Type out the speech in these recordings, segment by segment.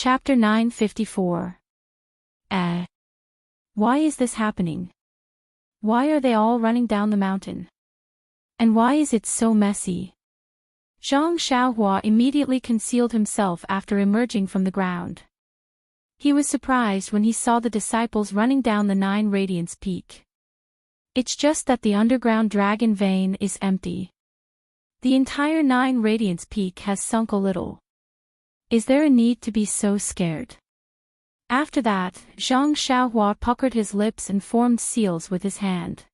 Chapter 954. Why is this happening? Why are they all running down the mountain? And why is it so messy? Zhang Xiaohua immediately concealed himself after emerging from the ground. He was surprised when he saw the disciples running down the 9 Radiance Peak. It's just that the underground dragon vein is empty. The entire 9 Radiance Peak has sunk a little. Is there a need to be so scared? After that, Zhang Xiaohua puckered his lips and formed seals with his hand.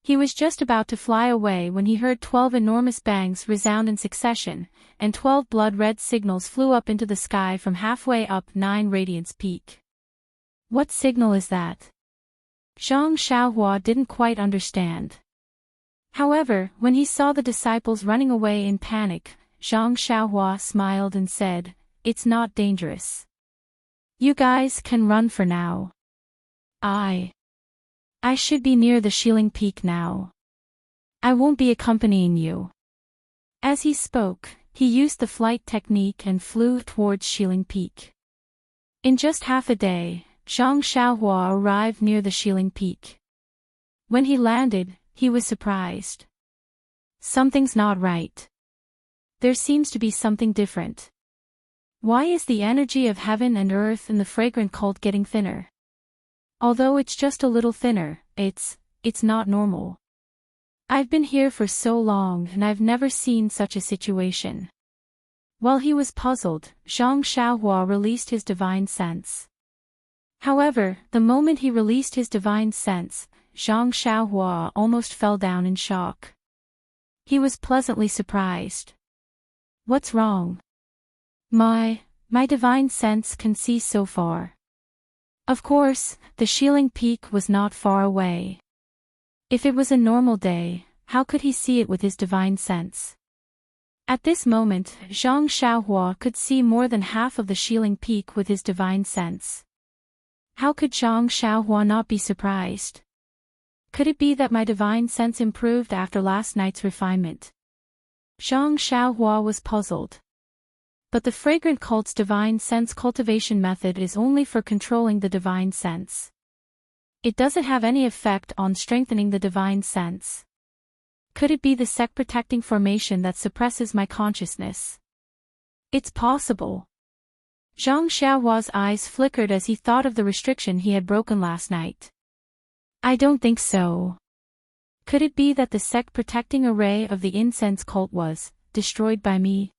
He was just about to fly away when he heard 12 enormous bangs resound in succession, and 12 blood-red signals flew up into the sky from halfway up 9 Radiance Peak. What signal is that? Zhang Xiaohua didn't quite understand. However, when he saw the disciples running away in panic, Zhang Xiaohua smiled and said, "It's not dangerous. You guys can run for now. I should be near the Shilling Peak now. I won't be accompanying you." As he spoke, he used the flight technique and flew towards Shilling Peak. In just half a day, Zhang Xiaohua arrived near the Shilling Peak. When he landed, he was surprised. Something's not right. There seems to be something different. Why is the energy of heaven and earth in the fragrant cult getting thinner? Although it's just a little thinner, it's not normal. I've been here for so long and I've never seen such a situation. While he was puzzled, Zhang Xiaohua released his divine sense. However, the moment he released his divine sense, Zhang Xiaohua almost fell down in shock. He was pleasantly surprised. What's wrong? My divine sense can see so far. Of course, the Shilling Peak was not far away. If it was a normal day, how could he see it with his divine sense? At this moment, Zhang Xiaohua could see more than half of the Shilling Peak with his divine sense. How could Zhang Xiaohua not be surprised? Could it be that my divine sense improved after last night's refinement? Zhang Xiaohua was puzzled. But the fragrant cult's divine sense cultivation method is only for controlling the divine sense. It doesn't have any effect on strengthening the divine sense. Could it be the sect protecting formation that suppresses my consciousness? It's possible. Zhang Xiaohua's eyes flickered as he thought of the restriction he had broken last night. I don't think so. Could it be that the sect protecting array of the incense cult was destroyed by me?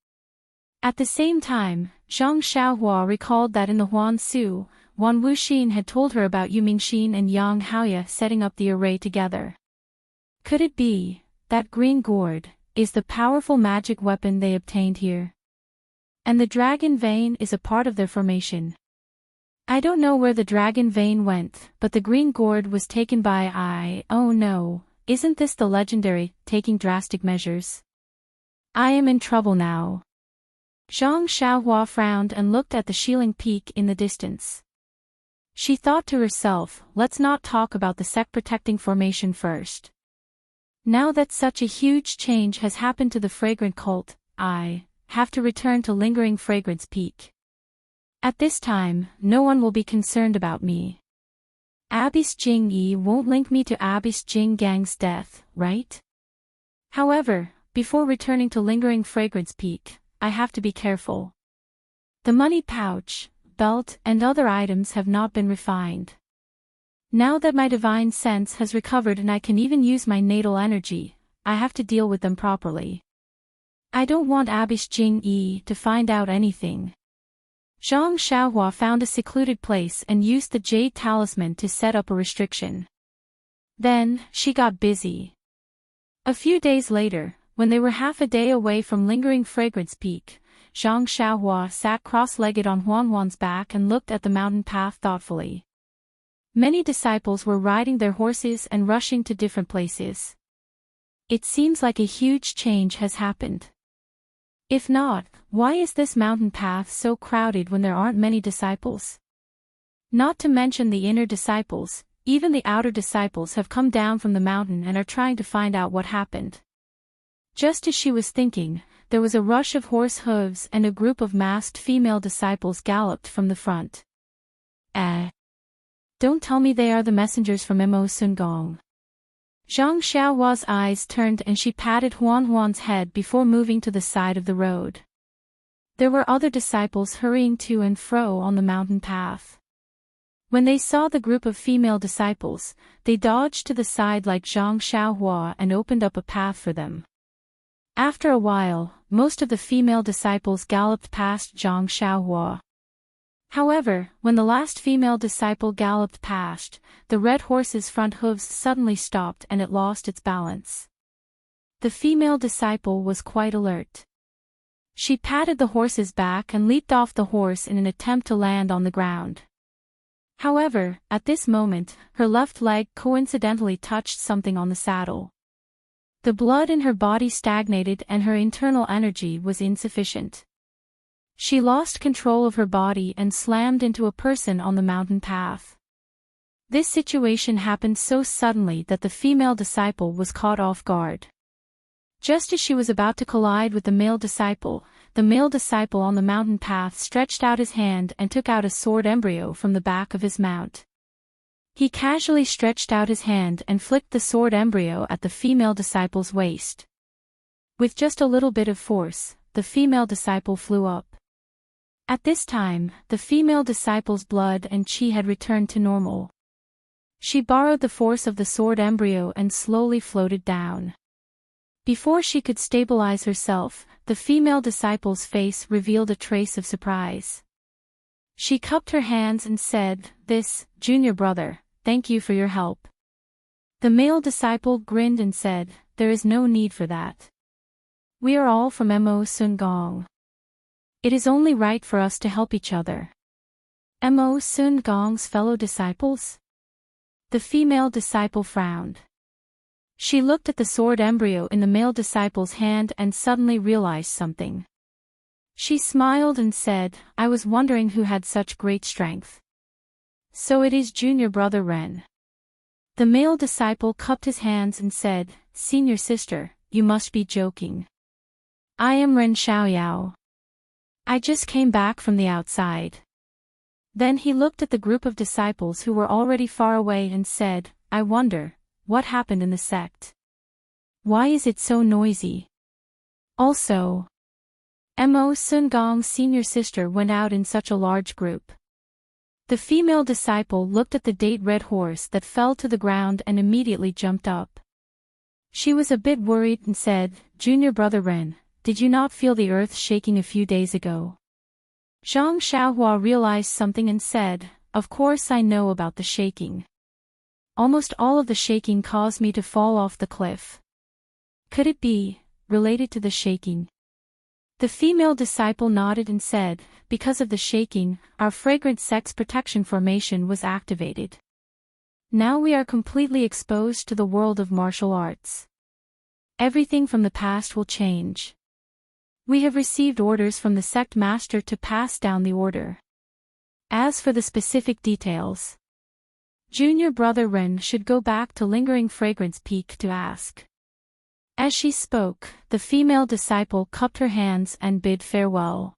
At the same time, Zhang Xiaohua recalled that in the Huan Su, Wan Wuxin had told her about Yu Mingxin and Yang Haoya setting up the array together. Could it be that green gourd is the powerful magic weapon they obtained here? And the dragon vein is a part of their formation. I don't know where the dragon vein went, but the green gourd was taken by oh no, isn't this the legendary, taking drastic measures? I am in trouble now. Zhang Xiaohua frowned and looked at the Shilling Peak in the distance. She thought to herself, let's not talk about the sect protecting formation first. Now that such a huge change has happened to the fragrant cult, I have to return to Lingering Fragrance Peak. At this time, no one will be concerned about me. Abyss Jing Yi won't link me to Abyss Jing Gang's death, right? However, before returning to Lingering Fragrance Peak, I have to be careful. The money pouch, belt, and other items have not been refined. Now that my divine sense has recovered and I can even use my natal energy, I have to deal with them properly. I don't want Abyss Jing Yi to find out anything. Zhang Xiaohua found a secluded place and used the jade talisman to set up a restriction. Then, she got busy. A few days later, when they were half a day away from Lingering Fragrance Peak, Zhang Xiaohua sat cross-legged on Huanhuan's back and looked at the mountain path thoughtfully. Many disciples were riding their horses and rushing to different places. It seems like a huge change has happened. If not, why is this mountain path so crowded when there aren't many disciples? Not to mention the inner disciples, even the outer disciples have come down from the mountain and are trying to find out what happened. Just as she was thinking, there was a rush of horse hooves and a group of masked female disciples galloped from the front. Don't tell me they are the messengers from Mo Sungong. Zhang Xiaohua's eyes turned and she patted Huan's head before moving to the side of the road. There were other disciples hurrying to and fro on the mountain path. When they saw the group of female disciples, they dodged to the side like Zhang Xiaohua and opened up a path for them. After a while, most of the female disciples galloped past Zhang Xiaohua. However, when the last female disciple galloped past, the red horse's front hooves suddenly stopped and it lost its balance. The female disciple was quite alert. She patted the horse's back and leaped off the horse in an attempt to land on the ground. However, at this moment, her left leg coincidentally touched something on the saddle. The blood in her body stagnated and her internal energy was insufficient. She lost control of her body and slammed into a person on the mountain path. This situation happened so suddenly that the female disciple was caught off guard. Just as she was about to collide with the male disciple on the mountain path stretched out his hand and took out a sword embryo from the back of his mount. He casually stretched out his hand and flicked the sword embryo at the female disciple's waist. With just a little bit of force, the female disciple flew up. At this time, the female disciple's blood and qi had returned to normal. She borrowed the force of the sword embryo and slowly floated down. Before she could stabilize herself, the female disciple's face revealed a trace of surprise. She cupped her hands and said, "This, junior brother, thank you for your help." The male disciple grinned and said, "There is no need for that. We are all from Mo Sungong. It is only right for us to help each other." Mo Sungong's fellow disciples? The female disciple frowned. She looked at the sword embryo in the male disciple's hand and suddenly realized something. She smiled and said, "I was wondering who had such great strength. So it is junior brother Ren." The male disciple cupped his hands and said, "Senior sister, you must be joking. I am Ren Xiaoyao. I just came back from the outside." Then he looked at the group of disciples who were already far away and said, "I wonder, what happened in the sect? Why is it so noisy? Also, Mo Sungong's senior sister went out in such a large group." The female disciple looked at the date red horse that fell to the ground and immediately jumped up. She was a bit worried and said, "Junior brother Ren, did you not feel the earth shaking a few days ago?" Zhang Xiaohua realized something and said, "Of course I know about the shaking. Almost all of the shaking caused me to fall off the cliff. Could it be related to the shaking?" The female disciple nodded and said, "Because of the shaking, our fragrant sex protection formation was activated. Now we are completely exposed to the world of martial arts. Everything from the past will change. We have received orders from the sect master to pass down the order. As for the specific details, junior brother Ren should go back to Lingering Fragrance Peak to ask." As she spoke, the female disciple cupped her hands and bid farewell.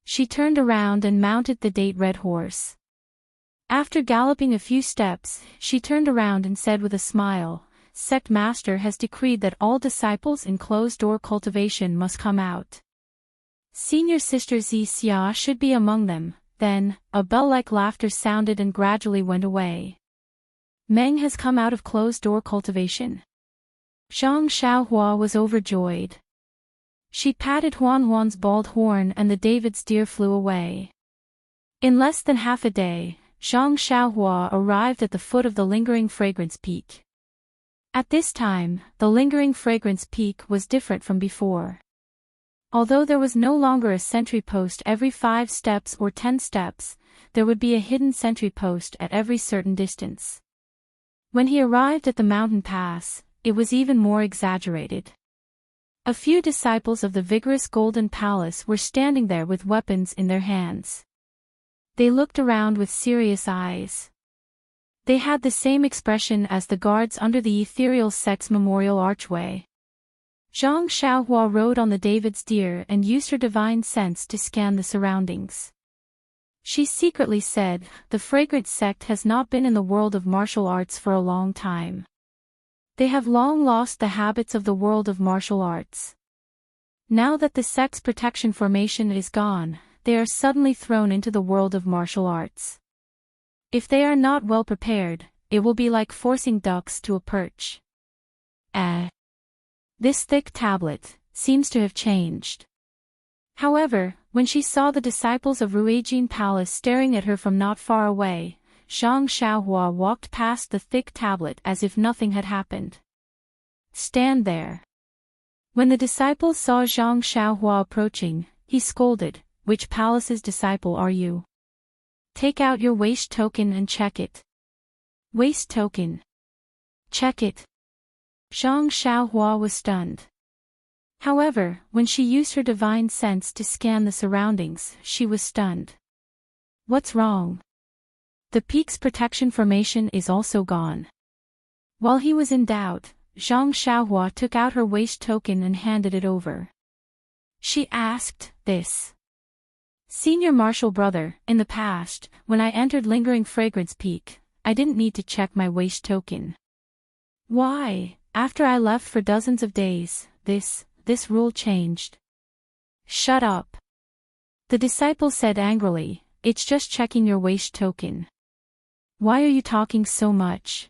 She turned around and mounted the date red horse. After galloping a few steps, she turned around and said with a smile, "Sect master has decreed that all disciples in closed-door cultivation must come out. Senior sister Xia should be among them." Then, a bell-like laughter sounded and gradually went away. "Meng has come out of closed-door cultivation." Zhang Xiaohua was overjoyed. She patted Huan's bald horn and the David's deer flew away. In less than half a day, Zhang Xiaohua arrived at the foot of the Lingering Fragrance Peak. At this time, the Lingering Fragrance Peak was different from before. Although there was no longer a sentry post every 5 steps or 10 steps, there would be a hidden sentry post at every certain distance. When he arrived at the mountain pass, it was even more exaggerated. A few disciples of the vigorous Golden Palace were standing there with weapons in their hands. They looked around with serious eyes. They had the same expression as the guards under the ethereal sect's memorial archway. Zhang Xiaohua rode on the David's deer and used her divine sense to scan the surroundings. She secretly said, the fragrant sect has not been in the world of martial arts for a long time. They have long lost the habits of the world of martial arts. Now that the sect's protection formation is gone, they are suddenly thrown into the world of martial arts. If they are not well prepared, it will be like forcing ducks to a perch. This thick tablet seems to have changed. However, when she saw the disciples of Ruijin Palace staring at her from not far away, Zhang Xiaohua walked past the thick tablet as if nothing had happened. Stand there. When the disciples saw Zhang Xiaohua approaching, he scolded, which palace's disciple are you? Take out your waist token and check it. Waist token. Check it. Zhang Xiaohua was stunned. However, when she used her divine sense to scan the surroundings, she was stunned. What's wrong? The peak's protection formation is also gone. While he was in doubt, Zhang Xiaohua took out her waist token and handed it over. She asked, this. Senior Martial Brother, in the past, when I entered Lingering Fragrance Peak, I didn't need to check my waist token. Why, after I left for dozens of days, this rule changed? Shut up. The disciple said angrily, it's just checking your waist token. Why are you talking so much?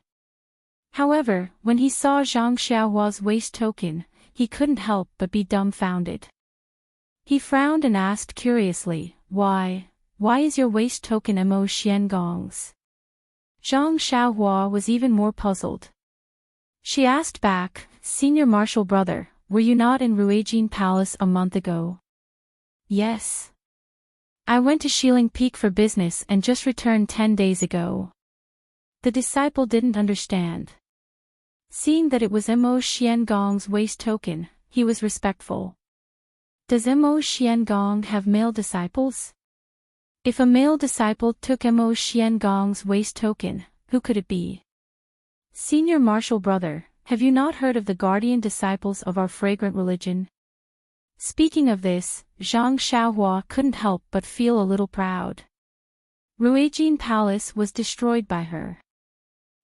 However, when he saw Zhang Xiaohua's waist token, he couldn't help but be dumbfounded. He frowned and asked curiously, why is your waist token Mo Xiangong's? Zhang Xiaohua was even more puzzled. She asked back, Senior Martial Brother, were you not in Ruijin Palace a month ago? Yes. I went to Xiling Peak for business and just returned 10 days ago. The disciple didn't understand. Seeing that it was Mo Xiangong's waist token, he was respectful. Does Mo Xiangong have male disciples? If a male disciple took Mo Xiangong's waist token, who could it be? Senior Martial Brother, have you not heard of the guardian disciples of our fragrant religion? Speaking of this, Zhang Xiaohua couldn't help but feel a little proud. Ruijin Palace was destroyed by her.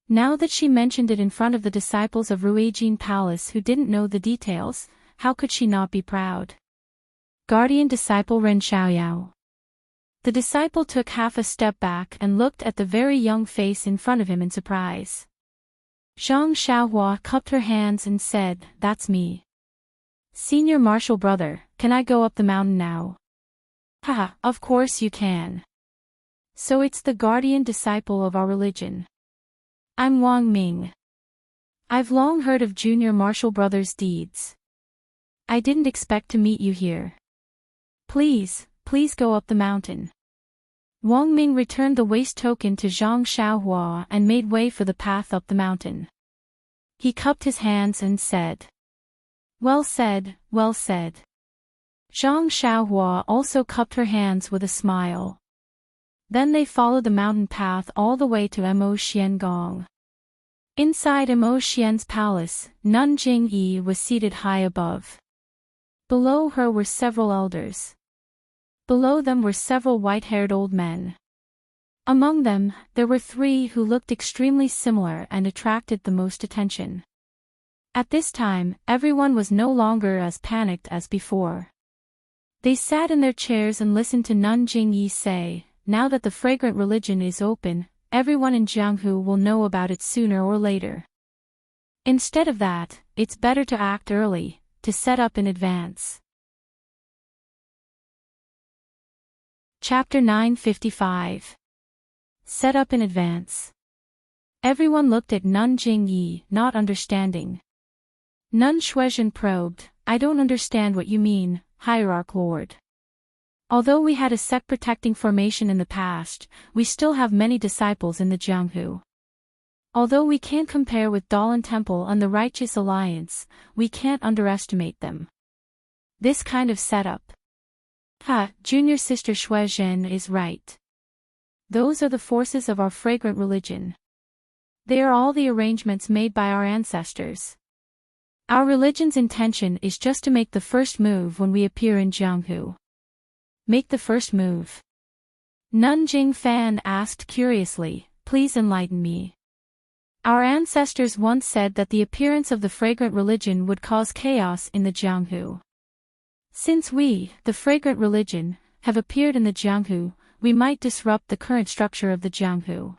Now that she mentioned it in front of the disciples of Ruijin Palace who didn't know the details, how could she not be proud? Guardian disciple Ren Xiaoyao. The disciple took half a step back and looked at the very young face in front of him in surprise. Zhang Xiaohua cupped her hands and said, that's me. Senior Martial Brother, can I go up the mountain now? Haha, of course you can. So it's the guardian disciple of our religion. I'm Wang Ming. I've long heard of Junior Martial Brothers' deeds. I didn't expect to meet you here. Please go up the mountain. Wang Ming returned the waist token to Zhang Xiaohua and made way for the path up the mountain. He cupped his hands and said, well said, well said. Zhang Xiaohua also cupped her hands with a smile. Then they followed the mountain path all the way to Mo Xiangong. Inside Mo Xian's palace, Nun Jingyi was seated high above. Below her were several elders. Below them were several white-haired old men. Among them, there were 3 who looked extremely similar and attracted the most attention. At this time, everyone was no longer as panicked as before. They sat in their chairs and listened to Nun Jingyi say, now that the fragrant religion is open, everyone in Jianghu will know about it sooner or later. Instead of that, it's better to act early, to set up in advance. Chapter 955. Set up in advance. Everyone looked at Nun Jingyi, not understanding. Nun Shuizhen probed, I don't understand what you mean, Hierarch Lord. Although we had a sect-protecting formation in the past, we still have many disciples in the Jianghu. Although we can't compare with Dalan Temple and the Righteous Alliance, we can't underestimate them. This kind of setup. Junior Sister Shuizhen is right. Those are the forces of our fragrant religion. They are all the arrangements made by our ancestors. Our religion's intention is just to make the first move when we appear in Jianghu. Make the first move? Nun Jingfan asked curiously, please enlighten me. Our ancestors once said that the appearance of the fragrant religion would cause chaos in the Jianghu. Since we, the fragrant religion, have appeared in the Jianghu, we might disrupt the current structure of the Jianghu.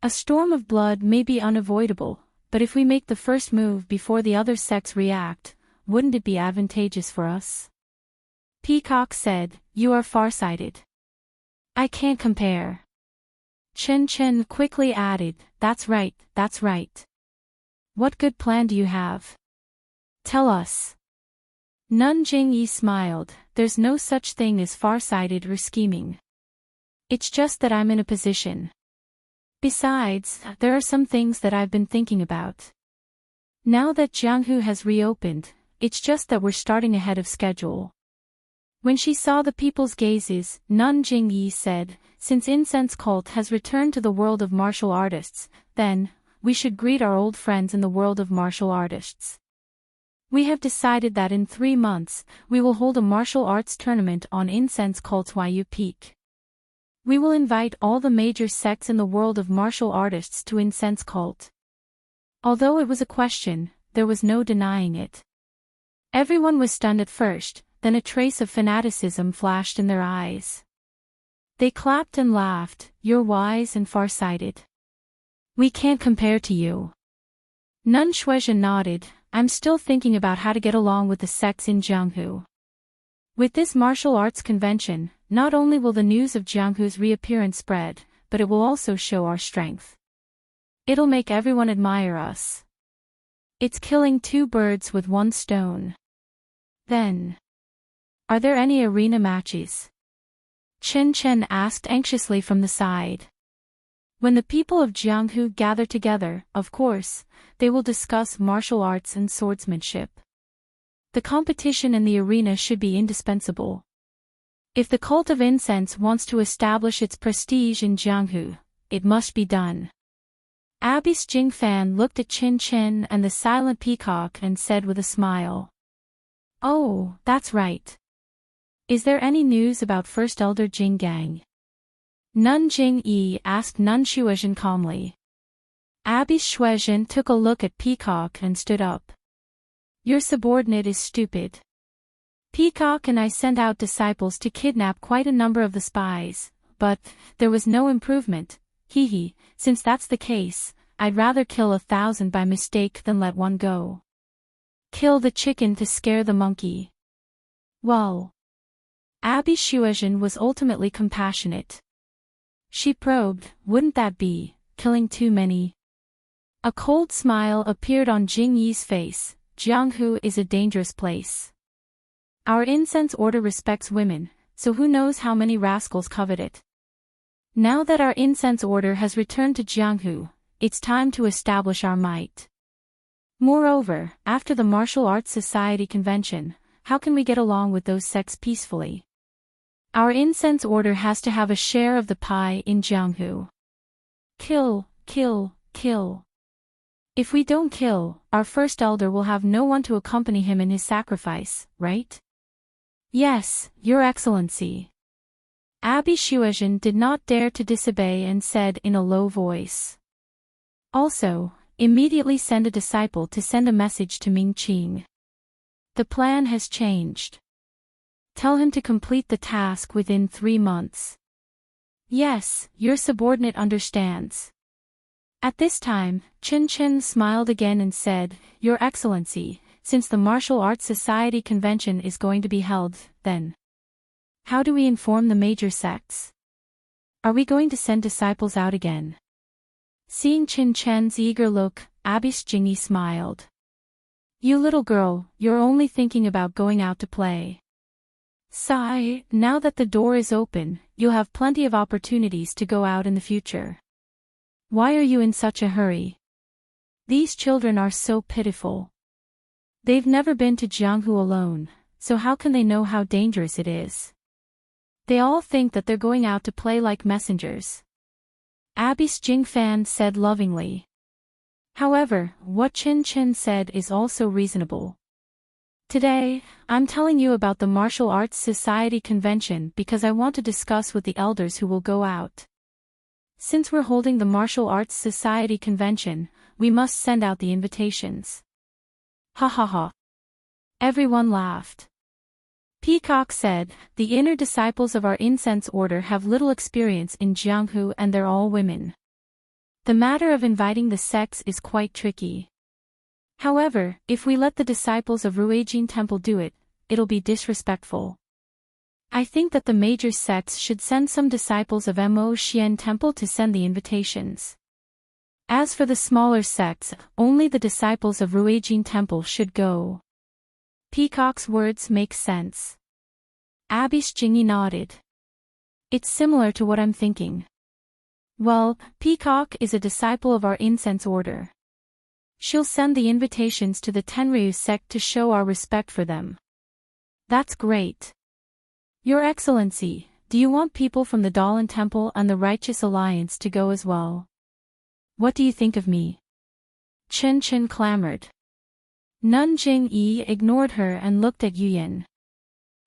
A storm of blood may be unavoidable, but if we make the first move before the other sects react, wouldn't it be advantageous for us? Peacock said, you are farsighted. I can't compare. Chen Chen quickly added, that's right, that's right. What good plan do you have? Tell us. Nun Jingyi smiled, there's no such thing as farsighted or scheming. It's just that I'm in a position. Besides, there are some things that I've been thinking about. Now that Jianghu has reopened, it's just that we're starting ahead of schedule. When she saw the people's gazes, Nun Jingyi said, since Incense Cult has returned to the world of martial artists, then, we should greet our old friends in the world of martial artists. We have decided that in 3 months, we will hold a martial arts tournament on Incense Cult's Yu Peak. We will invite all the major sects in the world of martial artists to Incense Cult. Although it was a question, there was no denying it. Everyone was stunned at first, then a trace of fanaticism flashed in their eyes. They clapped and laughed, you're wise and far-sighted. We can't compare to you. Nun Shuizhen nodded, I'm still thinking about how to get along with the sects in Jianghu. With this martial arts convention, not only will the news of Jianghu's reappearance spread, but it will also show our strength. It'll make everyone admire us. It's killing 2 birds with 1 stone. Then, are there any arena matches? Chen Chen asked anxiously from the side. When the people of Jianghu gather together, of course, they will discuss martial arts and swordsmanship. The competition in the arena should be indispensable. If the cult of incense wants to establish its prestige in Jianghu, it must be done. Abbess Jingfan looked at Qin Chen and the silent peacock and said with a smile. Oh, that's right. Is there any news about First Elder Jinggang? Nun Jingyi asked Nun Shuizhen calmly. Abbess Shuizhen took a look at Peacock and stood up. Your subordinate is stupid. Peacock and I sent out disciples to kidnap quite a number of the spies, but there was no improvement. Hee, since that's the case, I'd rather kill 1,000 by mistake than let one go. Kill the chicken to scare the monkey. Well. Abbess Shuizhen was ultimately compassionate. She probed, wouldn't that be killing too many? A cold smile appeared on Jingyi's face. Jianghu is a dangerous place. Our incense order respects women, so who knows how many rascals covet it. Now that our incense order has returned to Jianghu, it's time to establish our might. Moreover, after the Martial Arts Society convention, how can we get along with those sects peacefully? Our incense order has to have a share of the pie in Jianghu. Kill, kill, kill. If we don't kill, our first elder will have no one to accompany him in his sacrifice, right? Yes, Your Excellency. Abbess Shuizhen did not dare to disobey and said in a low voice. Also, immediately send a disciple to send a message to Ming Qing. The plan has changed. Tell him to complete the task within 3 months. Yes, your subordinate understands. At this time, Qin Chen smiled again and said, Your Excellency, since the Martial Arts Society convention is going to be held, then how do we inform the major sects? Are we going to send disciples out again? Seeing Qin Chen's eager look, Abbess Jingyi smiled. You little girl, you're only thinking about going out to play. Sigh, now that the door is open, you'll have plenty of opportunities to go out in the future. Why are you in such a hurry? These children are so pitiful. They've never been to Jianghu alone, so how can they know how dangerous it is? They all think that they're going out to play like messengers. Abbess Jingfan said lovingly. However, what Chin Chin said is also reasonable. Today, I'm telling you about the Martial Arts Society convention because I want to discuss with the elders who will go out. Since we're holding the Martial Arts Society convention, we must send out the invitations. Ha ha ha. Everyone laughed. Peacock said, the inner disciples of our incense order have little experience in Jianghu and they're all women. The matter of inviting the sects is quite tricky. However, if we let the disciples of Ruijin Temple do it, it'll be disrespectful. I think that the major sects should send some disciples of Mo Xian Temple to send the invitations. As for the smaller sects, only the disciples of Ruijin Temple should go. Peacock's words make sense. Abish Jingi nodded. It's similar to what I'm thinking. Well, Peacock is a disciple of our incense order. She'll send the invitations to the Tenryu sect to show our respect for them. That's great. Your Excellency, do you want people from the Dalan Temple and the Righteous Alliance to go as well? What do you think of me? Chen Chen clamored. Nun Jing-yi ignored her and looked at Yuyan.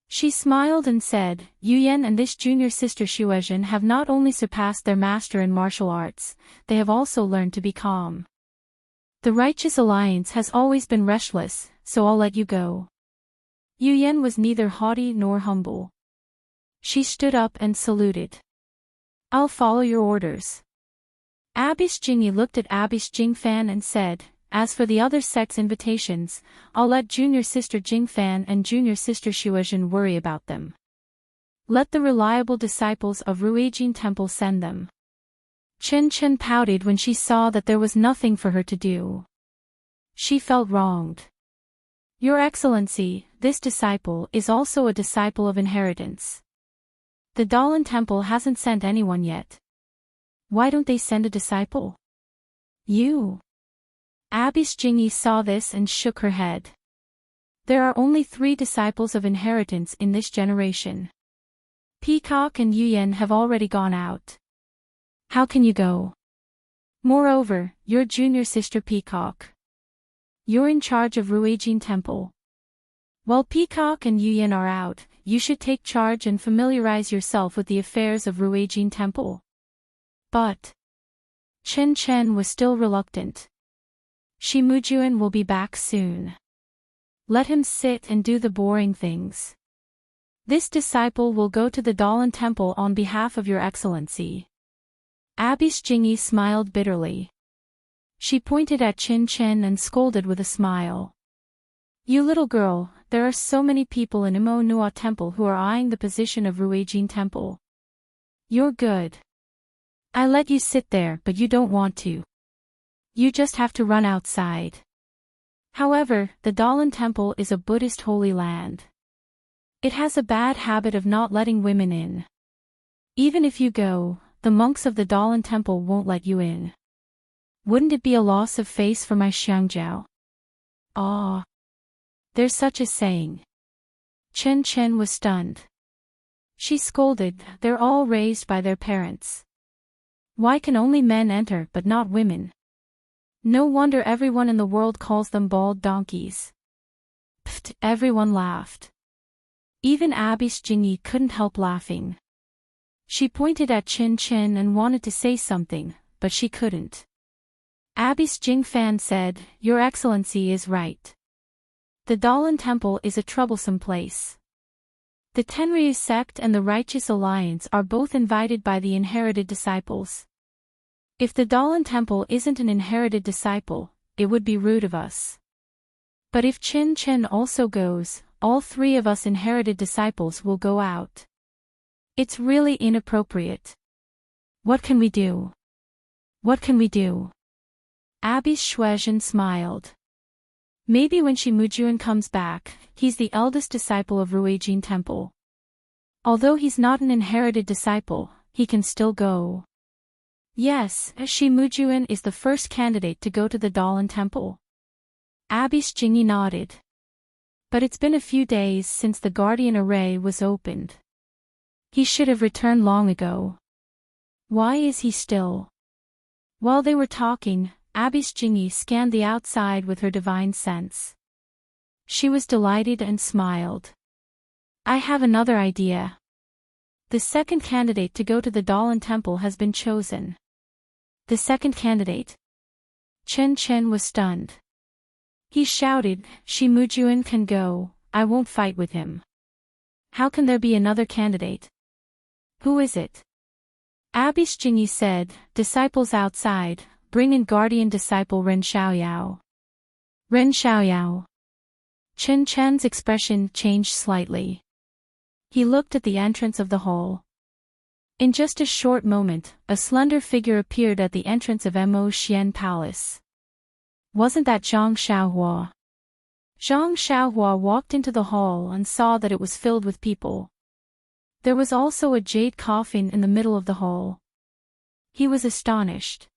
She smiled and said, Yuyan and this junior sister Shuezhen have not only surpassed their master in martial arts, they have also learned to be calm. The Righteous Alliance has always been restless, so I'll let you go. Yuyan was neither haughty nor humble. She stood up and saluted. I'll follow your orders. Abish Jingyi looked at Abish Jingfan and said, as for the other sects' invitations, I'll let junior sister Jingfan and junior sister Shuezhen worry about them. Let the reliable disciples of Ruijin Temple send them. Chen Chen pouted when she saw that there was nothing for her to do. She felt wronged. Your Excellency, this disciple is also a disciple of inheritance. The Dalan Temple hasn't sent anyone yet. Why don't they send a disciple? You. Abish Jingyi saw this and shook her head. There are only 3 disciples of inheritance in this generation. Peacock and Yuyan have already gone out. How can you go? Moreover, you're junior sister Peacock. You're in charge of Ruijin Temple. While Peacock and Yuyan are out, you should take charge and familiarize yourself with the affairs of Ruijin Temple. But Chen Chen was still reluctant. Shi Mujuan will be back soon. Let him sit and do the boring things. This disciple will go to the Dalan Temple on behalf of your Excellency. Abish Jingyi smiled bitterly. She pointed at Chin Chen and scolded with a smile. You little girl, there are so many people in Imo Nua Temple who are eyeing the position of Ruijin Temple. You're good. I let you sit there but you don't want to. You just have to run outside. However, the Dalan Temple is a Buddhist holy land. It has a bad habit of not letting women in. Even if you go, the monks of the Dalan Temple won't let you in. Wouldn't it be a loss of face for my Xiangjiao? Ah. There's such a saying. Chen Chen was stunned. She scolded, they're all raised by their parents. Why can only men enter but not women? No wonder everyone in the world calls them bald donkeys. Pfft, everyone laughed. Even Abish Jingyi couldn't help laughing. She pointed at Chin Chin and wanted to say something, but she couldn't. Abish Jingfan said, Your Excellency is right. The Dalan Temple is a troublesome place. The Tenryu sect and the Righteous Alliance are both invited by the inherited disciples. If the Dalan Temple isn't an inherited disciple, it would be rude of us. But if Chin Chen also goes, all 3 of us inherited disciples will go out. It's really inappropriate. What can we do? What can we do? Abish Shuezhen smiled. Maybe when Shi Mujuan comes back, he's the eldest disciple of Ruijin Temple. Although he's not an inherited disciple, he can still go. Yes, Shi Mujuan is the first candidate to go to the Dalan Temple. Abish Jingyi nodded. But it's been a few days since the Guardian Array was opened. He should have returned long ago. Why is he still? While they were talking, Abyss Jinyi scanned the outside with her divine sense. She was delighted and smiled. I have another idea. The second candidate to go to the Dalan Temple has been chosen. The second candidate? Chen Chen was stunned. He shouted, Shi Mujuan can go, I won't fight with him. How can there be another candidate? Who is it? Abyss Jinyi said, disciples outside, bring in guardian disciple Ren Xiaoyao. Ren Xiaoyao. Chen Chen's expression changed slightly. He looked at the entrance of the hall. In just a short moment, a slender figure appeared at the entrance of Mo Xian Palace. Wasn't that Zhang Xiaohua? Zhang Xiaohua walked into the hall and saw that it was filled with people. There was also a jade coffin in the middle of the hall. He was astonished.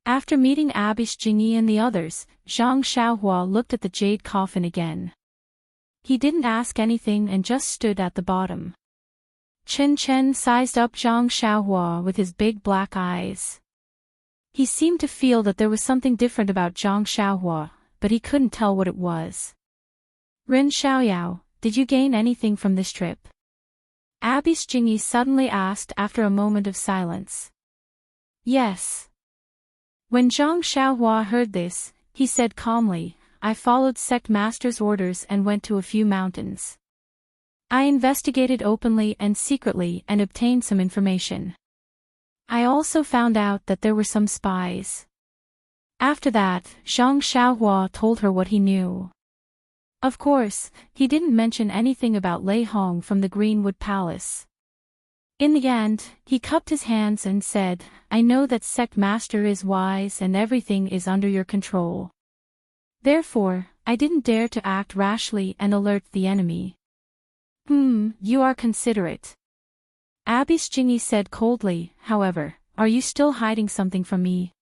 After meeting Abyss Jinyi and the others, Zhang Xiaohua looked at the jade coffin again. He didn't ask anything and just stood at the bottom. Chen Chen sized up Zhang Xiaohua with his big black eyes. He seemed to feel that there was something different about Zhang Xiaohua, but he couldn't tell what it was. Ren Xiaoyao, did you gain anything from this trip? Abyss Jinyi suddenly asked after a moment of silence. Yes. When Zhang Xiaohua heard this, he said calmly, I followed sect master's orders and went to a few mountains. I investigated openly and secretly and obtained some information. I also found out that there were some spies. After that, Zhang Xiaohua told her what he knew. Of course, he didn't mention anything about Lei Hong from the Greenwood Palace. In the end, he cupped his hands and said, I know that sect master is wise and everything is under your control. Therefore, I didn't dare to act rashly and alert the enemy. You are considerate. Abyss Jinyi said coldly, however, are you still hiding something from me?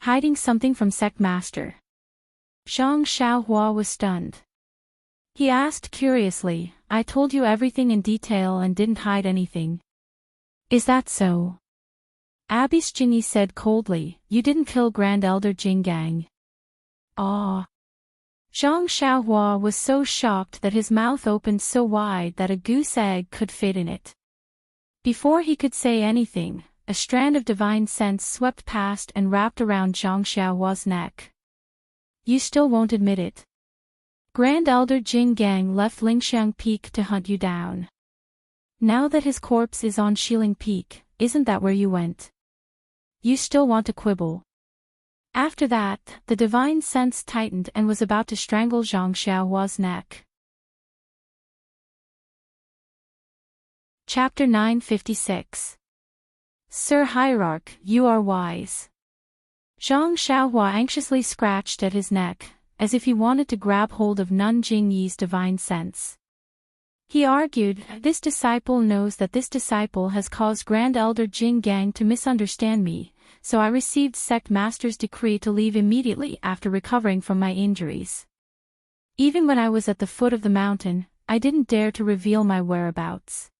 Hiding something from sect master? Zhang Xiaohua was stunned. He asked curiously, I told you everything in detail and didn't hide anything. Is that so? Abyss Jinyi said coldly, you didn't kill Grand Elder Jinggang. Ah. Zhang Xiaohua was so shocked that his mouth opened so wide that a goose egg could fit in it. Before he could say anything, a strand of divine sense swept past and wrapped around Zhang Xiaohua's neck. You still won't admit it. Grand Elder Jinggang left Lingxiang Peak to hunt you down. Now that his corpse is on Xiling Peak, isn't that where you went? You still want to quibble. After that, the divine sense tightened and was about to strangle Zhang Xiaohua's neck. Chapter 956. Sir Hierarch, you are wise. Zhang Xiaohua anxiously scratched at his neck, as if he wanted to grab hold of Nun Jingyi's divine sense. He argued, this disciple knows that this disciple has caused Grand Elder Jinggang to misunderstand me, so I received sect master's decree to leave immediately after recovering from my injuries. Even when I was at the foot of the mountain, I didn't dare to reveal my whereabouts.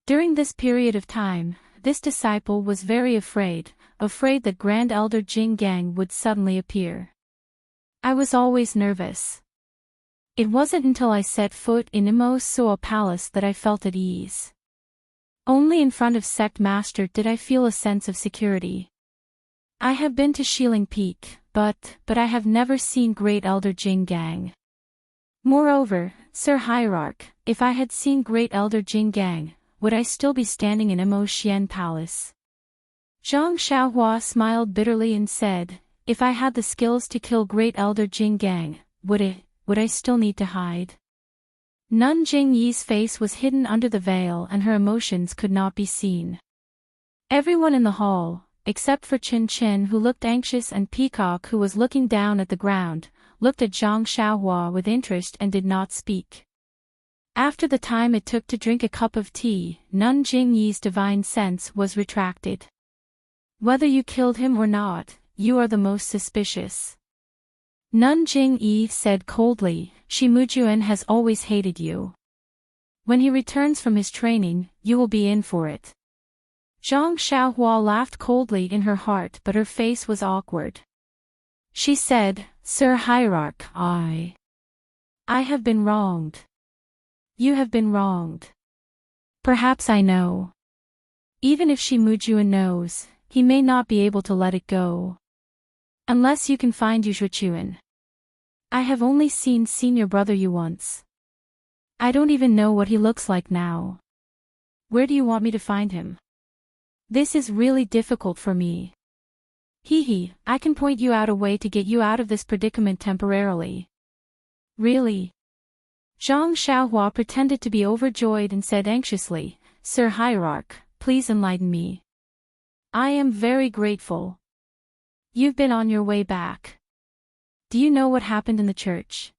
During this period of time, this disciple was very afraid that Grand Elder Jinggang would suddenly appear. I was always nervous. It wasn't until I set foot in Immerse Palace that I felt at ease. Only in front of sect master did I feel a sense of security. I have been to Xiling Peak, but I have never seen Great Elder Jinggang. Moreover, Sir Hierarch, if I had seen Great Elder Jinggang, would I still be standing in Mo Xian Palace? Zhang Xiaohua smiled bitterly and said, if I had the skills to kill Great Elder Jinggang, would I still need to hide? Nun Jingyi's face was hidden under the veil and her emotions could not be seen. Everyone in the hall, except for Chen Chen who looked anxious and Peacock who was looking down at the ground, looked at Zhang Xiaohua with interest and did not speak. After the time it took to drink a cup of tea, Nun Jingyi's divine sense was retracted. Whether you killed him or not, you are the most suspicious. Nun Jingyi said coldly, Shi Mujuan has always hated you. When he returns from his training, you will be in for it. Zhang Xiaohua laughed coldly in her heart but her face was awkward. She said, Sir Hierarch, I have been wronged. You have been wronged. Perhaps I know. Even if Shimujuan knows, he may not be able to let it go. Unless you can find Yushuchuan. I have only seen Senior Brother Yu once. I don't even know what he looks like now. Where do you want me to find him? This is really difficult for me. Hee, I can point you out a way to get you out of this predicament temporarily. Really? Zhang Xiaohua pretended to be overjoyed and said anxiously, Sir Hierarch, please enlighten me. I am very grateful. You've been on your way back. Do you know what happened in the church?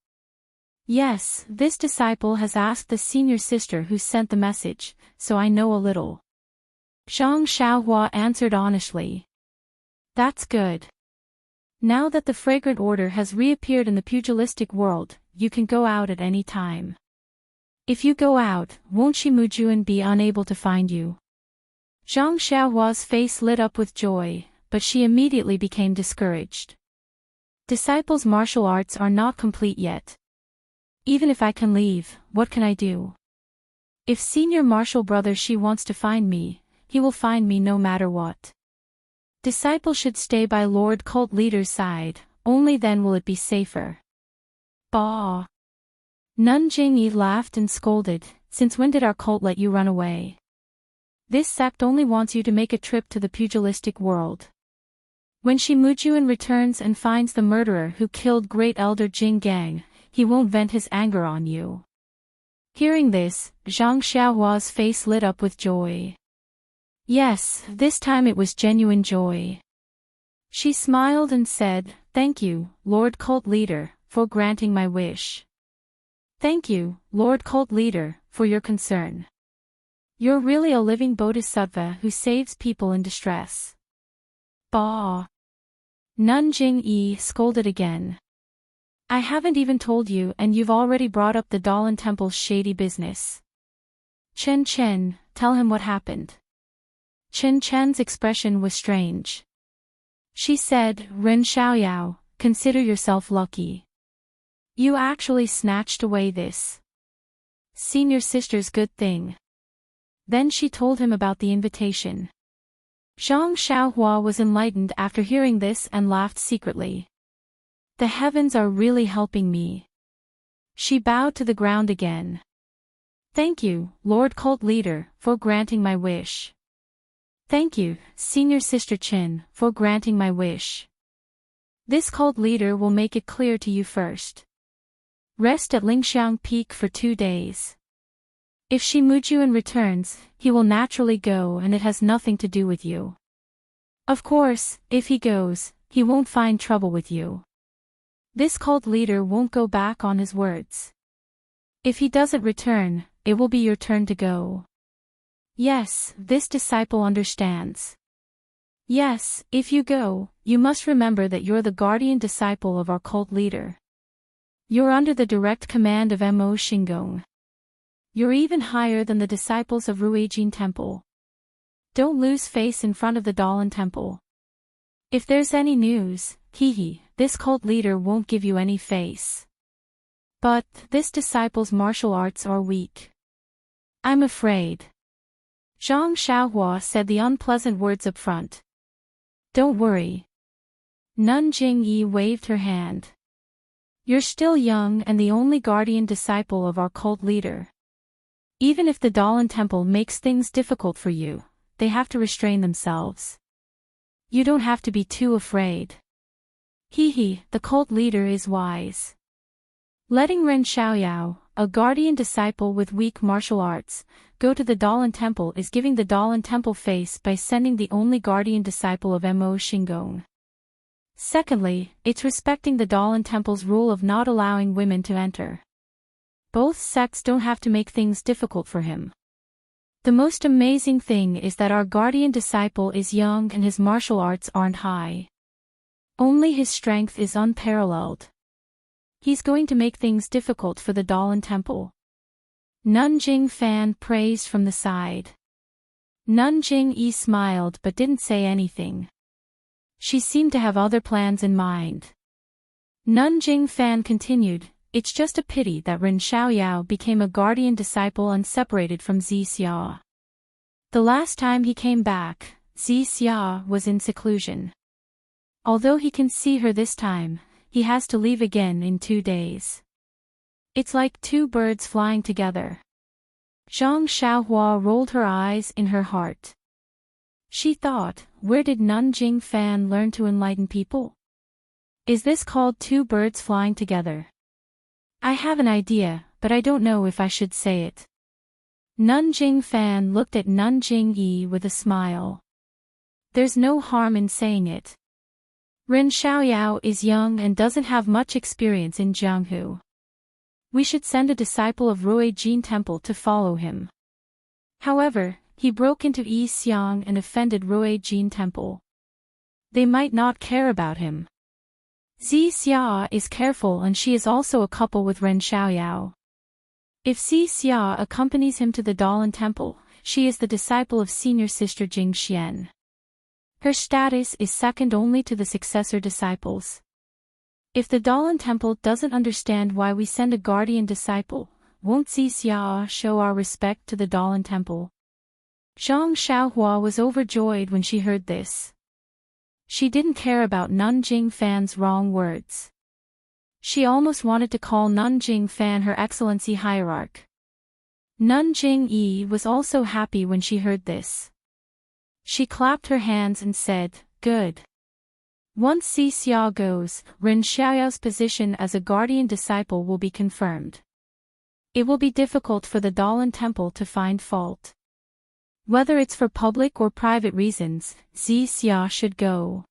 Yes, this disciple has asked the senior sister who sent the message, so I know a little. Zhang Xiaohua answered honestly. That's good. Now that the fragrant order has reappeared in the pugilistic world, you can go out at any time. If you go out, won't Shimujuan be unable to find you? Zhang Xiaohua's face lit up with joy, but she immediately became discouraged. Disciples' martial arts are not complete yet. Even if I can leave, what can I do? If Senior Martial Brother Shi wants to find me, he will find me no matter what. Disciple should stay by Lord Cult Leader's side, only then will it be safer. Bah! Nun Jingyi laughed and scolded, since when did our cult let you run away? This sect only wants you to make a trip to the pugilistic world. When Shimujuan returns and finds the murderer who killed Great Elder Jing Gang, he won't vent his anger on you. Hearing this, Zhang Xiaohua's face lit up with joy. Yes, this time it was genuine joy. She smiled and said, Thank you, Lord Cult Leader, for granting my wish. Thank you, Lord Cult Leader, for your concern. You're really a living bodhisattva who saves people in distress. Bah! Nun Jingyi scolded again. I haven't even told you and you've already brought up the Dalan Temple's shady business. Chen, tell him what happened. Chen's expression was strange. She said, Ren Xiaoyao, consider yourself lucky. You actually snatched away this senior sister's good thing. Then she told him about the invitation. Zhang Xiaohua was enlightened after hearing this and laughed secretly. The heavens are really helping me. She bowed to the ground again. Thank you, Lord Cult Leader, for granting my wish. Thank you, Senior Sister Chen, for granting my wish. This cult leader will make it clear to you first. Rest at Lingxiang Peak for 2 days. If Shimujuan returns, he will naturally go and it has nothing to do with you. Of course, if he goes, he won't find trouble with you. This cult leader won't go back on his words. If he doesn't return, it will be your turn to go. Yes, this disciple understands. Yes, if you go, you must remember that you're the guardian disciple of our cult leader. You're under the direct command of Mo Xingong. You're even higher than the disciples of Ruijin Temple. Don't lose face in front of the Dalan Temple. If there's any news, this cult leader won't give you any face. But, this disciple's martial arts are weak. I'm afraid. Zhang Xiaohua said the unpleasant words up front. Don't worry. Nun Jingyi waved her hand. You're still young and the only guardian disciple of our cult leader. Even if the Dalan Temple makes things difficult for you, they have to restrain themselves. You don't have to be too afraid. The cult leader is wise. Letting Ren Xiaoyao, a guardian disciple with weak martial arts, go to the Dalan Temple is giving the Dalan Temple face by sending the only guardian disciple of Mo Xingong. Secondly, it's respecting the Dalan Temple's rule of not allowing women to enter. Both sects don't have to make things difficult for him. The most amazing thing is that our guardian disciple is young and his martial arts aren't high. Only his strength is unparalleled. He's going to make things difficult for the Dalan Temple. Nun Jingfan praised from the side. Nun Jingyi smiled but didn't say anything. She seemed to have other plans in mind. Nanjing Fan continued, it's just a pity that Ren Xiaoyao became a guardian disciple and separated from Zi Xia. The last time he came back, Zi Xia was in seclusion. Although he can see her this time, he has to leave again in 2 days. It's like two birds flying together. Zhang Xiaohua rolled her eyes in her heart. She thought, where did Nanjing Fan learn to enlighten people? Is this called two birds flying together? I have an idea, but I don't know if I should say it. Nanjing Fan looked at Nanjing Yi with a smile. There's no harm in saying it. Ren Xiaoyao is young and doesn't have much experience in Jianghu. We should send a disciple of Ruijin Temple to follow him. However, he broke into Yixiang and offended Ruijin Temple. They might not care about him. Zi Xia is careful and she is also a couple with Ren Xiaoyao. If Zi Xia accompanies him to the Dalan Temple, she is the disciple of senior sister Jing Xian. Her status is second only to the successor disciples. If the Dalan Temple doesn't understand why we send a guardian disciple, won't Zi Xia show our respect to the Dalan Temple? Zhang Xiaohua was overjoyed when she heard this. She didn't care about Nanjing Fan's wrong words. She almost wanted to call Nanjing Fan Her Excellency Hierarch. Nanjing Yi was also happy when she heard this. She clapped her hands and said, good. Once Zi Xia goes, Ren Xiaoyao's position as a guardian disciple will be confirmed. It will be difficult for the Dalan Temple to find fault. Whether it's for public or private reasons, Zi Xia should go.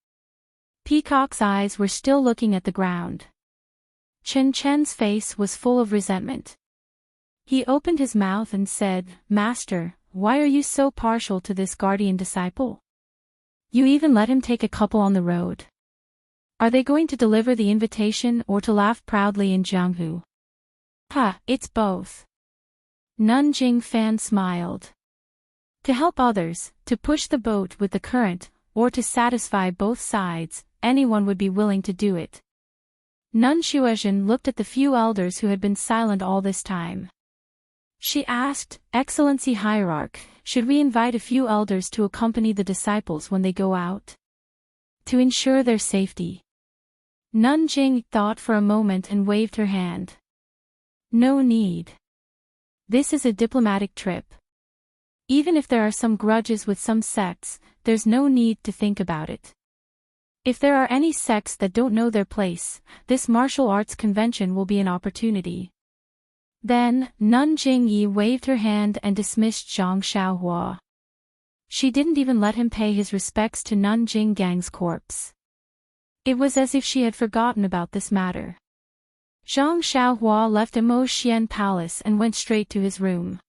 Peacock's eyes were still looking at the ground. Chen Chen's face was full of resentment. He opened his mouth and said, Master, why are you so partial to this guardian disciple? You even let him take a couple on the road. Are they going to deliver the invitation or to laugh proudly in Jianghu? It's both. Nanjing Fan smiled. To help others, to push the boat with the current, or to satisfy both sides, anyone would be willing to do it. Nun Xuezhen looked at the few elders who had been silent all this time. She asked, Excellency Hierarch, should we invite a few elders to accompany the disciples when they go out? To ensure their safety. Nanjing thought for a moment and waved her hand. No need. This is a diplomatic trip. Even if there are some grudges with some sects, there's no need to think about it. If there are any sects that don't know their place, this martial arts convention will be an opportunity. Then, Nanjing Yi waved her hand and dismissed Zhang Xiaohua. She didn't even let him pay his respects to Nanjing Gang's corpse. It was as if she had forgotten about this matter. Zhang Xiaohua left Imo Xian Palace and went straight to his room.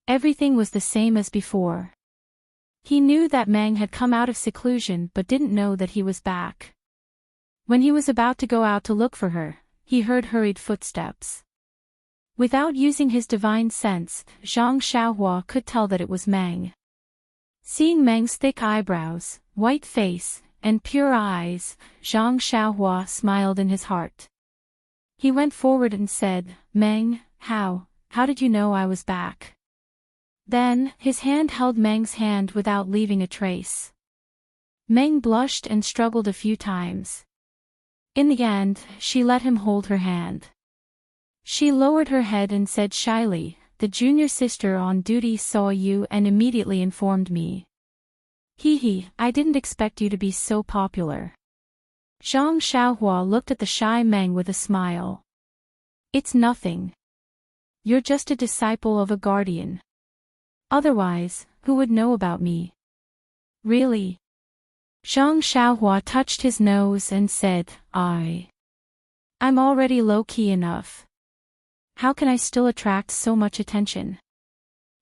Everything was the same as before. He knew that Meng had come out of seclusion but didn't know that he was back. When he was about to go out to look for her, he heard hurried footsteps. Without using his divine sense, Zhang Xiaohua could tell that it was Meng. Seeing Meng's thick eyebrows, white face, and pure eyes, Zhang Xiaohua smiled in his heart. He went forward and said, Meng, how did you know I was back? Then, his hand held Meng's hand without leaving a trace. Meng blushed and struggled a few times. In the end, she let him hold her hand. She lowered her head and said shyly, the junior sister on duty saw you and immediately informed me. I didn't expect you to be so popular. Zhang Xiaohua looked at the shy Meng with a smile. It's nothing. You're just a disciple of a guardian. Otherwise, who would know about me? Really? Zhang Xiaohua touched his nose and said, I'm already low-key enough. How can I still attract so much attention?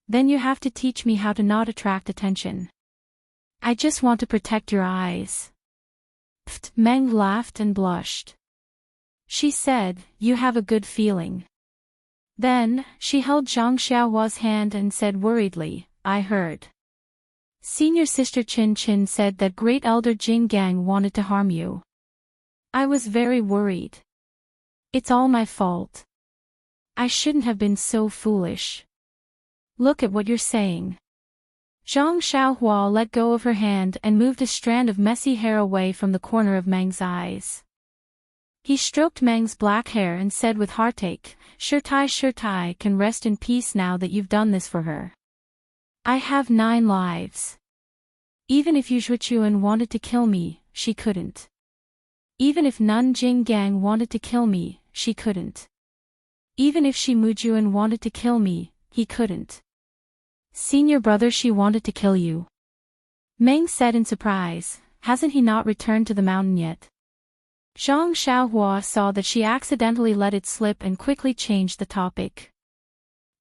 Then you have to teach me how to not attract attention. I just want to protect your eyes. Pfft, Meng laughed and blushed. She said, you have a good feeling. Then, she held Zhang Xiaohua's hand and said worriedly, I heard. Senior sister Qin Qin said that great elder Jing Gang wanted to harm you. I was very worried. It's all my fault. I shouldn't have been so foolish. Look at what you're saying. Zhang Xiaohua let go of her hand and moved a strand of messy hair away from the corner of Meng's eyes. He stroked Meng's black hair and said with heartache, Shirtai can rest in peace now that you've done this for her. I have 9 lives. Even if Yu Zhuchuan wanted to kill me, she couldn't. Even if Nun Jinggang wanted to kill me, she couldn't. Even if Shi Mujuan wanted to kill me, he couldn't. Senior brother, she wanted to kill you. Meng said in surprise, hasn't he not returned to the mountain yet? Zhang Xiaohua saw that she accidentally let it slip and quickly changed the topic.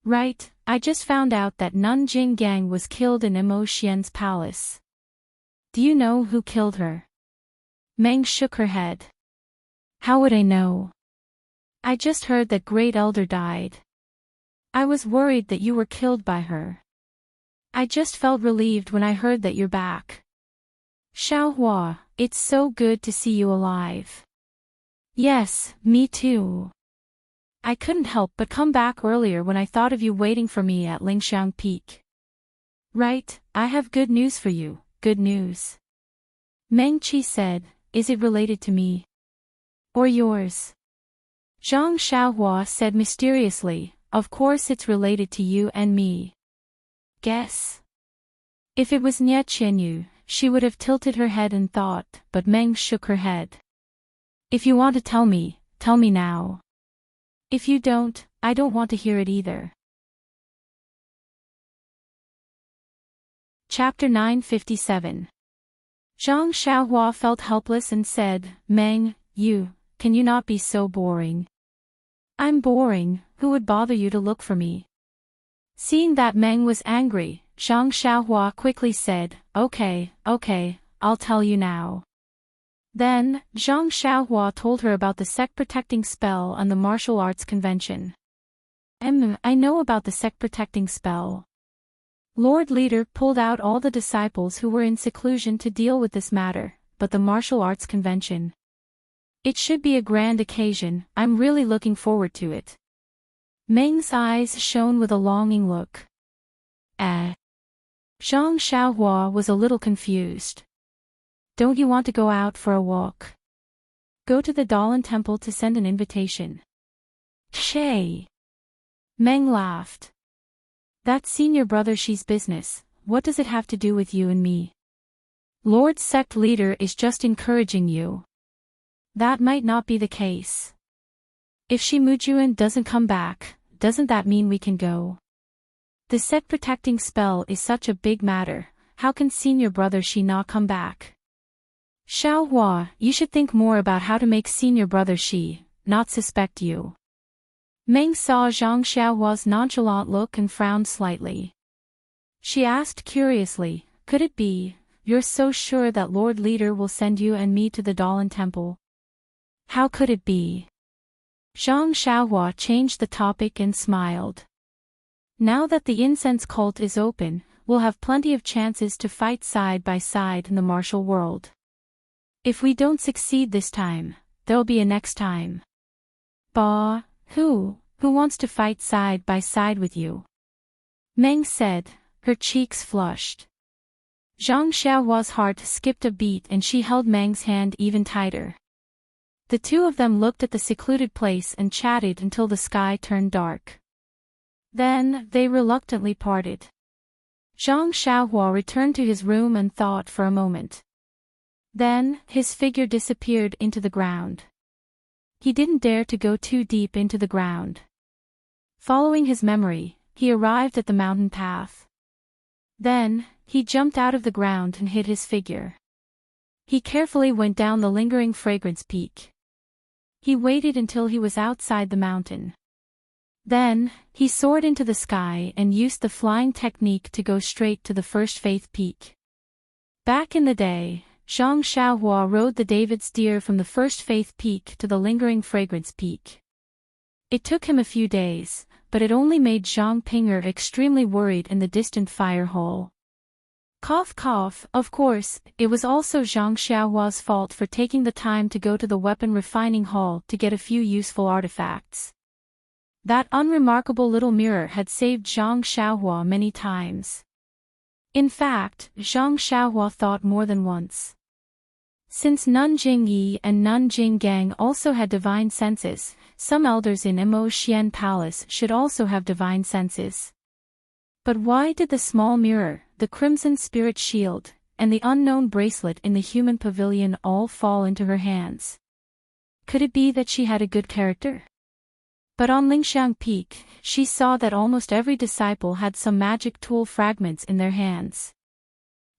Right, I just found out that Nun Jinggang was killed in Imo Xian's palace. Do you know who killed her? Meng shook her head. How would I know? I just heard that Great Elder died. I was worried that you were killed by her. I just felt relieved when I heard that you're back. Xiaohua, it's so good to see you alive. Yes, me too. I couldn't help but come back earlier when I thought of you waiting for me at Lingxiang Peak. Right, I have good news for you, good news. Meng Qi said, is it related to me? Or yours? Zhang Xiaohua said mysteriously, of course it's related to you and me. Guess. If it was Nie Qianyu, she would have tilted her head and thought, but Meng shook her head. If you want to tell me now. If you don't, I don't want to hear it either. Chapter 957. Zhang Xiaohua felt helpless and said, Meng, can you not be so boring? I'm boring, who would bother you to look for me? Seeing that Meng was angry, Zhang Xiaohua quickly said, okay, I'll tell you now. Then, Zhang Xiaohua told her about the sect-protecting spell and the martial arts convention. I know about the sect-protecting spell. Lord Leader pulled out all the disciples who were in seclusion to deal with this matter, but the martial arts convention. It should be a grand occasion, I'm really looking forward to it. Meng's eyes shone with a longing look. Zhang Xiaohua was a little confused. Don't you want to go out for a walk? Go to the Dalan temple to send an invitation. Shay. Meng laughed. That's senior brother Shi's business, what does it have to do with you and me? Lord Sect Leader is just encouraging you. That might not be the case. If Shi Mujuan doesn't come back, doesn't that mean we can go? The sect protecting spell is such a big matter, how can senior brother Shi not come back? Xiaohua, you should think more about how to make senior brother Shi not suspect you. Meng saw Zhang Xiaohua's nonchalant look and frowned slightly. She asked curiously, could it be, you're so sure that Lord Leader will send you and me to the Dalan temple? How could it be? Zhang Xiaohua changed the topic and smiled. Now that the incense cult is open, we'll have plenty of chances to fight side by side in the martial world. If we don't succeed this time, there'll be a next time. Bah, who wants to fight side by side with you? Meng said, her cheeks flushed. Zhang Xiaohua's heart skipped a beat and she held Meng's hand even tighter. The two of them looked at the secluded place and chatted until the sky turned dark. Then, they reluctantly parted. Zhang Xiaohua returned to his room and thought for a moment. Then, his figure disappeared into the ground. He didn't dare to go too deep into the ground. Following his memory, he arrived at the mountain path. Then, he jumped out of the ground and hid his figure. He carefully went down the lingering fragrance peak. He waited until he was outside the mountain. Then, he soared into the sky and used the flying technique to go straight to the first faith peak. Back in the day, Zhang Xiaohua rode the David's deer from the first faith peak to the lingering fragrance peak. It took him a few days, but it only made Zhang Pinger extremely worried in the distant fire hole. Cough cough, of course, it was also Zhang Xiaohua's fault for taking the time to go to the weapon refining hall to get a few useful artifacts. That unremarkable little mirror had saved Zhang Xiaohua many times. In fact, Zhang Xiaohua thought more than once. Since Nun Jingyi and Nun Jinggang also had divine senses, some elders in Mo Xian Palace should also have divine senses. But why did the small mirror, the crimson spirit shield, and the unknown bracelet in the human pavilion all fall into her hands? Could it be that she had a good character? But on Lingxiang Peak, she saw that almost every disciple had some magic tool fragments in their hands.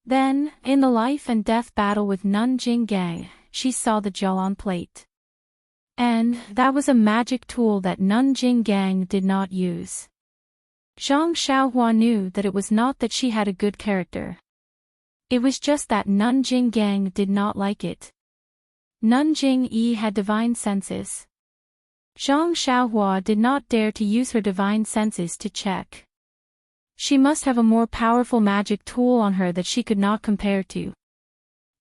Then, in the life and death battle with Nun Jinggang, she saw the Jialan plate. And that was a magic tool that Nun Jinggang did not use. Zhang Xiaohua knew that it was not that she had a good character. It was just that Nun Jinggang did not like it. Nun Jingyi had divine senses. Zhang Xiaohua did not dare to use her divine senses to check. She must have a more powerful magic tool on her that she could not compare to.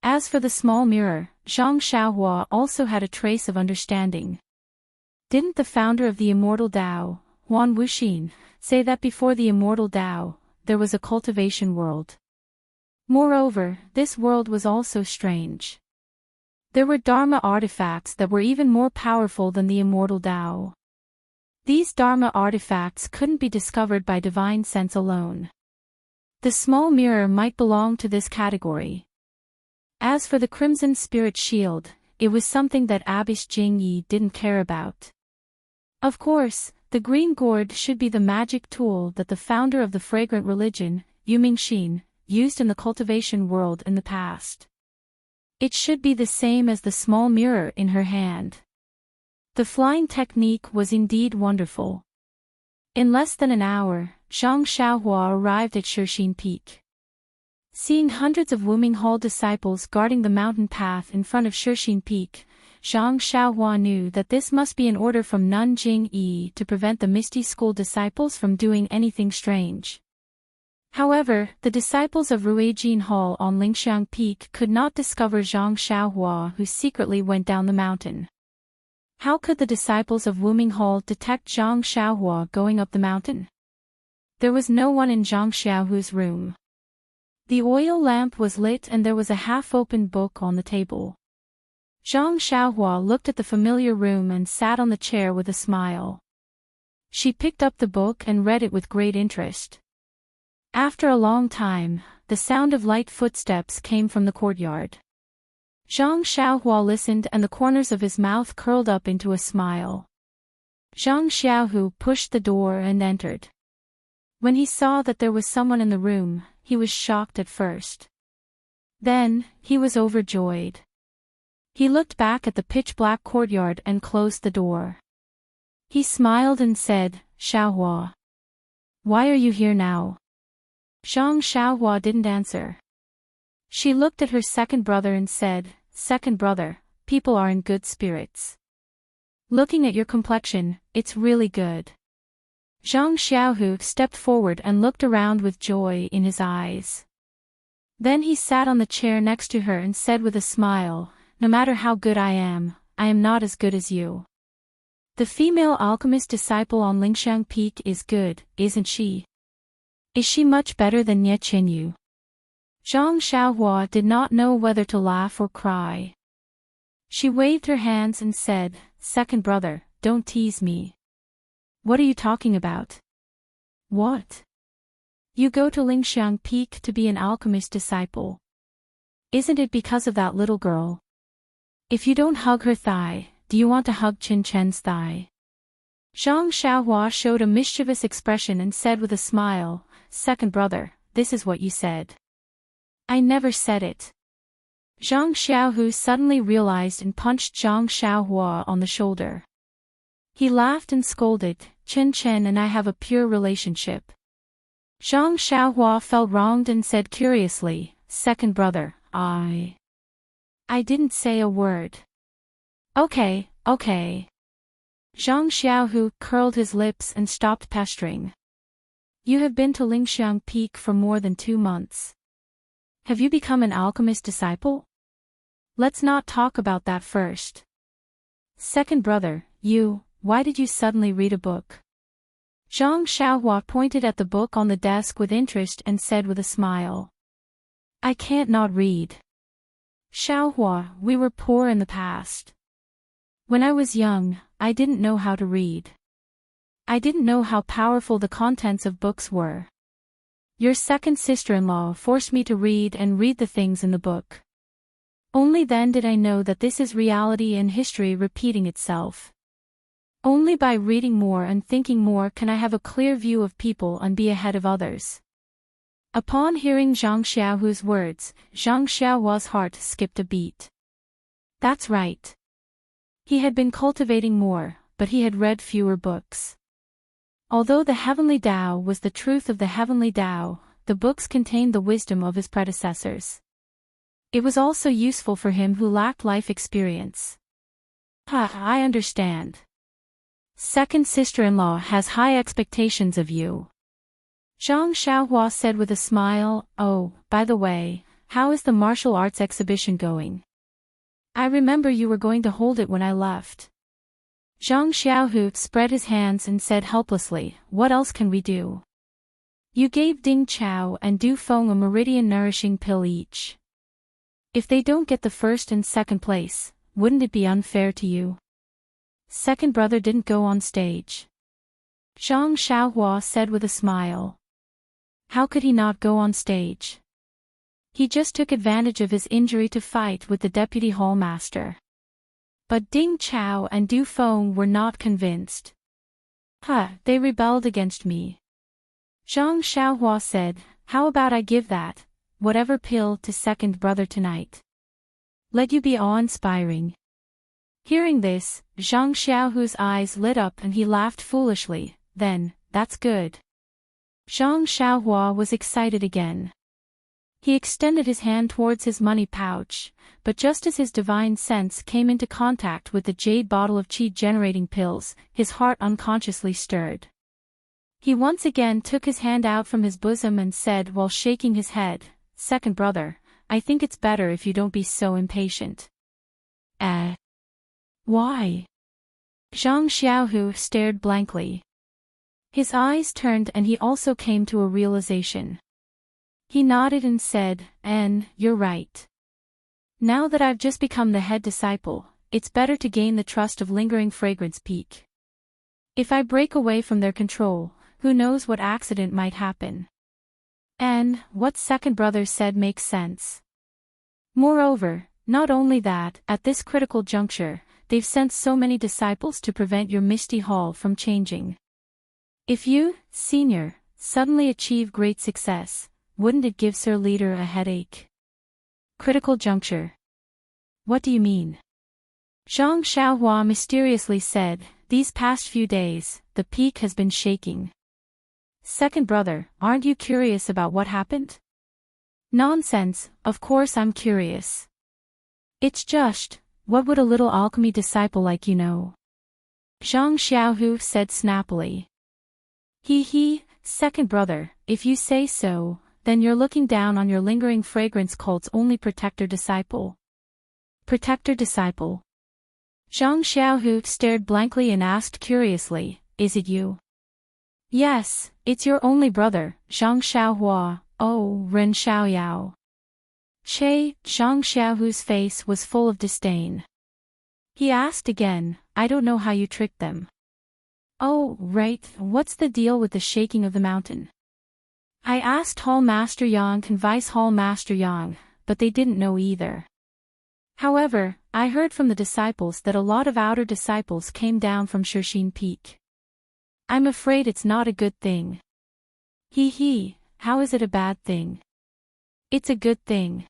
As for the small mirror, Zhang Xiaohua also had a trace of understanding. Didn't the founder of the immortal Tao, Huan Wuxin, say that before the immortal Tao, there was a cultivation world? Moreover, this world was also strange. There were Dharma artifacts that were even more powerful than the immortal Tao. These Dharma artifacts couldn't be discovered by divine sense alone. The small mirror might belong to this category. As for the crimson spirit shield, it was something that Abbess Jingyi didn't care about. Of course, the green gourd should be the magic tool that the founder of the fragrant religion, Yu Mingxin, used in the cultivation world in the past. It should be the same as the small mirror in her hand. The flying technique was indeed wonderful. In less than an hour, Zhang Xiaohua arrived at Shixin Peak. Seeing hundreds of Wuming Hall disciples guarding the mountain path in front of Shixin Peak, Zhang Xiaohua knew that this must be an order from Nun Jingyi to prevent the Misty School disciples from doing anything strange. However, the disciples of Ruijin Hall on Lingxiang Peak could not discover Zhang Xiaohua, who secretly went down the mountain. How could the disciples of Wuming Hall detect Zhang Xiaohua going up the mountain? There was no one in Zhang Xiaohua's room. The oil lamp was lit and there was a half-opened book on the table. Zhang Xiaohua looked at the familiar room and sat on the chair with a smile. She picked up the book and read it with great interest. After a long time, the sound of light footsteps came from the courtyard. Zhang Xiaohua listened and the corners of his mouth curled up into a smile. Zhang Xiaohu pushed the door and entered. When he saw that there was someone in the room, he was shocked at first. Then, he was overjoyed. He looked back at the pitch-black courtyard and closed the door. He smiled and said, "Xiaohua. Why are you here now?" Zhang Xiaohua didn't answer. She looked at her second brother and said, "Second brother, people are in good spirits. Looking at your complexion, it's really good." Zhang Xiaohu stepped forward and looked around with joy in his eyes. Then he sat on the chair next to her and said with a smile, "No matter how good I am not as good as you. The female alchemist disciple on Lingxiang Peak is good, isn't she? Is she much better than Ye Qinyu?" Zhang Xiaohua did not know whether to laugh or cry. She waved her hands and said, "Second brother, don't tease me." "What are you talking about?" "What? You go to Lingxiang Peak to be an alchemist disciple. Isn't it because of that little girl? If you don't hug her thigh, do you want to hug Qin Chen's thigh?" Zhang Xiaohua showed a mischievous expression and said with a smile, "Second brother, this is what you said." "I never said it." Zhang Xiaohu suddenly realized and punched Zhang Xiaohua on the shoulder. He laughed and scolded, "Qin Chen and I have a pure relationship." Zhang Xiaohua felt wronged and said curiously, "Second brother, I didn't say a word." Okay. Zhang Xiaohu curled his lips and stopped pestering. "You have been to Lingxiang Peak for more than 2 months. Have you become an alchemist disciple? Let's not talk about that first. Second brother, why did you suddenly read a book? Zhang Xiaohua pointed at the book on the desk with interest and said with a smile. I can't not read. Xiaohua, we were poor in the past. When I was young, I didn't know how to read. I didn't know how powerful the contents of books were. Your second sister-in-law forced me to read the things in the book. Only then did I know that this is reality and history repeating itself. Only by reading more and thinking more can I have a clear view of people and be ahead of others. Upon hearing Zhang Xiaohu's words, Zhang Xiaohua's heart skipped a beat. That's right. He had been cultivating more, but he had read fewer books. Although the heavenly Tao was the truth of the heavenly Tao, the books contained the wisdom of his predecessors. It was also useful for him who lacked life experience. I understand. Second sister-in-law has high expectations of you. Zhang Xiaohua said with a smile, oh, by the way, how is the martial arts exhibition going? I remember you were going to hold it when I left. Zhang Xiaohu spread his hands and said helplessly, what else can we do? You gave Ding Chao and Du Feng a meridian nourishing pill each. If they don't get the first and second place, wouldn't it be unfair to you? Second brother didn't go on stage. Zhang Xiaohua said with a smile. How could he not go on stage? He just took advantage of his injury to fight with the deputy hall master. But Ding Chao and Du Feng were not convinced. They rebelled against me. Zhang Xiaohua said, how about I give that, whatever pill to second brother tonight? Let you be awe-inspiring. Hearing this, Zhang Xiaohu's eyes lit up and he laughed foolishly, then, that's good. Zhang Xiaohua was excited again. He extended his hand towards his money pouch, but just as his divine sense came into contact with the jade bottle of qi-generating pills, his heart unconsciously stirred. He once again took his hand out from his bosom and said while shaking his head, second brother, I think it's better if you don't be so impatient. Why? Zhang Xiaohu stared blankly. His eyes turned and he also came to a realization. He nodded and said, you're right. Now that I've just become the head disciple, it's better to gain the trust of lingering fragrance peak. If I break away from their control, who knows what accident might happen. And what second brother said makes sense. Moreover, not only that, at this critical juncture, they've sent so many disciples to prevent your misty hall from changing. If you, senior, suddenly achieve great success, wouldn't it give Sir Leader a headache? Critical juncture. What do you mean? Zhang Xiaohua mysteriously said, these past few days, the peak has been shaking. Second brother, aren't you curious about what happened? Nonsense, of course I'm curious. It's just, what would a little alchemy disciple like you know? Zhang Xiaohu said snappily. Second brother, if you say so, then you're looking down on your lingering fragrance cult's only protector disciple. Protector disciple. Zhang Xiaohu stared blankly and asked curiously, is it you? Yes, it's your only brother, Zhang Xiaohua, Ren Xiaoyao. Zhang Xiaohu's face was full of disdain. He asked again, I don't know how you tricked them. Oh, right, what's the deal with the shaking of the mountain? I asked Hall Master Yang and Vice Hall Master Yang, but they didn't know either. However, I heard from the disciples that a lot of outer disciples came down from Shixin Peak. I'm afraid it's not a good thing. How is it a bad thing? It's a good thing.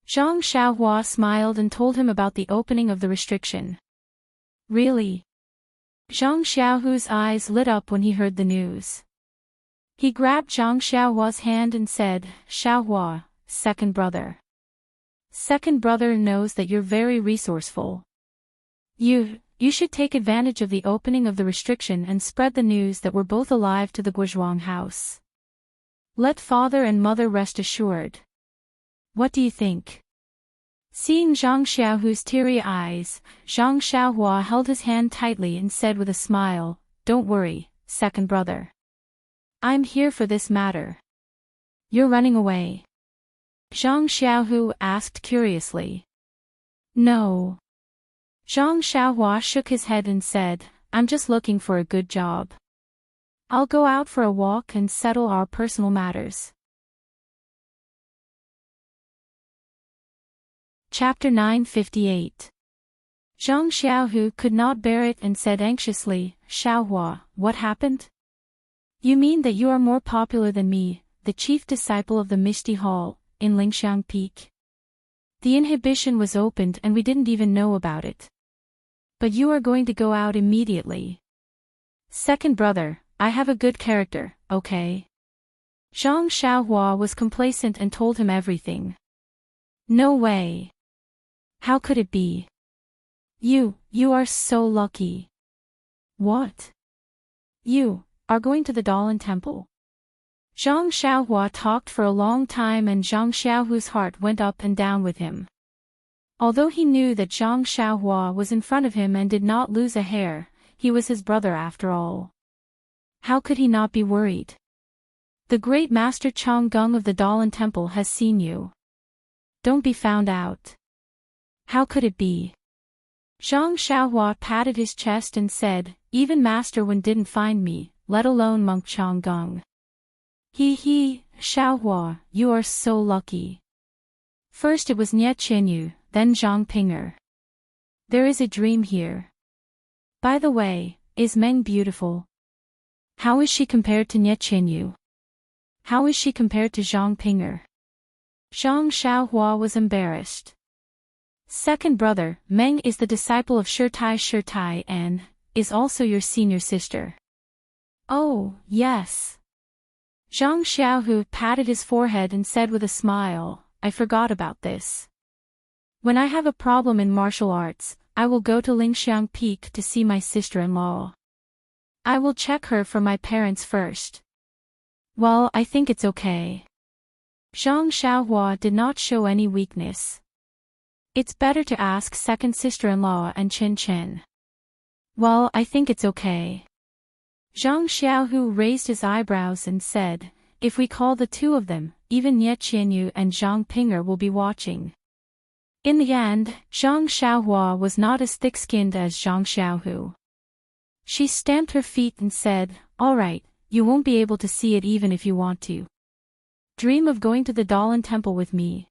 Zhang Xiaohua smiled and told him about the opening of the restriction. Really? Zhang Xiaohu's eyes lit up when he heard the news. He grabbed Zhang Xiaohua's hand and said, Xiaohua, second brother. Second brother knows that you're very resourceful. You should take advantage of the opening of the restriction and spread the news that we're both alive to the Guozhuang house. Let father and mother rest assured. What do you think? Seeing Zhang Xiaohu's teary eyes, Zhang Xiaohua held his hand tightly and said with a smile, "Don't worry, second brother. I'm here for this matter." "You're running away?" Zhang Xiaohu asked curiously. "No." Zhang Xiaohua shook his head and said, "I'm just looking for a good job. I'll go out for a walk and settle our personal matters." Chapter 958. Zhang Xiaohu could not bear it and said anxiously, "Xiaohua, what happened? You mean that you are more popular than me, the chief disciple of the Misty Hall, in Lingxiang Peak? The inhibition was opened and we didn't even know about it. But you are going to go out immediately. Second brother, I have a good character, okay?" Zhang Xiaohua was complacent and told him everything. "No way. How could it be? You are so lucky." "What? You are going to the Dalan Temple?" Zhang Xiaohua talked for a long time and Zhang Xiaohu's heart went up and down with him. Although he knew that Zhang Xiaohua was in front of him and did not lose a hair, he was his brother after all. How could he not be worried? "The great master Chang Gung of the Dalan Temple has seen you. Don't be found out." "How could it be?" Zhang Xiaohua patted his chest and said, "Even Master Wen didn't find me, let alone Monk Chang Gung." He, Xiaohua, you are so lucky. First it was Nie Qinyu, then Zhang Pinger. There is a dream here. By the way, is Meng beautiful? How is she compared to Nie Qinyu? How is she compared to Zhang Pinger?" Zhang Xiaohua was embarrassed. "Second brother, Meng is the disciple of Shirtai and is also your senior sister." "Oh, yes." Zhang Xiaohu patted his forehead and said with a smile, "I forgot about this. When I have a problem in martial arts, I will go to Lingxiang Peak to see my sister-in-law. I will check her for my parents first." "Well, I think it's okay." Zhang Xiaohua did not show any weakness. "It's better to ask second sister-in-law and Chen Chen." "Well, I think it's okay." Zhang Xiaohu raised his eyebrows and said, "If we call the two of them, even Nie Qianyu and Zhang Pinger will be watching." In the end, Zhang Xiaohua was not as thick-skinned as Zhang Xiaohu. She stamped her feet and said, "All right, you won't be able to see it even if you want to. Dream of going to the Dalan Temple with me.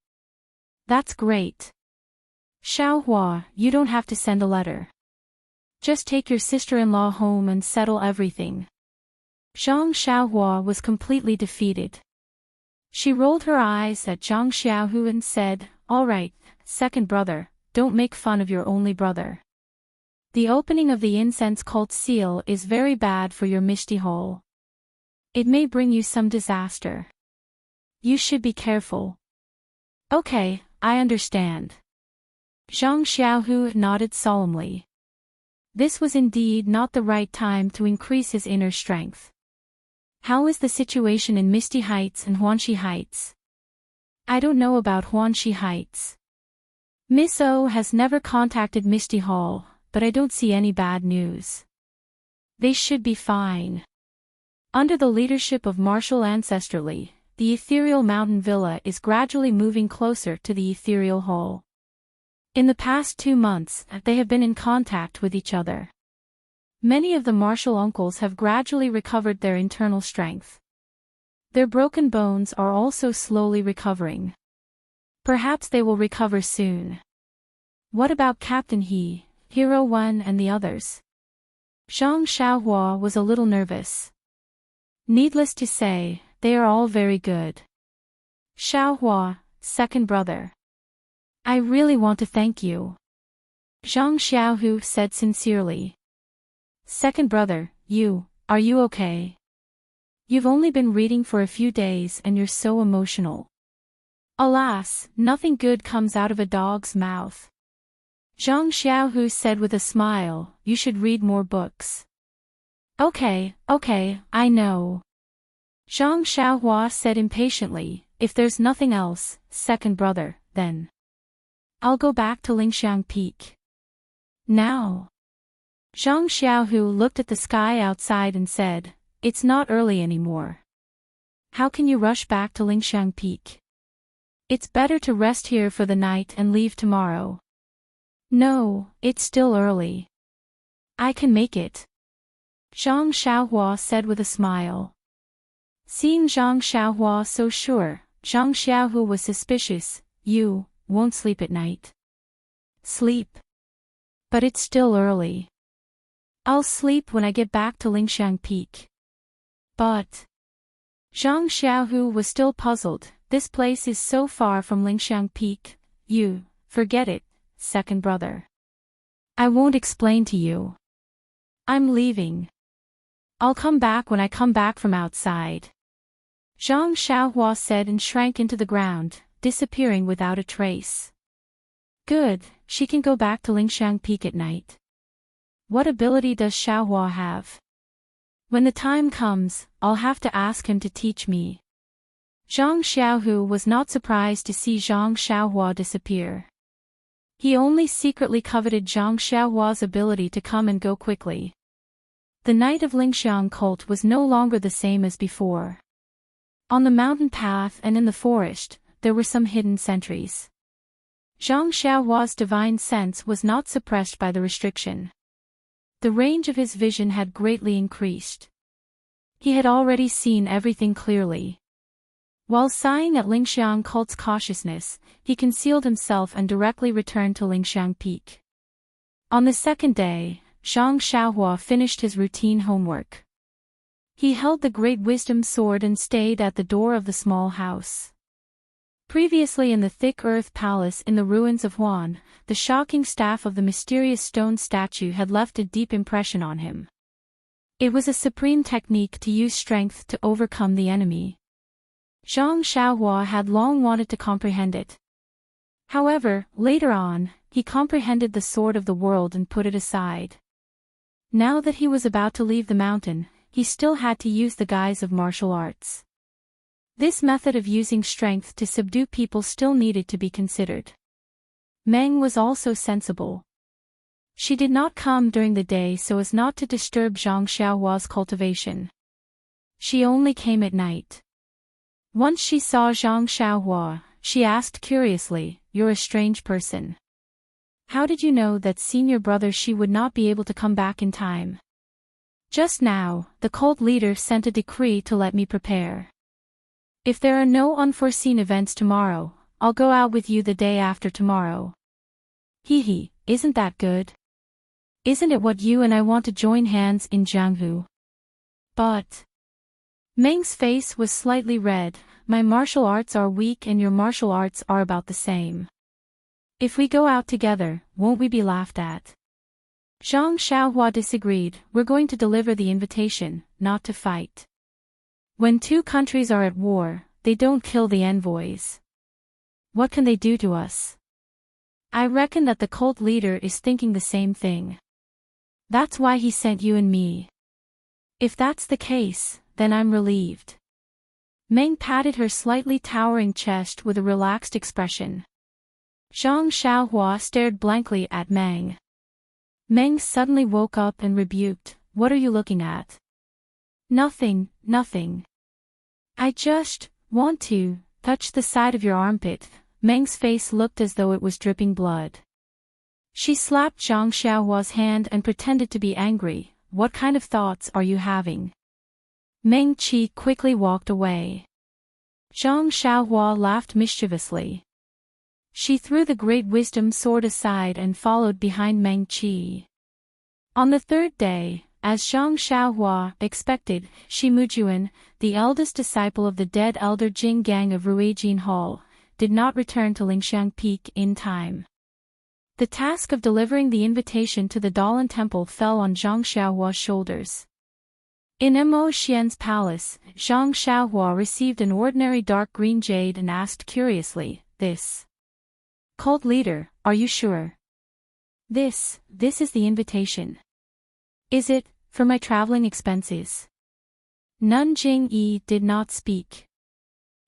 That's great. Xiaohua, you don't have to send a letter. Just take your sister-in-law home and settle everything." Zhang Xiaohua was completely defeated. She rolled her eyes at Zhang Xiaohu and said, "All right, second brother, don't make fun of your only brother. The opening of the incense cult seal is very bad for your Misty Hole. It may bring you some disaster. You should be careful." "Okay, I understand." Zhang Xiaohu nodded solemnly. This was indeed not the right time to increase his inner strength. "How is the situation in Misty Heights and Huanxi Heights?" "I don't know about Huanxi Heights. Miss O has never contacted Misty Hall, but I don't see any bad news. They should be fine." Under the leadership of Martial Ancestrally, the ethereal mountain villa is gradually moving closer to the ethereal hall. In the past 2 months, they have been in contact with each other. Many of the martial uncles have gradually recovered their internal strength. Their broken bones are also slowly recovering. Perhaps they will recover soon. What about Captain He, Hero 1 and the others? Zhang Xiaohua was a little nervous. Needless to say, they are all very good. Xiaohua, second brother. I really want to thank you. Zhang Xiaohu said sincerely. Second brother, are you okay? You've only been reading for a few days and you're so emotional. Alas, nothing good comes out of a dog's mouth. Zhang Xiaohu said with a smile, you should read more books. Okay, I know. Zhang Xiaohua said impatiently, if there's nothing else, second brother, then I'll go back to Lingxiang Peak. Now. Zhang Xiaohu looked at the sky outside and said, "It's not early anymore. How can you rush back to Lingxiang Peak? It's better to rest here for the night and leave tomorrow." "No, it's still early. I can make it," Zhang Xiaohua said with a smile. Seeing Zhang Xiaohua so sure, Zhang Xiaohu was suspicious. "You won't sleep at night?" "Sleep? But it's still early. I'll sleep when I get back to Lingxiang Peak." "But..." Zhang Xiaohu was still puzzled. "This place is so far from Lingxiang Peak." "You, forget it, second brother. I won't explain to you. I'm leaving. I'll come back when I come back from outside," Zhang Xiaohua said and shrank into the ground, disappearing without a trace. Good, she can go back to Lingxiang Peak at night. What ability does Xiaohua have? When the time comes, I'll have to ask him to teach me. Zhang Xiaohu was not surprised to see Zhang Xiaohua disappear. He only secretly coveted Zhang Xiaohua's ability to come and go quickly. The night of Lingxiang cult was no longer the same as before. On the mountain path and in the forest, there were some hidden sentries. Zhang Xiaohua's divine sense was not suppressed by the restriction. The range of his vision had greatly increased. He had already seen everything clearly. While sighing at Lingxiang cult's cautiousness, he concealed himself and directly returned to Lingxiang Peak. On the second day, Zhang Xiaohua finished his routine homework. He held the Great Wisdom Sword and stayed at the door of the small house. Previously in the thick earth palace in the ruins of Huan, the shocking staff of the mysterious stone statue had left a deep impression on him. It was a supreme technique to use strength to overcome the enemy. Zhang Xiaohua had long wanted to comprehend it. However, later on, he comprehended the sword of the world and put it aside. Now that he was about to leave the mountain, he still had to use the guise of martial arts. This method of using strength to subdue people still needed to be considered. Meng was also sensible. She did not come during the day so as not to disturb Zhang Xiaohua's cultivation. She only came at night. Once she saw Zhang Xiaohua, she asked curiously, "You're a strange person. How did you know that senior brother Shi would not be able to come back in time?" "Just now, the cult leader sent a decree to let me prepare. If there are no unforeseen events tomorrow, I'll go out with you the day after tomorrow." "Hee, isn't that good? Isn't it what you and I want to join hands in Jianghu?" "But..." Meng's face was slightly red. "My martial arts are weak and your martial arts are about the same. If we go out together, won't we be laughed at?" Zhang Xiaohua disagreed. "We're going to deliver the invitation, not to fight. When two countries are at war, they don't kill the envoys. What can they do to us?" "I reckon that the cult leader is thinking the same thing. That's why he sent you and me. If that's the case, then I'm relieved." Meng patted her slightly towering chest with a relaxed expression. Zhang Xiaohua stared blankly at Meng. Meng suddenly woke up and rebuked, "What are you looking at?" Nothing. I just want to touch the side of your armpit." Meng's face looked as though it was dripping blood. She slapped Zhang Xiaohua's hand and pretended to be angry. "What kind of thoughts are you having?" Meng Qi quickly walked away. Zhang Xiaohua laughed mischievously. She threw the Great Wisdom Sword aside and followed behind Meng Qi. On the third day, as Zhang Xiaohua expected, Shi Mujuan, the eldest disciple of the dead elder Jing Gang of Ruijin Hall, did not return to Lingxiang Peak in time. The task of delivering the invitation to the Dalan Temple fell on Zhang Xiaohua's shoulders. In Mo Xian's palace, Zhang Xiaohua received an ordinary dark green jade and asked curiously, "This cult leader, are you sure? This is the invitation. Is it for my traveling expenses?" Nun Jing Yi did not speak.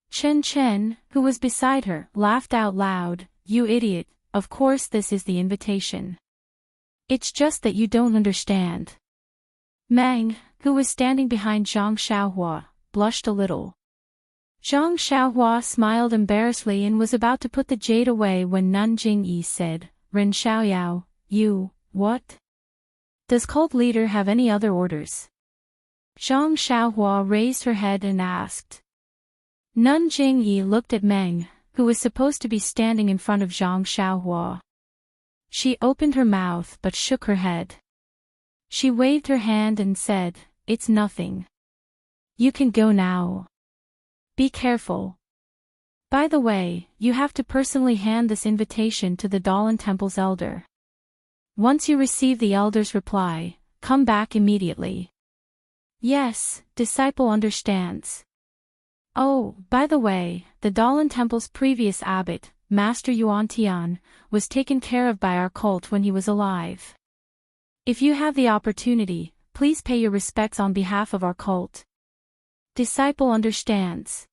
Chen Chen, who was beside her, laughed out loud. You idiot, of course this is the invitation. It's just that you don't understand. Meng, who was standing behind Zhang Xiaohua, blushed a little. Zhang Xiaohua smiled embarrassedly and was about to put the jade away when Nun Jingyi said, Ren Xiaoyao, you, what? Does cult leader have any other orders? Zhang Xiaohua raised her head and asked. Nun Jingyi looked at Meng, who was supposed to be standing in front of Zhang Xiaohua. She opened her mouth but shook her head. She waved her hand and said, It's nothing. You can go now. Be careful. By the way, you have to personally hand this invitation to the Dalan Temple's elder. Once you receive the elder's reply, come back immediately. Yes, disciple understands. Oh, by the way, the Dalan Temple's previous abbot, Master Yuan Tian, was taken care of by our cult when he was alive. If you have the opportunity, please pay your respects on behalf of our cult. Disciple understands.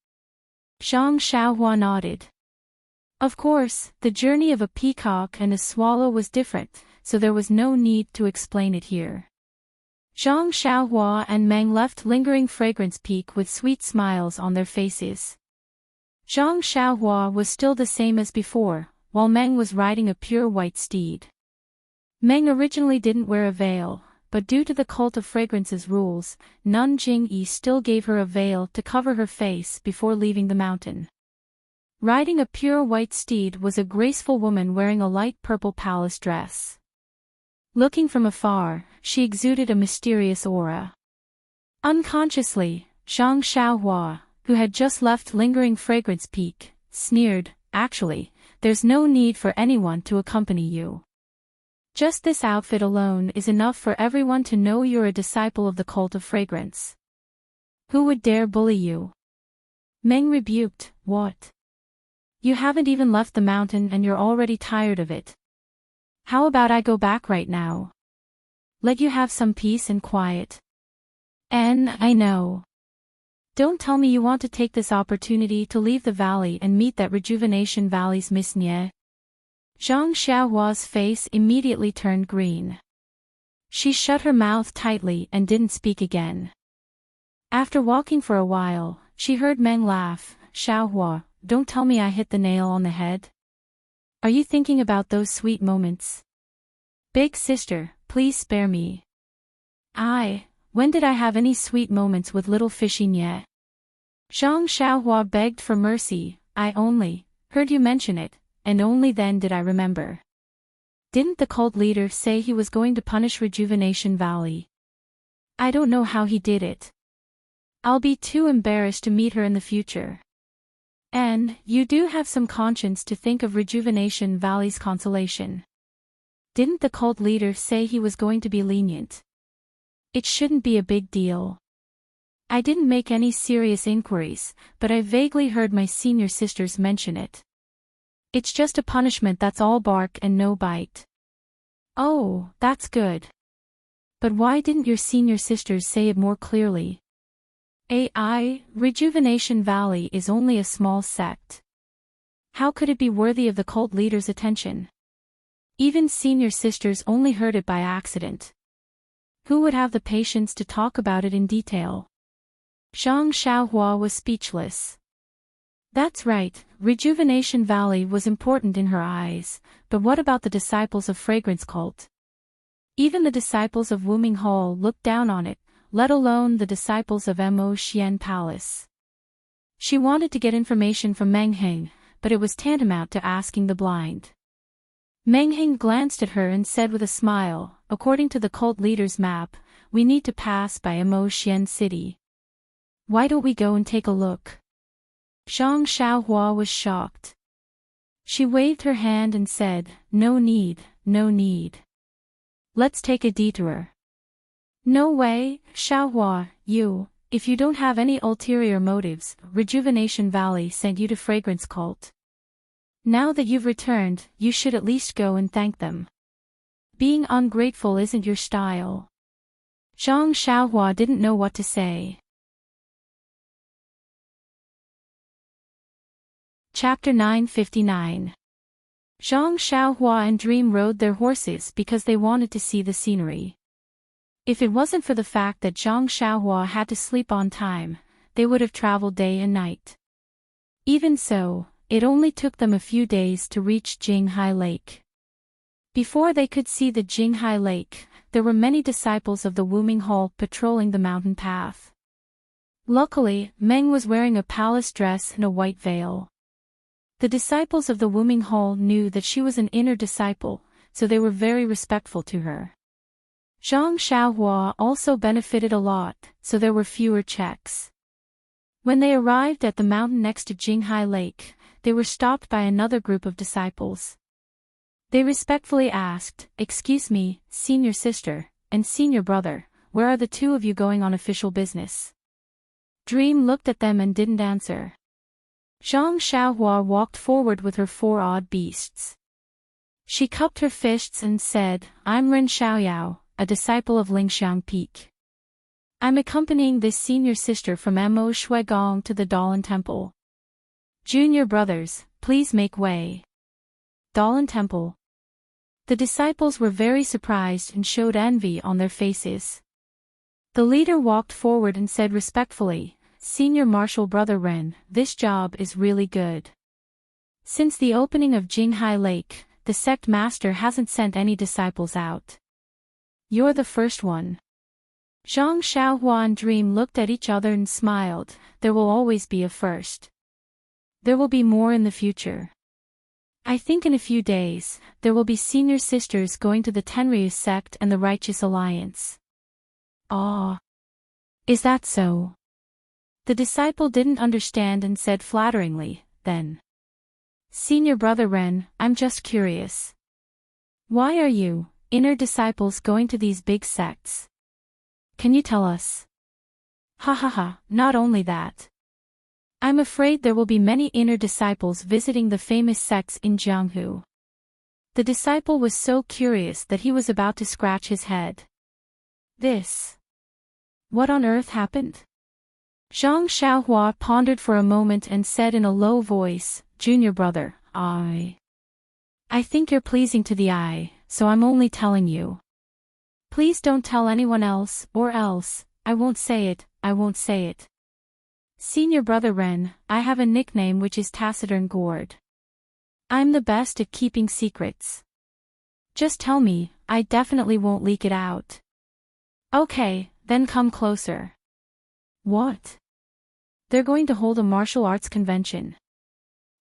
Zhang Xiaohua nodded. Of course, the journey of a peacock and a swallow was different, so there was no need to explain it here. Zhang Xiaohua and Meng left Lingering Fragrance Peak with sweet smiles on their faces. Zhang Xiaohua was still the same as before, while Meng was riding a pure white steed. Meng originally didn't wear a veil, but due to the Cult of Fragrance's rules, Nun Jingyi still gave her a veil to cover her face before leaving the mountain. Riding a pure white steed was a graceful woman wearing a light purple palace dress. Looking from afar, she exuded a mysterious aura. Unconsciously, Zhang Xiaohua, who had just left Lingering Fragrance Peak, sneered, Actually, there's no need for anyone to accompany you. Just this outfit alone is enough for everyone to know you're a disciple of the Cult of Fragrance. Who would dare bully you? Meng rebuked, What? You haven't even left the mountain and you're already tired of it. How about I go back right now? Let you have some peace and quiet. I know. Don't tell me you want to take this opportunity to leave the valley and meet that Rejuvenation Valley's Miss Nye. Zhang Xiaohua's face immediately turned green. She shut her mouth tightly and didn't speak again. After walking for a while, she heard Meng laugh, Xiaohua, don't tell me I hit the nail on the head. Are you thinking about those sweet moments? Big sister, please spare me. When did I have any sweet moments with little fishy Nye? Zhang Xiaohua begged for mercy. I only heard you mention it, and only then did I remember. Didn't the cult leader say he was going to punish Rejuvenation Valley? I don't know how he did it. I'll be too embarrassed to meet her in the future. And you do have some conscience to think of Rejuvenation Valley's consolation. Didn't the cult leader say he was going to be lenient? It shouldn't be a big deal. I didn't make any serious inquiries, but I vaguely heard my senior sisters mention it. It's just a punishment that's all bark and no bite. Oh, that's good. But why didn't your senior sisters say it more clearly? Rejuvenation Valley is only a small sect. How could it be worthy of the cult leader's attention? Even senior sisters only heard it by accident. Who would have the patience to talk about it in detail? Zhang Xiaohua was speechless. That's right, Rejuvenation Valley was important in her eyes, but what about the disciples of Fragrance Cult? Even the disciples of Wuming Hall looked down on it, let alone the disciples of Mo Xian Palace. She wanted to get information from Meng Heng, but it was tantamount to asking the blind. Meng Heng glanced at her and said with a smile, according to the cult leader's map, we need to pass by Mo Xian City. Why don't we go and take a look? Zhang Xiaohua was shocked. She waved her hand and said, No need, no need. Let's take a detour. No way, Xiaohua, if you don't have any ulterior motives, Rejuvenation Valley sent you to Fragrance Cult. Now that you've returned, you should at least go and thank them. Being ungrateful isn't your style. Zhang Xiaohua didn't know what to say. Chapter 959. Zhang Xiaohua and Dream rode their horses because they wanted to see the scenery. If it wasn't for the fact that Zhang Xiaohua had to sleep on time, they would have traveled day and night. Even so, it only took them a few days to reach Jinghai Lake. Before they could see the Jinghai Lake, there were many disciples of the Wuming Hall patrolling the mountain path. Luckily, Meng was wearing a palace dress and a white veil. The disciples of the Wuming Hall knew that she was an inner disciple, so they were very respectful to her. Zhang Xiaohua also benefited a lot, so there were fewer checks. When they arrived at the mountain next to Jinghai Lake, they were stopped by another group of disciples. They respectfully asked, "Excuse me, senior sister, and senior brother, where are the two of you going on official business?" Dream looked at them and didn't answer. Zhang Xiaohua walked forward with her 4 odd beasts. She cupped her fists and said, "I'm Ren Xiaoyao, a disciple of Lingxiang Peak. I'm accompanying this senior sister from Mo Shuigong to the Dalan Temple. Junior brothers, please make way." Dalan Temple. The disciples were very surprised and showed envy on their faces. The leader walked forward and said respectfully, "Senior Marshal Brother Ren, this job is really good. Since the opening of Jinghai Lake, the sect master hasn't sent any disciples out. You're the first one." Zhang Xiaohua and Dream looked at each other and smiled. There will always be a first. There will be more in the future. I think in a few days, there will be senior sisters going to the Tenryu sect and the Righteous Alliance. Ah. Is that so? The disciple didn't understand and said flatteringly, then. "Senior brother Ren, I'm just curious. Why are you, inner disciples, going to these big sects? Can you tell us?" "Ha ha ha, not only that. I'm afraid there will be many inner disciples visiting the famous sects in Jianghu." The disciple was so curious that he was about to scratch his head. What on earth happened? Zhang Xiaohua pondered for a moment and said in a low voice, "Junior brother, I think you're pleasing to the eye, so I'm only telling you. Please don't tell anyone else, or else, I won't say it. Senior brother Ren, I have a nickname which is Taciturn Gourd. I'm the best at keeping secrets. Just tell me, I definitely won't leak it out." "Okay, then come closer." "What? They're going to hold a martial arts convention."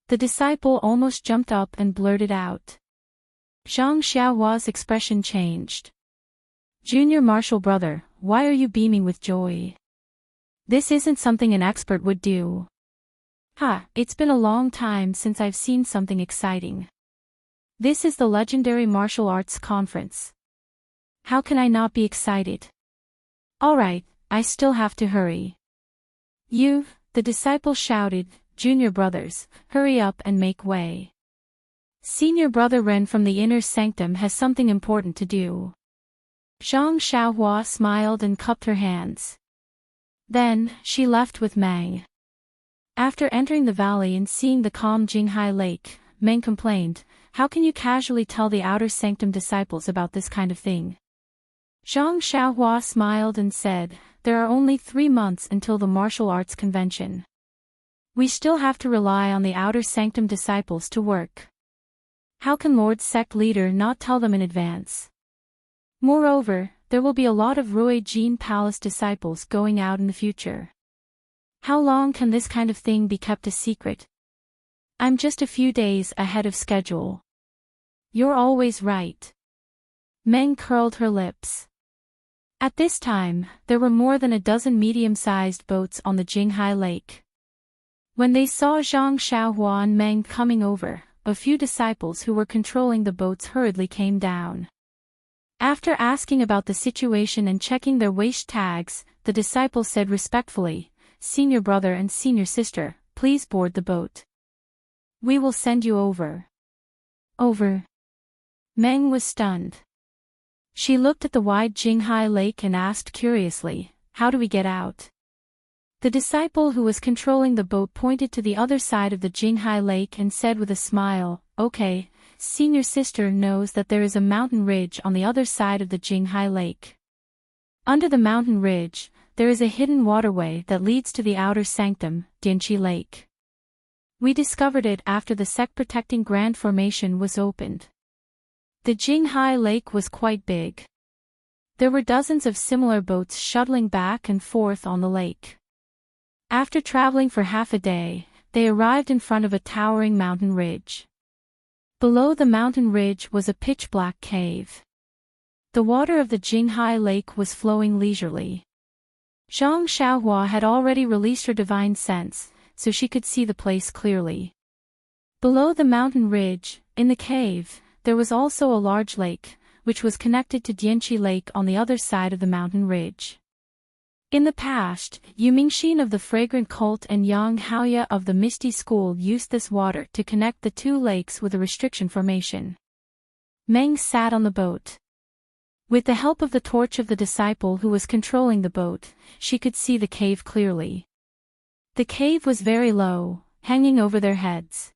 The disciple almost jumped up and blurted out. Zhang Xiaohua's expression changed. "Junior martial brother, why are you beaming with joy? This isn't something an expert would do." "Ha, it's been a long time since I've seen something exciting. This is the legendary martial arts conference. How can I not be excited? Alright, I still have to hurry." The disciple shouted, "Junior brothers, hurry up and make way. Senior brother Ren from the inner sanctum has something important to do." Zhang Xiaohua smiled and cupped her hands. Then, she left with Meng. After entering the valley and seeing the calm Jinghai Lake, Meng complained, "How can you casually tell the outer sanctum disciples about this kind of thing?" Zhang Xiaohua smiled and said, "There are only 3 months until the martial arts convention. We still have to rely on the outer sanctum disciples to work. How can Lord's sect leader not tell them in advance? Moreover, there will be a lot of Rui Jin Palace disciples going out in the future. How long can this kind of thing be kept a secret? I'm just a few days ahead of schedule." "You're always right." Meng curled her lips. At this time, there were more than a dozen medium-sized boats on the Jinghai Lake. When they saw Zhang Xiaohua and Meng coming over, a few disciples who were controlling the boats hurriedly came down. After asking about the situation and checking their waist tags, the disciple said respectfully, "Senior brother and senior sister, please board the boat. We will send you over." "Over?" Meng was stunned. She looked at the wide Jinghai Lake and asked curiously, "How do we get out?" The disciple who was controlling the boat pointed to the other side of the Jinghai Lake and said with a smile, "Okay, senior sister knows that there is a mountain ridge on the other side of the Jinghai Lake. Under the mountain ridge, there is a hidden waterway that leads to the outer sanctum, Dianchi Lake. We discovered it after the sect-protecting Grand Formation was opened. The Jinghai Lake was quite big. There were dozens of similar boats shuttling back and forth on the lake. After traveling for half a day, they arrived in front of a towering mountain ridge. Below the mountain ridge was a pitch-black cave. The water of the Jinghai Lake was flowing leisurely. Zhang Xiaohua had already released her divine sense, so she could see the place clearly. Below the mountain ridge, in the cave, there was also a large lake, which was connected to Dianchi Lake on the other side of the mountain ridge. In the past, Yu Mingxin of the Fragrant Cult and Yang Haoya of the Misty School used this water to connect the two lakes with a restriction formation. Meng sat on the boat. With the help of the torch of the disciple who was controlling the boat, she could see the cave clearly. The cave was very low, hanging over their heads.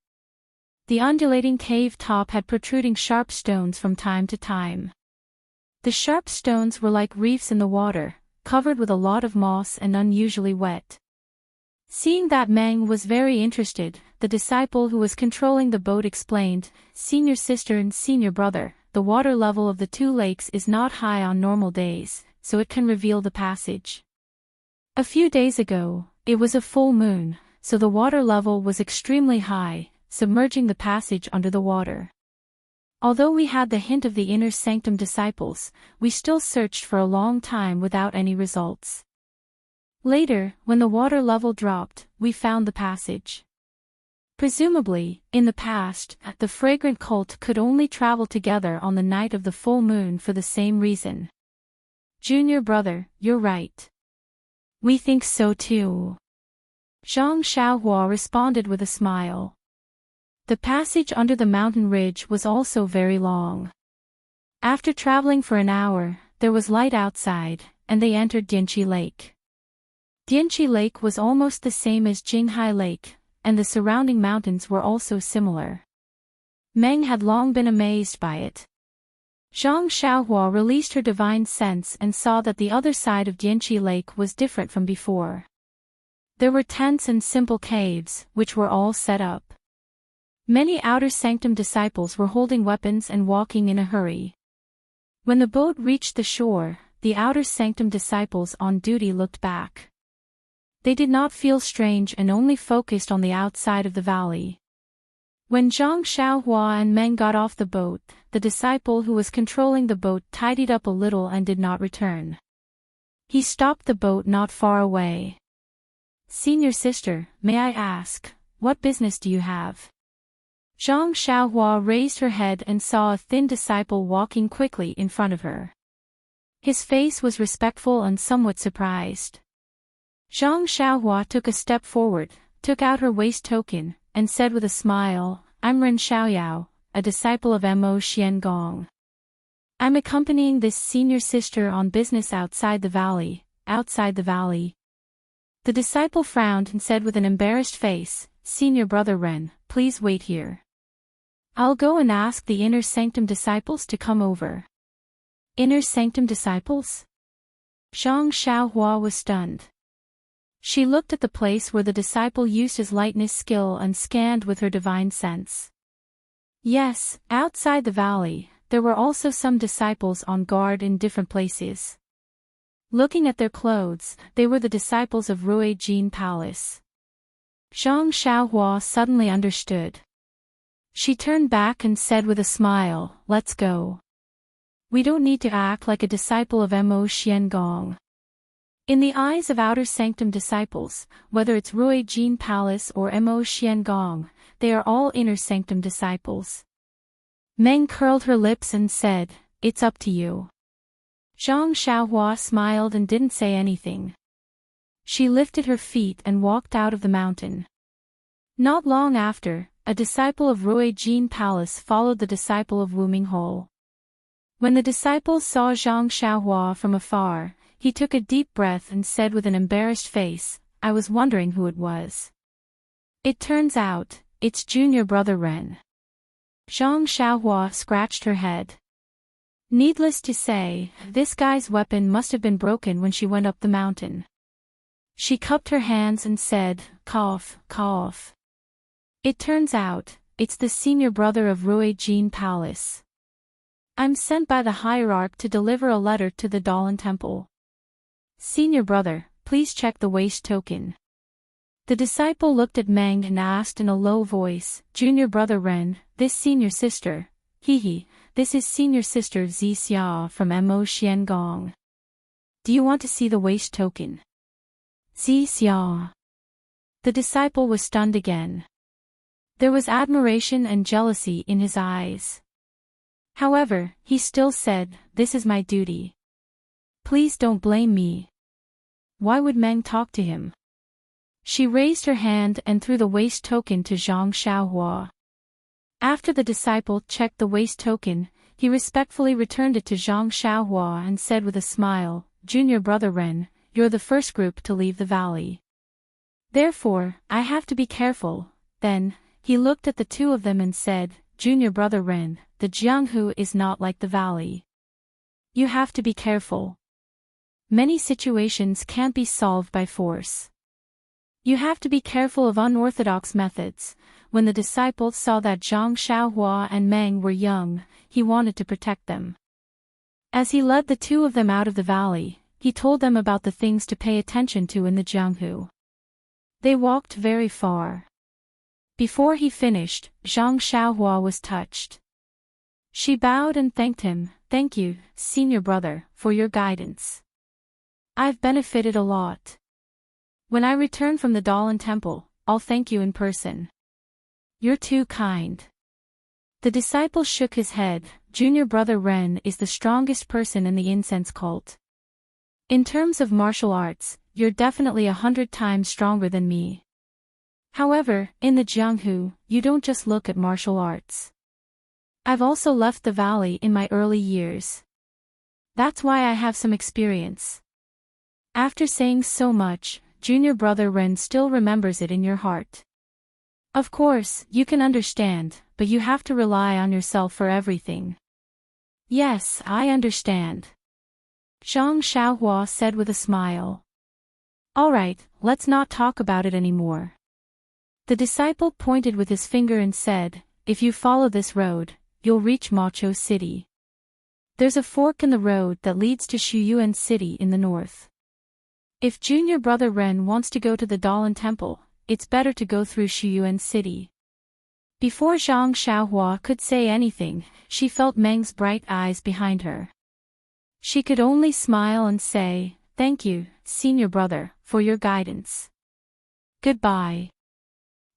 The undulating cave top had protruding sharp stones from time to time. The sharp stones were like reefs in the water, covered with a lot of moss and unusually wet. Seeing that Meng was very interested, the disciple who was controlling the boat explained, "Senior sister and senior brother, the water level of the two lakes is not high on normal days, so it can reveal the passage. A few days ago, it was a full moon, so the water level was extremely high, submerging the passage under the water. Although we had the hint of the inner sanctum disciples, we still searched for a long time without any results. Later, when the water level dropped, we found the passage. Presumably, in the past, the Fragrant Cult could only travel together on the night of the full moon for the same reason." "Junior brother, you're right. We think so too." Zhang Xiaohua responded with a smile. The passage under the mountain ridge was also very long. After traveling for an hour, there was light outside, and they entered Dianchi Lake. Dianchi Lake was almost the same as Jinghai Lake, and the surrounding mountains were also similar. Meng had long been amazed by it. Zhang Xiaohua released her divine sense and saw that the other side of Dianchi Lake was different from before. There were tents and simple caves, which were all set up. Many outer sanctum disciples were holding weapons and walking in a hurry. When the boat reached the shore, the outer sanctum disciples on duty looked back. They did not feel strange and only focused on the outside of the valley. When Zhang Xiaohua and Meng got off the boat, the disciple who was controlling the boat tidied up a little and did not return. He stopped the boat not far away. "Senior sister, may I ask, what business do you have?" Zhang Xiaohua raised her head and saw a thin disciple walking quickly in front of her. His face was respectful and somewhat surprised. Zhang Xiaohua took a step forward, took out her waist token, and said with a smile, "I'm Ren Xiaoyao, a disciple of Mo Xiangong. I'm accompanying this senior sister on business outside the valley." The disciple frowned and said with an embarrassed face, "Senior brother Ren, please wait here. I'll go and ask the inner sanctum disciples to come over." "Inner sanctum disciples?" Zhang Xiaohua was stunned. She looked at the place where the disciple used his lightness skill and scanned with her divine sense. Yes, outside the valley, there were also some disciples on guard in different places. Looking at their clothes, they were the disciples of Rui Jin Palace. Zhang Xiaohua suddenly understood. She turned back and said with a smile, "Let's go. We don't need to act like a disciple of Mo Xiangong." In the eyes of outer sanctum disciples, whether it's Rui Jin Palace or Mo Xiangong, they are all inner sanctum disciples. Meng curled her lips and said, "It's up to you." Zhang Xiaohua smiled and didn't say anything. She lifted her feet and walked out of the mountain. Not long after, a disciple of Rui Jin Palace followed the disciple of Wu Minghole. When the disciple saw Zhang Xiaohua from afar, he took a deep breath and said with an embarrassed face, I was wondering who it was. It turns out, it's junior brother Ren. Zhang Xiaohua scratched her head. Needless to say, this guy's weapon must have been broken when she went up the mountain. She cupped her hands and said, cough, cough. It turns out, it's the senior brother of Rui Jin Palace. I'm sent by the hierarch to deliver a letter to the Dalan Temple. Senior brother, please check the waste token. The disciple looked at Meng and asked in a low voice, Junior brother Ren, this senior sister, this is senior sister Zi Xia from Mo Xiangong. Do you want to see the waste token? Zi Xia. The disciple was stunned again. There was admiration and jealousy in his eyes. However, he still said, this is my duty. Please don't blame me. Why would Meng talk to him? She raised her hand and threw the waste token to Zhang Xiaohua. After the disciple checked the waste token, he respectfully returned it to Zhang Xiaohua and said with a smile, Junior brother Ren, you're the first group to leave the valley. Therefore, I have to be careful. Then, he looked at the two of them and said, Junior brother Ren, the Jianghu is not like the valley. You have to be careful. Many situations can't be solved by force. You have to be careful of unorthodox methods. When the disciple saw that Zhang Xiaohua and Meng were young, he wanted to protect them. As he led the two of them out of the valley, he told them about the things to pay attention to in the Jianghu. They walked very far. Before he finished, Zhang Xiaohua was touched. She bowed and thanked him, Thank you, senior brother, for your guidance. I've benefited a lot. When I return from the Dalan Temple, I'll thank you in person. You're too kind. The disciple shook his head, Junior brother Ren is the strongest person in the incense cult. In terms of martial arts, you're definitely 100 times stronger than me. However, in the Jianghu, you don't just look at martial arts. I've also left the valley in my early years. That's why I have some experience. After saying so much, junior brother Ren still remembers it in your heart. Of course, you can understand, but you have to rely on yourself for everything. Yes, I understand. Zhang Xiaohua said with a smile. Alright, let's not talk about it anymore. The disciple pointed with his finger and said, If you follow this road, you'll reach Macho City. There's a fork in the road that leads to Shuyuan City in the north. If junior brother Ren wants to go to the Dalan Temple, it's better to go through Shuyuan City. Before Zhang Xiaohua could say anything, she felt Meng's bright eyes behind her. She could only smile and say, Thank you, senior brother, for your guidance. Goodbye.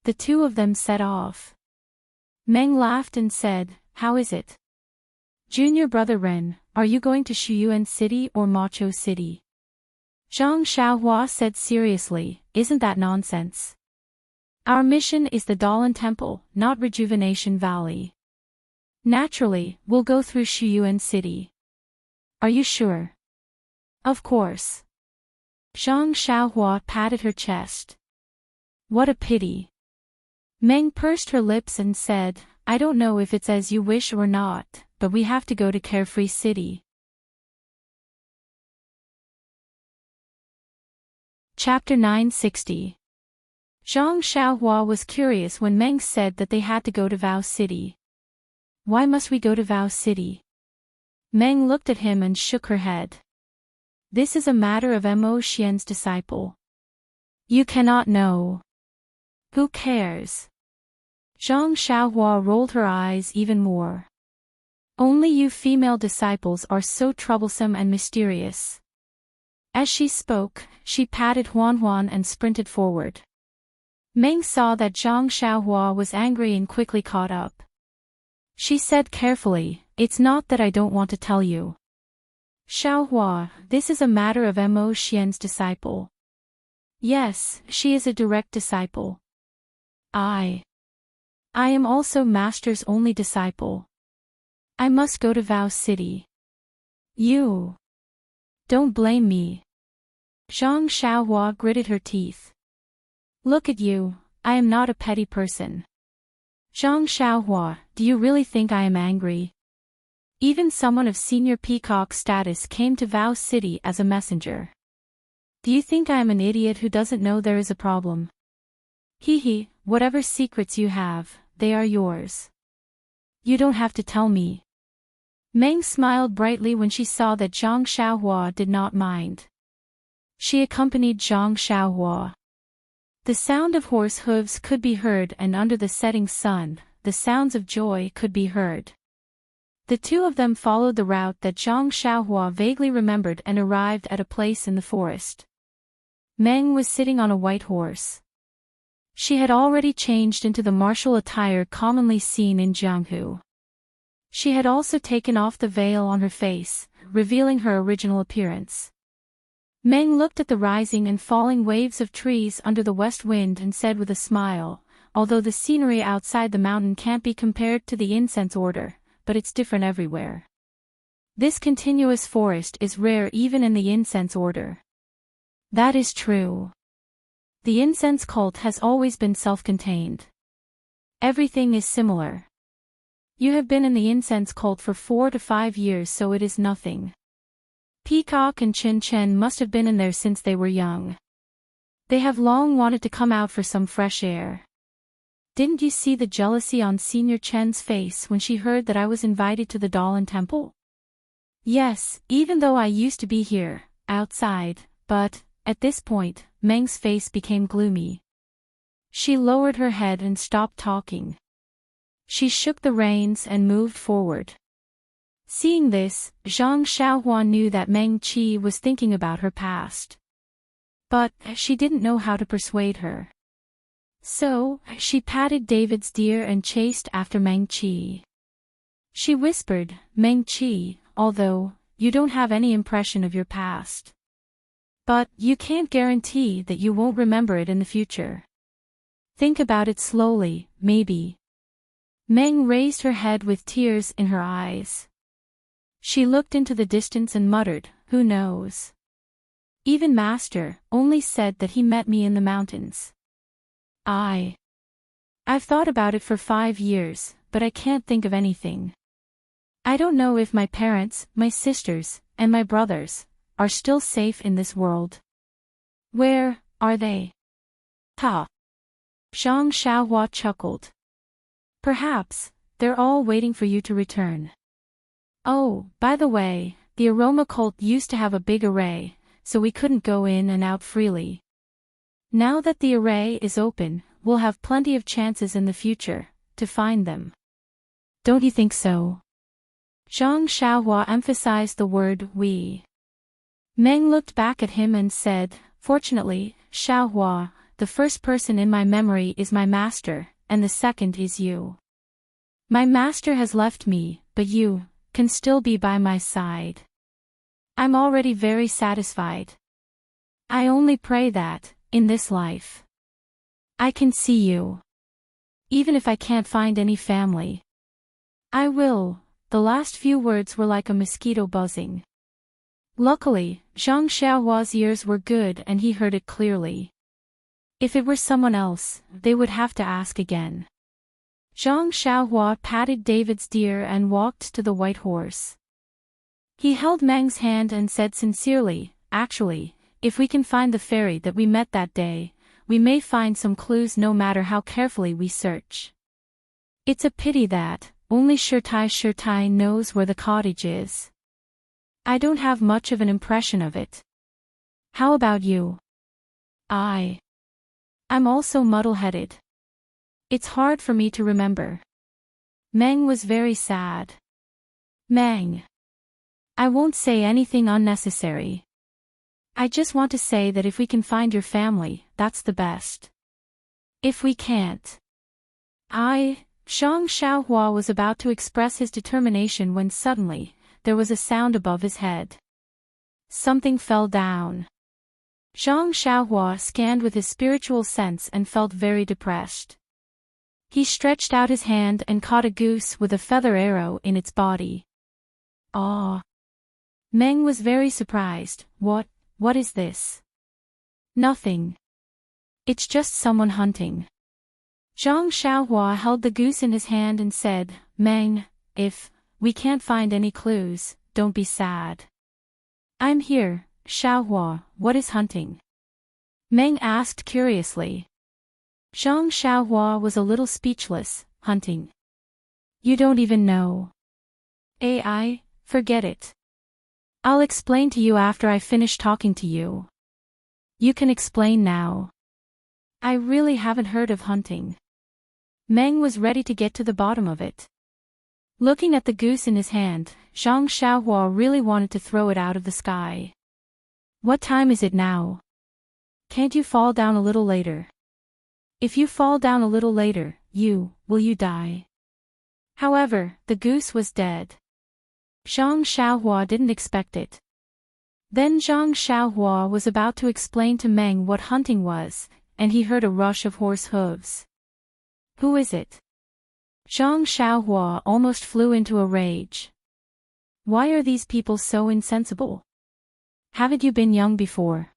The two of them set off. Meng laughed and said, How is it? Junior brother Ren, are you going to Shuyuan City or Macho City? Zhang Xiaohua said seriously, Isn't that nonsense? Our mission is the Dalan Temple, not Rejuvenation Valley. Naturally, we'll go through Shuyuan City. Are you sure? Of course. Zhang Xiaohua patted her chest. What a pity. Meng pursed her lips and said, I don't know if it's as you wish or not, but we have to go to Carefree City. Chapter 960. Zhang Xiaohua was curious when Meng said that they had to go to Vow City. Why must we go to Vow City? Meng looked at him and shook her head. This is a matter of Mo Xian's disciple. You cannot know. Who cares? Zhang Xiaohua rolled her eyes even more. Only you female disciples are so troublesome and mysterious. As she spoke, she patted Huan and sprinted forward. Meng saw that Zhang Xiaohua was angry and quickly caught up. She said carefully, It's not that I don't want to tell you. Xiaohua, this is a matter of Mo Xian's disciple. Yes, she is a direct disciple. I am also Master's only disciple. I must go to Vow City. You. Don't blame me. Zhang Xiaohua gritted her teeth. Look at you, I am not a petty person. Zhang Xiaohua, do you really think I am angry? Even someone of senior peacock status came to Vow City as a messenger. Do you think I am an idiot who doesn't know there is a problem? Hee, whatever secrets you have, they are yours. You don't have to tell me. Meng smiled brightly when she saw that Zhang Xiaohua did not mind. She accompanied Zhang Xiaohua. The sound of horse hooves could be heard, and under the setting sun, the sounds of joy could be heard. The two of them followed the route that Zhang Xiaohua vaguely remembered and arrived at a place in the forest. Meng was sitting on a white horse. She had already changed into the martial attire commonly seen in Jianghu. She had also taken off the veil on her face, revealing her original appearance. Meng looked at the rising and falling waves of trees under the west wind and said with a smile, although the scenery outside the mountain can't be compared to the incense order, but it's different everywhere. This continuous forest is rare even in the incense order. That is true. The incense cult has always been self-contained. Everything is similar. You have been in the incense cult for 4 to 5 years, so it is nothing. Peacock and Chen Chen must have been in there since they were young. They have long wanted to come out for some fresh air. Didn't you see the jealousy on Senior Chen's face when she heard that I was invited to the Dalan Temple? Yes, even though I used to be here, outside, but, at this point, Meng's face became gloomy. She lowered her head and stopped talking. She shook the reins and moved forward. Seeing this, Zhang Xiaohua knew that Meng Qi was thinking about her past. But, she didn't know how to persuade her. So, she patted David's deer and chased after Meng Qi. She whispered, Meng Qi, although, you don't have any impression of your past. But, you can't guarantee that you won't remember it in the future. Think about it slowly, maybe. Meng raised her head with tears in her eyes. She looked into the distance and muttered, who knows? Even Master only said that he met me in the mountains. I've thought about it for 5 years, but I can't think of anything. I don't know if my parents, my sisters, and my brothers are still safe in this world. Where are they? Ha! Zhang Xiaohua chuckled. Perhaps, they're all waiting for you to return. Oh, by the way, the aroma cult used to have a big array, so we couldn't go in and out freely. Now that the array is open, we'll have plenty of chances in the future to find them. Don't you think so? Zhang Xiaohua emphasized the word we. Meng looked back at him and said, fortunately, Xiaohua, the first person in my memory is my master, and the second is you. My master has left me, but you can still be by my side. I'm already very satisfied. I only pray that, in this life, I can see you. Even if I can't find any family. I will. The last few words were like a mosquito buzzing. Luckily, Zhang Xiaohua's ears were good and he heard it clearly. If it were someone else, they would have to ask again. Zhang Xiaohua patted David's deer and walked to the white horse. He held Meng's hand and said sincerely, actually, if we can find the fairy that we met that day, we may find some clues no matter how carefully we search. It's a pity that only Shirtai knows where the cottage is. I don't have much of an impression of it. How about you? I'm also muddle-headed. It's hard for me to remember. Meng was very sad. Meng. I won't say anything unnecessary. I just want to say that if we can find your family, that's the best. If we can't. Zhang Xiaohua was about to express his determination when suddenly, there was a sound above his head. Something fell down. Zhang Xiaohua scanned with his spiritual sense and felt very depressed. He stretched out his hand and caught a goose with a feather arrow in its body. Ah! Meng was very surprised. What is this? Nothing. It's just someone hunting. Zhang Xiaohua held the goose in his hand and said, Meng, if we can't find any clues, don't be sad. I'm here, Xiaohua, what is hunting? Meng asked curiously. Zhang Xiaohua was a little speechless. Hunting. You don't even know. AI, forget it. I'll explain to you after I finish talking to you. You can explain now. I really haven't heard of hunting. Meng was ready to get to the bottom of it. Looking at the goose in his hand, Zhang Xiaohua really wanted to throw it out of the sky. What time is it now? Can't you fall down a little later? If you fall down a little later, will you die? However, the goose was dead. Zhang Xiaohua didn't expect it. Then Zhang Xiaohua was about to explain to Meng what hunting was, and he heard a rush of horse hooves. Who is it? Zhang Xiaohua almost flew into a rage. Why are these people so insensible? Haven't you been young before?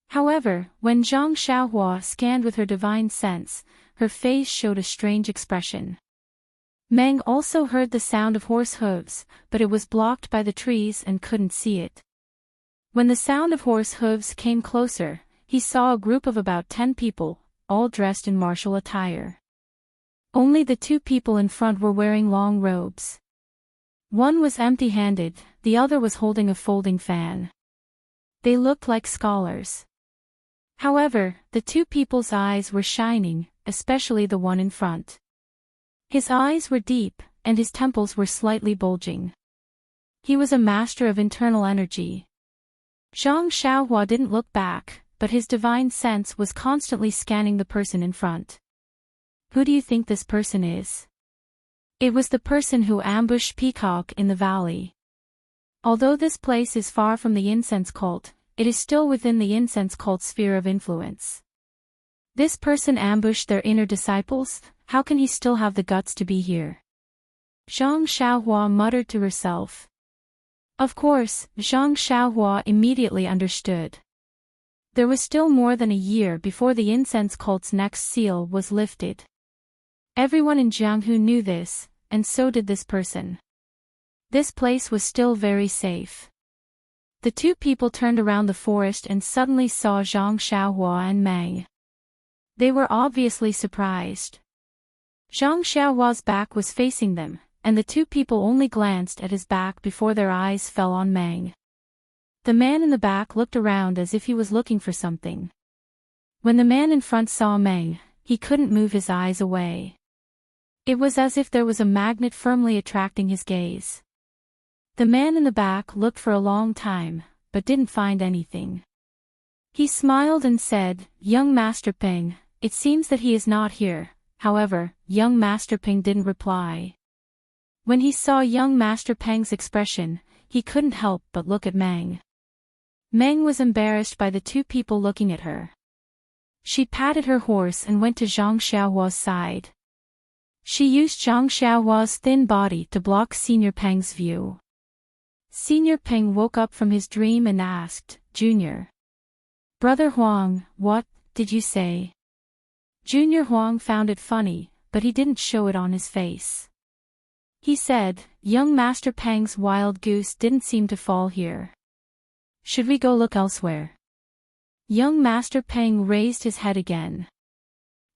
However, when Zhang Xiaohua scanned with her divine sense, her face showed a strange expression. Meng also heard the sound of horse hooves, but it was blocked by the trees and couldn't see it. When the sound of horse hooves came closer, he saw a group of about 10 people, all dressed in martial attire. Only the 2 people in front were wearing long robes. One was empty-handed, the other was holding a folding fan. They looked like scholars. However, the 2 people's eyes were shining, especially the one in front. His eyes were deep, and his temples were slightly bulging. He was a master of internal energy. Zhang Xiaohua didn't look back, but his divine sense was constantly scanning the person in front. Who do you think this person is? It was the person who ambushed Peacock in the valley. Although this place is far from the incense cult, it is still within the incense cult's sphere of influence. This person ambushed their inner disciples, how can he still have the guts to be here? Zhang Xiaohua muttered to herself. Of course, Zhang Xiaohua immediately understood. There was still more than a year before the incense cult's next seal was lifted. Everyone in Jianghu knew this, and so did this person. This place was still very safe. The 2 people turned around the forest and suddenly saw Zhang Xiaohua and Meng. They were obviously surprised. Zhang Xiaohua's back was facing them, and the 2 people only glanced at his back before their eyes fell on Meng. The man in the back looked around as if he was looking for something. When the man in front saw Meng, he couldn't move his eyes away. It was as if there was a magnet firmly attracting his gaze. The man in the back looked for a long time, but didn't find anything. He smiled and said, Young Master Peng, it seems that he is not here. However, young Master Peng didn't reply. When he saw young Master Peng's expression, he couldn't help but look at Meng. Meng was embarrassed by the 2 people looking at her. She patted her horse and went to Zhang Xiaohua's side. She used Zhang Xiaohua's thin body to block Senior Peng's view. Senior Peng woke up from his dream and asked, Junior. Brother Huang, what did you say? Junior Huang found it funny, but he didn't show it on his face. He said, Young Master Peng's wild goose didn't seem to fall here. Should we go look elsewhere? Young Master Peng raised his head again.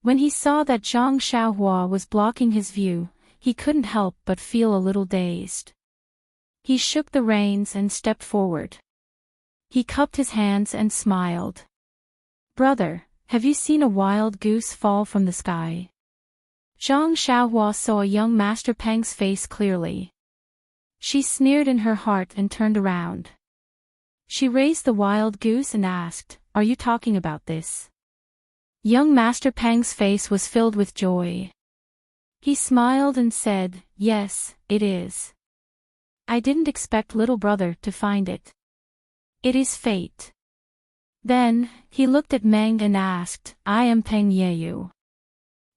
When he saw that Zhang Xiaohua was blocking his view, he couldn't help but feel a little dazed. He shook the reins and stepped forward. He cupped his hands and smiled. Brother, have you seen a wild goose fall from the sky? Zhang Xiaohua saw young Master Peng's face clearly. She sneered in her heart and turned around. She raised the wild goose and asked, Are you talking about this? Young Master Peng's face was filled with joy. He smiled and said, Yes, it is. I didn't expect little brother to find it. It is fate. Then, he looked at Meng and asked, I am Peng Yeyu.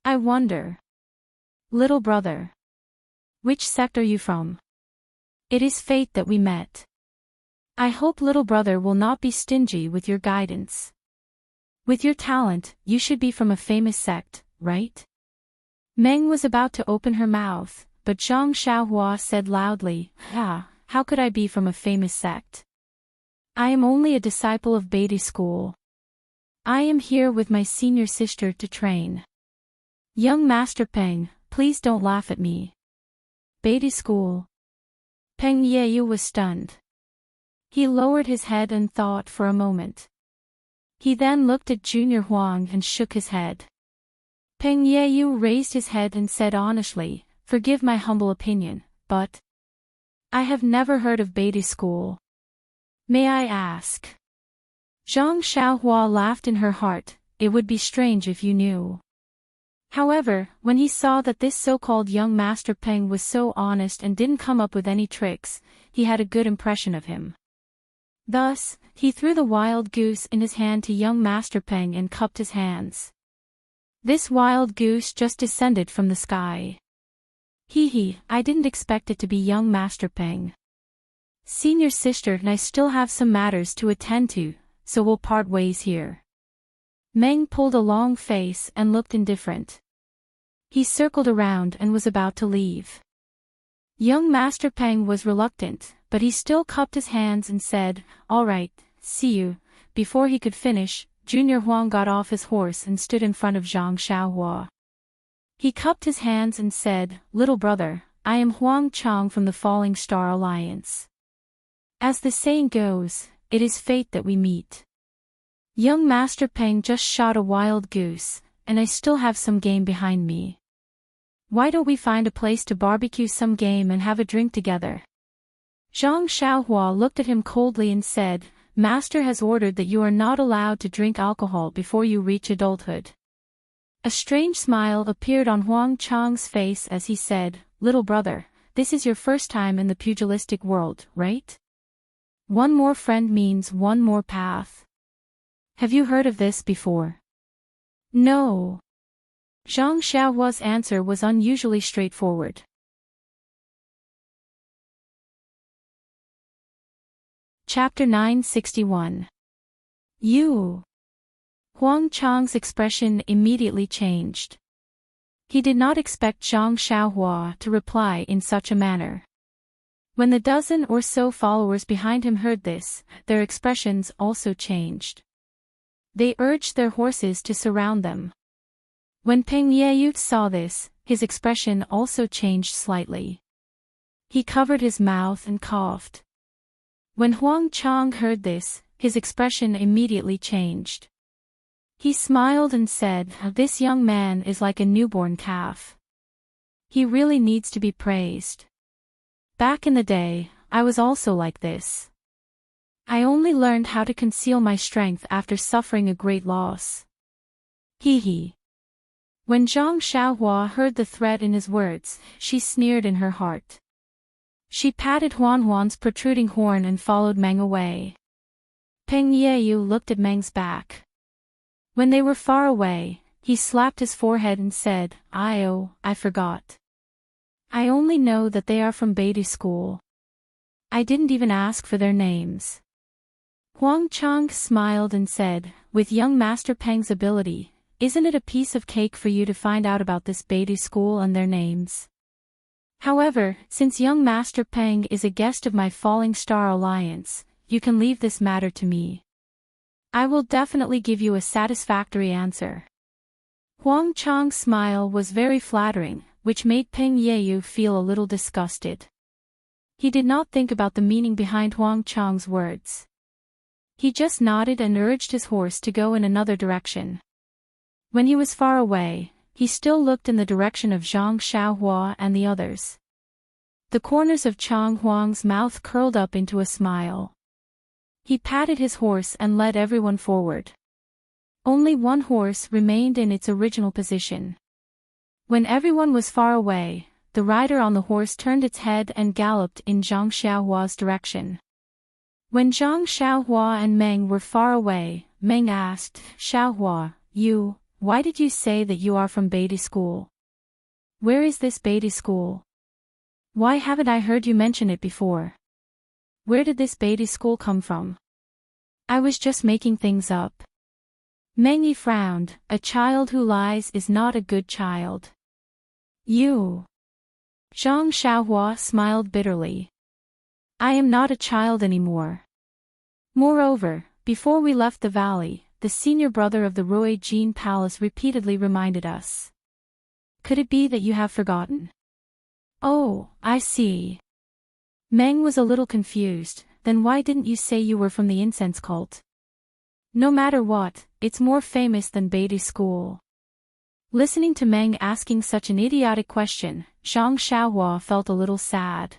I wonder. Little brother. Which sect are you from? It is fate that we met. I hope little brother will not be stingy with your guidance. With your talent, you should be from a famous sect, right? Meng was about to open her mouth, but Zhang Xiaohua said loudly, how could I be from a famous sect? I am only a disciple of Beatty School. I am here with my senior sister to train. Young Master Peng, please don't laugh at me. Beatty School. Peng Yeyu was stunned. He lowered his head and thought for a moment. He then looked at Junior Huang and shook his head. Peng Yeyu raised his head and said honestly, forgive my humble opinion, but I have never heard of Beatty School. May I ask? Zhang Xiaohua laughed in her heart, it would be strange if you knew. However, when he saw that this so-called young Master Peng was so honest and didn't come up with any tricks, he had a good impression of him. Thus, he threw the wild goose in his hand to young Master Peng and cupped his hands. This wild goose just descended from the sky. I didn't expect it to be young Master Peng. Senior sister and I still have some matters to attend to, so we'll part ways here. Meng pulled a long face and looked indifferent. He circled around and was about to leave. Young Master Peng was reluctant, but he still cupped his hands and said, all right, see you. Before he could finish, Junior Huang got off his horse and stood in front of Zhang Xiaohua. He cupped his hands and said, little brother, I am Huang Chang from the Falling Star Alliance. As the saying goes, it is fate that we meet. Young Master Peng just shot a wild goose, and I still have some game behind me. Why don't we find a place to barbecue some game and have a drink together? Zhang Xiaohua looked at him coldly and said, Master has ordered that you are not allowed to drink alcohol before you reach adulthood. A strange smile appeared on Huang Chang's face as he said, little brother, this is your first time in the pugilistic world, right? One more friend means one more path. Have you heard of this before? No. Zhang Xiaohua's answer was unusually straightforward. Chapter 961. You. Huang Chang's expression immediately changed. He did not expect Zhang Xiaohua to reply in such a manner. When the dozen or so followers behind him heard this, their expressions also changed. They urged their horses to surround them. When Peng Yeyu saw this, his expression also changed slightly. He covered his mouth and coughed. When Huang Chang heard this, his expression immediately changed. He smiled and said, this young man is like a newborn calf. He really needs to be praised. Back in the day, I was also like this. I only learned how to conceal my strength after suffering a great loss. When Zhang Xiaohua heard the threat in his words, she sneered in her heart. She patted Huan's protruding horn and followed Meng away. Peng Yeyu looked at Meng's back. When they were far away, he slapped his forehead and said, I forgot. I only know that they are from Beatty School. I didn't even ask for their names. Huang Chang smiled and said, with young Master Peng's ability, isn't it a piece of cake for you to find out about this Beatty School and their names? However, since young Master Peng is a guest of my Falling Star Alliance, you can leave this matter to me. I will definitely give you a satisfactory answer. Huang Chang's smile was very flattering, which made Peng Yeyu feel a little disgusted. He did not think about the meaning behind Huang Chang's words. He just nodded and urged his horse to go in another direction. When he was far away, he still looked in the direction of Zhang Xiaohua and the others. The corners of Chang Huang's mouth curled up into a smile. He patted his horse and led everyone forward. Only one horse remained in its original position. When everyone was far away, the rider on the horse turned its head and galloped in Zhang Xiaohua's direction. When Zhang Xiaohua and Meng were far away, Meng asked, Xiaohua, why did you say that you are from Beatty School? Where is this Beatty School? Why haven't I heard you mention it before? Where did this Beatty School come from? I was just making things up. Meng Yi frowned. A child who lies is not a good child. You. Zhang Xiaohua smiled bitterly. I am not a child anymore. Moreover, before we left the valley, the senior brother of the Rui Jin Palace repeatedly reminded us. Could it be that you have forgotten? Oh, I see. Meng was a little confused. Then why didn't you say you were from the incense cult? No matter what, it's more famous than Beatty School. Listening to Meng asking such an idiotic question, Zhang Xiaohua felt a little sad.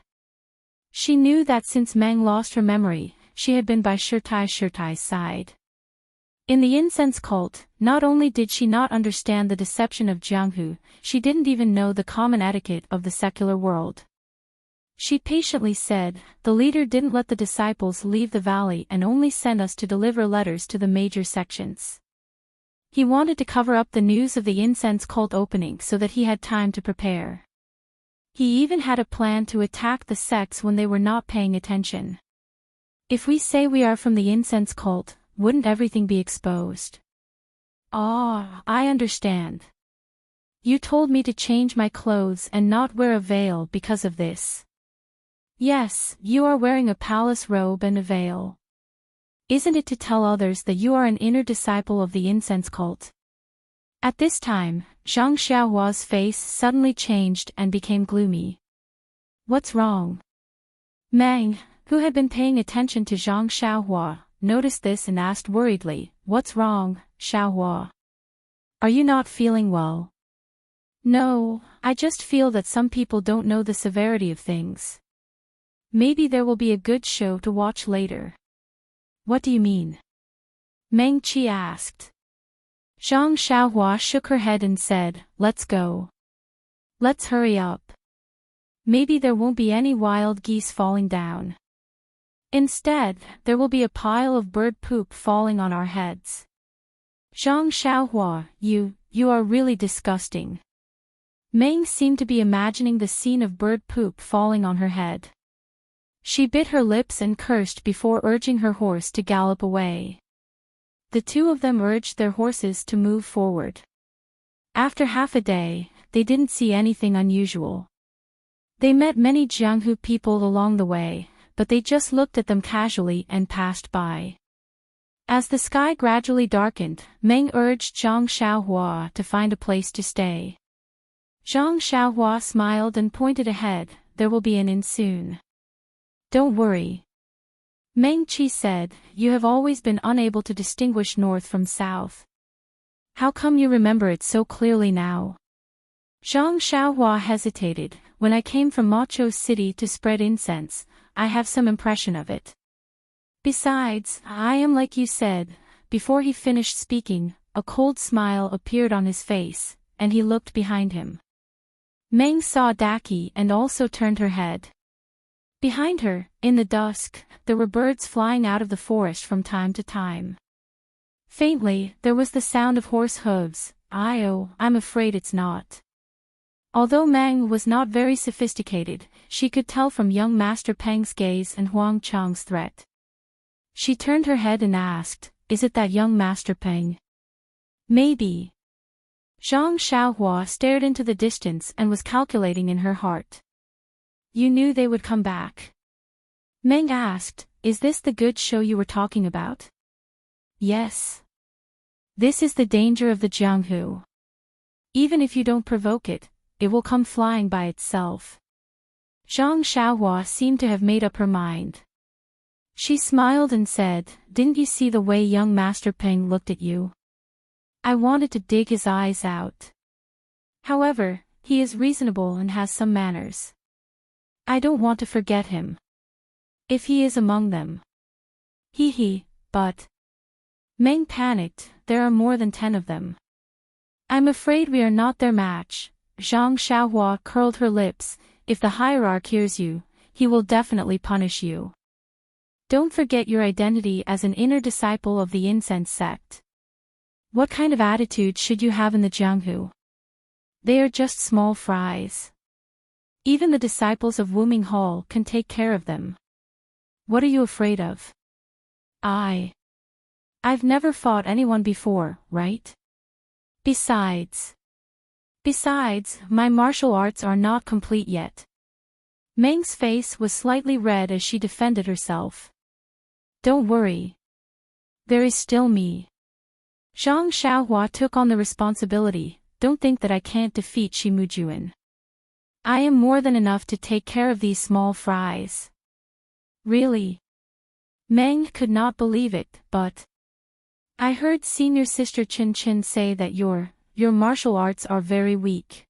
She knew that since Meng lost her memory, she had been by Shirtai's side. In the incense cult, not only did she not understand the deception of Jianghu, she didn't even know the common etiquette of the secular world. She patiently said, the leader didn't let the disciples leave the valley and only sent us to deliver letters to the major sections. He wanted to cover up the news of the incense cult opening so that he had time to prepare. He even had a plan to attack the sects when they were not paying attention. If we say we are from the incense cult, wouldn't everything be exposed? Ah, I understand. You told me to change my clothes and not wear a veil because of this. Yes, you are wearing a palace robe and a veil. Isn't it to tell others that you are an inner disciple of the incense cult? At this time, Zhang Xiaohua's face suddenly changed and became gloomy. What's wrong? Meng, who had been paying attention to Zhang Xiaohua, noticed this and asked worriedly, What's wrong, Xiaohua? Are you not feeling well? No, I just feel that some people don't know the severity of things. Maybe there will be a good show to watch later. What do you mean? Meng Qi asked. Zhang Xiaohua shook her head and said, Let's go. Let's hurry up. Maybe there won't be any wild geese falling down. Instead, there will be a pile of bird poop falling on our heads. Zhang Xiaohua, you are really disgusting. Meng seemed to be imagining the scene of bird poop falling on her head. She bit her lips and cursed before urging her horse to gallop away. The two of them urged their horses to move forward. After half a day, they didn't see anything unusual. They met many Jianghu people along the way, but they just looked at them casually and passed by. As the sky gradually darkened, Meng urged Zhang Xiaohua to find a place to stay. Zhang Xiaohua smiled and pointed ahead, there will be an inn soon. Don't worry. Meng Qi said, you have always been unable to distinguish north from south. How come you remember it so clearly now? Zhang Xiaohua hesitated. When I came from Macho City to spread incense, I have some impression of it. Besides, I am like you said. Before he finished speaking, a cold smile appeared on his face, and he looked behind him. Meng saw Daki and also turned her head. Behind her, in the dusk, there were birds flying out of the forest from time to time. Faintly, there was the sound of horse hooves. I'm afraid it's not. Although Meng was not very sophisticated, she could tell from young Master Peng's gaze and Huang Chang's threat. She turned her head and asked, Is it that young Master Peng? Maybe. Zhang Xiaohua stared into the distance and was calculating in her heart. You knew they would come back? Meng asked, Is this the good show you were talking about? Yes. This is the danger of the Jianghu. Even if you don't provoke it, it will come flying by itself. Zhang Xiaohua seemed to have made up her mind. She smiled and said, Didn't you see the way young Master Peng looked at you? I wanted to dig his eyes out. However, he is reasonable and has some manners. I don't want to forget him. If he is among them. But. Meng panicked, there are more than 10 of them. I'm afraid we are not their match. Zhang Xiaohua curled her lips. If the hierarch hears you, he will definitely punish you. Don't forget your identity as an inner disciple of the incense sect. What kind of attitude should you have in the Jianghu? They are just small fries. Even the disciples of Wuming Hall can take care of them. What are you afraid of? I I've never fought anyone before, right? Besides, my martial arts are not complete yet. Meng's face was slightly red as she defended herself. Don't worry. There is still me. Zhang Xiaohua took on the responsibility. Don't think that I can't defeat Shimujuan. I am more than enough to take care of these small fries. Really? Meng could not believe it, but I heard senior sister Chen Chen say that your martial arts are very weak.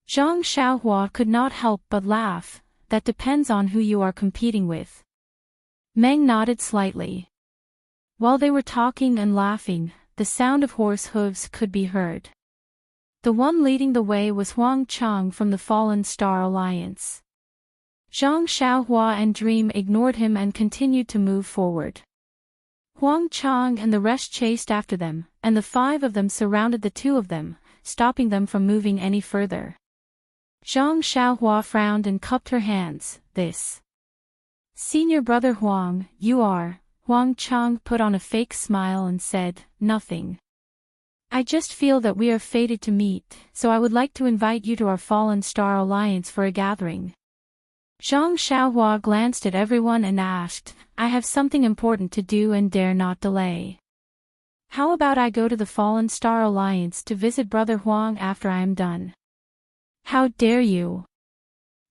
Zhang Xiaohua could not help but laugh. That depends on who you are competing with. Meng nodded slightly. While they were talking and laughing, the sound of horse hooves could be heard. The one leading the way was Huang Chang from the Fallen Star Alliance. Zhang Xiaohua and Dream ignored him and continued to move forward. Huang Chang and the rest chased after them, and the 5 of them surrounded the 2 of them, stopping them from moving any further. Zhang Xiaohua frowned and cupped her hands. This senior brother Huang, you are. Huang Chang put on a fake smile and said, nothing. I just feel that we are fated to meet, so I would like to invite you to our Fallen Star Alliance for a gathering. Zhang Xiaohua glanced at everyone and asked, I have something important to do and dare not delay. How about I go to the Fallen Star Alliance to visit Brother Huang after I am done? How dare you?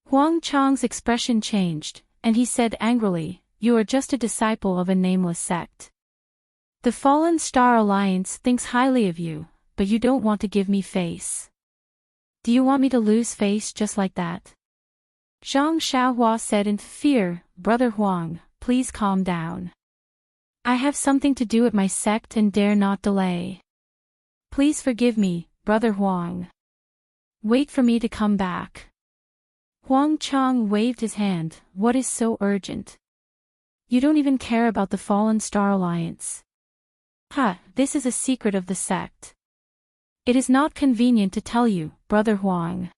Huang Chang's expression changed, and he said angrily, you are just a disciple of a nameless sect. The Fallen Star Alliance thinks highly of you, but you don't want to give me face. Do you want me to lose face just like that? Zhang Xiaohua said in fear, Brother Huang, please calm down. I have something to do at my sect and dare not delay. Please forgive me, Brother Huang. Wait for me to come back. Huang Chang waved his hand. What is so urgent? You don't even care about the Fallen Star Alliance. This is a secret of the sect. It is not convenient to tell you, Brother Huang.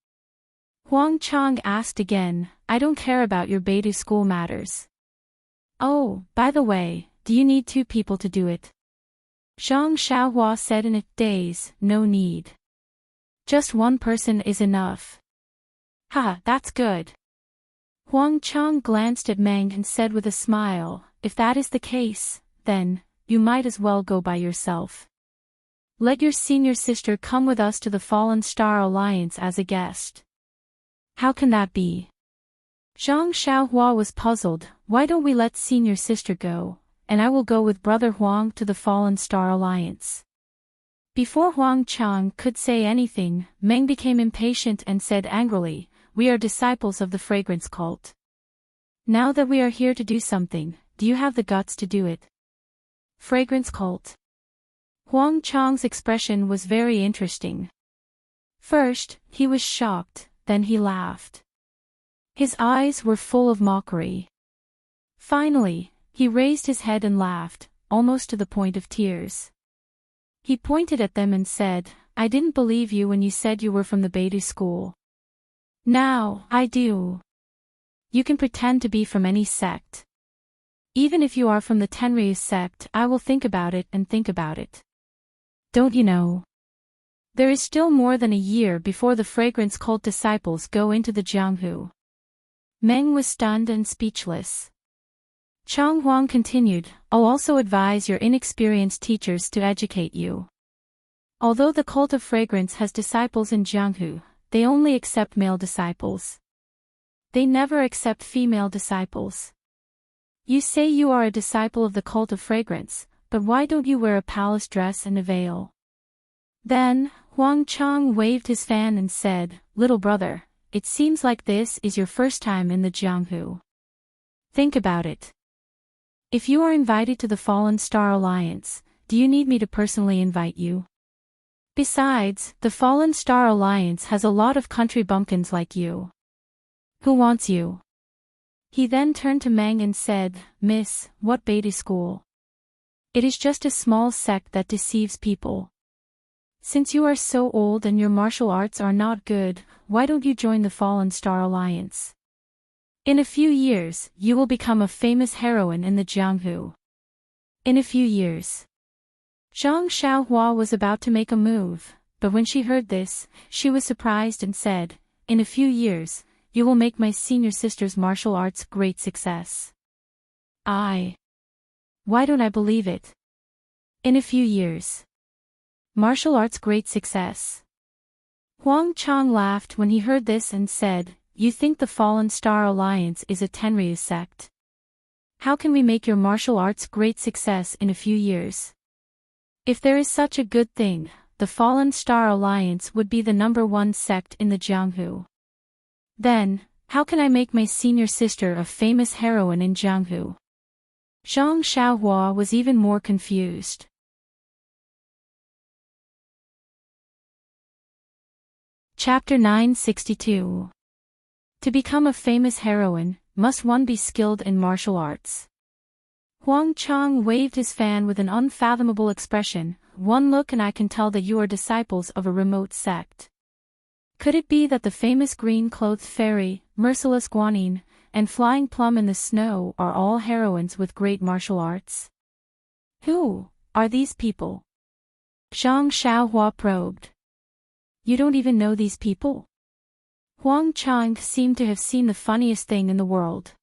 Huang Chang asked again, I don't care about your Beidou school matters. Oh, by the way, do you need 2 people to do it? Zhang Xiaohua said in a daze, no need. Just 1 person is enough. That's good. Huang Chang glanced at Meng and said with a smile, if that is the case, then, you might as well go by yourself. Let your senior sister come with us to the Fallen Star Alliance as a guest. How can that be? Zhang Xiaohua was puzzled. Why don't we let senior sister go, and I will go with Brother Huang to the Fallen Star Alliance. Before Huang Chang could say anything, Meng became impatient and said angrily, we are disciples of the fragrance cult. Now that we are here to do something, do you have the guts to do it? Fragrance cult. Huang Chang's expression was very interesting. First, he was shocked, then he laughed. His eyes were full of mockery. Finally, he raised his head and laughed, almost to the point of tears. He pointed at them and said, I didn't believe you when you said you were from the Beidou school. Now, I do. You can pretend to be from any sect. Even if you are from the Tenryu sect, I will think about it and think about it. Don't you know? There is still more than a year before the fragrance cult disciples go into the Jianghu. Meng was stunned and speechless. Chang Huang continued, I'll also advise your inexperienced teachers to educate you. Although the cult of fragrance has disciples in Jianghu, they only accept male disciples. They never accept female disciples. You say you are a disciple of the cult of fragrance, but why don't you wear a palace dress and a veil? Then, Huang Chang waved his fan and said, Little brother, it seems like this is your first time in the Jianghu. Think about it. If you are invited to the Fallen Star Alliance, do you need me to personally invite you? Besides, the Fallen Star Alliance has a lot of country bumpkins like you. Who wants you? He then turned to Meng and said, Miss, what Beidou school? It is just a small sect that deceives people. Since you are so old and your martial arts are not good, why don't you join the Fallen Star Alliance? In a few years, you will become a famous heroine in the Jianghu. In a few years. Zhang Xiaohua was about to make a move, but when she heard this, she was surprised and said, "In a few years, you will make my senior sister's martial arts great success." Why don't I believe it? In a few years. Martial arts great success. Huang Chang laughed when he heard this and said, "You think the Fallen Star Alliance is a Tenryu sect? How can we make your martial arts great success in a few years? If there is such a good thing, the Fallen Star Alliance would be the #1 sect in the Jianghu. Then, how can I make my senior sister a famous heroine in Jianghu?" Zhang Xiaohua was even more confused. Chapter 962. To become a famous heroine, must one be skilled in martial arts? Huang Chang waved his fan with an unfathomable expression. "One look and I can tell that you are disciples of a remote sect. Could it be that the famous green-clothed fairy, Merciless Guanyin, and Flying Plum in the Snow are all heroines with great martial arts? Who are these people?" Zhang Xiaohua probed. "You don't even know these people?" Huang Chang seemed to have seen the funniest thing in the world.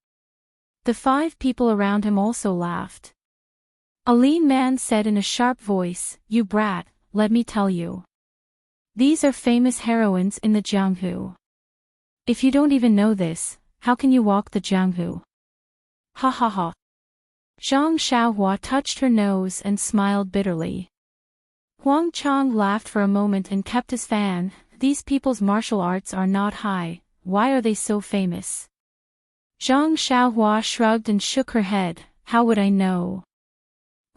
The 5 people around him also laughed. A lean man said in a sharp voice, "You brat, let me tell you. These are famous heroines in the Jianghu. If you don't even know this, how can you walk the Jianghu?" Ha ha ha. Zhang Xiaohua touched her nose and smiled bitterly. Huang Chang laughed for a moment and kept his fan. "These people's martial arts are not high, why are they so famous?" Zhang Xiaohua shrugged and shook her head. "How would I know?"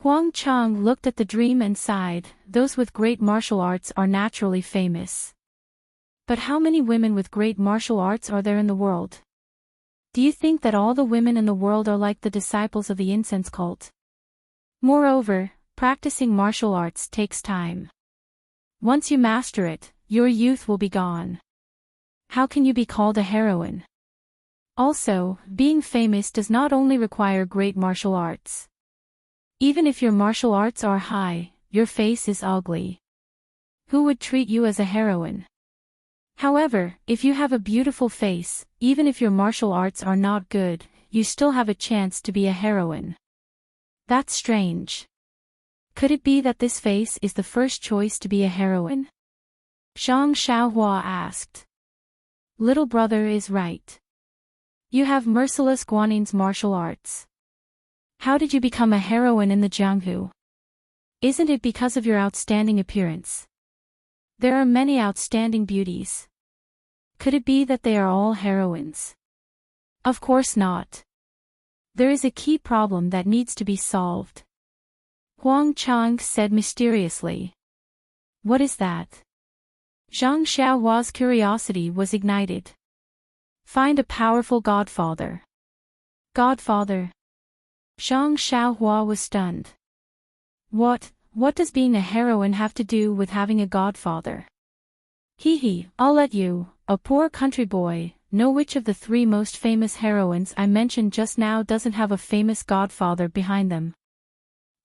Huang Chang looked at the dream and sighed. "Those with great martial arts are naturally famous. But how many women with great martial arts are there in the world? Do you think that all the women in the world are like the disciples of the incense cult? Moreover, practicing martial arts takes time. Once you master it, your youth will be gone. How can you be called a heroine? Also, being famous does not only require great martial arts. Even if your martial arts are high, your face is ugly. Who would treat you as a heroine? However, if you have a beautiful face, even if your martial arts are not good, you still have a chance to be a heroine. That's strange. Could it be that this face is the first choice to be a heroine?" Zhang Xiaohua asked. "Little brother is right. You have Merciless Guanyin's martial arts. How did you become a heroine in the Jianghu? Isn't it because of your outstanding appearance? There are many outstanding beauties. Could it be that they are all heroines?" "Of course not. There is a key problem that needs to be solved," Huang Chang said mysteriously. "What is that?" Zhang Xiaohua's curiosity was ignited. "Find a powerful godfather." "Godfather?" Zhang Xiaohua was stunned. What does being a heroine have to do with having a godfather?" Hee, I'll let you, a poor country boy, know which of the 3 most famous heroines I mentioned just now doesn't have a famous godfather behind them.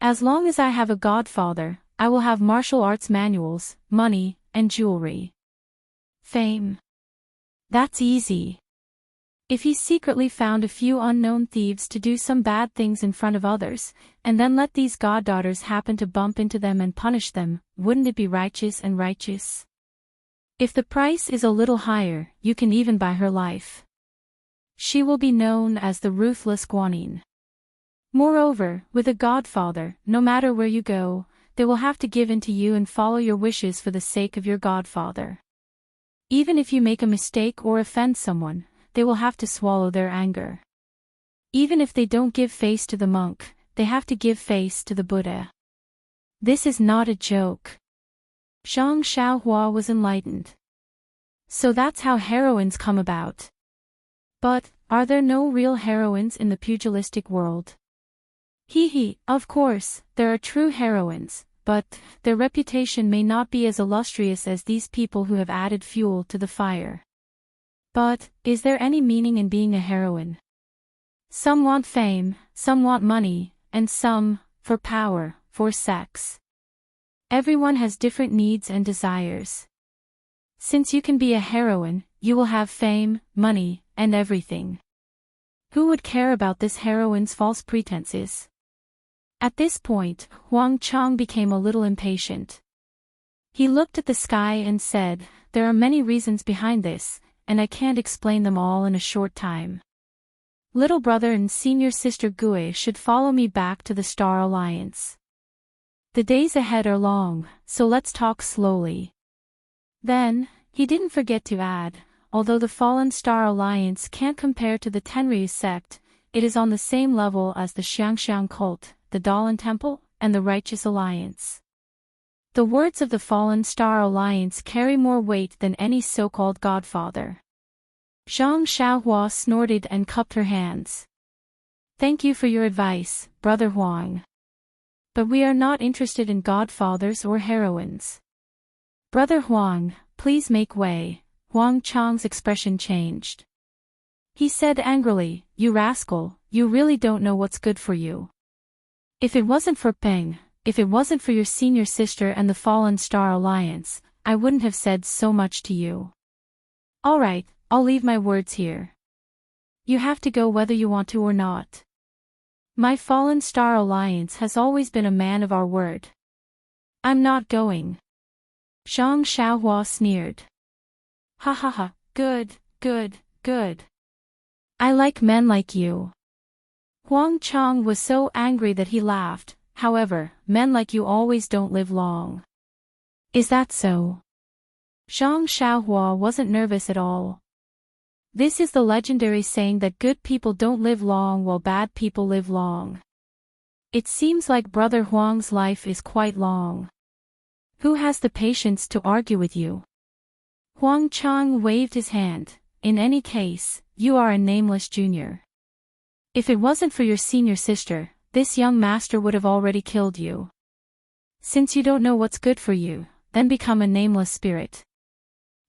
As long as I have a godfather, I will have martial arts manuals, money, and jewelry. Fame. That's easy. If he secretly found a few unknown thieves to do some bad things in front of others, and then let these goddaughters happen to bump into them and punish them, wouldn't it be righteous and righteous? If the price is a little higher, you can even buy her life. She will be known as the ruthless Guanyin. Moreover, with a godfather, no matter where you go, they will have to give in to you and follow your wishes for the sake of your godfather. Even if you make a mistake or offend someone, they will have to swallow their anger. Even if they don't give face to the monk, they have to give face to the Buddha. This is not a joke. Zhang Xiaohua was enlightened. So that's how heroines come about. But, are there no real heroines in the pugilistic world? Hee, of course, there are true heroines, but their reputation may not be as illustrious as these people who have added fuel to the fire. But, is there any meaning in being a heroine? Some want fame, some want money, and some, for power, for sex. Everyone has different needs and desires. Since you can be a heroine, you will have fame, money, and everything. Who would care about this heroine's false pretenses? At this point, Huang Chang became a little impatient. He looked at the sky and said, "There are many reasons behind this, and I can't explain them all in a short time. Little brother and senior sister Gui should follow me back to the Star Alliance. The days ahead are long, so let's talk slowly." Then, he didn't forget to add, although the Fallen Star Alliance can't compare to the Tenryu sect, it is on the same level as the Xiangxiang cult, the Dalan Temple, and the Righteous Alliance. The words of the Fallen Star Alliance carry more weight than any so-called godfather. Zhang Xiaohua snorted and cupped her hands. "Thank you for your advice, Brother Huang. But we are not interested in godfathers or heroines." "Brother Huang, please make way." Huang Chang's expression changed. He said angrily, "You rascal, you really don't know what's good for you. If it wasn't for Peng, if it wasn't for your senior sister and the Fallen Star Alliance, I wouldn't have said so much to you. All right, I'll leave my words here. You have to go whether you want to or not. My Fallen Star Alliance has always been a man of our word. I'm not going." Zhang Xiaohua sneered. "Ha ha ha, good, good, good. I like men like you." Huang Chang was so angry that he laughed. "However, men like you always don't live long." "Is that so?" Zhang Xiaohua wasn't nervous at all. This is the legendary saying that good people don't live long while bad people live long. It seems like Brother Huang's life is quite long. Who has the patience to argue with you? Huang Chang waved his hand. "In any case, you are a nameless junior. If it wasn't for your senior sister, this young master would have already killed you. Since you don't know what's good for you, then become a nameless spirit."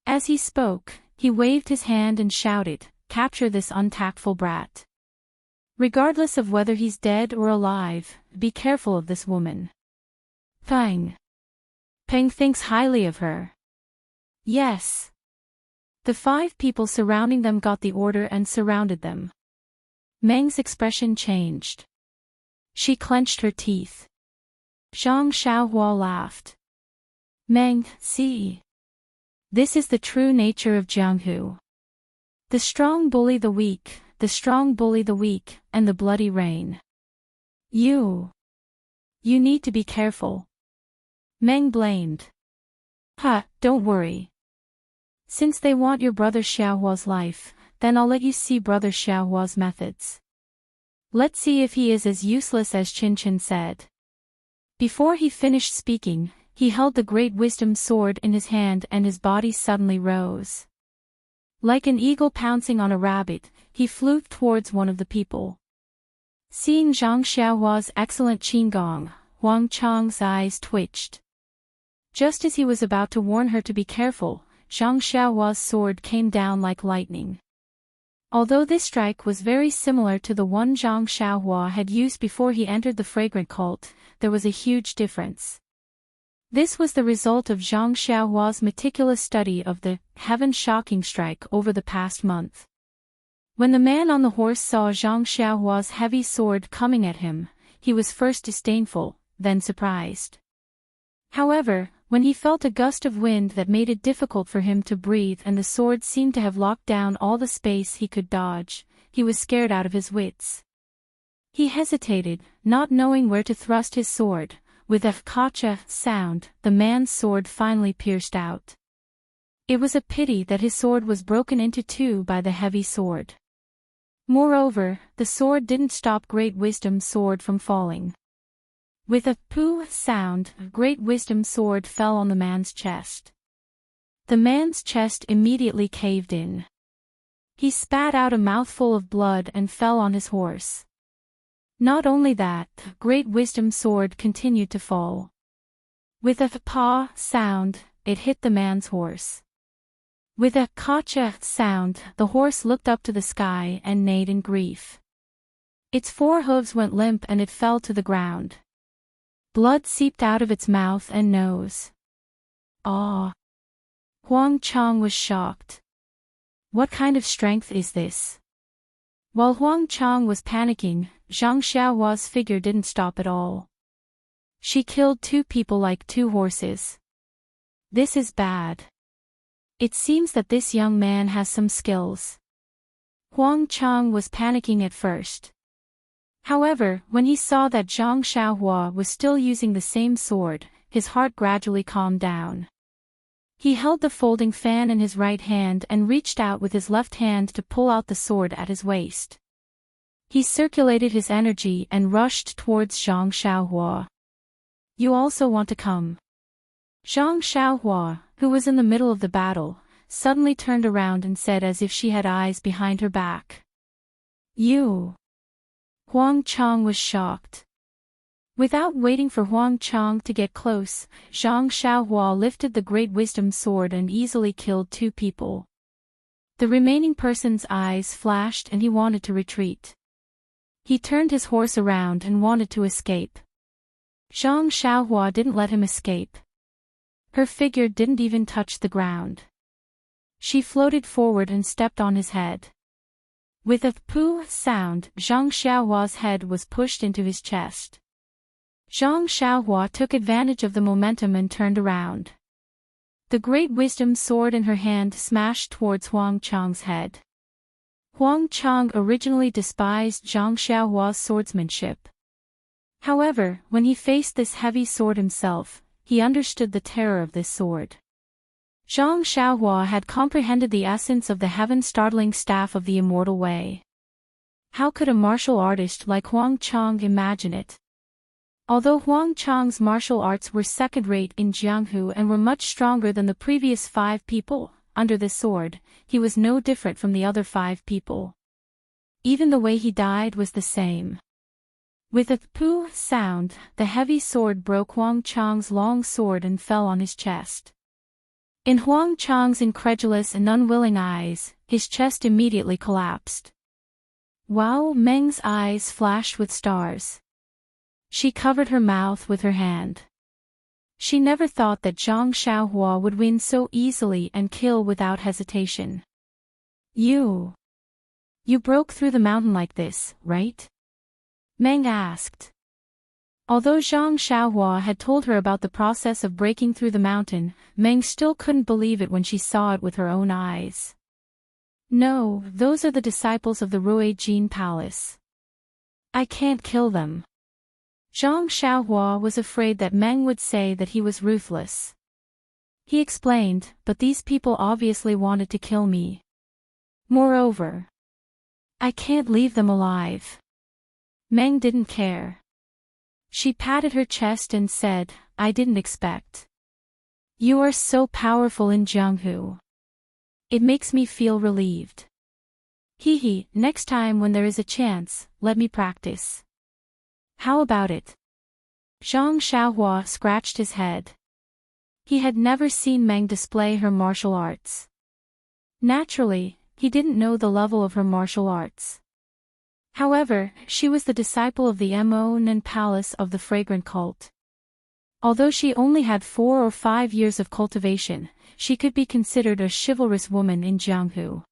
As he spoke, he waved his hand and shouted, "Capture this untactful brat. Regardless of whether he's dead or alive, be careful of this woman." Peng. Peng thinks highly of her. Yes. The 5 people surrounding them got the order and surrounded them. Meng's expression changed. She clenched her teeth. Zhang Xiaohua laughed. "Meng, see. This is the true nature of Jianghu. The strong bully the weak, the strong bully the weak, and the bloody rain. You need to be careful." Meng blamed. Don't worry. Since they want your brother Xiaohua's life, then I'll let you see brother Xiaohua's methods. Let's see if he is as useless as Qin Qin said." Before he finished speaking, he held the great wisdom sword in his hand and his body suddenly rose. Like an eagle pouncing on a rabbit, he flew towards one of the people. Seeing Zhang Xiaohua's excellent qigong, Huang Chang's eyes twitched. Just as he was about to warn her to be careful, Zhang Xiaohua's sword came down like lightning. Although this strike was very similar to the one Zhang Xiaohua had used before he entered the fragrant cult, there was a huge difference. This was the result of Zhang Xiaohua's meticulous study of the heaven-shocking strike over the past month. When the man on the horse saw Zhang Xiaohua's heavy sword coming at him, he was first disdainful, then surprised. However, when he felt a gust of wind that made it difficult for him to breathe and the sword seemed to have locked down all the space he could dodge, he was scared out of his wits. He hesitated, not knowing where to thrust his sword. With a kacha sound, the man's sword finally pierced out. It was a pity that his sword was broken into 2 by the heavy sword. Moreover, the sword didn't stop Great Wisdom's sword from falling. With a poo sound, Great Wisdom's sword fell on the man's chest. The man's chest immediately caved in. He spat out a mouthful of blood and fell on his horse. Not only that, Great Wisdom's sword continued to fall. With a paw sound, it hit the man's horse. With a kacha sound, the horse looked up to the sky and neighed in grief. Its 4 hooves went limp and it fell to the ground. Blood seeped out of its mouth and nose. Ah! Huang Chang was shocked. What kind of strength is this? While Huang Chang was panicking, Zhang Xiaohua's figure didn't stop at all. She killed 2 people like 2 horses. This is bad. It seems that this young man has some skills. Huang Chang was panicking at first. However, when he saw that Zhang Xiaohua was still using the same sword, his heart gradually calmed down. He held the folding fan in his right hand and reached out with his left hand to pull out the sword at his waist. He circulated his energy and rushed towards Zhang Xiaohua. You also want to come? Zhang Xiaohua, who was in the middle of the battle, suddenly turned around and said as if she had eyes behind her back. You. Huang Chang was shocked. Without waiting for Huang Chang to get close, Zhang Xiaohua lifted the Great Wisdom Sword and easily killed 2 people. The remaining person's eyes flashed and he wanted to retreat. He turned his horse around and wanted to escape. Zhang Xiaohua didn't let him escape. Her figure didn't even touch the ground. She floated forward and stepped on his head. With a pooh sound, Zhang Xiaohua's head was pushed into his chest. Zhang Xiaohua took advantage of the momentum and turned around. The Great Wisdom Sword in her hand smashed towards Huang Chang's head. Huang Chang originally despised Zhang Xiaohua's swordsmanship. However, when he faced this heavy sword himself, he understood the terror of this sword. Zhang Xiaohua had comprehended the essence of the heaven-startling staff of the immortal way. How could a martial artist like Huang Chang imagine it? Although Huang Chang's martial arts were second-rate in Jianghu and were much stronger than the previous 5 people, under this sword, he was no different from the other 5 people. Even the way he died was the same. With a pooh sound, the heavy sword broke Huang Chang's long sword and fell on his chest. In Huang Chang's incredulous and unwilling eyes, his chest immediately collapsed. Wow Meng's eyes flashed with stars. She covered her mouth with her hand. She never thought that Zhang Xiaohua would win so easily and kill without hesitation. You broke through the mountain like this, right? Meng asked. Although Zhang Xiaohua had told her about the process of breaking through the mountain, Meng still couldn't believe it when she saw it with her own eyes. No, those are the disciples of the Ruijin Palace. I can't kill them. Zhang Xiaohua was afraid that Meng would say that he was ruthless. He explained, but these people obviously wanted to kill me. Moreover, I can't leave them alive. Meng didn't care. She patted her chest and said, I didn't expect. You are so powerful in Jianghu. It makes me feel relieved. Hee, next time when there is a chance, let me practice. How about it? Zhang Xiaohua scratched his head. He had never seen Meng display her martial arts. Naturally, he didn't know the level of her martial arts. However, she was the disciple of the Emonan Palace of the Fragrant Cult. Although she only had 4 or 5 years of cultivation, she could be considered a chivalrous woman in Jianghu.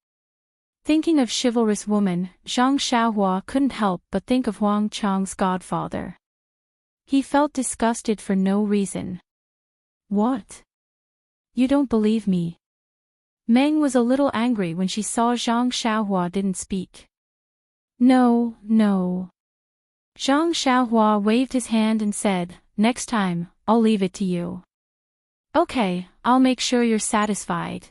Thinking of chivalrous woman, Zhang Xiaohua couldn't help but think of Huang Chang's godfather. He felt disgusted for no reason. What? You don't believe me? Meng was a little angry when she saw Zhang Xiaohua didn't speak. No. Zhang Xiaohua waved his hand and said, next time, I'll leave it to you. Okay, I'll make sure you're satisfied.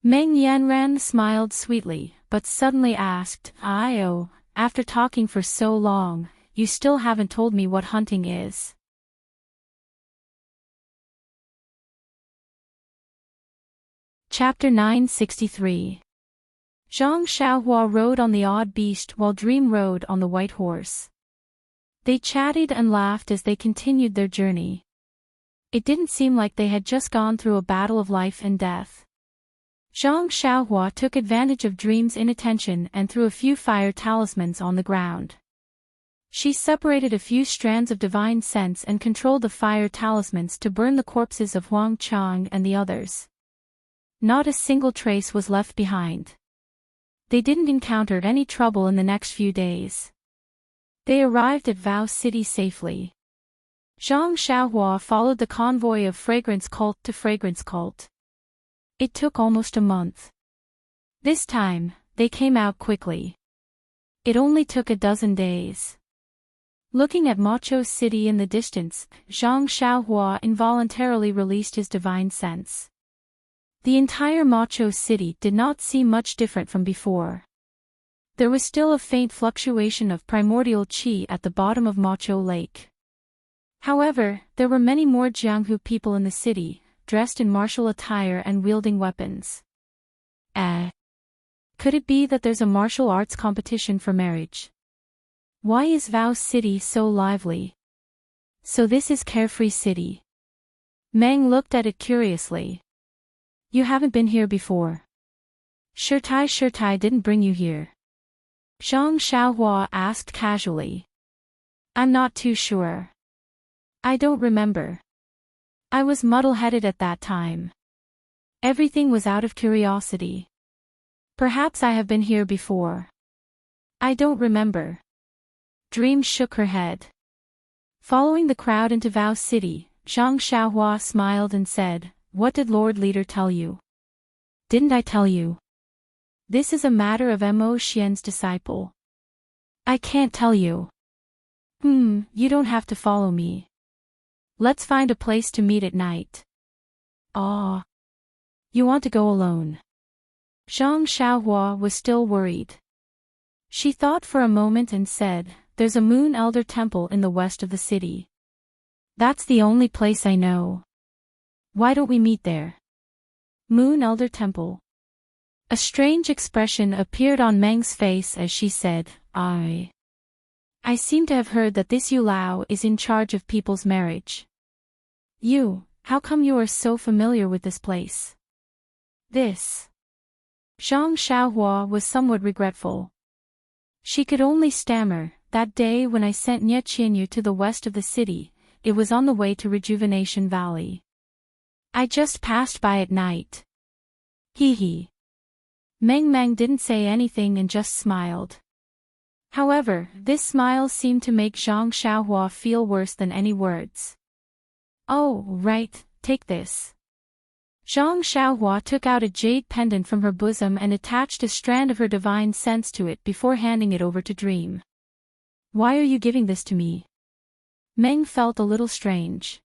Meng Yanran smiled sweetly, but suddenly asked, after talking for so long, you still haven't told me what hunting is. Chapter 963. Zhang Xiaohua rode on the odd beast while Dream rode on the white horse. They chatted and laughed as they continued their journey. It didn't seem like they had just gone through a battle of life and death. Zhang Xiaohua took advantage of Dream's inattention and threw a few fire talismans on the ground. She separated a few strands of divine sense and controlled the fire talismans to burn the corpses of Huang Chang and the others. Not a single trace was left behind. They didn't encounter any trouble in the next few days. They arrived at Vow City safely. Zhang Xiaohua followed the convoy of fragrance cult to fragrance cult. It took almost a month. This time, they came out quickly. It only took a dozen days. Looking at Macho City in the distance, Zhang Xiaohua involuntarily released his divine sense. The entire Macho City did not seem much different from before. There was still a faint fluctuation of primordial qi at the bottom of Macho Lake. However, there were many more Jianghu people in the city, dressed in martial attire and wielding weapons. Could it be that there's a martial arts competition for marriage? Why is Vow City so lively? So this is Carefree City. Meng looked at it curiously. You haven't been here before. Shirtai didn't bring you here. Zhang Xiaohua asked casually. I'm not too sure. I don't remember. I was muddle-headed at that time. Everything was out of curiosity. Perhaps I have been here before. I don't remember. Dream shook her head. Following the crowd into Vow City, Zhang Xiaohua smiled and said, What did Lord Leader tell you? Didn't I tell you? This is a matter of Mo Xian's disciple. I can't tell you. You don't have to follow me. Let's find a place to meet at night. You want to go alone? Zhang Xiaohua was still worried. She thought for a moment and said, There's a Moon Elder Temple in the west of the city. That's the only place I know. Why don't we meet there? Moon Elder Temple. A strange expression appeared on Meng's face as she said, I seem to have heard that this Yu Lao is in charge of people's marriage. How come you are so familiar with this place? Zhang Xiaohua was somewhat regretful. She could only stammer, that day when I sent Nye Qianyu to the west of the city, it was on the way to Rejuvenation Valley. I just passed by at night. Hee. Meng didn't say anything and just smiled. However, this smile seemed to make Zhang Xiaohua feel worse than any words. Oh, right, take this. Zhang Xiaohua took out a jade pendant from her bosom and attached a strand of her divine sense to it before handing it over to Dream. Why are you giving this to me? Meng felt a little strange.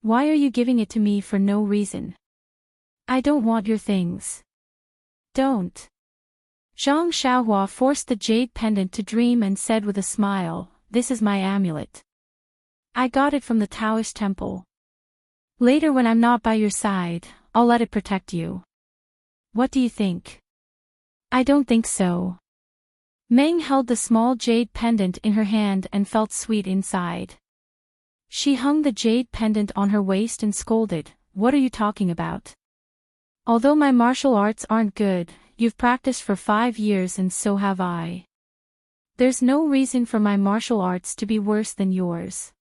Why are you giving it to me for no reason? I don't want your things. Don't. Zhang Xiaohua forced the jade pendant to Dream and said with a smile, This is my amulet. I got it from the Taoist temple. Later when I'm not by your side, I'll let it protect you. What do you think? I don't think so. Meng held the small jade pendant in her hand and felt sweet inside. She hung the jade pendant on her waist and scolded, What are you talking about? Although my martial arts aren't good, you've practiced for 5 years and so have I. There's no reason for my martial arts to be worse than yours.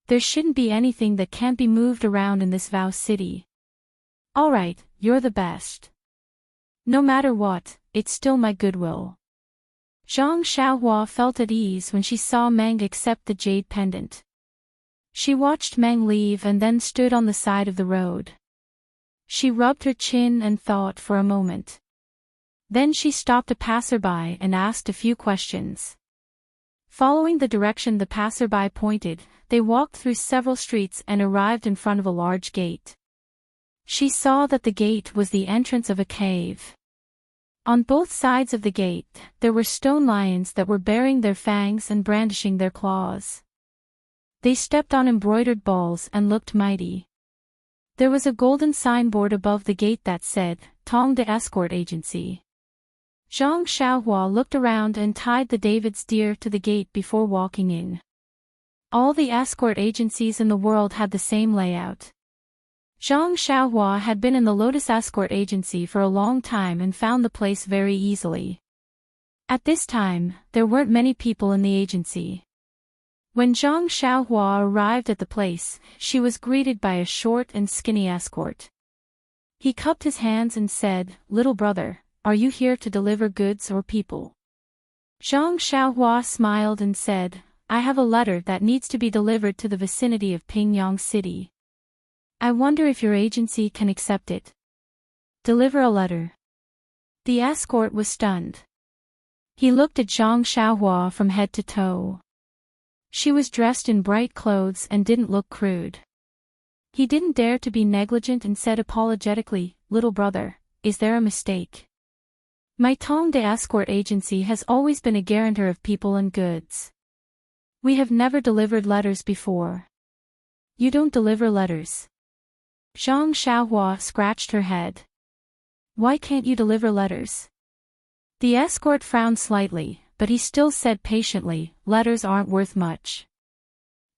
There shouldn't be anything that can't be moved around in this Vow City. Alright, you're the best. No matter what, it's still my goodwill. Zhang Xiaohua felt at ease when she saw Meng accept the jade pendant. She watched Meng leave and then stood on the side of the road. She rubbed her chin and thought for a moment. Then she stopped a passerby and asked a few questions. Following the direction the passerby pointed, they walked through several streets and arrived in front of a large gate. She saw that the gate was the entrance of a cave. On both sides of the gate, there were stone lions that were baring their fangs and brandishing their claws. They stepped on embroidered balls and looked mighty. There was a golden signboard above the gate that said, Tong de Escort Agency. Zhang Xiaohua looked around and tied the David's deer to the gate before walking in. All the escort agencies in the world had the same layout. Zhang Xiaohua had been in the Lotus Escort Agency for a long time and found the place very easily. At this time, there weren't many people in the agency. When Zhang Xiaohua arrived at the place, she was greeted by a short and skinny escort. He cupped his hands and said, "Little brother, are you here to deliver goods or people?" Zhang Xiaohua smiled and said, "I have a letter that needs to be delivered to the vicinity of Pingyang City. I wonder if your agency can accept it." "Deliver a letter." The escort was stunned. He looked at Zhang Xiaohua from head to toe. She was dressed in bright clothes and didn't look crude. He didn't dare to be negligent and said apologetically, "Little brother, is there a mistake? My Tong de Escort agency has always been a guarantor of people and goods. We have never delivered letters before." "You don't deliver letters?" Zhang Xiaohua scratched her head. "Why can't you deliver letters?" The escort frowned slightly, but he still said patiently, "Letters aren't worth much.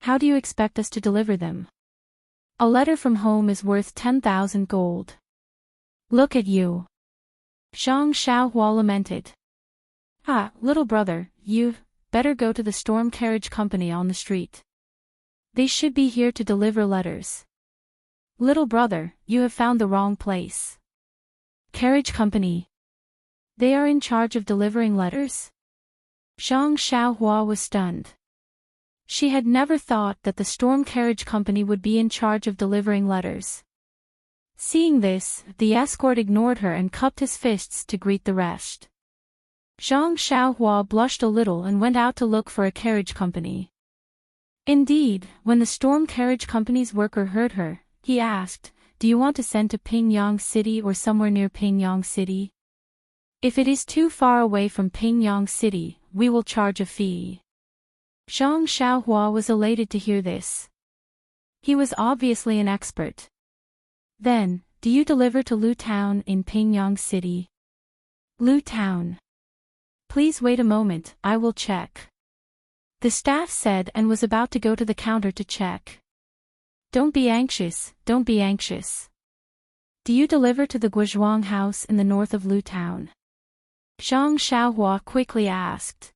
How do you expect us to deliver them? A letter from home is worth 10,000 gold. Look at you." Zhang Xiaohua lamented. "Ah, little brother, you've better go to the storm carriage company on the street. They should be here to deliver letters." "Little brother, you have found the wrong place." "Carriage company? They are in charge of delivering letters?" Zhang Xiaohua was stunned. She had never thought that the storm carriage company would be in charge of delivering letters. Seeing this, the escort ignored her and cupped his fists to greet the rest. Zhang Xiaohua blushed a little and went out to look for a carriage company. Indeed, when the storm carriage company's worker heard her, he asked, "Do you want to send to Pingyang City or somewhere near Pingyang City? If it is too far away from Pingyang City, we will charge a fee." Zhang Xiaohua was elated to hear this. He was obviously an expert. "Then, do you deliver to Lu Town in Pingyang City?" "Lu Town? Please wait a moment, I will check." The staff said and was about to go to the counter to check. "Don't be anxious, don't be anxious. Do you deliver to the Guozhuang house in the north of Lu Town?" Zhang Xiaohua quickly asked.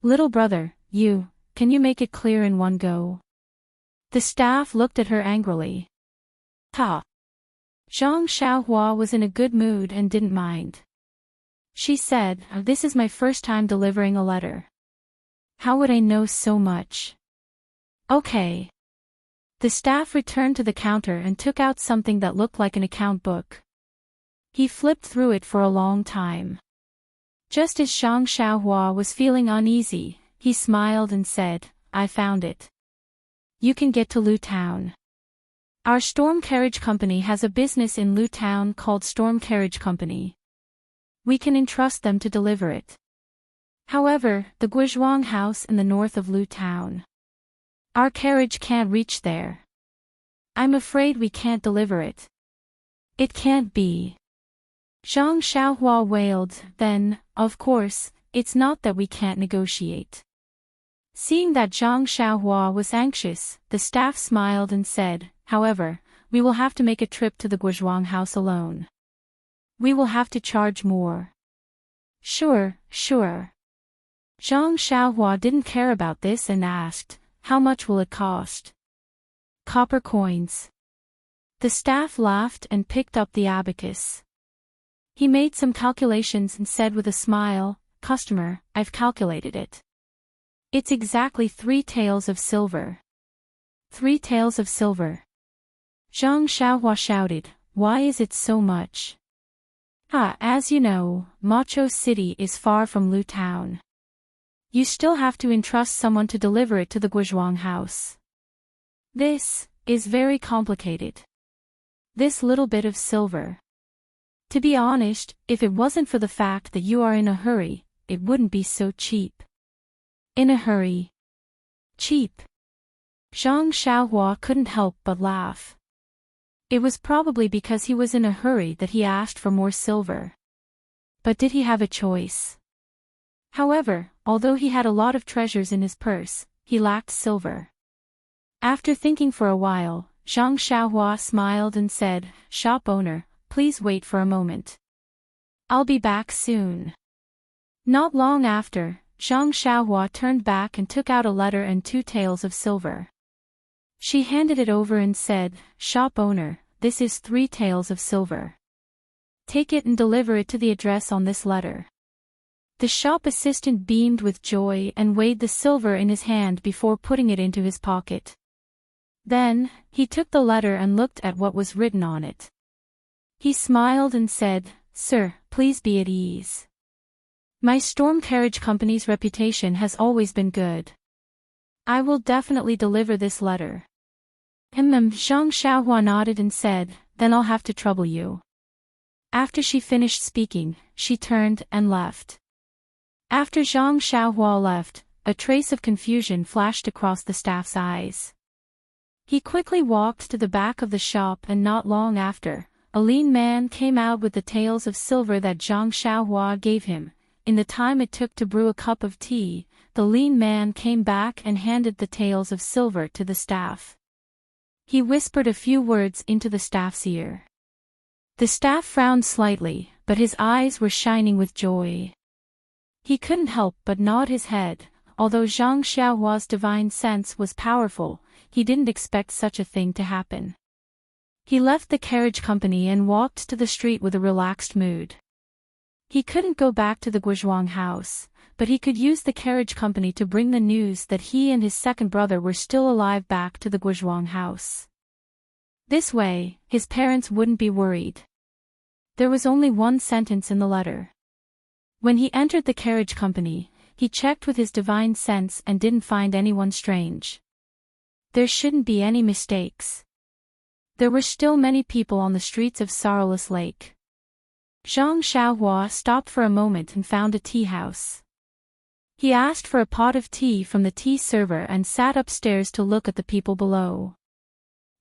"Little brother, can you make it clear in one go?" The staff looked at her angrily. "Ha!" Zhang Xiaohua was in a good mood and didn't mind. She said, "This is my first time delivering a letter. How would I know so much?" "Okay." The staff returned to the counter and took out something that looked like an account book. He flipped through it for a long time. Just as Zhang Xiaohua was feeling uneasy, he smiled and said, "I found it. You can get to Lu Town. Our storm carriage company has a business in Lu Town called Storm Carriage Company. We can entrust them to deliver it. However, the Guozhuang house in the north of Lu Town. Our carriage can't reach there. I'm afraid we can't deliver it." "It can't be." Zhang Xiaohua wailed, "Then, of course, it's not that we can't negotiate." Seeing that Zhang Xiaohua was anxious, the staff smiled and said, "However, we will have to make a trip to the Guozhuang house alone. We will have to charge more." Sure. Zhang Xiaohua didn't care about this and asked, "How much will it cost?" "Copper coins." The staff laughed and picked up the abacus. He made some calculations and said with a smile, "Customer, I've calculated it. It's exactly 3 taels of silver." 3 taels of silver. Zhang Xiaohua shouted, "Why is it so much?" As you know, Macho City is far from Lu Town. You still have to entrust someone to deliver it to the Guozhuang house. This is very complicated. This little bit of silver. To be honest, if it wasn't for the fact that you are in a hurry, it wouldn't be so cheap. In a hurry. Cheap. Zhang Xiaohua couldn't help but laugh. It was probably because he was in a hurry that he asked for more silver. But did he have a choice? However, although he had a lot of treasures in his purse, he lacked silver. After thinking for a while, Zhang Xiaohua smiled and said, "Shop owner, please wait for a moment. I'll be back soon." Not long after, Zhang Xiaohua turned back and took out a letter and 2 taels of silver. She handed it over and said, "Shop owner, this is 3 taels of silver. Take it and deliver it to the address on this letter." The shop assistant beamed with joy and weighed the silver in his hand before putting it into his pocket. Then, he took the letter and looked at what was written on it. He smiled and said, "Sir, please be at ease. My storm carriage company's reputation has always been good. I will definitely deliver this letter." Zhang Xiaohua nodded and said, "Then I'll have to trouble you." After she finished speaking, she turned and left. After Zhang Xiaohua left, a trace of confusion flashed across the staff's eyes. He quickly walked to the back of the shop and not long after, a lean man came out with the taels of silver that Zhang Xiaohua gave him. In the time it took to brew a cup of tea, the lean man came back and handed the taels of silver to the staff. He whispered a few words into the staff's ear. The staff frowned slightly, but his eyes were shining with joy. He couldn't help but nod his head. Although Zhang Xiaohua's divine sense was powerful, he didn't expect such a thing to happen. He left the carriage company and walked to the street with a relaxed mood. He couldn't go back to the Guizhuang house, but he could use the carriage company to bring the news that he and his second brother were still alive back to the Guizhuang house. This way, his parents wouldn't be worried. There was only one sentence in the letter. When he entered the carriage company, he checked with his divine sense and didn't find anyone strange. There shouldn't be any mistakes. There were still many people on the streets of Sorrowless Lake. Zhang Xiaohua stopped for a moment and found a tea house. He asked for a pot of tea from the tea server and sat upstairs to look at the people below.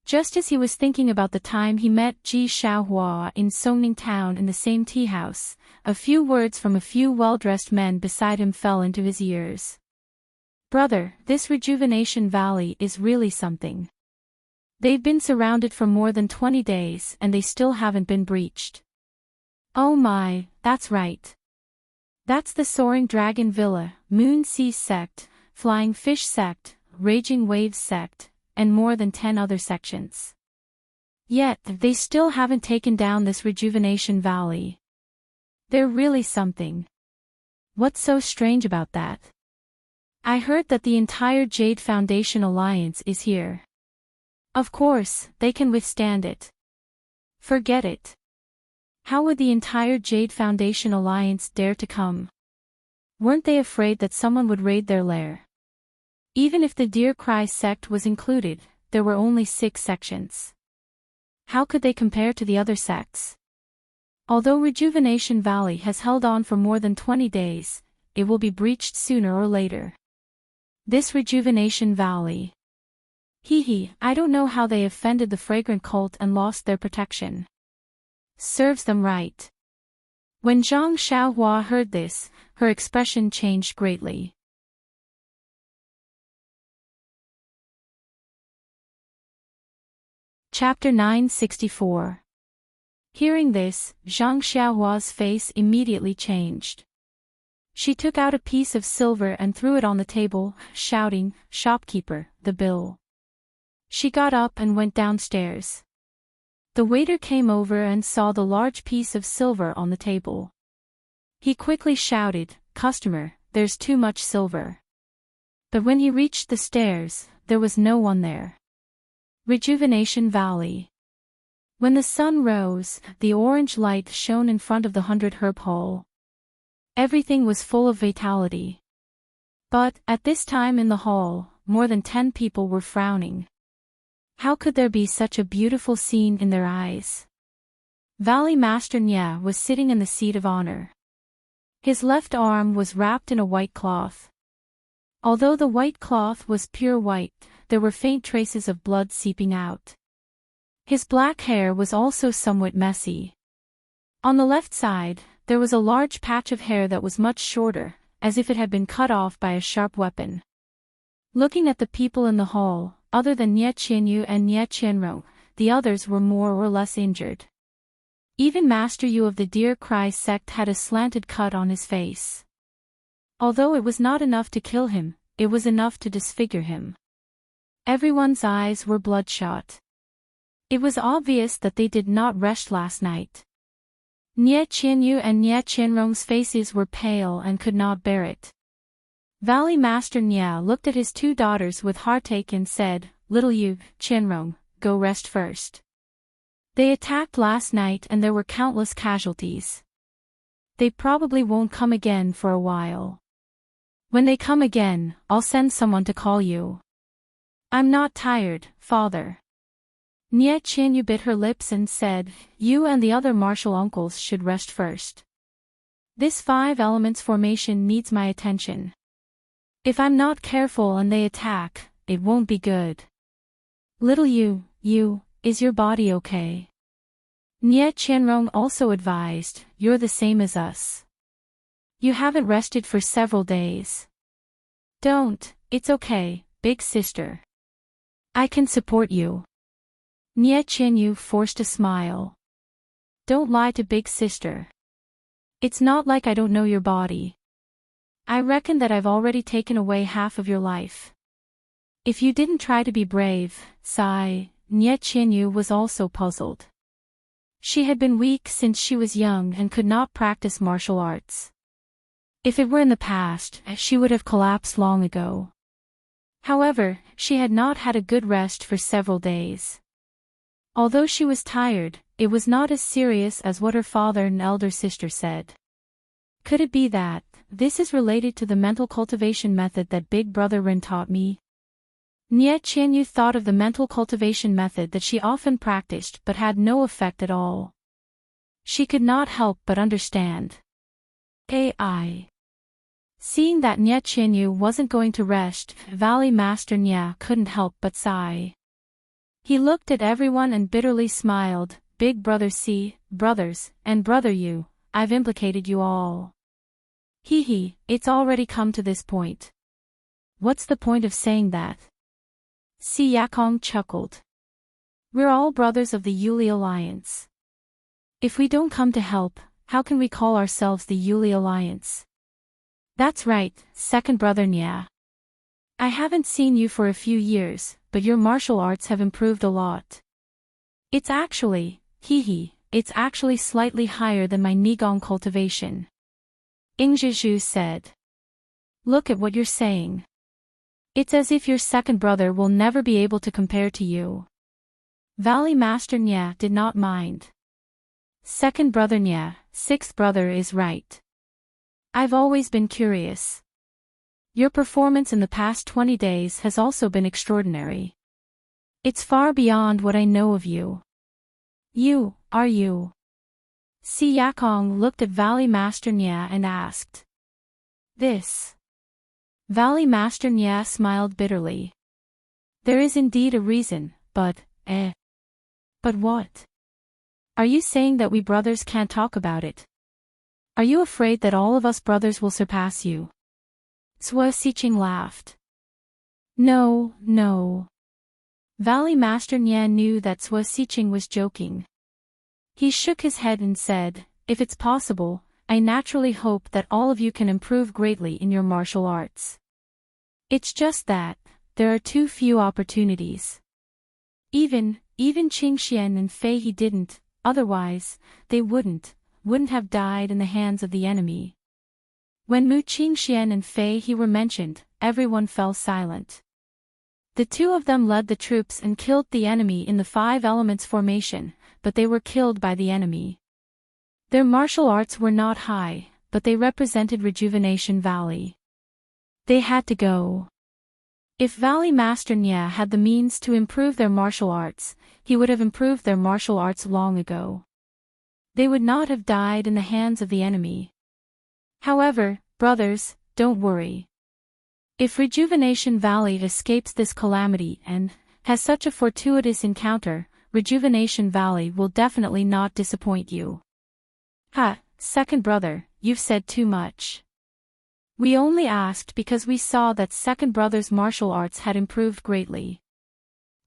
Just as he was thinking about the time he met Ji Xiaohua in Songning town in the same tea house, a few words from a few well-dressed men beside him fell into his ears. "Brother, this Rejuvenation Valley is really something. They've been surrounded for more than 20 days and they still haven't been breached." "Oh my, that's right. That's the Soaring Dragon Villa, Moon Sea Sect, Flying Fish Sect, Raging Waves Sect, and more than 10 other sections. Yet, they still haven't taken down this Rejuvenation Valley. They're really something. What's so strange about that? I heard that the entire Jade Foundation Alliance is here. Of course, they can withstand it. Forget it. How would the entire Jade Foundation Alliance dare to come? Weren't they afraid that someone would raid their lair? Even if the Deer Cry sect was included, there were only 6 sections. How could they compare to the other sects? Although Rejuvenation Valley has held on for more than 20 days, it will be breached sooner or later. This Rejuvenation Valley. I don't know how they offended the fragrant cult and lost their protection. Serves them right. When Zhang Xiaohua heard this, her expression changed greatly. Chapter 964. Hearing this, Zhang Xiaohua's face immediately changed. She took out a piece of silver and threw it on the table, shouting, "Shopkeeper, the bill." She got up and went downstairs. The waiter came over and saw the large piece of silver on the table. He quickly shouted, "Customer, there's too much silver." But when he reached the stairs, there was no one there. Rejuvenation Valley. When the sun rose, the orange light shone in front of the 100-herb hall. Everything was full of vitality. But, at this time in the hall, more than 10 people were frowning. How could there be such a beautiful scene in their eyes? Valley Master Nya was sitting in the seat of honor. His left arm was wrapped in a white cloth. Although the white cloth was pure white, there were faint traces of blood seeping out. His black hair was also somewhat messy. On the left side, there was a large patch of hair that was much shorter, as if it had been cut off by a sharp weapon. Looking at the people in the hall, other than Nye Qianyu and Nye Qianrong, the others were more or less injured. Even Master Yu of the Deer Cry sect had a slanted cut on his face. Although it was not enough to kill him, it was enough to disfigure him. Everyone's eyes were bloodshot. It was obvious that they did not rest last night. Nie Qianyu and Nie Qianrong's faces were pale and could not bear it. Valley Master Nia looked at his two daughters with heartache and said, "Little Yu, Qianrong, go rest first. They attacked last night and there were countless casualties. They probably won't come again for a while. When they come again, I'll send someone to call you." "I'm not tired, father." Nie Qianyu bit her lips and said, "You and the other martial uncles should rest first. This 5 elements formation needs my attention. If I'm not careful and they attack, it won't be good." "Little Yu, is your body okay?" Nie Qianrong also advised, "You're the same as us. You haven't rested for several days. Don't, it's okay, big sister. I can support you." Nie Qianyu forced a smile. "Don't lie to big sister. It's not like I don't know your body. I reckon that I've already taken away half of your life. If you didn't try to be brave, sigh." Nie Qianyu was also puzzled. She had been weak since she was young and could not practice martial arts. If it were in the past, she would have collapsed long ago. However, she had not had a good rest for several days. Although she was tired, it was not as serious as what her father and elder sister said. Could it be that this is related to the mental cultivation method that Big Brother Rin taught me? Nie Qianyu thought of the mental cultivation method that she often practiced but had no effect at all. She could not help but understand. AI. Seeing that Nie Qianyu wasn't going to rest, Valley Master Nie couldn't help but sigh. He looked at everyone and bitterly smiled. "Big Brother C, brothers, and Brother Yu, I've implicated you all. Hee, it's already come to this point." "What's the point of saying that?" Si Yakong chuckled. "We're all brothers of the Yuli Alliance. If we don't come to help, how can we call ourselves the Yuli Alliance?" "That's right, second brother Nia. I haven't seen you for a few years, but your martial arts have improved a lot. It's actually, it's actually slightly higher than my Nigong cultivation," Ingzhizhu said. "Look at what you're saying. It's as if your second brother will never be able to compare to you." Valley Master Nia did not mind. "Second brother Nia, sixth brother is right. I've always been curious. Your performance in the past 20 days has also been extraordinary. It's far beyond what I know of you. Are you?" Si Yakong looked at Valley Master Nia and asked. "This?" Valley Master Nia smiled bitterly. "There is indeed a reason, but But what? Are you saying that we brothers can't talk about it? Are you afraid that all of us brothers will surpass you?" Sua Xiqing laughed. No. Valley Master Nian knew that Sua Xiqing was joking. He shook his head and said, "If it's possible, I naturally hope that all of you can improve greatly in your martial arts. It's just that there are too few opportunities. Even Qingxian and Fei He didn't, otherwise, they wouldn't have died in the hands of the enemy." When Mu Qingxian and Fei He were mentioned, everyone fell silent. The two of them led the troops and killed the enemy in the 5 elements formation, but they were killed by the enemy. Their martial arts were not high, but they represented Rejuvenation Valley. They had to go. If Valley Master Nia had the means to improve their martial arts, he would have improved their martial arts long ago. They would not have died in the hands of the enemy. However, brothers, don't worry. If Rejuvenation Valley escapes this calamity and has such a fortuitous encounter, Rejuvenation Valley will definitely not disappoint you. Ha, second brother, you've said too much. We only asked because we saw that second brother's martial arts had improved greatly.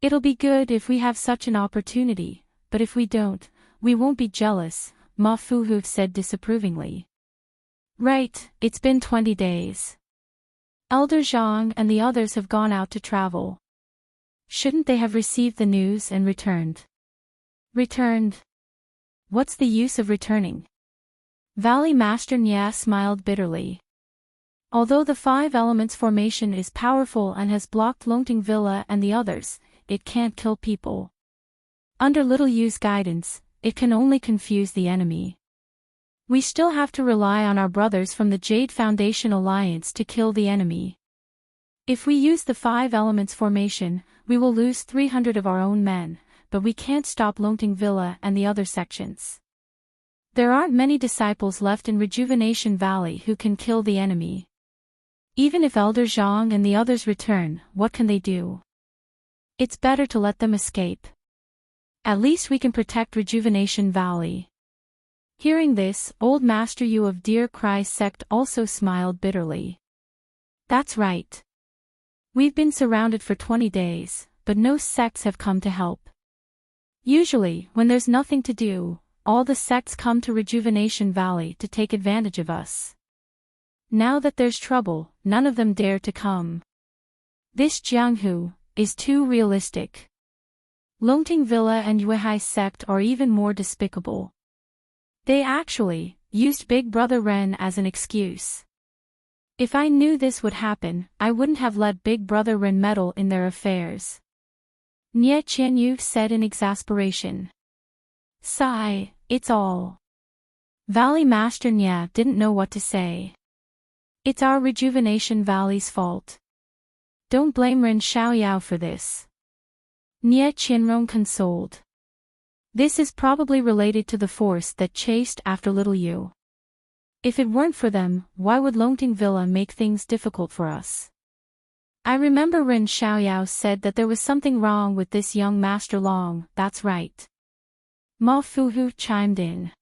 It'll be good if we have such an opportunity, but if we don't, we won't be jealous, Ma Fuhu said disapprovingly. Right, it's been 20 days. Elder Zhang and the others have gone out to travel. Shouldn't they have received the news and returned? Returned? What's the use of returning? Valley Master Nya smiled bitterly. Although the Five Elements formation is powerful and has blocked Longting Villa and the others, it can't kill people. Under Little Yu's guidance, it can only confuse the enemy. We still have to rely on our brothers from the Jade Foundation Alliance to kill the enemy. If we use the Five Elements formation, we will lose 300 of our own men, but we can't stop Longting Villa and the other sections. There aren't many disciples left in Rejuvenation Valley who can kill the enemy. Even if Elder Zhang and the others return, what can they do? It's better to let them escape. At least we can protect Rejuvenation Valley. Hearing this, Old Master Yu of Deer Cry sect also smiled bitterly. That's right. We've been surrounded for 20 days, but no sects have come to help. Usually, when there's nothing to do, all the sects come to Rejuvenation Valley to take advantage of us. Now that there's trouble, none of them dare to come. This Jianghu is too realistic. Longting Villa and Yuehai sect are even more despicable. They actually used Big Brother Ren as an excuse. If I knew this would happen, I wouldn't have let Big Brother Ren meddle in their affairs. Nie Qianyu said in exasperation. Sigh, it's all. Valley Master Nya didn't know what to say. It's our Rejuvenation Valley's fault. Don't blame Ren Xiaoyao for this. Nie Qianrong consoled. This is probably related to the force that chased after Little Yu. If it weren't for them, why would Longting Villa make things difficult for us? I remember Ren Xiaoyao said that there was something wrong with this young Master Long, that's right. Ma Fuhu chimed in.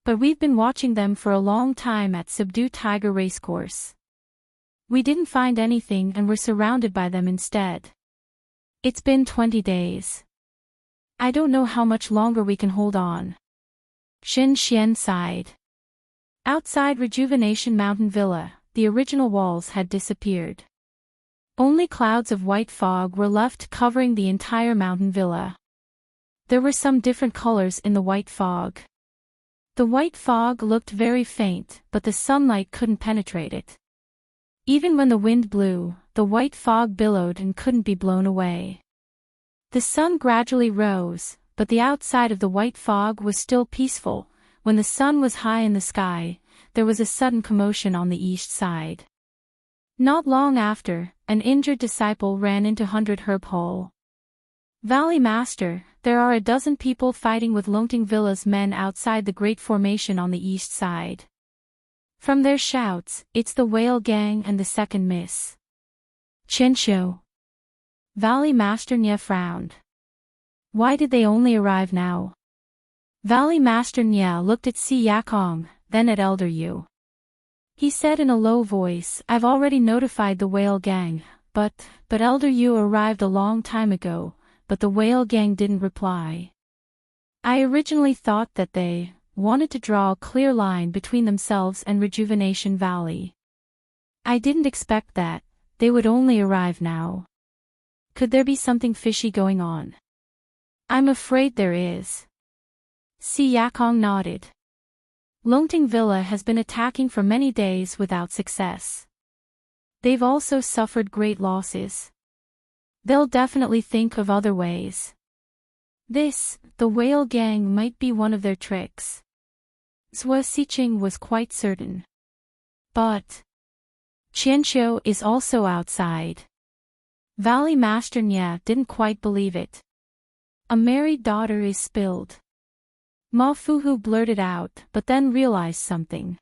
But we've been watching them for a long time at Subdue Tiger Racecourse. We didn't find anything and were surrounded by them instead. It's been 20 days. I don't know how much longer we can hold on. Shen Xian sighed. Outside Rejuvenation Mountain Villa, the original walls had disappeared. Only clouds of white fog were left covering the entire mountain villa. There were some different colors in the white fog. The white fog looked very faint, but the sunlight couldn't penetrate it. Even when the wind blew, the white fog billowed and couldn't be blown away. The sun gradually rose, but the outside of the white fog was still peaceful. When the sun was high in the sky, there was a sudden commotion on the east side. Not long after, an injured disciple ran into 100 Herb Hole. Valley Master, there are a dozen people fighting with Longting Villa's men outside the Great Formation on the east side. From their shouts, it's the Whale Gang and the Second Miss. Qianshou. Valley Master Nya frowned. Why did they only arrive now? Valley Master Nya looked at Si Yakong, then at Elder Yu. He said in a low voice, I've already notified the Whale Gang, but Elder Yu arrived a long time ago, but the Whale Gang didn't reply. I originally thought that they wanted to draw a clear line between themselves and Rejuvenation Valley. I didn't expect that they would only arrive now. Could there be something fishy going on? I'm afraid there is. Si Yakong nodded. Longting Villa has been attacking for many days without success. They've also suffered great losses. They'll definitely think of other ways. The Whale Gang might be one of their tricks. Zhua Xiqing was quite certain. But Qianshou is also outside. Valley Master Nya didn't quite believe it. A married daughter is spilled. Ma Fuhu blurted out, but then realized something.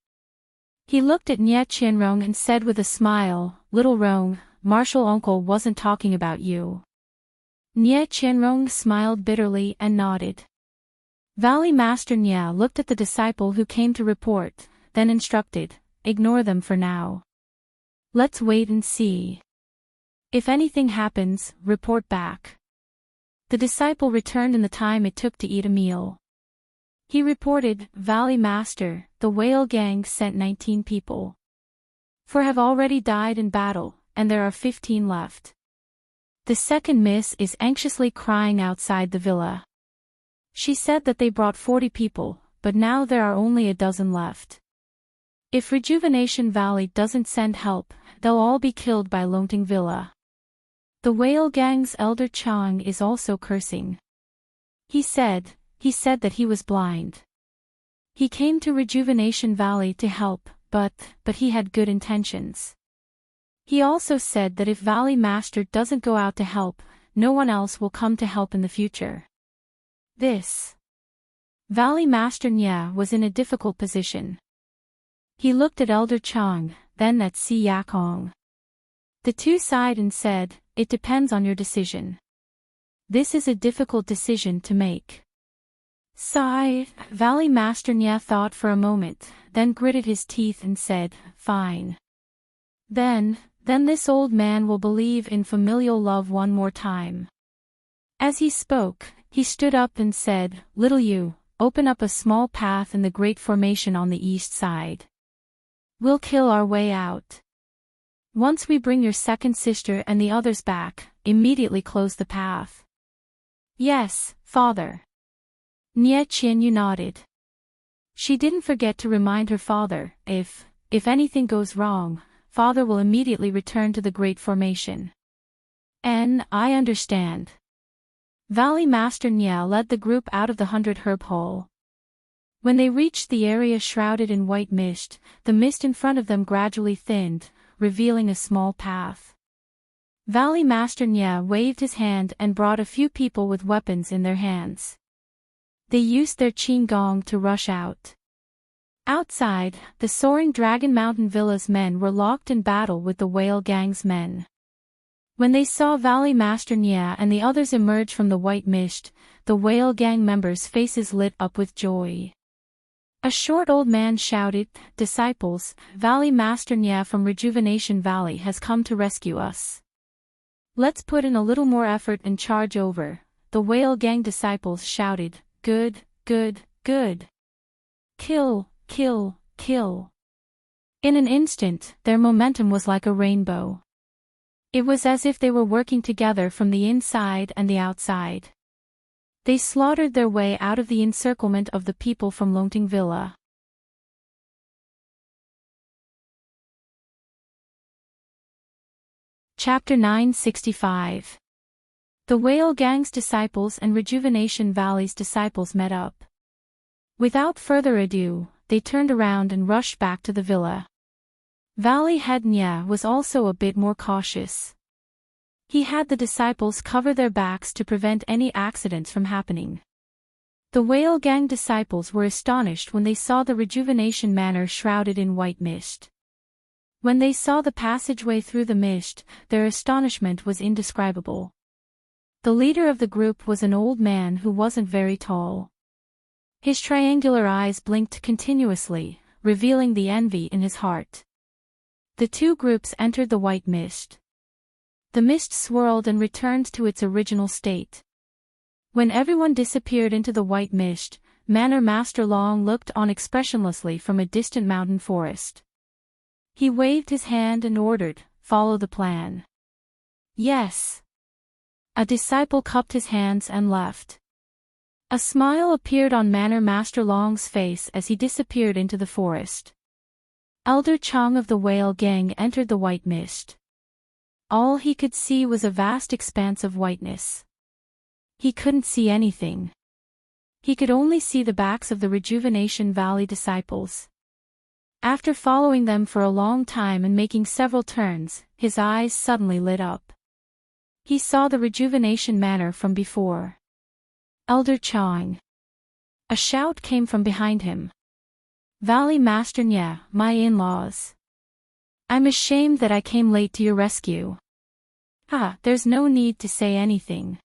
He looked at Nya Qianrong and said with a smile, Little Rong, Martial Uncle wasn't talking about you. Nya Qianrong smiled bitterly and nodded. Valley Master Nya looked at the disciple who came to report, then instructed, ignore them for now. Let's wait and see. If anything happens, report back. The disciple returned in the time it took to eat a meal. He reported, "Valley Master, the whale gang sent 19 people. 4 have already died in battle, and there are 15 left. The second miss is anxiously crying outside the villa. She said that they brought 40 people, but now there are only a dozen left. If Rejuvenation Valley doesn't send help, they'll all be killed by Lonting Villa." The whale gang's elder Chang is also cursing. He said that he was blind. He came to Rejuvenation Valley to help, but he had good intentions. He also said that if Valley Master doesn't go out to help, no one else will come to help in the future. Valley Master Nya was in a difficult position. He looked at Elder Chang, then at Si Yakong. The two sighed and said, "It depends on your decision. This is a difficult decision to make." Sigh. Valley Master Nya thought for a moment, then gritted his teeth and said, "Fine. Then this old man will believe in familial love one more time." As he spoke, he stood up and said, "Little you, open up a small path in the great formation on the east side. We'll kill our way out. Once we bring your second sister and the others back, immediately close the path." "Yes, father." Nya Qianyu nodded. She didn't forget to remind her father, if anything goes wrong, father will immediately return to the Great Formation. I understand." Valley Master Nya led the group out of the 100 Herb Hole. When they reached the area shrouded in white mist, the mist in front of them gradually thinned, revealing a small path. Valley Master Nya waved his hand and brought a few people with weapons in their hands. They used their qin gong to rush out. Outside, the Soaring Dragon Mountain Villa's men were locked in battle with the whale gang's men. When they saw Valley Master Nya and the others emerge from the white mist, the whale gang members' faces lit up with joy. A short old man shouted, "Disciples, Valley Master Nya from Rejuvenation Valley has come to rescue us. Let's put in a little more effort and charge over." The whale gang disciples shouted, "Good, good, good. Kill, kill, kill." In an instant, their momentum was like a rainbow. It was as if they were working together from the inside and the outside. They slaughtered their way out of the encirclement of the people from Lonting Villa. Chapter 965. The Whale Gang's disciples and Rejuvenation Valley's disciples met up. Without further ado, they turned around and rushed back to the villa. Valley Head Nya was also a bit more cautious. He had the disciples cover their backs to prevent any accidents from happening. The Whale Gang disciples were astonished when they saw the Rejuvenation Manor shrouded in white mist. When they saw the passageway through the mist, their astonishment was indescribable. The leader of the group was an old man who wasn't very tall. His triangular eyes blinked continuously, revealing the envy in his heart. The two groups entered the white mist. The mist swirled and returned to its original state. When everyone disappeared into the white mist, Manor Master Long looked on expressionlessly from a distant mountain forest. He waved his hand and ordered, "Follow the plan." "Yes." A disciple cupped his hands and left. A smile appeared on Manor Master Long's face as he disappeared into the forest. Elder Chang of the Whale Gang entered the white mist. All he could see was a vast expanse of whiteness. He couldn't see anything. He could only see the backs of the Rejuvenation Valley disciples. After following them for a long time and making several turns, his eyes suddenly lit up. He saw the Rejuvenation Manor from before. "Elder Chang!" A shout came from behind him. "Valley Master Nya, my in-laws. I'm ashamed that I came late to your rescue." There's no need to say anything.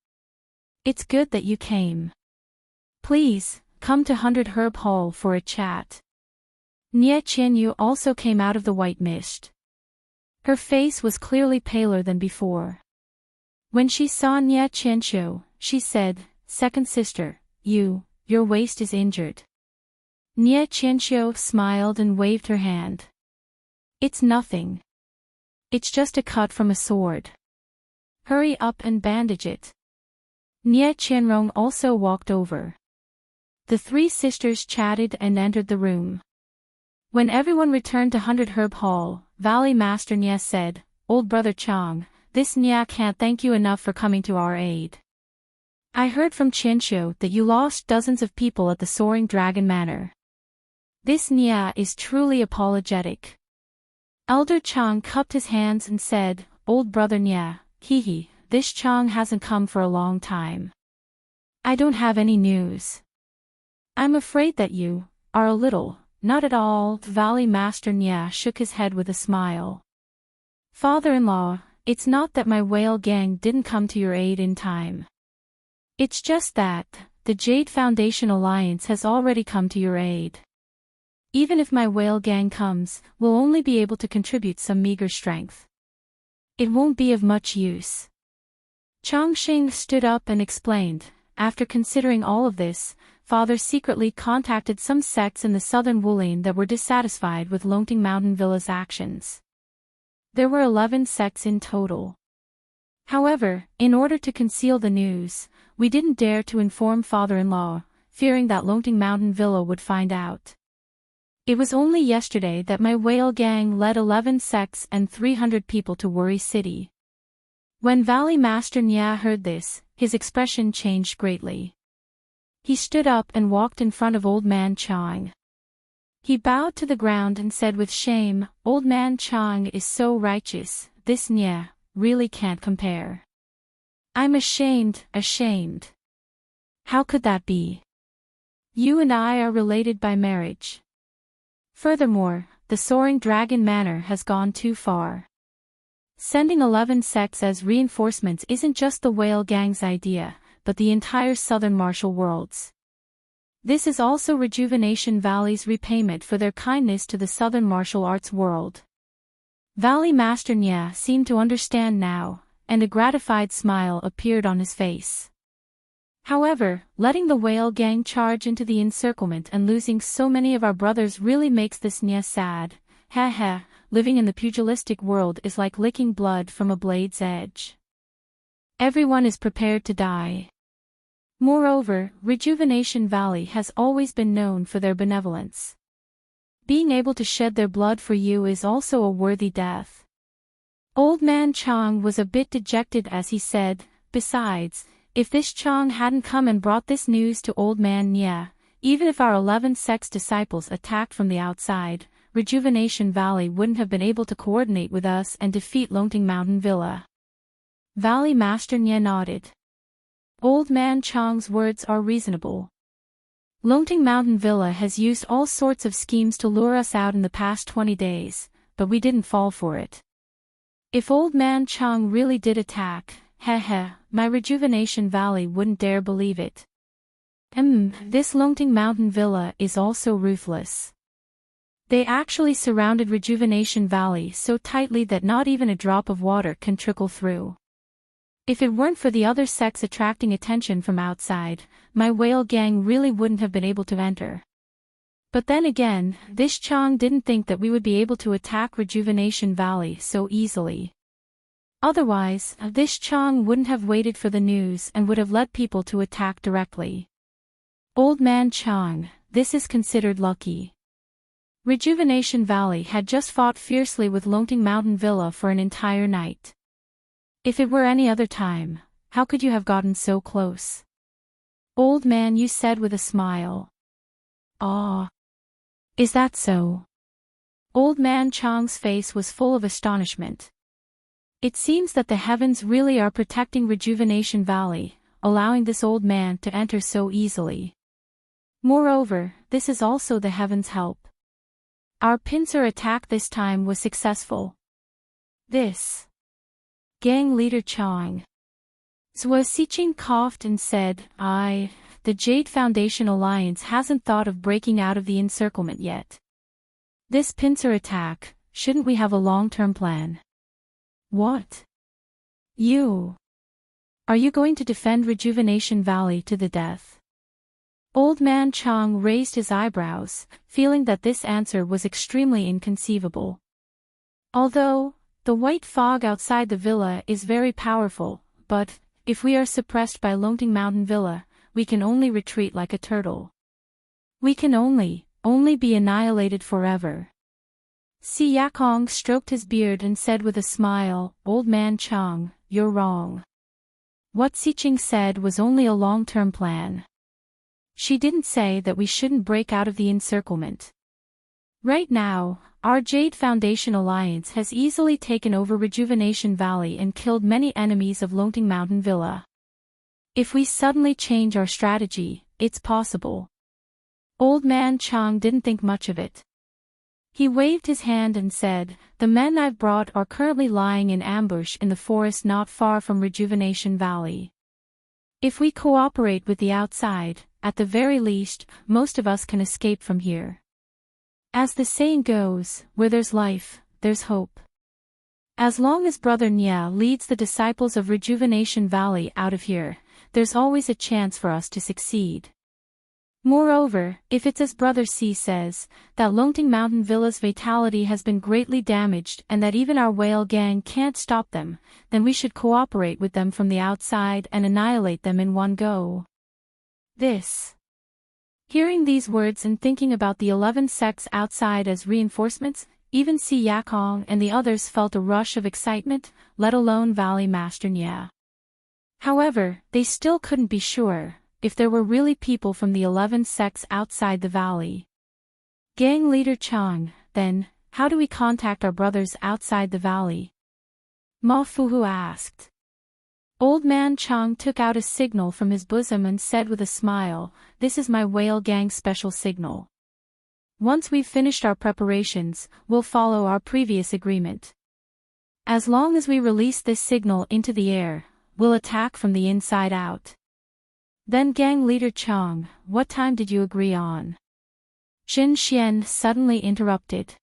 It's good that you came. Please, come to 100 Herb Hall for a chat. Nya Qianyu also came out of the white mist. Her face was clearly paler than before. When she saw Nya Qianqiu, she said, "Second sister, your waist is injured." Nie Qianxiu smiled and waved her hand. It's nothing. It's just a cut from a sword. Hurry up and bandage it. Nie Qianrong also walked over. The three sisters chatted and entered the room. When everyone returned to 100 Herb Hall, Valley Master Nie said, "Old brother Chang, this Nie can't thank you enough for coming to our aid. I heard from Qianxiu that you lost dozens of people at the Soaring Dragon Manor. This Nie is truly apologetic." Elder Chang cupped his hands and said, "Old brother Nie, hehe, this Chang hasn't come for a long time. I don't have any news. I'm afraid that you are a little, not at all." Valley Master Nie shook his head with a smile. "Father-in-law, it's not that my whale gang didn't come to your aid in time. It's just that the Jade Foundation Alliance has already come to your aid. Even if my whale gang comes, we'll only be able to contribute some meager strength. It won't be of much use." Changxing stood up and explained, "After considering all of this, Father secretly contacted some sects in the southern Wulin that were dissatisfied with Longting Mountain Villa's actions. There were 11 sects in total. However, in order to conceal the news, we didn't dare to inform father-in-law, fearing that Longting Mountain Villa would find out. It was only yesterday that my whale gang led 11 sects and 300 people to Worry City." When Valley Master Nie heard this, his expression changed greatly. He stood up and walked in front of Old Man Chang. He bowed to the ground and said with shame, "Old Man Chang is so righteous, this Nie really can't compare. I'm ashamed. How could that be? You and I are related by marriage. Furthermore, the Soaring Dragon Manor has gone too far. Sending 11 sects as reinforcements isn't just the whale gang's idea, but the entire southern martial world's. This is also Rejuvenation Valley's repayment for their kindness to the southern martial arts world." Valley Master Nie seemed to understand now, and a gratified smile appeared on his face. "However, letting the whale gang charge into the encirclement and losing so many of our brothers really makes this Nie sad. Heh, living in the pugilistic world is like licking blood from a blade's edge. Everyone is prepared to die. Moreover, Rejuvenation Valley has always been known for their benevolence. Being able to shed their blood for you is also a worthy death." Old Man Chang was a bit dejected as he said, "Besides, if this Chang hadn't come and brought this news to Old Man Nie, even if our 11 sects disciples attacked from the outside, Rejuvenation Valley wouldn't have been able to coordinate with us and defeat Longting Mountain Villa." Valley Master Nie nodded. Old Man Chang's words are reasonable. Longting Mountain Villa has used all sorts of schemes to lure us out in the past 20 days, but we didn't fall for it. If Old Man Chang really did attack, my Rejuvenation Valley wouldn't dare believe it. This Longting Mountain Villa is also ruthless. They actually surrounded Rejuvenation Valley so tightly that not even a drop of water can trickle through. If it weren't for the other sects attracting attention from outside, my whale gang really wouldn't have been able to enter. But then again, this Chang didn't think that we would be able to attack Rejuvenation Valley so easily. Otherwise, this Chang wouldn't have waited for the news and would have led people to attack directly. Old Man Chang, this is considered lucky. Rejuvenation Valley had just fought fiercely with Longting Mountain Villa for an entire night. If it were any other time, how could you have gotten so close? Old Man, you said with a smile. Ah. Is that so? Old Man Chang's face was full of astonishment. It seems that the heavens really are protecting Rejuvenation Valley, allowing this old man to enter so easily. Moreover, this is also the heavens' help. Our pincer attack this time was successful. This gang leader Chang Zhuo Xiqing coughed and said, the Jade Foundation Alliance hasn't thought of breaking out of the encirclement yet. This pincer attack, shouldn't we have a long-term plan? What? Are you going to defend Rejuvenation Valley to the death? Old Man Chang raised his eyebrows, feeling that this answer was extremely inconceivable. Although, the white fog outside the villa is very powerful, but, if we are suppressed by Longting Mountain Villa, we can only retreat like a turtle. We can only be annihilated forever. Si Yakong stroked his beard and said with a smile, Old Man Chang, you're wrong. What Siqing said was only a long-term plan. She didn't say that we shouldn't break out of the encirclement. Right now, our Jade Foundation Alliance has easily taken over Rejuvenation Valley and killed many enemies of Longting Mountain Villa. If we suddenly change our strategy, it's possible. Old Man Chang didn't think much of it. He waved his hand and said, the men I've brought are currently lying in ambush in the forest not far from Rejuvenation Valley. If we cooperate with the outside, at the very least, most of us can escape from here. As the saying goes, where there's life, there's hope. As long as Brother Nya leads the disciples of Rejuvenation Valley out of here, there's always a chance for us to succeed. Moreover, if it's as Brother C says, that Longting Mountain Villa's vitality has been greatly damaged and that even our whale gang can't stop them, then we should cooperate with them from the outside and annihilate them in one go. Hearing these words and thinking about the 11 sects outside as reinforcements, even Si Yakong and the others felt a rush of excitement, let alone Valley Master Nya. However, they still couldn't be sure if there were really people from the 11 sects outside the valley. Gang leader Chang, then, how do we contact our brothers outside the valley? Ma Fuhu asked. Old Man Chang took out a signal from his bosom and said with a smile, this is my whale gang special signal. Once we've finished our preparations, we'll follow our previous agreement. As long as we release this signal into the air, we'll attack from the inside out. Then gang leader Chang, what time did you agree on? Jin Xian suddenly interrupted.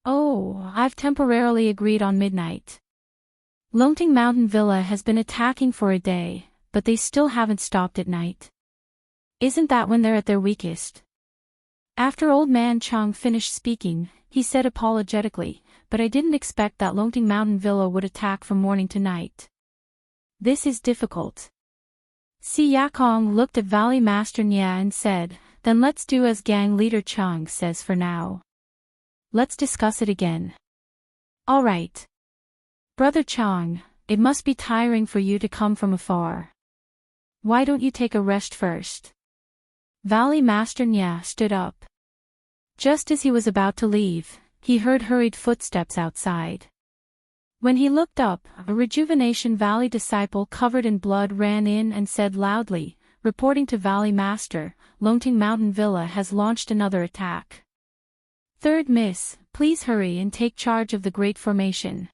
Oh, I've temporarily agreed on midnight. Longting Mountain Villa has been attacking for a day, but they still haven't stopped at night. Isn't that when they're at their weakest? After Old Man Chang finished speaking, he said apologetically, but I didn't expect that Longting Mountain Villa would attack from morning to night. This is difficult. Si Yakong looked at Valley Master Nya and said, then let's do as gang leader Chang says for now. Let's discuss it again. All right. Brother Chang, it must be tiring for you to come from afar. Why don't you take a rest first? Valley Master Nya stood up. Just as he was about to leave, he heard hurried footsteps outside. When he looked up, a Rejuvenation Valley disciple covered in blood ran in and said loudly, reporting to Valley Master, Longting Mountain Villa has launched another attack. Third Miss, please hurry and take charge of the Great Formation.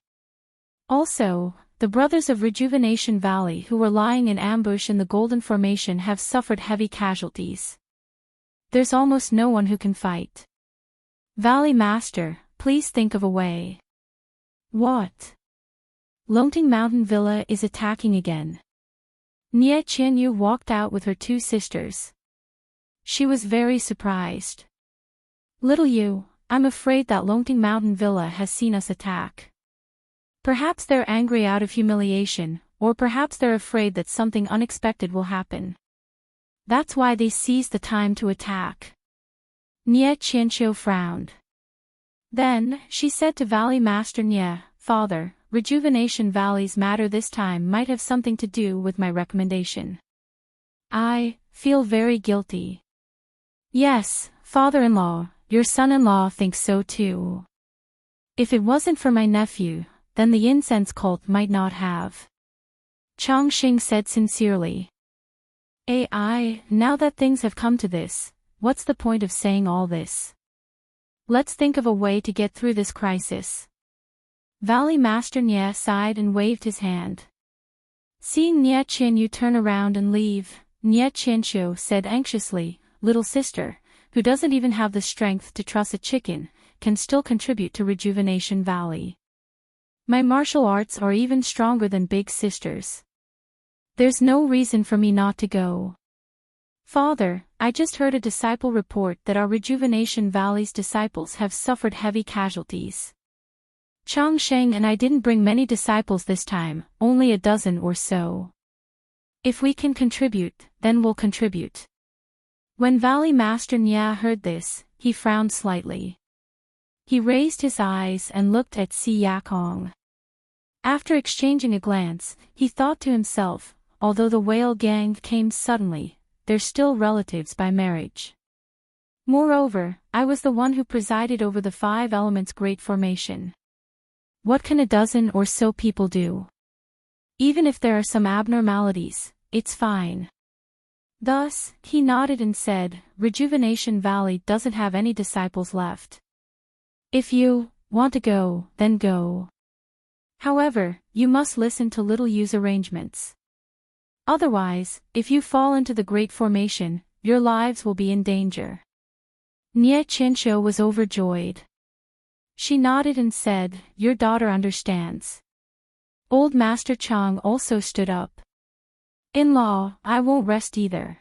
Also, the brothers of Rejuvenation Valley who were lying in ambush in the Golden Formation have suffered heavy casualties. There's almost no one who can fight. Valley Master, please think of a way. What? Longting Mountain Villa is attacking again. Nie Qianyu walked out with her two sisters. She was very surprised. Little you, I'm afraid that Longting Mountain Villa has seen us attack. Perhaps they're angry out of humiliation, or perhaps they're afraid that something unexpected will happen. That's why they seized the time to attack. Nie Qianxiu frowned. Then, she said to Valley Master Nye, Father, Rejuvenation Valley's matter this time might have something to do with my recommendation. I feel very guilty. Yes, father-in-law, your son-in-law thinks so too. If it wasn't for my nephew, then the incense cult might not have. Chongqing said sincerely. Now that things have come to this, what's the point of saying all this? Let's think of a way to get through this crisis. Valley Master Nye sighed and waved his hand. Seeing Nye Qianyu turn around and leave, Nye Qianxiu said anxiously, Little sister, who doesn't even have the strength to truss a chicken, can still contribute to Rejuvenation Valley. My martial arts are even stronger than big sister's. There's no reason for me not to go. Father, I just heard a disciple report that our Rejuvenation Valley's disciples have suffered heavy casualties. Changsheng and I didn't bring many disciples this time, only a dozen or so. If we can contribute, then we'll contribute. When Valley Master Nya heard this, he frowned slightly. He raised his eyes and looked at Si Yakong. After exchanging a glance, he thought to himself, although the whale gang came suddenly, they're still relatives by marriage. Moreover, I was the one who presided over the 5 elements great formation. What can a dozen or so people do? Even if there are some abnormalities, it's fine. Thus, he nodded and said, Rejuvenation Valley doesn't have any disciples left. If you want to go, then go. However, you must listen to Little U's arrangements. Otherwise, if you fall into the Great Formation, your lives will be in danger. Nie Qinsho was overjoyed. She nodded and said, Your daughter understands. Old Master Chang also stood up. In-law, I won't rest either.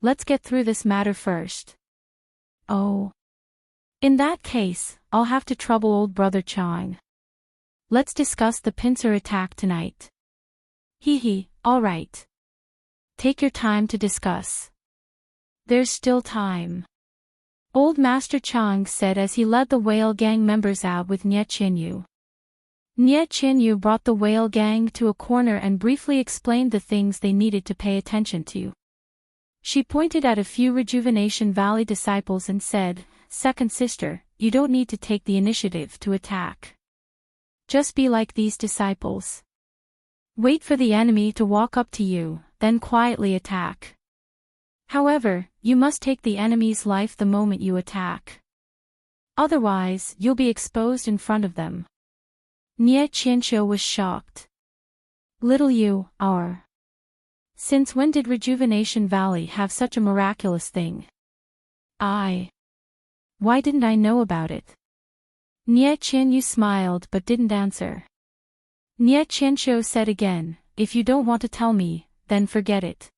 Let's get through this matter first. Oh. In that case, I'll have to trouble old brother Chang. Let's discuss the pincer attack tonight. All right. Take your time to discuss. There's still time. Old Master Chang said as he led the whale gang members out with Nie Qinyu. Nie Qinyu brought the whale gang to a corner and briefly explained the things they needed to pay attention to. She pointed at a few Rejuvenation Valley disciples and said, Second sister, you don't need to take the initiative to attack. Just be like these disciples. Wait for the enemy to walk up to you, then quietly attack. However, you must take the enemy's life the moment you attack. Otherwise, you'll be exposed in front of them. Nie Qinsho was shocked. Little you, our. Since when did Rejuvenation Valley have such a miraculous thing? Why didn't I know about it? Nie Qianyu smiled but didn't answer. Nie Qiansho said again, If you don't want to tell me, then forget it.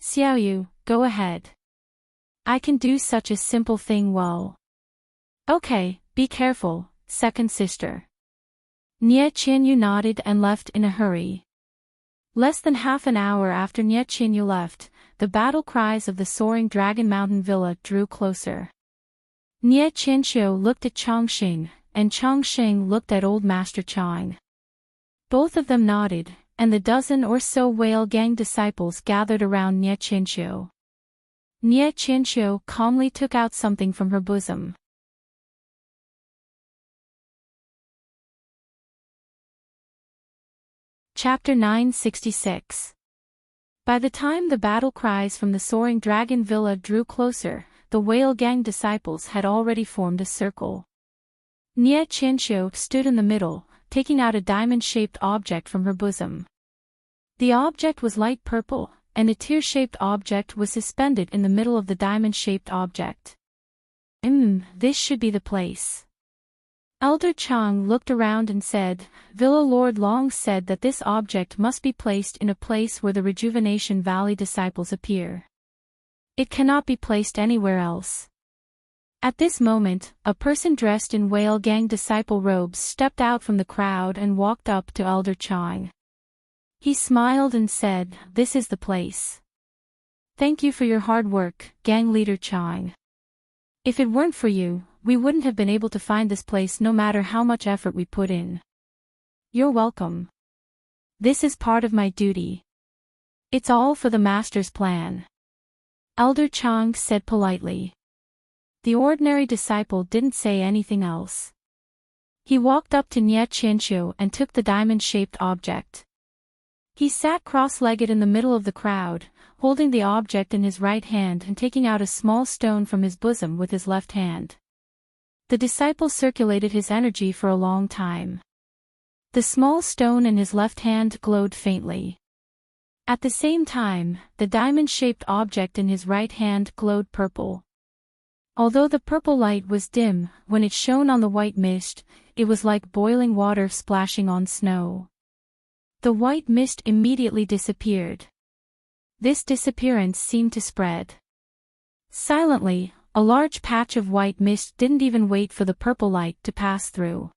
Xiaoyu, go ahead. I can do such a simple thing well. Okay, be careful, second sister. Nie Qianyu nodded and left in a hurry. Less than half an hour after Nie Qianyu left, the battle cries of the soaring Dragon Mountain Villa drew closer. Nie Qinsho looked at Chongqing, and Chongqing looked at Old Master Chang. Both of them nodded, and the dozen or so whale gang disciples gathered around Nie Qinsho. Nie Qinsho calmly took out something from her bosom. Chapter 966. By the time the battle cries from the soaring dragon villa drew closer, the whale gang disciples had already formed a circle. Nie Qinsho stood in the middle, taking out a diamond-shaped object from her bosom. The object was light purple, and a tear-shaped object was suspended in the middle of the diamond-shaped object. This should be the place. Elder Chang looked around and said, Villa Lord Long said that this object must be placed in a place where the Rejuvenation Valley disciples appear. It cannot be placed anywhere else. At this moment, a person dressed in whale gang disciple robes stepped out from the crowd and walked up to Elder Chang. He smiled and said, This is the place. Thank you for your hard work, gang leader Chang. If it weren't for you, we wouldn't have been able to find this place no matter how much effort we put in. You're welcome. This is part of my duty. It's all for the master's plan. Elder Chang said politely. The ordinary disciple didn't say anything else. He walked up to Nie Qinshu and took the diamond-shaped object. He sat cross-legged in the middle of the crowd, holding the object in his right hand and taking out a small stone from his bosom with his left hand. The disciple circulated his energy for a long time. The small stone in his left hand glowed faintly. At the same time, the diamond-shaped object in his right hand glowed purple. Although the purple light was dim, when it shone on the white mist, it was like boiling water splashing on snow. The white mist immediately disappeared. This disappearance seemed to spread. Silently, a large patch of white mist didn't even wait for the purple light to pass through.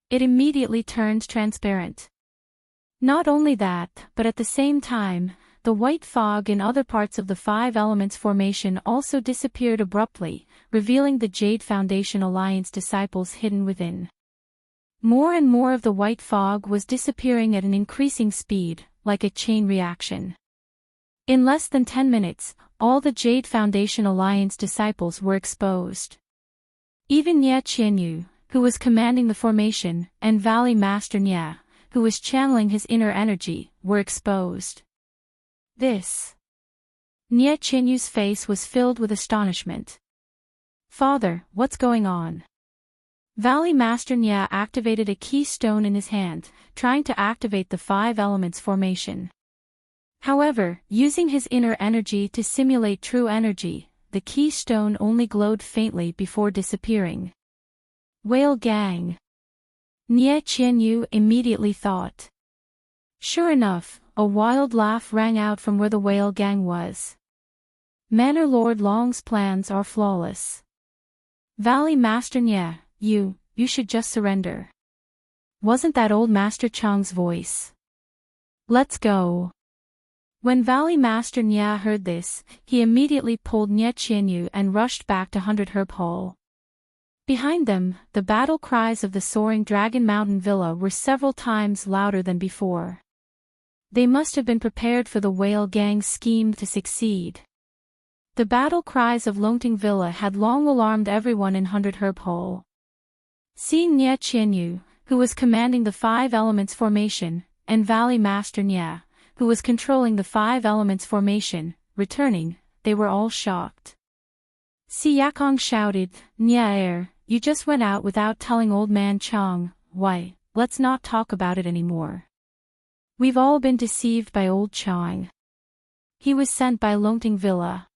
It immediately turned transparent. Not only that, but at the same time, the white fog in other parts of the Five Elements formation also disappeared abruptly, revealing the Jade Foundation Alliance disciples hidden within. More and more of the white fog was disappearing at an increasing speed, like a chain reaction. In less than 10 minutes, all the Jade Foundation Alliance disciples were exposed. Even Nie Qianyu, who was commanding the formation, and Valley Master Nie, who was channeling his inner energy, were exposed. This. Nie Qianyu's face was filled with astonishment. Father, what's going on? Valley Master Nie activated a keystone in his hand, trying to activate the Five Elements formation. However, using his inner energy to simulate true energy, the keystone only glowed faintly before disappearing. Whale Gang. Nie Qianyu immediately thought. Sure enough, a wild laugh rang out from where the Whale Gang was. Manor Lord Long's plans are flawless. Valley Master Nie, you should just surrender. Wasn't that old Master Chang's voice? Let's go. When Valley Master Nie heard this, he immediately pulled Nie Qianyu and rushed back to 100 Herb Hall. Behind them, the battle cries of the soaring Dragon Mountain Villa were several times louder than before. They must have been prepared for the Whale Gang's scheme to succeed. The battle cries of Longting Villa had long alarmed everyone in 100 Herb Hall. Seeing Nie Qianyu, who was commanding the Five Elements formation, and Valley Master Nie, who was controlling the Five Elements formation, returning, they were all shocked. Si Yakong shouted, Nie, you just went out without telling old man Chang. Why, let's not talk about it anymore. We've all been deceived by old Chang. He was sent by Longting Villa.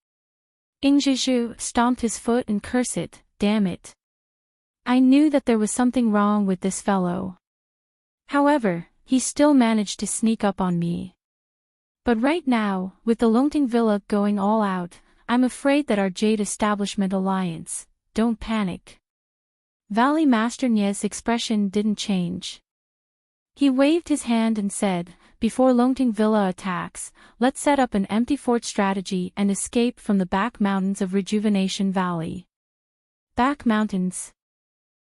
Ingzhizhu stomped his foot and cursed it, damn it. I knew that there was something wrong with this fellow. However, he still managed to sneak up on me. But right now, with the Longting Villa going all out, I'm afraid that our Jade Establishment Alliance, don't panic. Valley Master Nie's expression didn't change. He waved his hand and said, before Longting Villa attacks, let's set up an empty fort strategy and escape from the back mountains of Rejuvenation Valley. Back mountains?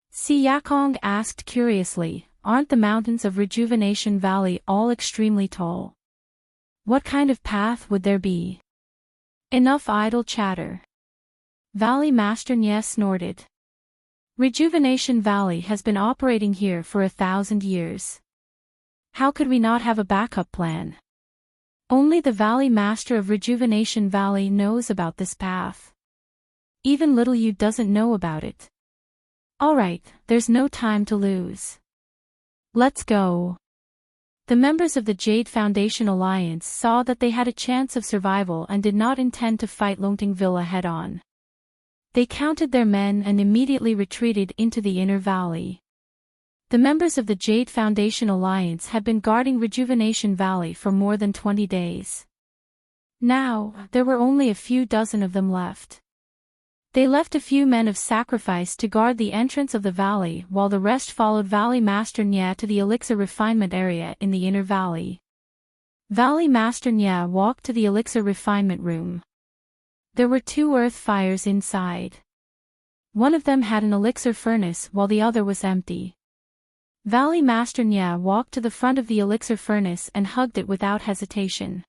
Si Yakong asked curiously, aren't the mountains of Rejuvenation Valley all extremely tall? What kind of path would there be? Enough idle chatter. Valley Master Nie snorted. Rejuvenation Valley has been operating here for 1,000 years. How could we not have a backup plan? Only the Valley Master of Rejuvenation Valley knows about this path. Even little you doesn't know about it. Alright, there's no time to lose. Let's go. The members of the Jade Foundation Alliance saw that they had a chance of survival and did not intend to fight Longting Villa head-on. They counted their men and immediately retreated into the inner valley. The members of the Jade Foundation Alliance had been guarding Rejuvenation Valley for more than 20 days. Now, there were only a few dozen of them left. They left a few men of sacrifice to guard the entrance of the valley while the rest followed Valley Master Nie to the elixir refinement area in the inner valley. Valley Master Nie walked to the elixir refinement room. There were 2 earth fires inside. One of them had an elixir furnace while the other was empty. Valley Master Nie walked to the front of the elixir furnace and hugged it without hesitation.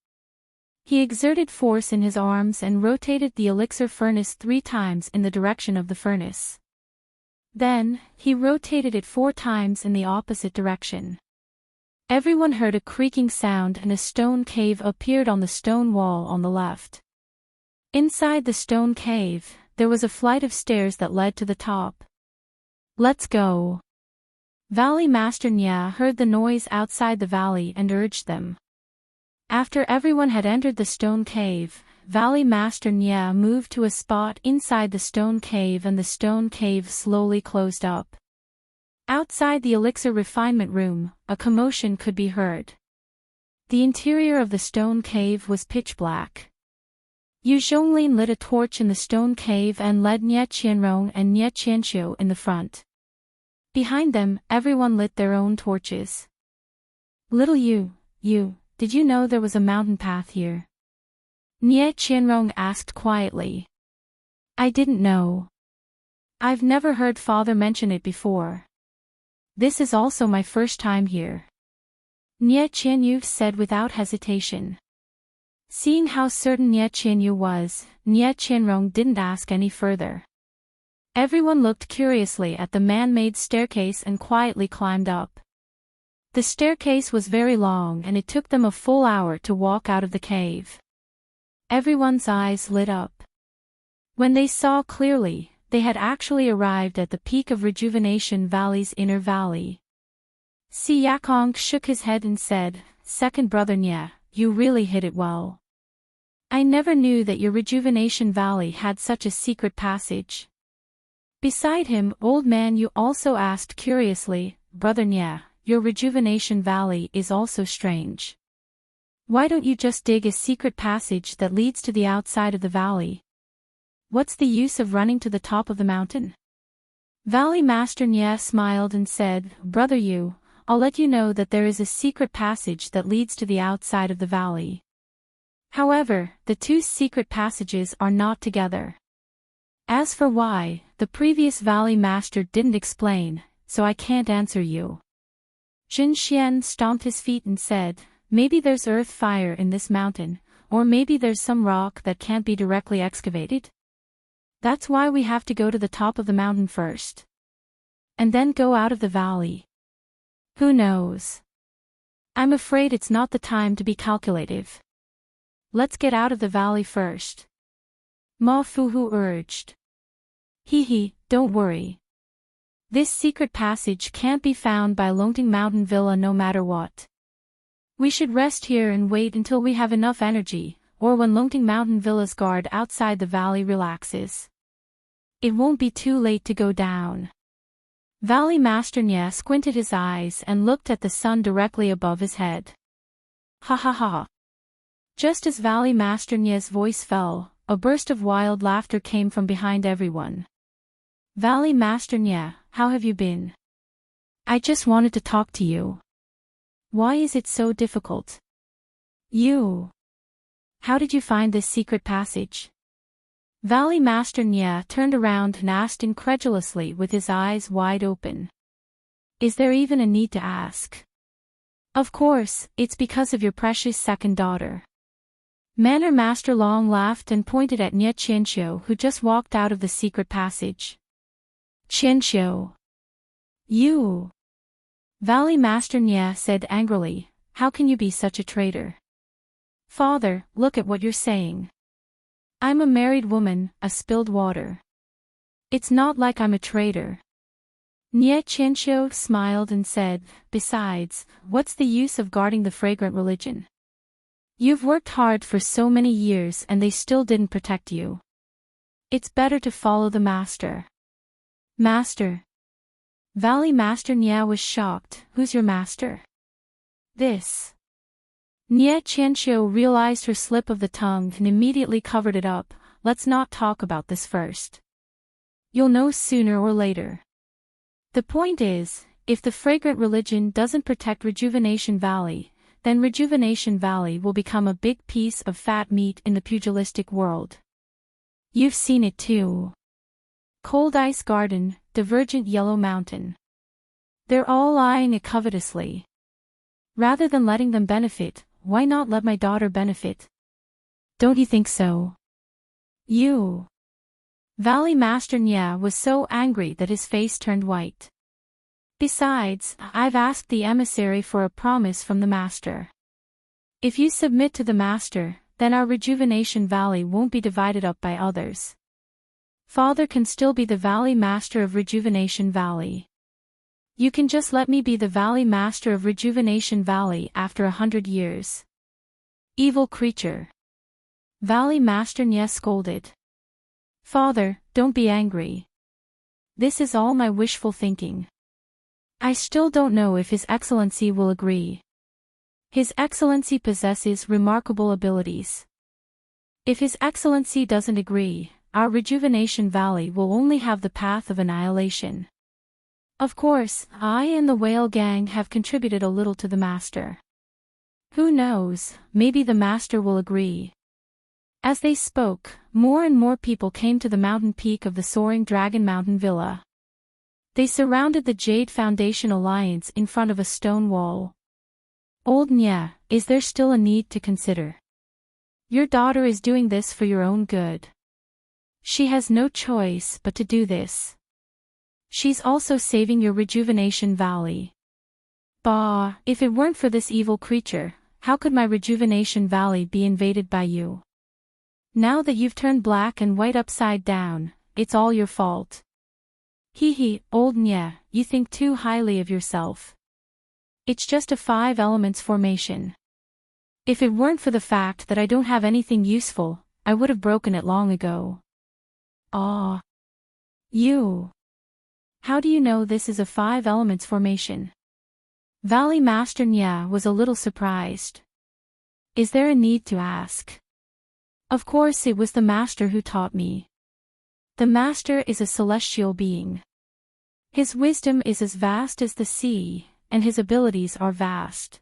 He exerted force in his arms and rotated the elixir furnace 3 times in the direction of the furnace. Then, he rotated it 4 times in the opposite direction. Everyone heard a creaking sound and a stone cave appeared on the stone wall on the left. Inside the stone cave, there was a flight of stairs that led to the top. Let's go. Valley Master Nie heard the noise outside the valley and urged them. After everyone had entered the stone cave, Valley Master Nie moved to a spot inside the stone cave and the stone cave slowly closed up. Outside the elixir refinement room, a commotion could be heard. The interior of the stone cave was pitch black. Yu Zhonglin lit a torch in the stone cave and led Nie Qianrong and Nie Qianxiu in the front. Behind them, everyone lit their own torches. Little Yu, did you know there was a mountain path here? Nie Qianrong asked quietly. I didn't know. I've never heard father mention it before. This is also my first time here. Nie Qianyu said without hesitation. Seeing how certain Nie Qianyu was, Nie Qianrong didn't ask any further. Everyone looked curiously at the man-made staircase and quietly climbed up. The staircase was very long and it took them a full hour to walk out of the cave. Everyone's eyes lit up. When they saw clearly, they had actually arrived at the peak of Rejuvenation Valley's inner valley. Si Yakong shook his head and said, Second brother Nye, you really hit it well. I never knew that your Rejuvenation Valley had such a secret passage. Beside him, Old Man Yu also asked curiously, Brother Nye, your Rejuvenation Valley is also strange. Why don't you just dig a secret passage that leads to the outside of the valley? What's the use of running to the top of the mountain? Valley Master Nye smiled and said, Brother Yu, I'll let you know that there is a secret passage that leads to the outside of the valley. However, the two secret passages are not together. As for why, the previous Valley Master didn't explain, so I can't answer you. Jin Xian stomped his feet and said, Maybe there's earth fire in this mountain, or maybe there's some rock that can't be directly excavated. That's why we have to go to the top of the mountain first. And then go out of the valley. Who knows? I'm afraid it's not the time to be calculative. Let's get out of the valley first. Ma Fuhu urged. Hee, don't worry. This secret passage can't be found by Longting Mountain Villa no matter what. We should rest here and wait until we have enough energy, or when Longting Mountain Villa's guard outside the valley relaxes. It won't be too late to go down. Valley Master Nye squinted his eyes and looked at the sun directly above his head. Ha ha ha. Just as Valley Master Nye's voice fell, a burst of wild laughter came from behind everyone. Valley Master Nye, how have you been? I just wanted to talk to you. Why is it so difficult? You. How did you find this secret passage? Valley Master Nye turned around and asked incredulously with his eyes wide open. Is there even a need to ask? Of course, it's because of your precious second daughter. Manor Master Long laughed and pointed at Nye Qianxiu who just walked out of the secret passage. Qianxiu. You. Valley Master Nye said angrily, how can you be such a traitor? Father, look at what you're saying. I'm a married woman, a spilled water. It's not like I'm a traitor. Nye Qianxiu smiled and said, besides, what's the use of guarding the fragrant religion? You've worked hard for so many years and they still didn't protect you. It's better to follow the master. Master. Valley Master Nye was shocked. Who's your master? This. Nye Qianxiu realized her slip of the tongue and immediately covered it up. Let's not talk about this first. You'll know sooner or later. The point is, if the fragrant religion doesn't protect Rejuvenation Valley, then Rejuvenation Valley will become a big piece of fat meat in the pugilistic world. You've seen it too. Cold Ice Garden, Divergent Yellow Mountain. They're all eyeing it covetously. Rather than letting them benefit, why not let my daughter benefit? Don't you think so? You. Valley Master Nye was so angry that his face turned white. Besides, I've asked the emissary for a promise from the master. If you submit to the master, then our Rejuvenation Valley won't be divided up by others. Father can still be the Valley Master of Rejuvenation Valley. You can just let me be the Valley Master of Rejuvenation Valley after 100 years. Evil creature. Valley Master Nye scolded. Father, don't be angry. This is all my wishful thinking. I still don't know if His Excellency will agree. His Excellency possesses remarkable abilities. If His Excellency doesn't agree, our Rejuvenation Valley will only have the path of annihilation. Of course, I and the whale gang have contributed a little to the Master. Who knows, maybe the Master will agree. As they spoke, more and more people came to the mountain peak of the soaring Dragon Mountain Villa. They surrounded the Jade Foundation Alliance in front of a stone wall. Old Nya, is there still a need to consider? Your daughter is doing this for your own good. She has no choice but to do this. She's also saving your Rejuvenation Valley. Bah, if it weren't for this evil creature, how could my Rejuvenation Valley be invaded by you? Now that you've turned black and white upside down, it's all your fault. Hee, old Nya, you think too highly of yourself. It's just a 5 elements formation. If it weren't for the fact that I don't have anything useful, I would have broken it long ago. Ah. You. How do you know this is a 5 elements formation? Valley Master Nya was a little surprised. Is there a need to ask? Of course it was the Master who taught me. The Master is a celestial being. His wisdom is as vast as the sea, and his abilities are vast.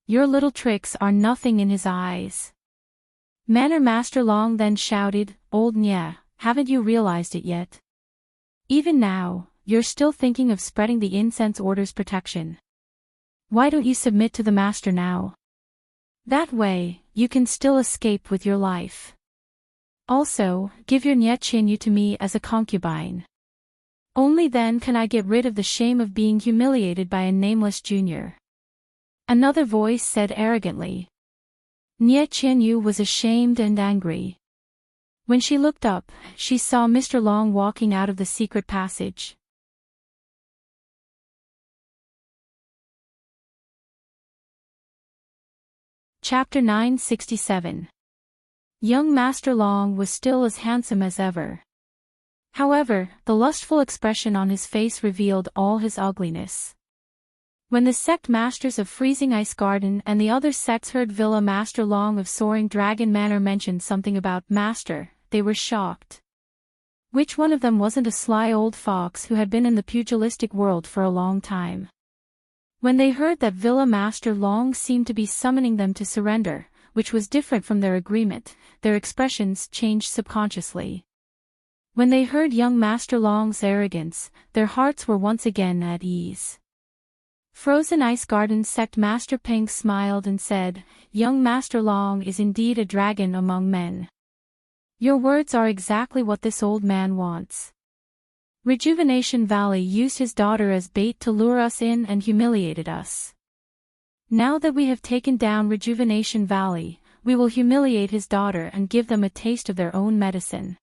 Your little tricks are nothing in his eyes. Manor Master Long then shouted, Old Nya, haven't you realized it yet? Even now, you're still thinking of spreading the Incense Order's protection. Why don't you submit to the Master now? That way, you can still escape with your life. Also, give your Nya Chinyu to me as a concubine. Only then can I get rid of the shame of being humiliated by a nameless junior. Another voice said arrogantly. Nya Chinyu was ashamed and angry. When she looked up, she saw Mr. Long walking out of the secret passage. Chapter 967. Young Master Long was still as handsome as ever. However, the lustful expression on his face revealed all his ugliness. When the sect masters of Freezing Ice Garden and the other sects heard Villa Master Long of Soaring Dragon Manor mention something about Master, they were shocked. Which one of them wasn't a sly old fox who had been in the pugilistic world for a long time? When they heard that Villa Master Long seemed to be summoning them to surrender, which was different from their agreement, their expressions changed subconsciously. When they heard young Master Long's arrogance, their hearts were once again at ease. Frozen Ice Garden Sect Master Peng smiled and said, Young Master Long is indeed a dragon among men. Your words are exactly what this old man wants. Rejuvenation Valley used his daughter as bait to lure us in and humiliated us. Now that we have taken down Rejuvenation Valley, we will humiliate his daughter and give them a taste of their own medicine.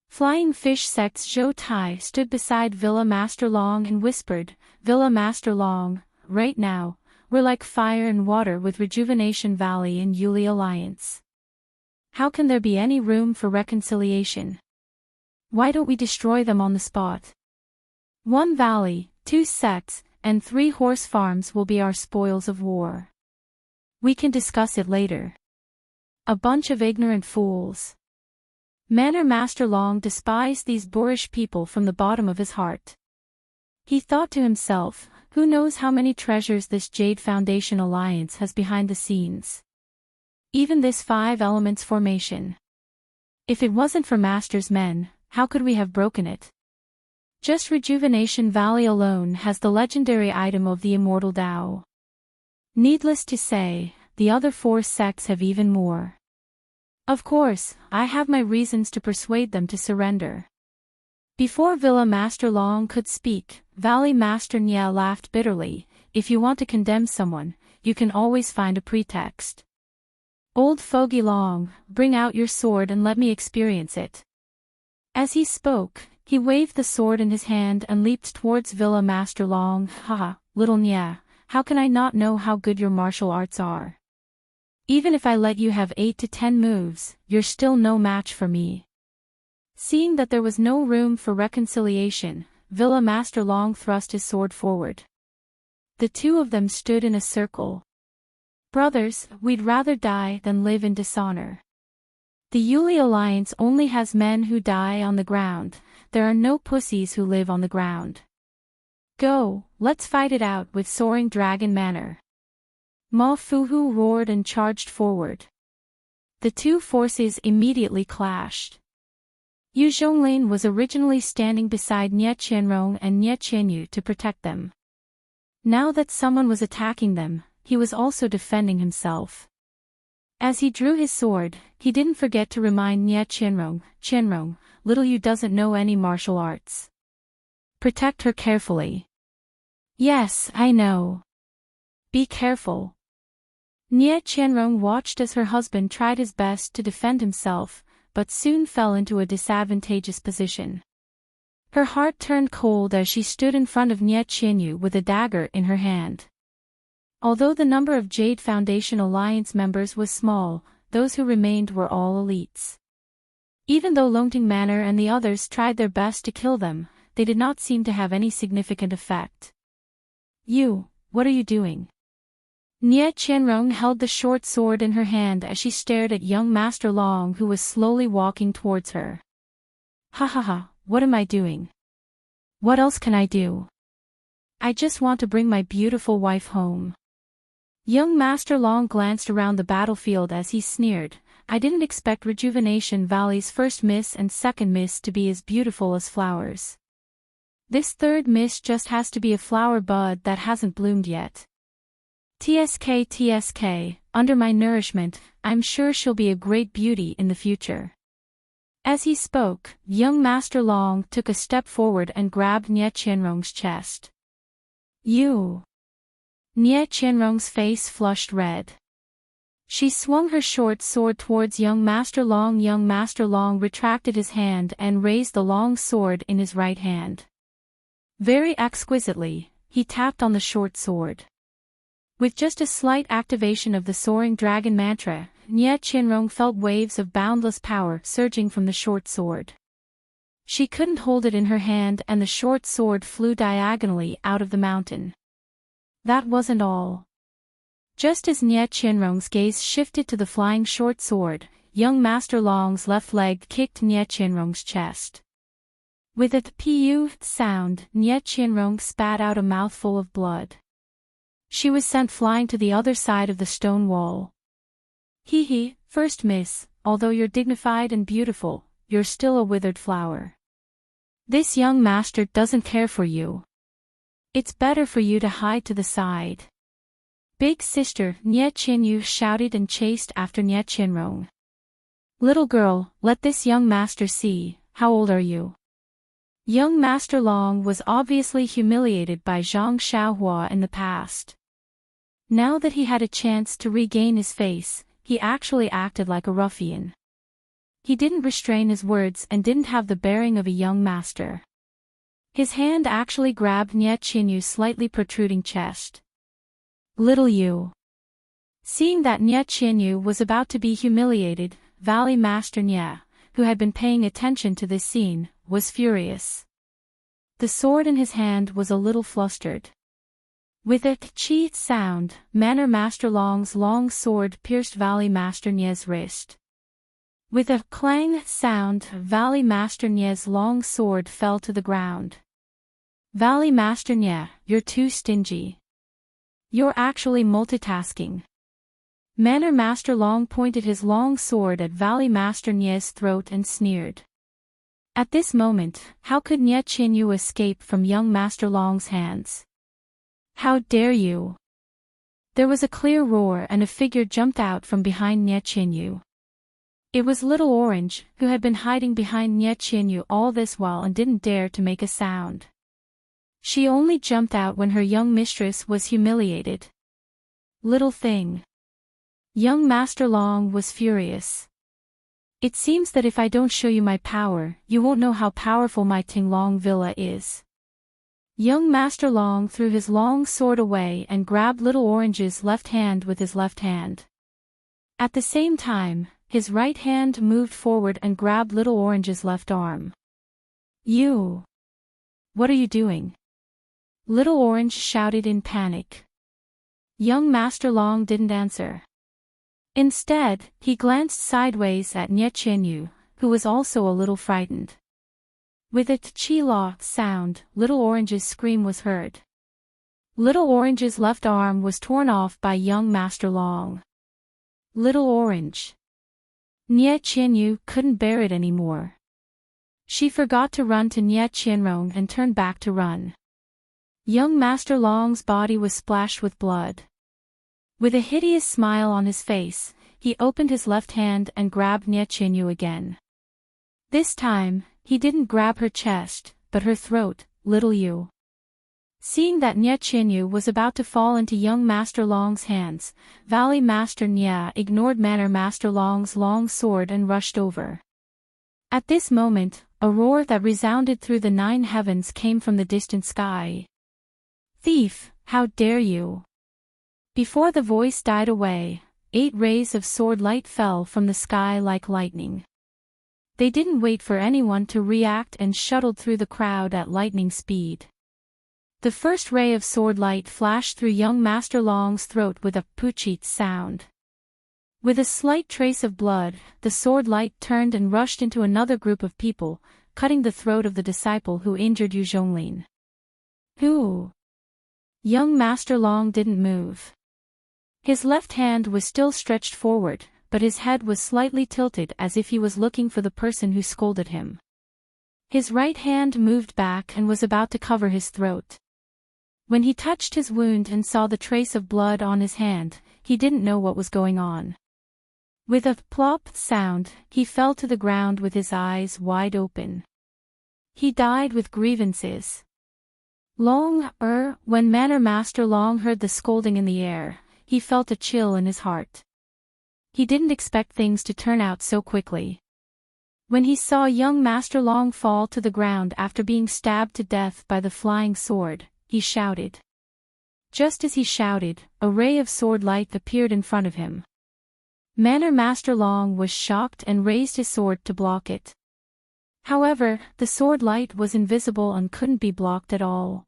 Flying Fish Sect's Zhou Tai stood beside Villa Master Long and whispered, Villa Master Long, right now, we're like fire and water with Rejuvenation Valley and Yuli Alliance. How can there be any room for reconciliation? Why don't we destroy them on the spot? 1 valley, 2 sects, and 3 horse farms will be our spoils of war. We can discuss it later. A bunch of ignorant fools. Manor Master Long despised these boorish people from the bottom of his heart. He thought to himself, who knows how many treasures this Jade Foundation Alliance has behind the scenes. Even this 5 elements formation. If it wasn't for Master's men, how could we have broken it? Just Rejuvenation Valley alone has the legendary item of the Immortal Tao. Needless to say, the other 4 sects have even more. Of course, I have my reasons to persuade them to surrender. Before Villa Master Long could speak, Valley Master Nya laughed bitterly. If you want to condemn someone, you can always find a pretext. Old Fogey Long, bring out your sword and let me experience it. As he spoke, he waved the sword in his hand and leaped towards Villa Master Long. Haha, little Nya, how can I not know how good your martial arts are? Even if I let you have 8 to 10 moves, you're still no match for me. Seeing that there was no room for reconciliation, Villa Master Long thrust his sword forward. The 2 of them stood in a circle. Brothers, we'd rather die than live in dishonor. The Yuli Alliance only has men who die on the ground, there are no pussies who live on the ground. Go, let's fight it out with soaring dragon manner. Ma Fuhu roared and charged forward. The two forces immediately clashed. Yu Zhonglin was originally standing beside Nie Qianrong and Nie Qianyu to protect them. Now that someone was attacking them, he was also defending himself. As he drew his sword, he didn't forget to remind Nie Qianrong, little Yu doesn't know any martial arts. Protect her carefully. Yes, I know. Be careful. Nie Qianrong watched as her husband tried his best to defend himself, but soon fell into a disadvantageous position. Her heart turned cold as she stood in front of Nie Qianyu with a dagger in her hand. Although the number of Jade Foundation Alliance members was small, those who remained were all elites. Even though Longting Manor and the others tried their best to kill them, they did not seem to have any significant effect. You, what are you doing? Nie Qianrong held the short sword in her hand as she stared at young Master Long who was slowly walking towards her. Ha ha ha, what am I doing? What else can I do? I just want to bring my beautiful wife home. Young Master Long glanced around the battlefield as he sneered, I didn't expect Rejuvenation Valley's first miss and second miss to be as beautiful as flowers. This third miss just has to be a flower bud that hasn't bloomed yet. TSK, under my nourishment, I'm sure she'll be a great beauty in the future. As he spoke, young Master Long took a step forward and grabbed Nie Qianrong's chest. You! Nie Qianrong's face flushed red. She swung her short sword towards young Master Long. Young Master Long retracted his hand and raised the long sword in his right hand. Very exquisitely, he tapped on the short sword. With just a slight activation of the soaring dragon mantra, Nie Qianrong felt waves of boundless power surging from the short sword. She couldn't hold it in her hand and the short sword flew diagonally out of the mountain. That wasn't all. Just as Nie Qianrong's gaze shifted to the flying short sword, young Master Long's left leg kicked Nie Qianrong's chest. With a pu sound, Nie Qianrong spat out a mouthful of blood. She was sent flying to the other side of the stone wall. Hee, first miss, although you're dignified and beautiful, you're still a withered flower. This young master doesn't care for you. It's better for you to hide to the side. Big sister, Nie Qianyu shouted and chased after Nie Qianrong. Little girl, let this young master see, how old are you? Young Master Long was obviously humiliated by Zhang Xiaohua in the past. Now that he had a chance to regain his face, he actually acted like a ruffian. He didn't restrain his words and didn't have the bearing of a young master. His hand actually grabbed Nie Qianyu's slightly protruding chest. Little you. Seeing that Nie Qianyu was about to be humiliated, Valley Master Nie, who had been paying attention to this scene, was furious. The sword in his hand was a little flustered. With a chi sound, Manor Master Long's long sword pierced Valley Master Nie's wrist. With a clang sound, Valley Master Nie's long sword fell to the ground. Valley Master Nie, you're too stingy. You're actually multitasking. Manor Master Long pointed his long sword at Valley Master Nie's throat and sneered. At this moment, how could Nie Qianyu escape from young Master Long's hands? How dare you! There was a clear roar and a figure jumped out from behind Nie Qianyu. It was Little Orange, who had been hiding behind Nie Qianyu all this while and didn't dare to make a sound. She only jumped out when her young mistress was humiliated. Little thing. Young Master Long was furious. It seems that if I don't show you my power, you won't know how powerful my Tinglong Villa is. Young Master Long threw his long sword away and grabbed Little Orange's left hand with his left hand. At the same time, his right hand moved forward and grabbed Little Orange's left arm. You! What are you doing? Little Orange shouted in panic. Young Master Long didn't answer. Instead, he glanced sideways at Nye Qianyu, who was also a little frightened. With a chi-la sound, Little Orange's scream was heard. Little Orange's left arm was torn off by young Master Long. Little Orange. Nye Qianyu couldn't bear it anymore. She forgot to run to Nye Qianrong and turned back to run. Young Master Long's body was splashed with blood. With a hideous smile on his face, he opened his left hand and grabbed Nye Qianyu again. This time, he didn't grab her chest, but her throat, Little Yu. Seeing that Nye Qianyu was about to fall into young Master Long's hands, Valley Master Nye ignored Manor Master Long's long sword and rushed over. At this moment, a roar that resounded through the 9 heavens came from the distant sky. "Thief, how dare you!" Before the voice died away, 8 rays of sword light fell from the sky like lightning. They didn't wait for anyone to react and shuttled through the crowd at lightning speed. The first ray of sword light flashed through young Master Long's throat with a poochit sound. With a slight trace of blood, the sword light turned and rushed into another group of people, cutting the throat of the disciple who injured Yu Zhonglin. Who? Young Master Long didn't move. His left hand was still stretched forward, but his head was slightly tilted as if he was looking for the person who scolded him. His right hand moved back and was about to cover his throat. When he touched his wound and saw the trace of blood on his hand, he didn't know what was going on. With a plop sound, he fell to the ground with his eyes wide open. He died with grievances. When Manor Master Long heard the scolding in the air, he felt a chill in his heart. He didn't expect things to turn out so quickly. When he saw young Master Long fall to the ground after being stabbed to death by the flying sword, he shouted. Just as he shouted, a ray of sword light appeared in front of him. Manor Master Long was shocked and raised his sword to block it. However, the sword light was invisible and couldn't be blocked at all.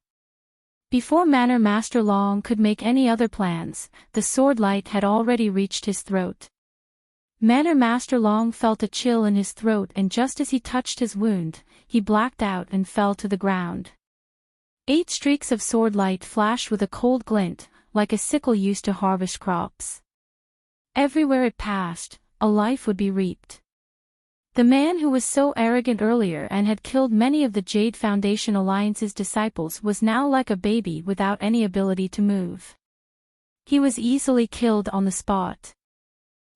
Before Manor Master Long could make any other plans, the sword light had already reached his throat. Manor Master Long felt a chill in his throat, and just as he touched his wound, he blacked out and fell to the ground. 8 streaks of sword light flashed with a cold glint, like a sickle used to harvest crops. Everywhere it passed, a life would be reaped. The man who was so arrogant earlier and had killed many of the Jade Foundation Alliance's disciples was now like a baby without any ability to move. He was easily killed on the spot.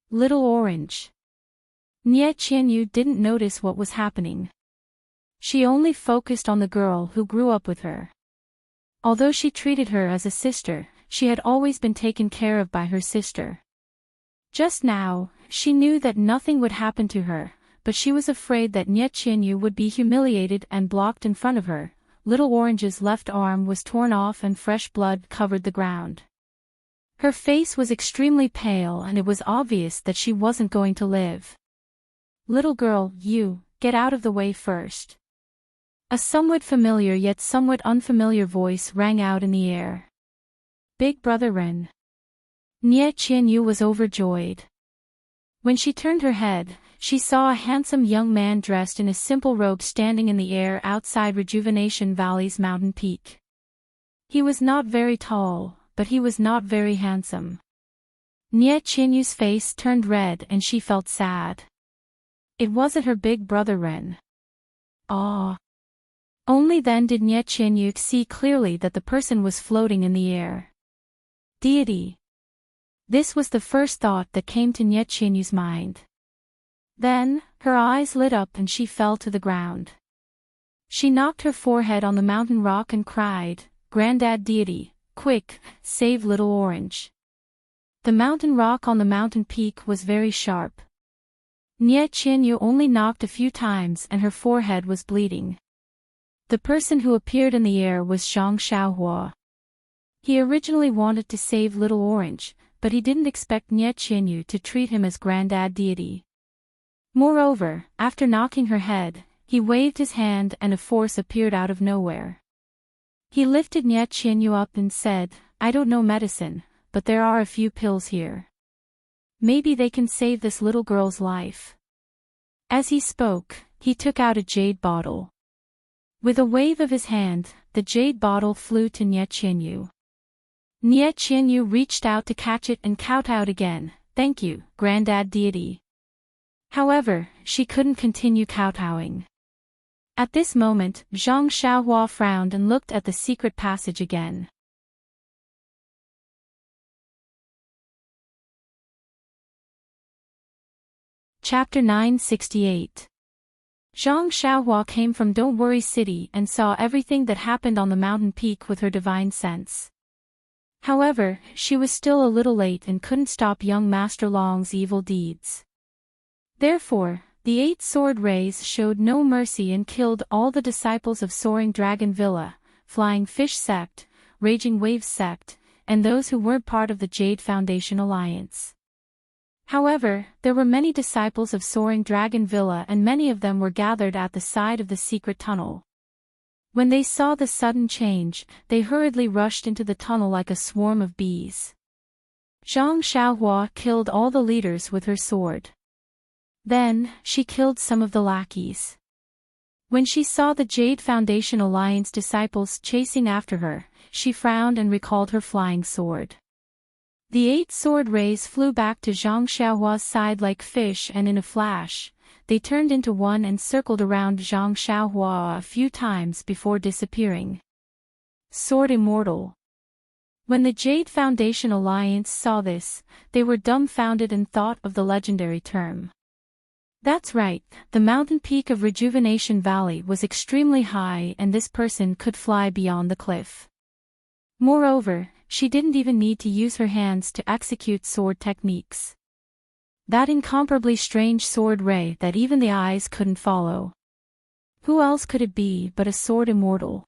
Little Orange. Nye Qianyu didn't notice what was happening. She only focused on the girl who grew up with her. Although she treated her as a sister, she had always been taken care of by her sister. Just now, she knew that nothing would happen to her, but she was afraid that Nye Qianyu would be humiliated and blocked in front of her. Little Orange's left arm was torn off and fresh blood covered the ground. Her face was extremely pale and it was obvious that she wasn't going to live. Little girl, you, get out of the way first. A somewhat familiar yet somewhat unfamiliar voice rang out in the air. Big Brother Ren. Nye Qianyu was overjoyed. When she turned her head, she saw a handsome young man dressed in a simple robe standing in the air outside Rejuvenation Valley's mountain peak. He was not very tall, but he was not very handsome. Nye Qianyu's face turned red and she felt sad. It wasn't her big brother Ren. Ah! Only then did Nye Qianyu see clearly that the person was floating in the air. Deity. This was the first thought that came to Nye Qianyu's mind. Then, her eyes lit up and she fell to the ground. She knocked her forehead on the mountain rock and cried, "Granddad Deity, quick, save Little Orange." The mountain rock on the mountain peak was very sharp. Nye Qianyu only knocked a few times and her forehead was bleeding. The person who appeared in the air was Zhang Xiaohua. He originally wanted to save Little Orange, but he didn't expect Nye Qianyu to treat him as Granddad Deity. Moreover, after knocking her head, he waved his hand and a force appeared out of nowhere. He lifted Nye Qianyu up and said, "I don't know medicine, but there are a few pills here. Maybe they can save this little girl's life. As he spoke, he took out a jade bottle. With a wave of his hand, the jade bottle flew to Nie Qianyu. Nie Qianyu reached out to catch it and kowtowed again. Thank you, Granddad Deity. However, she couldn't continue kowtowing. At this moment, Zhang Xiaohua frowned and looked at the secret passage again. Chapter 968. Zhang Xiaohua came from Don't Worry City and saw everything that happened on the mountain peak with her divine sense. However, she was still a little late and couldn't stop young Master Long's evil deeds. Therefore, the 8 sword rays showed no mercy and killed all the disciples of Soaring Dragon Villa, Flying Fish Sect, Raging Waves Sect, and those who weren't part of the Jade Foundation Alliance. However, there were many disciples of Soaring Dragon Villa and many of them were gathered at the side of the secret tunnel. When they saw the sudden change, they hurriedly rushed into the tunnel like a swarm of bees. Zhang Xiaohua killed all the leaders with her sword. Then, she killed some of the lackeys. When she saw the Jade Foundation Alliance disciples chasing after her, she frowned and recalled her flying sword. The 8 sword rays flew back to Zhang Xiaohua's side like fish and in a flash, they turned into one and circled around Zhang Xiaohua a few times before disappearing. Sword Immortal. When the Jade Foundation Alliance saw this, they were dumbfounded and thought of the legendary term. That's right, the mountain peak of Rejuvenation Valley was extremely high and this person could fly beyond the cliff. Moreover, she didn't even need to use her hands to execute sword techniques. That incomparably strange sword ray that even the eyes couldn't follow. Who else could it be but a sword immortal?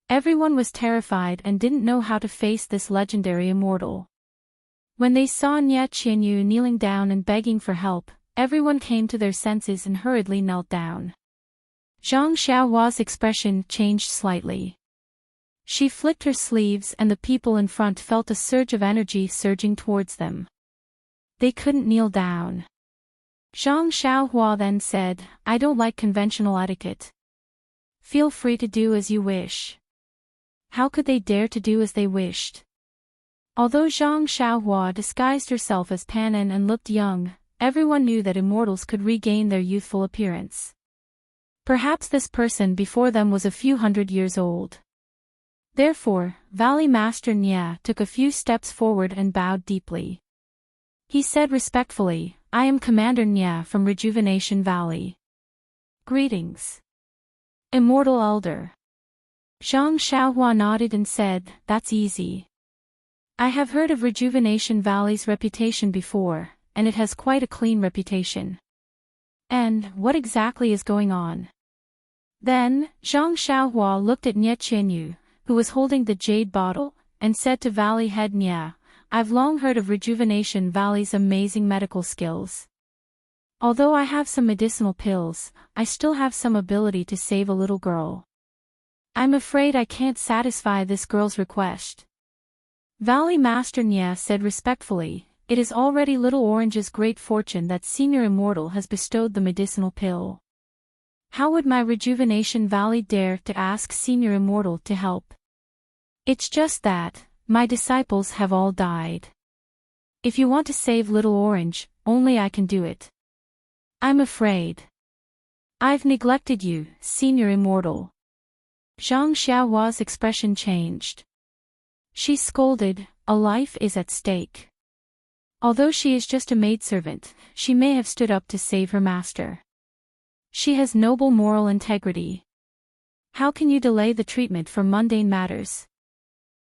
Everyone was terrified and didn't know how to face this legendary immortal. When they saw Nie Qianyu kneeling down and begging for help, everyone came to their senses and hurriedly knelt down. Zhang Xiaohua's expression changed slightly. She flicked her sleeves and the people in front felt a surge of energy surging towards them. They couldn't kneel down. Zhang Xiaohua then said, I don't like conventional etiquette. Feel free to do as you wish. How could they dare to do as they wished? Although Zhang Xiaohua disguised herself as Panan and looked young, everyone knew that immortals could regain their youthful appearance. Perhaps this person before them was a few hundred years old. Therefore, Valley Master Nie took a few steps forward and bowed deeply. He said respectfully, I am Commander Nie from Rejuvenation Valley. Greetings. Immortal Elder. Zhang Xiaohua nodded and said, that's easy. I have heard of Rejuvenation Valley's reputation before, and it has quite a clean reputation. And, what exactly is going on? Then, Zhang Xiaohua looked at Nie Qianyu, who was holding the jade bottle, and said to Valley Head Nie, I've long heard of Rejuvenation Valley's amazing medical skills. Although I have some medicinal pills, I still have some ability to save a little girl. I'm afraid I can't satisfy this girl's request. Valley Master Nie said respectfully, it is already Little Orange's great fortune that Senior Immortal has bestowed the medicinal pill. How would my Rejuvenation Valley dare to ask Senior Immortal to help? It's just that, my disciples have all died. If you want to save Little Orange, only I can do it. I'm afraid. I've neglected you, Senior Immortal. Zhang Xiaohua's expression changed. She scolded, a life is at stake. Although she is just a maidservant, she may have stood up to save her master. She has noble moral integrity. How can you delay the treatment for mundane matters?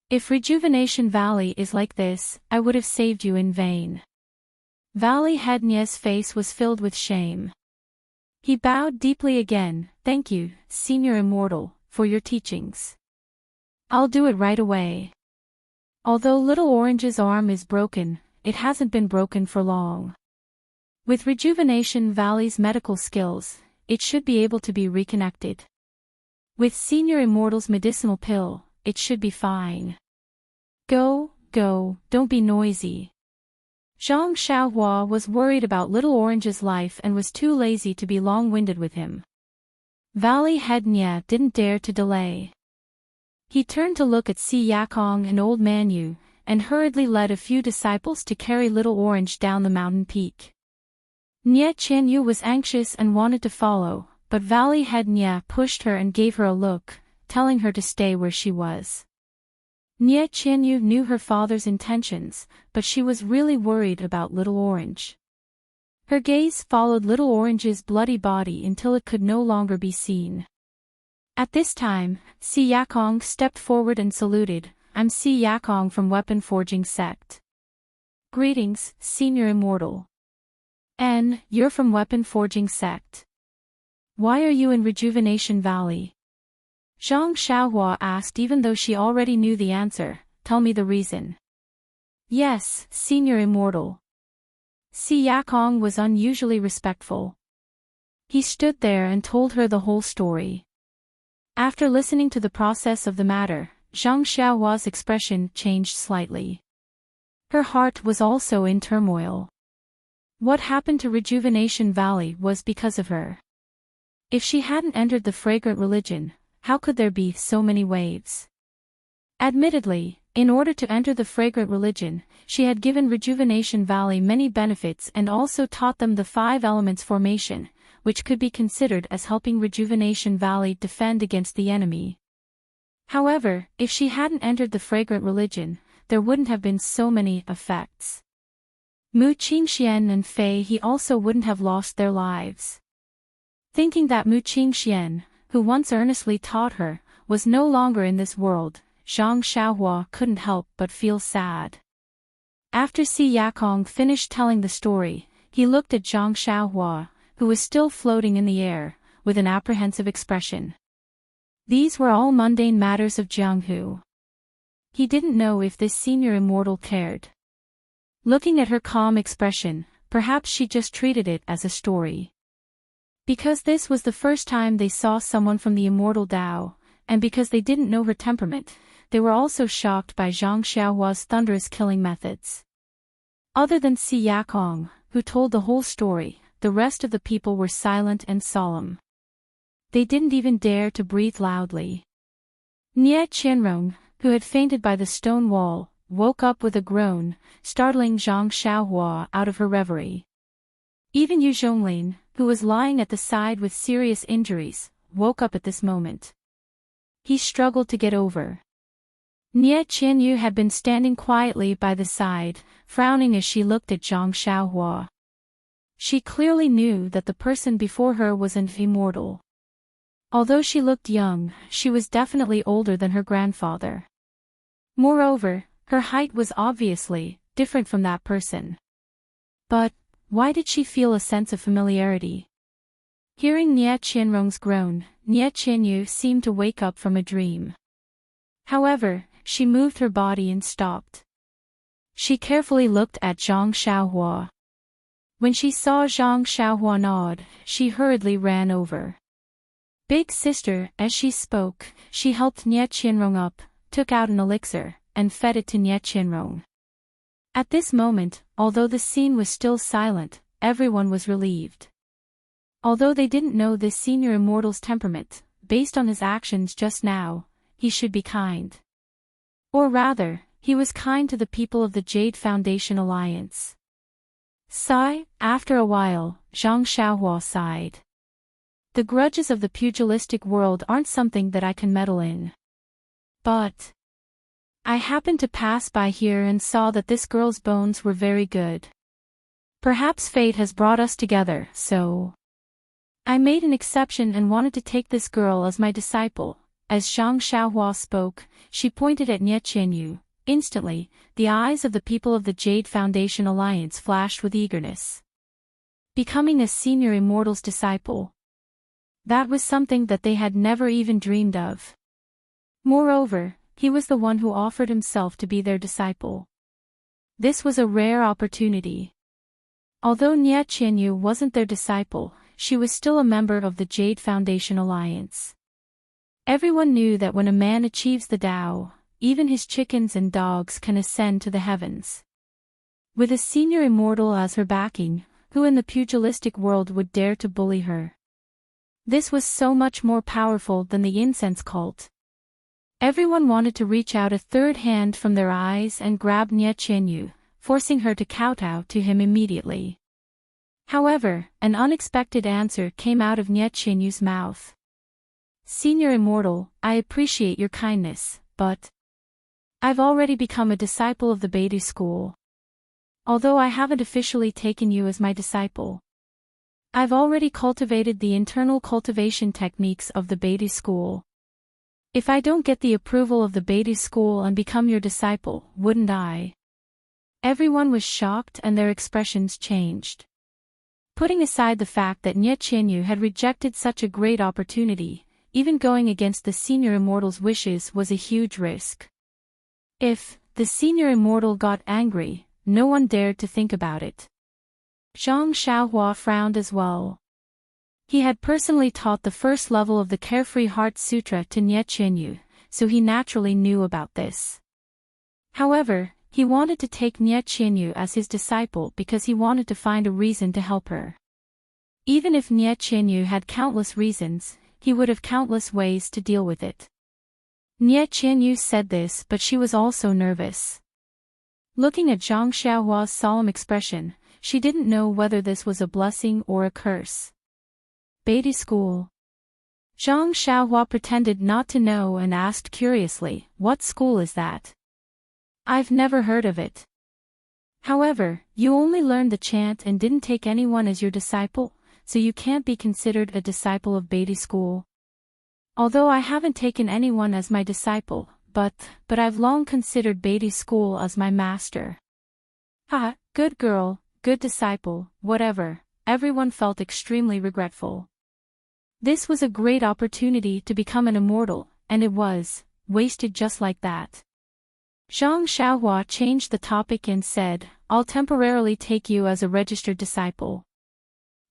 If Rejuvenation Valley is like this, I would have saved you in vain. Valley Head Nie's face was filled with shame. He bowed deeply again, thank you, Senior Immortal, for your teachings. I'll do it right away. Although Little Orange's arm is broken, it hasn't been broken for long. With Rejuvenation Valley's medical skills, it should be able to be reconnected. With Senior Immortal's medicinal pill, it should be fine. Go, go, don't be noisy. Zhang Xiaohua was worried about Little Orange's life and was too lazy to be long-winded with him. Valley Head Nya didn't dare to delay. He turned to look at Si Yakong and Old Man Yu, and hurriedly led a few disciples to carry Little Orange down the mountain peak. Nye Qianyu was anxious and wanted to follow, but Valley Head Nya pushed her and gave her a look, telling her to stay where she was. Nye Qianyu knew her father's intentions, but she was really worried about Little Orange. Her gaze followed Little Orange's bloody body until it could no longer be seen. At this time, Si Yakong stepped forward and saluted. I'm Si Yakong from Weapon Forging Sect. Greetings, Senior Immortal. N, you're from Weapon Forging Sect. Why are you in Rejuvenation Valley? Zhang Xiaohua asked even though she already knew the answer. Tell me the reason. Yes, Senior Immortal. Si Yakong was unusually respectful. He stood there and told her the whole story. After listening to the process of the matter, Zhang Xiaohua's expression changed slightly. Her heart was also in turmoil. What happened to Rejuvenation Valley was because of her. If she hadn't entered the fragrant religion, how could there be so many waves? Admittedly, in order to enter the fragrant religion, she had given Rejuvenation Valley many benefits and also taught them the 5 elements formation, which could be considered as helping Rejuvenation Valley defend against the enemy. However, if she hadn't entered the fragrant religion, there wouldn't have been so many effects. Mu Qingxian and Fei He also wouldn't have lost their lives. Thinking that Mu Qingxian, who once earnestly taught her, was no longer in this world, Zhang Xiaohua couldn't help but feel sad. After Si Yakong finished telling the story, he looked at Zhang Xiaohua, who was still floating in the air, with an apprehensive expression. These were all mundane matters of Jianghu. He didn't know if this senior immortal cared. Looking at her calm expression, perhaps she just treated it as a story. Because this was the first time they saw someone from the immortal Dao, and because they didn't know her temperament, they were also shocked by Zhang Xiaohua's thunderous killing methods. Other than Si Yakong, who told the whole story, the rest of the people were silent and solemn. They didn't even dare to breathe loudly. Nie Qianrong, who had fainted by the stone wall, woke up with a groan, startling Zhang Xiaohua out of her reverie. Even Yu Zhonglin, who was lying at the side with serious injuries, woke up at this moment. He struggled to get over. Nie Qianyu had been standing quietly by the side, frowning as she looked at Zhang Xiaohua. She clearly knew that the person before her was an immortal. Although she looked young, she was definitely older than her grandfather. Moreover, her height was obviously different from that person. But why did she feel a sense of familiarity? Hearing Nie Qianrong's groan, Nie Qianyu seemed to wake up from a dream. However, she moved her body and stopped. She carefully looked at Zhang Xiaohua. When she saw Zhang Xiaohua nod, she hurriedly ran over. Big sister, as she spoke, she helped Nie Qianrong up, took out an elixir, and fed it to Nie Qianrong. At this moment, although the scene was still silent, everyone was relieved. Although they didn't know this senior immortal's temperament, based on his actions just now, he should be kind. Or rather, he was kind to the people of the Jade Foundation Alliance. Sigh, after a while, Zhang Xiaohua sighed. The grudges of the pugilistic world aren't something that I can meddle in. But I happened to pass by here and saw that this girl's bones were very good. Perhaps fate has brought us together, so I made an exception and wanted to take this girl as my disciple. As Zhang Xiaohua spoke, she pointed at Nie Qianyu. Instantly, the eyes of the people of the Jade Foundation Alliance flashed with eagerness. Becoming a senior immortal's disciple. That was something that they had never even dreamed of. Moreover, he was the one who offered himself to be their disciple. This was a rare opportunity. Although Nie Qianyu wasn't their disciple, she was still a member of the Jade Foundation Alliance. Everyone knew that when a man achieves the Tao, even his chickens and dogs can ascend to the heavens. With a senior immortal as her backing, who in the pugilistic world would dare to bully her? This was so much more powerful than the incense cult. Everyone wanted to reach out a third hand from their eyes and grab Nie Qianyu, forcing her to kowtow to him immediately. However, an unexpected answer came out of Nie Qianyu's mouth. Senior Immortal, I appreciate your kindness, but I've already become a disciple of the Beidou school. Although I haven't officially taken you as my disciple, I've already cultivated the internal cultivation techniques of the Beidou school. If I don't get the approval of the Beidou school and become your disciple, wouldn't I? Everyone was shocked and their expressions changed. Putting aside the fact that Nie Qianyu had rejected such a great opportunity, even going against the senior immortal's wishes was a huge risk. If the senior immortal got angry, no one dared to think about it. Zhang Xiaohua frowned as well. He had personally taught the first level of the Carefree Heart Sutra to Nie Qianyu, so he naturally knew about this. However, he wanted to take Nie Qianyu as his disciple because he wanted to find a reason to help her. Even if Nie Qianyu had countless reasons, he would have countless ways to deal with it. Nie Qianyu said this, but she was also nervous. Looking at Zhang Xiaohua's solemn expression, she didn't know whether this was a blessing or a curse. Beidou school. Zhang Xiaohua pretended not to know and asked curiously, what school is that? I've never heard of it. However, you only learned the chant and didn't take anyone as your disciple, so you can't be considered a disciple of Beidou school. Although I haven't taken anyone as my disciple, but I've long considered Beidou school as my master. Ha, good girl, good disciple, whatever. Everyone felt extremely regretful. This was a great opportunity to become an immortal, and it was wasted just like that. Zhang Xiaohua changed the topic and said, I'll temporarily take you as a registered disciple.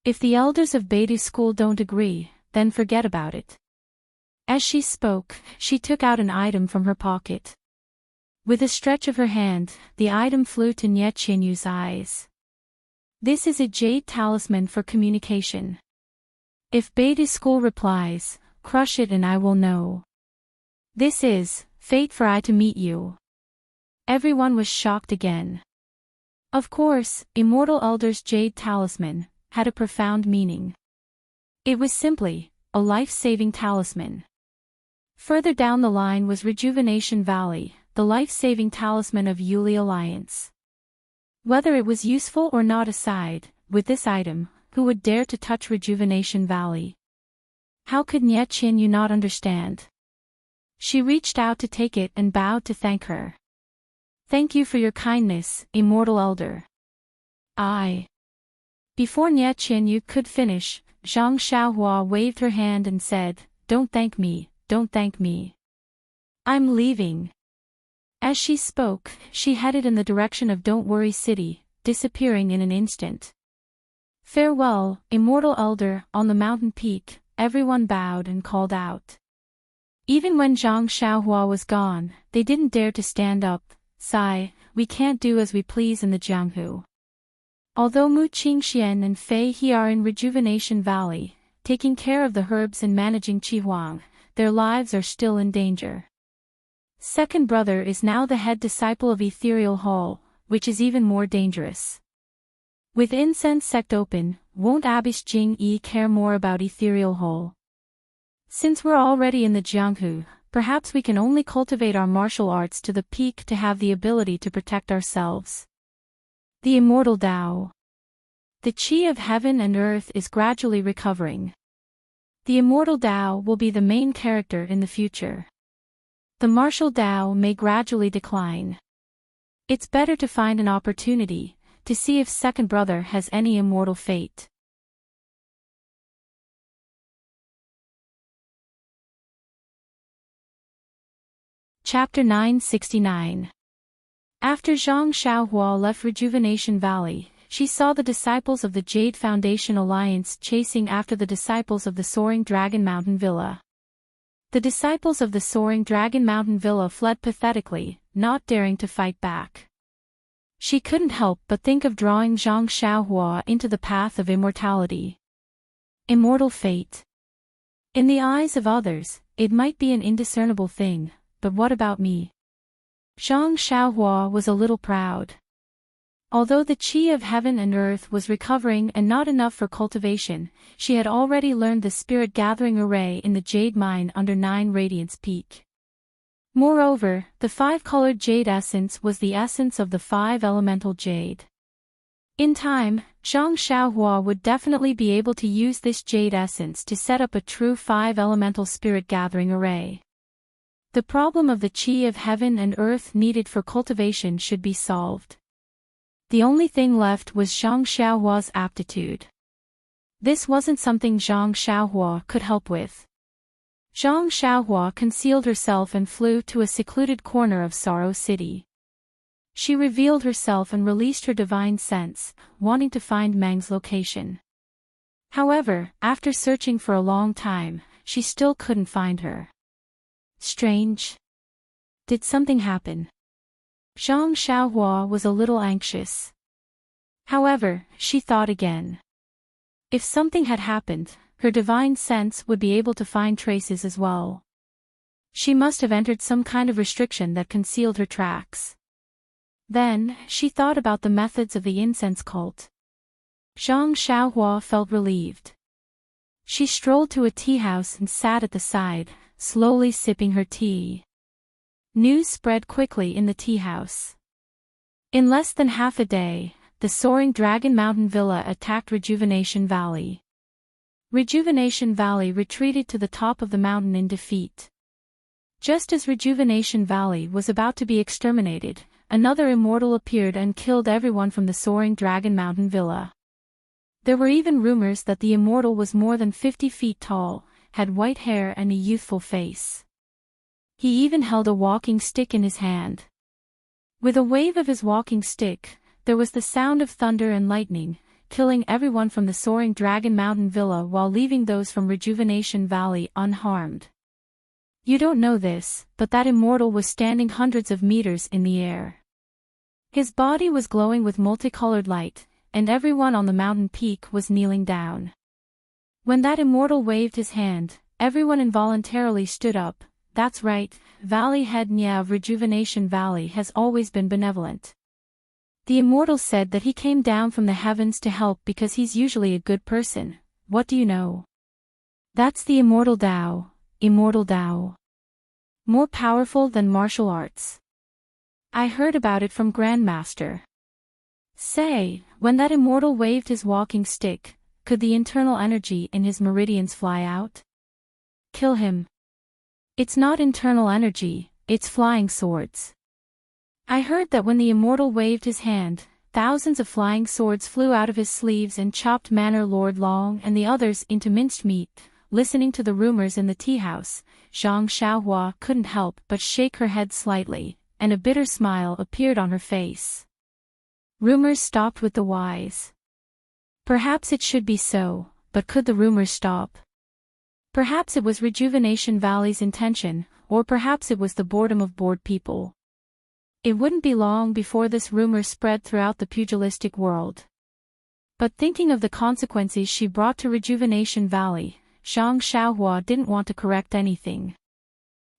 If the elders of Beidou school don't agree, then forget about it. As she spoke, she took out an item from her pocket. With a stretch of her hand, the item flew to Nie Qianyu's eyes. This is a jade talisman for communication. If Beidou school replies, crush it and I will know. This is fate for I to meet you. Everyone was shocked again. Of course, Immortal Elder's jade talisman had a profound meaning. It was simply a life-saving talisman. Further down the line was Rejuvenation Valley, the life-saving talisman of Yuli Alliance. Whether it was useful or not aside, with this item, who would dare to touch Rejuvenation Valley? How could Nie Qianyu not understand? She reached out to take it and bowed to thank her. Thank you for your kindness, Immortal Elder. Before Nie Qianyu could finish, Zhang Xiaohua waved her hand and said, Don't thank me, don't thank me. I'm leaving. As she spoke, she headed in the direction of Don't Worry City, disappearing in an instant. Farewell, Immortal Elder. On the mountain peak, everyone bowed and called out. Even when Zhang Xiaohua was gone, they didn't dare to stand up. Sigh, we can't do as we please in the Jianghu. Although Mu Qingxian and Fei He are in Rejuvenation Valley, taking care of the herbs and managing Qi-Huang, their lives are still in danger. Second brother is now the head disciple of Ethereal Hall, which is even more dangerous. With Incense Sect open, won't Abish Jing Yi care more about Ethereal Hall? Since we're already in the Jianghu, perhaps we can only cultivate our martial arts to the peak to have the ability to protect ourselves. The Immortal Tao. The Qi of heaven and earth is gradually recovering. The Immortal Tao will be the main character in the future. The martial Tao may gradually decline. It's better to find an opportunity to see if second brother has any immortal fate. Chapter 969. After Zhang Xiaohua left Rejuvenation Valley, she saw the disciples of the Jade Foundation Alliance chasing after the disciples of the Soaring Dragon Mountain Villa. The disciples of the soaring Dragon Mountain Villa fled pathetically, not daring to fight back. She couldn't help but think of drawing Zhang Xiaohua into the path of immortality. Immortal fate. In the eyes of others, it might be an indiscernible thing, but what about me? Zhang Xiaohua was a little proud. Although the qi of heaven and earth was recovering and not enough for cultivation, she had already learned the spirit gathering array in the jade mine under 9 Radiance Peak. Moreover, the 5-colored jade essence was the essence of the 5 elemental jade. In time, Zhang Xiaohua would definitely be able to use this jade essence to set up a true 5 elemental spirit gathering array. The problem of the qi of heaven and earth needed for cultivation should be solved. The only thing left was Zhang Xiaohua's aptitude. This wasn't something Zhang Xiaohua could help with. Zhang Xiaohua concealed herself and flew to a secluded corner of Sorrow City. She revealed herself and released her divine sense, wanting to find Meng's location. However, after searching for a long time, she still couldn't find her. Strange. Did something happen? Zhang Xiaohua was a little anxious. However, she thought again. If something had happened, her divine sense would be able to find traces as well. She must have entered some kind of restriction that concealed her tracks. Then, she thought about the methods of the incense cult. Zhang Xiaohua felt relieved. She strolled to a tea house and sat at the side, slowly sipping her tea. News spread quickly in the tea house. In less than half a day, the soaring Dragon Mountain Villa attacked Rejuvenation Valley. Rejuvenation Valley retreated to the top of the mountain in defeat. Just as Rejuvenation Valley was about to be exterminated, another immortal appeared and killed everyone from the soaring Dragon Mountain Villa. There were even rumors that the immortal was more than 50 feet tall, had white hair and a youthful face. He even held a walking stick in his hand. With a wave of his walking stick, there was the sound of thunder and lightning, killing everyone from the soaring Dragon Mountain Villa while leaving those from Rejuvenation Valley unharmed. You don't know this, but that immortal was standing hundreds of meters in the air. His body was glowing with multicolored light, and everyone on the mountain peak was kneeling down. When that immortal waved his hand, everyone involuntarily stood up. That's right, Valley Head Nya of Rejuvenation Valley has always been benevolent. The immortal said that he came down from the heavens to help because he's usually a good person. What do you know? That's the immortal Tao, immortal Tao. More powerful than martial arts. I heard about it from Grandmaster. Say, when that immortal waved his walking stick, could the internal energy in his meridians fly out? Kill him. It's not internal energy, it's flying swords. I heard that when the immortal waved his hand, thousands of flying swords flew out of his sleeves and chopped Manor Lord Long and the others into minced meat. Listening to the rumors in the tea house, Zhang Xiaohua couldn't help but shake her head slightly, and a bitter smile appeared on her face. Rumors stopped with the wise. Perhaps it should be so, but could the rumors stop? Perhaps it was Rejuvenation Valley's intention, or perhaps it was the boredom of bored people. It wouldn't be long before this rumor spread throughout the pugilistic world. But thinking of the consequences she brought to Rejuvenation Valley, Zhang Xiaohua didn't want to correct anything.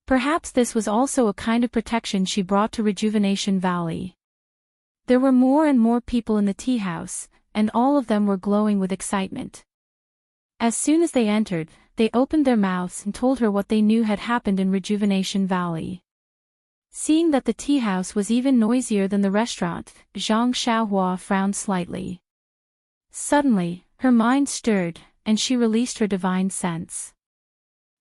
Perhaps this was also a kind of protection she brought to Rejuvenation Valley. There were more and more people in the tea house, and all of them were glowing with excitement. As soon as they entered, they opened their mouths and told her what they knew had happened in Rejuvenation Valley. Seeing that the tea house was even noisier than the restaurant, Zhang Xiaohua frowned slightly. Suddenly, her mind stirred, and she released her divine sense.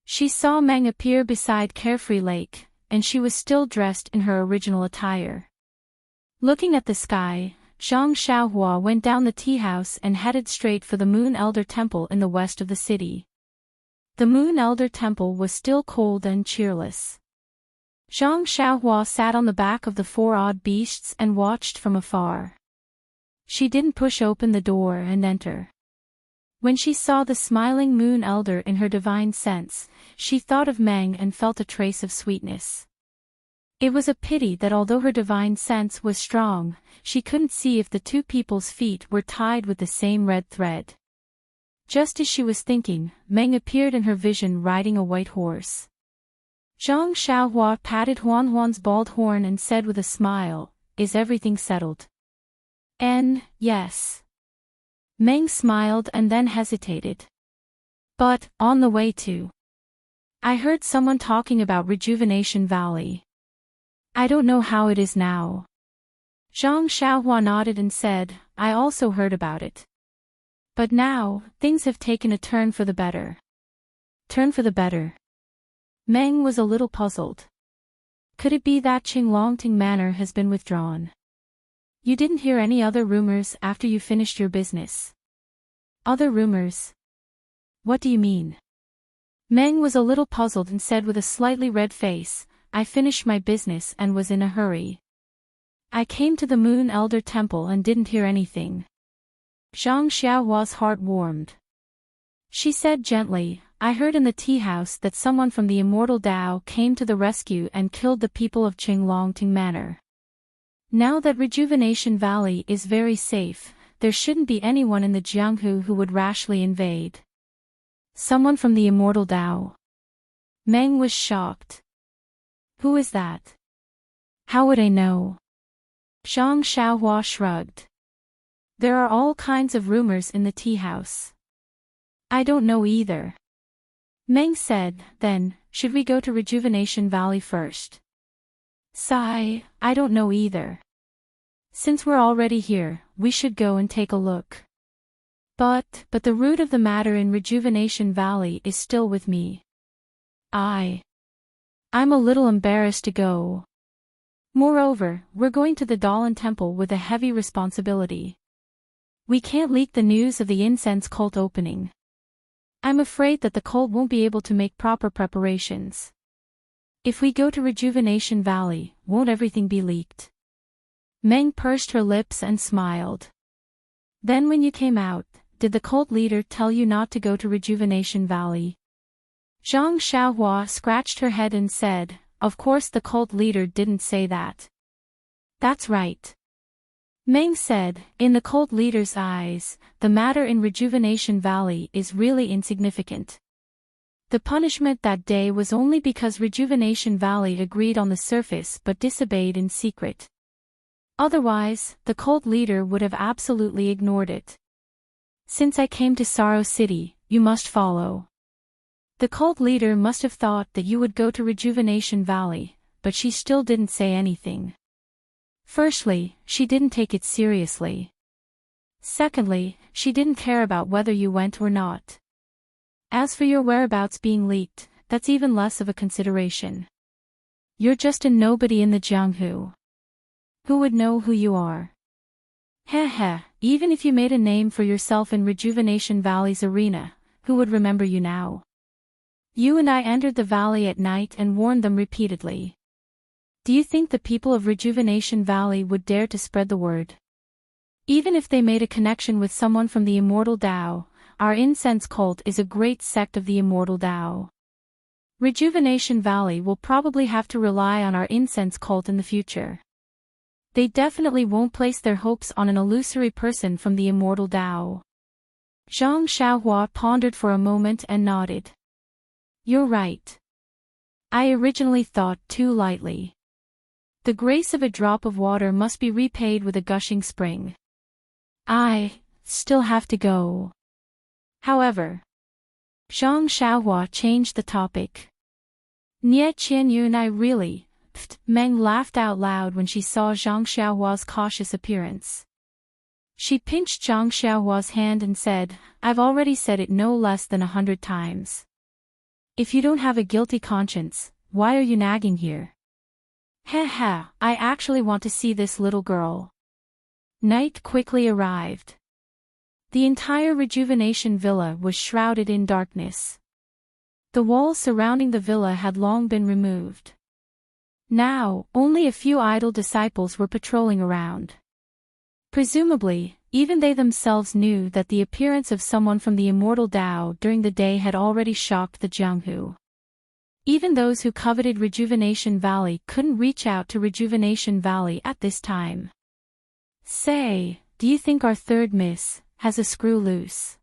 She saw Meng appear beside Carefree Lake, and she was still dressed in her original attire. Looking at the sky, Zhang Xiaohua went down the tea house and headed straight for the Moon Elder Temple in the west of the city. The Moon Elder Temple was still cold and cheerless. Zhang Xiaohua sat on the back of the 4 odd beasts and watched from afar. She didn't push open the door and enter. When she saw the smiling moon elder in her divine sense, she thought of Meng and felt a trace of sweetness. It was a pity that although her divine sense was strong, she couldn't see if the two people's feet were tied with the same red thread. Just as she was thinking, Meng appeared in her vision riding a white horse. Zhang Xiaohua patted Huan Huan's bald horn and said with a smile, "Is everything settled?" Yes. Meng smiled and then hesitated. "But, on the way to. I heard someone talking about Rejuvenation Valley. I don't know how it is now." Zhang Xiaohua nodded and said, "I also heard about it. But now, things have taken a turn for the better." Turn for the better? Meng was a little puzzled. Could it be that Qinglongting Manor has been withdrawn? You didn't hear any other rumors after you finished your business? Other rumors? What do you mean? Meng was a little puzzled and said with a slightly red face, "I finished my business and was in a hurry. I came to the Moon Elder Temple and didn't hear anything." Zhang Xiaohua's heart warmed. She said gently, "I heard in the tea house that someone from the immortal Tao came to the rescue and killed the people of Qinglongting Manor. Now that Rejuvenation Valley is very safe, there shouldn't be anyone in the Jianghu who would rashly invade." Someone from the immortal Tao? Meng was shocked. Who is that? How would I know? Zhang Xiaohua shrugged. There are all kinds of rumors in the tea house. I don't know either. Meng said, "Then, should we go to Rejuvenation Valley first?" Sigh, I don't know either. Since we're already here, we should go and take a look. But the root of the matter in Rejuvenation Valley is still with me. I'm a little embarrassed to go. Moreover, we're going to the Dalan Temple with a heavy responsibility. We can't leak the news of the incense cult opening. I'm afraid that the cult won't be able to make proper preparations. If we go to Rejuvenation Valley, won't everything be leaked?" Meng pursed her lips and smiled. "Then when you came out, did the cult leader tell you not to go to Rejuvenation Valley?" Zhang Xiaohua scratched her head and said, "Of course the cult leader didn't say that." "That's right." Meng said, "In the cult leader's eyes, the matter in Rejuvenation Valley is really insignificant. The punishment that day was only because Rejuvenation Valley agreed on the surface but disobeyed in secret. Otherwise, the cult leader would have absolutely ignored it. Since I came to Sorrow City, you must follow." The cult leader must have thought that you would go to Rejuvenation Valley, but she still didn't say anything. Firstly, she didn't take it seriously. Secondly, she didn't care about whether you went or not. As for your whereabouts being leaked, that's even less of a consideration. You're just a nobody in the Jianghu. Who would know who you are? Heh, even if you made a name for yourself in Rejuvenation Valley's arena, who would remember you now? You and I entered the valley at night and warned them repeatedly. Do you think the people of Rejuvenation Valley would dare to spread the word? Even if they made a connection with someone from the immortal Tao, our incense cult is a great sect of the immortal Tao. Rejuvenation Valley will probably have to rely on our incense cult in the future. They definitely won't place their hopes on an illusory person from the immortal Tao." Zhang Xiaohua pondered for a moment and nodded. "You're right. I originally thought too lightly. The grace of a drop of water must be repaid with a gushing spring. I still have to go. However." Zhang Xiaohua changed the topic. "Nie Qianyu and I really..." Meng laughed out loud when she saw Zhang Xiaohua's cautious appearance. She pinched Zhang Xiaohua's hand and said, "I've already said it no less than 100 times. If you don't have a guilty conscience, why are you nagging here?" Heh, I actually want to see this little girl." Night quickly arrived. The entire Rejuvenation Villa was shrouded in darkness. The walls surrounding the villa had long been removed. Now, only a few idle disciples were patrolling around. Presumably, even they themselves knew that the appearance of someone from the immortal Tao during the day had already shocked the Jianghu. Even those who coveted Rejuvenation Valley couldn't reach out to Rejuvenation Valley at this time. Say, do you think our third miss has a screw loose?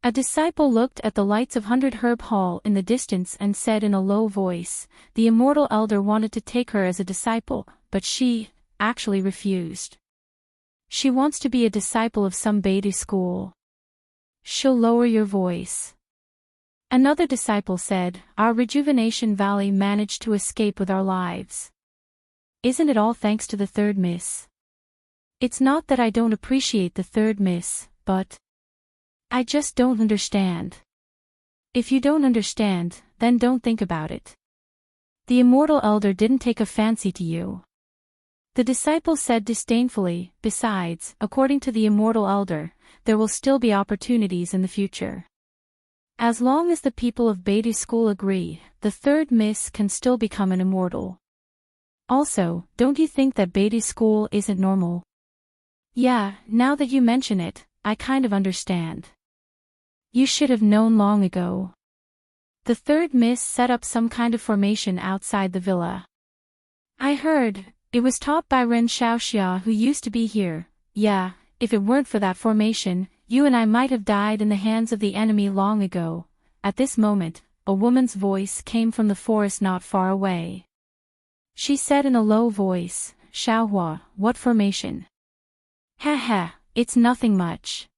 A disciple looked at the lights of 100 Herb Hall in the distance and said in a low voice, the immortal elder wanted to take her as a disciple, but she, actually refused. She wants to be a disciple of some Baidu school. She'll lower your voice. Another disciple said, our Rejuvenation Valley managed to escape with our lives. Isn't it all thanks to the third miss? It's not that I don't appreciate the third miss, but I just don't understand. If you don't understand, then don't think about it. The immortal elder didn't take a fancy to you. The disciple said disdainfully, besides, according to the immortal elder, there will still be opportunities in the future. As long as the people of Baidu school agree, the third miss can still become an immortal. Also, don't you think that Baidu school isn't normal? Yeah, now that you mention it, I kind of understand. You should have known long ago. The third miss set up some kind of formation outside the villa. I heard, it was taught by Ren Xiaoxia who used to be here. Yeah, if it weren't for that formation, you and I might have died in the hands of the enemy long ago. At this moment, a woman's voice came from the forest not far away. She said in a low voice, Xiaohua, what formation? Haha, it's nothing much.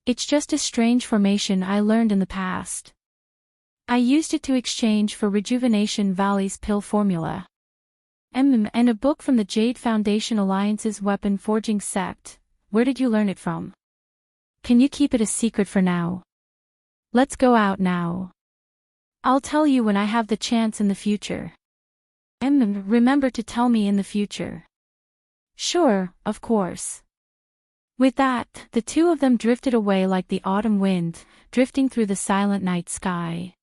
It's just a strange formation I learned in the past. I used it to exchange for Rejuvenation Valley's pill formula. And a book from the Jade Foundation Alliance's weapon forging sect. Where did you learn it from? Can you keep it a secret for now? Let's go out now. I'll tell you when I have the chance in the future. Remember to tell me in the future. Sure, of course. With that, the two of them drifted away like the autumn wind, drifting through the silent night sky.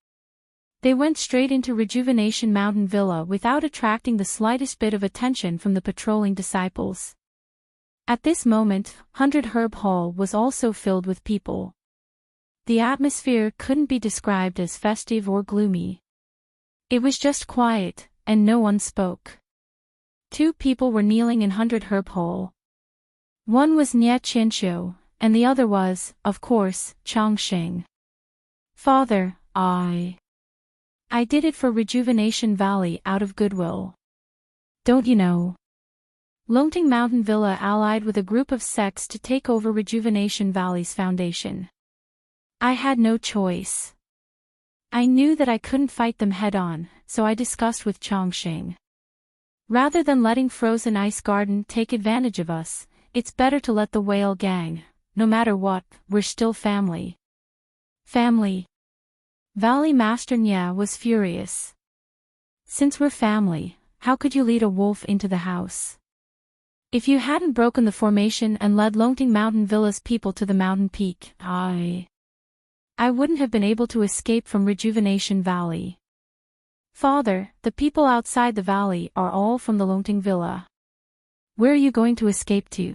They went straight into Rejuvenation Mountain Villa without attracting the slightest bit of attention from the patrolling disciples. At this moment, 100 Herb Hall was also filled with people. The atmosphere couldn't be described as festive or gloomy. It was just quiet, and no one spoke. Two people were kneeling in 100 Herb Hall. One was Nie Qianqiu, and the other was, of course, Changsheng. Father, I did it for Rejuvenation Valley out of goodwill. Don't you know? Longting Mountain Villa allied with a group of sects to take over Rejuvenation Valley's foundation. I had no choice. I knew that I couldn't fight them head-on, so I discussed with Chongqing. Rather than letting Frozen Ice Garden take advantage of us, it's better to let the Whale Gang, no matter what, we're still family. Family. Valley Master Nya was furious. Since we're family, how could you lead a wolf into the house? If you hadn't broken the formation and led Longting Mountain Villa's people to the mountain peak, I wouldn't have been able to escape from Rejuvenation Valley. Father, the people outside the valley are all from the Longting Villa. Where are you going to escape to?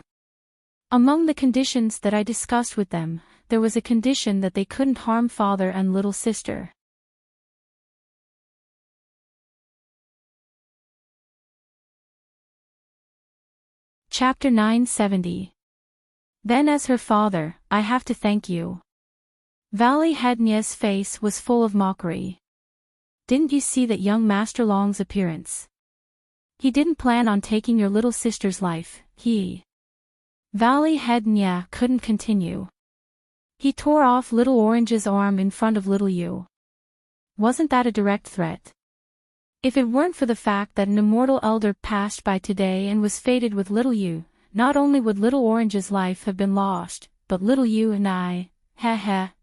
Among the conditions that I discussed with them, there was a condition that they couldn't harm father and little sister. Chapter 970. Then as her father, I have to thank you. Valley Head Nye's face was full of mockery. Didn't you see that young Master Long's appearance? He didn't plan on taking your little sister's life, Valley Head Nye couldn't continue. He tore off Little Orange's arm in front of Little Yu. Wasn't that a direct threat? If it weren't for the fact that an immortal elder passed by today and was fated with Little Yu, not only would Little Orange's life have been lost, but Little Yu and I,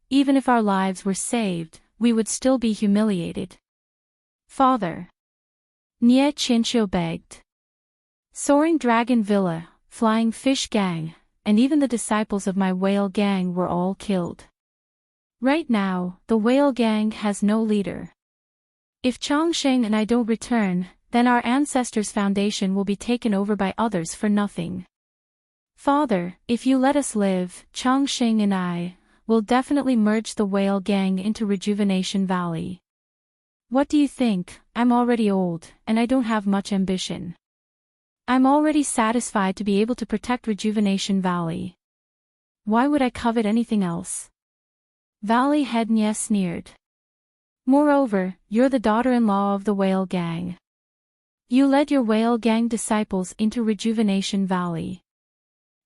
even if our lives were saved, we would still be humiliated. Father. Nie Qianqiu begged. Soaring Dragon Villa, Flying Fish Gang, and even the disciples of my Whale Gang were all killed. Right now, the Whale Gang has no leader. If Chongsheng and I don't return, then our ancestors' foundation will be taken over by others for nothing. Father, if you let us live, Chongqing and I will definitely merge the whale gang into Rejuvenation Valley. What do you think? I'm already old, and I don't have much ambition. I'm already satisfied to be able to protect Rejuvenation Valley. Why would I covet anything else? Valley Head Nye sneered. Moreover, you're the daughter-in-law of the whale gang. You led your whale gang disciples into Rejuvenation Valley.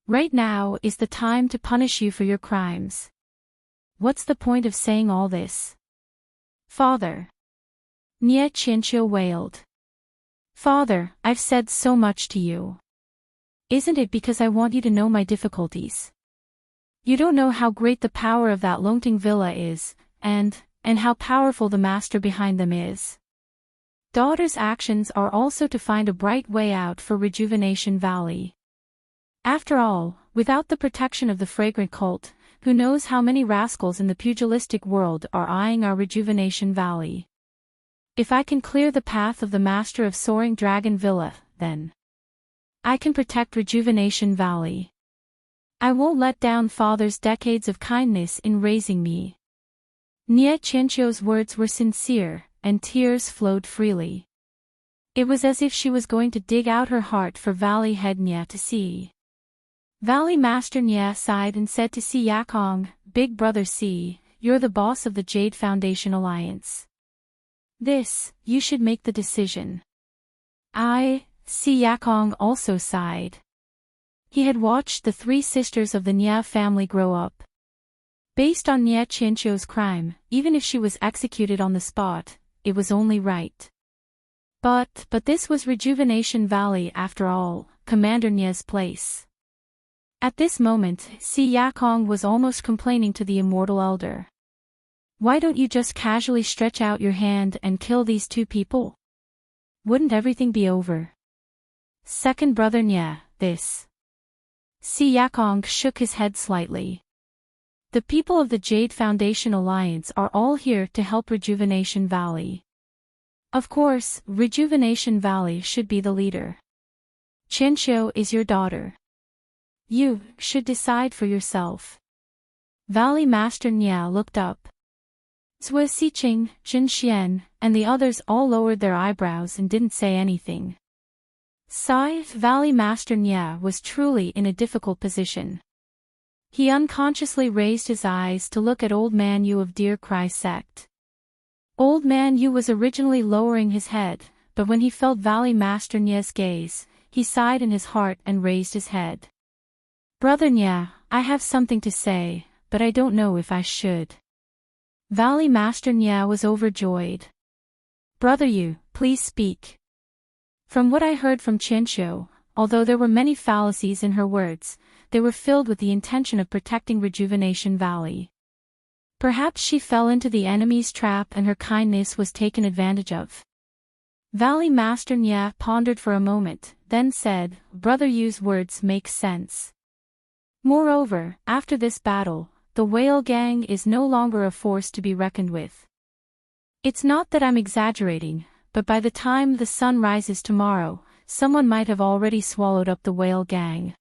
Right now is the time to punish you for your crimes. What's the point of saying all this? Father. Nye Qianqiu wailed. Father, I've said so much to you. Isn't it because I want you to know my difficulties? You don't know how great the power of that Longting Villa is, and how powerful the master behind them is. Daughter's actions are also to find a bright way out for Rejuvenation Valley. After all, without the protection of the fragrant cult, who knows how many rascals in the pugilistic world are eyeing our Rejuvenation Valley. If I can clear the path of the master of Soaring Dragon Villa, then I can protect Rejuvenation Valley. I won't let down Father's decades of kindness in raising me. Nye Qianqiu's words were sincere, and tears flowed freely. It was as if she was going to dig out her heart for Valley Head Nye to see. Valley Master Nye sighed and said to Si Yakong, Big Brother Si, you're the boss of the Jade Foundation Alliance. You should make the decision. Si Yakong also sighed. He had watched the three sisters of the Nye family grow up. Based on Nye Qianqiu's crime, even if she was executed on the spot, it was only right. But this was Rejuvenation Valley after all, Commander Nye's place. At this moment, Si Yakong was almost complaining to the Immortal Elder. Why don't you just casually stretch out your hand and kill these two people? Wouldn't everything be over? Second brother Nye, Si Yakong shook his head slightly. The people of the Jade Foundation Alliance are all here to help Rejuvenation Valley. Of course, Rejuvenation Valley should be the leader. Qianqiu is your daughter. You should decide for yourself. Valley Master Nye looked up. Zui Siqing, Jin Xian, and the others all lowered their eyebrows and didn't say anything. Valley Master Nye was truly in a difficult position. He unconsciously raised his eyes to look at Old Man Yu of Deer Cry Sect. Old Man Yu was originally lowering his head, but when he felt Valley Master Nye's gaze, he sighed in his heart and raised his head. Brother Nye, I have something to say, but I don't know if I should. Valley Master Nye was overjoyed. Brother Yu, please speak. From what I heard from Qianqiu, although there were many fallacies in her words, they were filled with the intention of protecting Rejuvenation Valley. Perhaps she fell into the enemy's trap and her kindness was taken advantage of. Valley Master Nye pondered for a moment, then said, Brother Yu's words make sense. Moreover, after this battle, the whale gang is no longer a force to be reckoned with. It's not that I'm exaggerating, but by the time the sun rises tomorrow, someone might have already swallowed up the whale gang.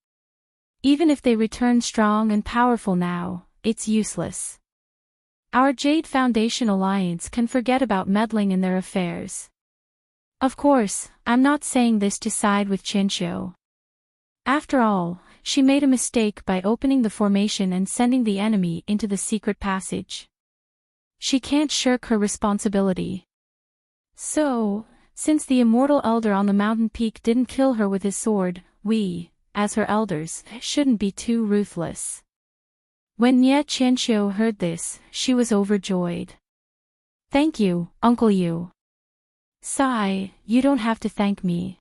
Even if they return strong and powerful now, it's useless. Our Jade Foundation Alliance can forget about meddling in their affairs. Of course, I'm not saying this to side with Qianqiu. After all, she made a mistake by opening the formation and sending the enemy into the secret passage. She can't shirk her responsibility. So, since the Immortal Elder on the mountain peak didn't kill her with his sword, we, as her elders, shouldn't be too ruthless. When Nye Qianqiu heard this, she was overjoyed. Thank you, Uncle Yu. Sigh, you don't have to thank me.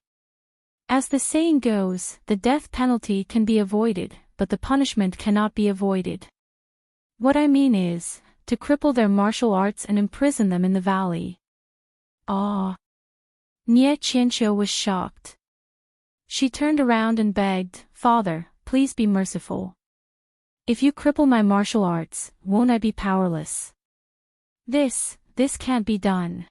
As the saying goes, the death penalty can be avoided, but the punishment cannot be avoided. What I mean is, to cripple their martial arts and imprison them in the valley. Ah! Nye Qianqiu was shocked. She turned around and begged, Father, please be merciful. If you cripple my martial arts, won't I be powerless? This can't be done.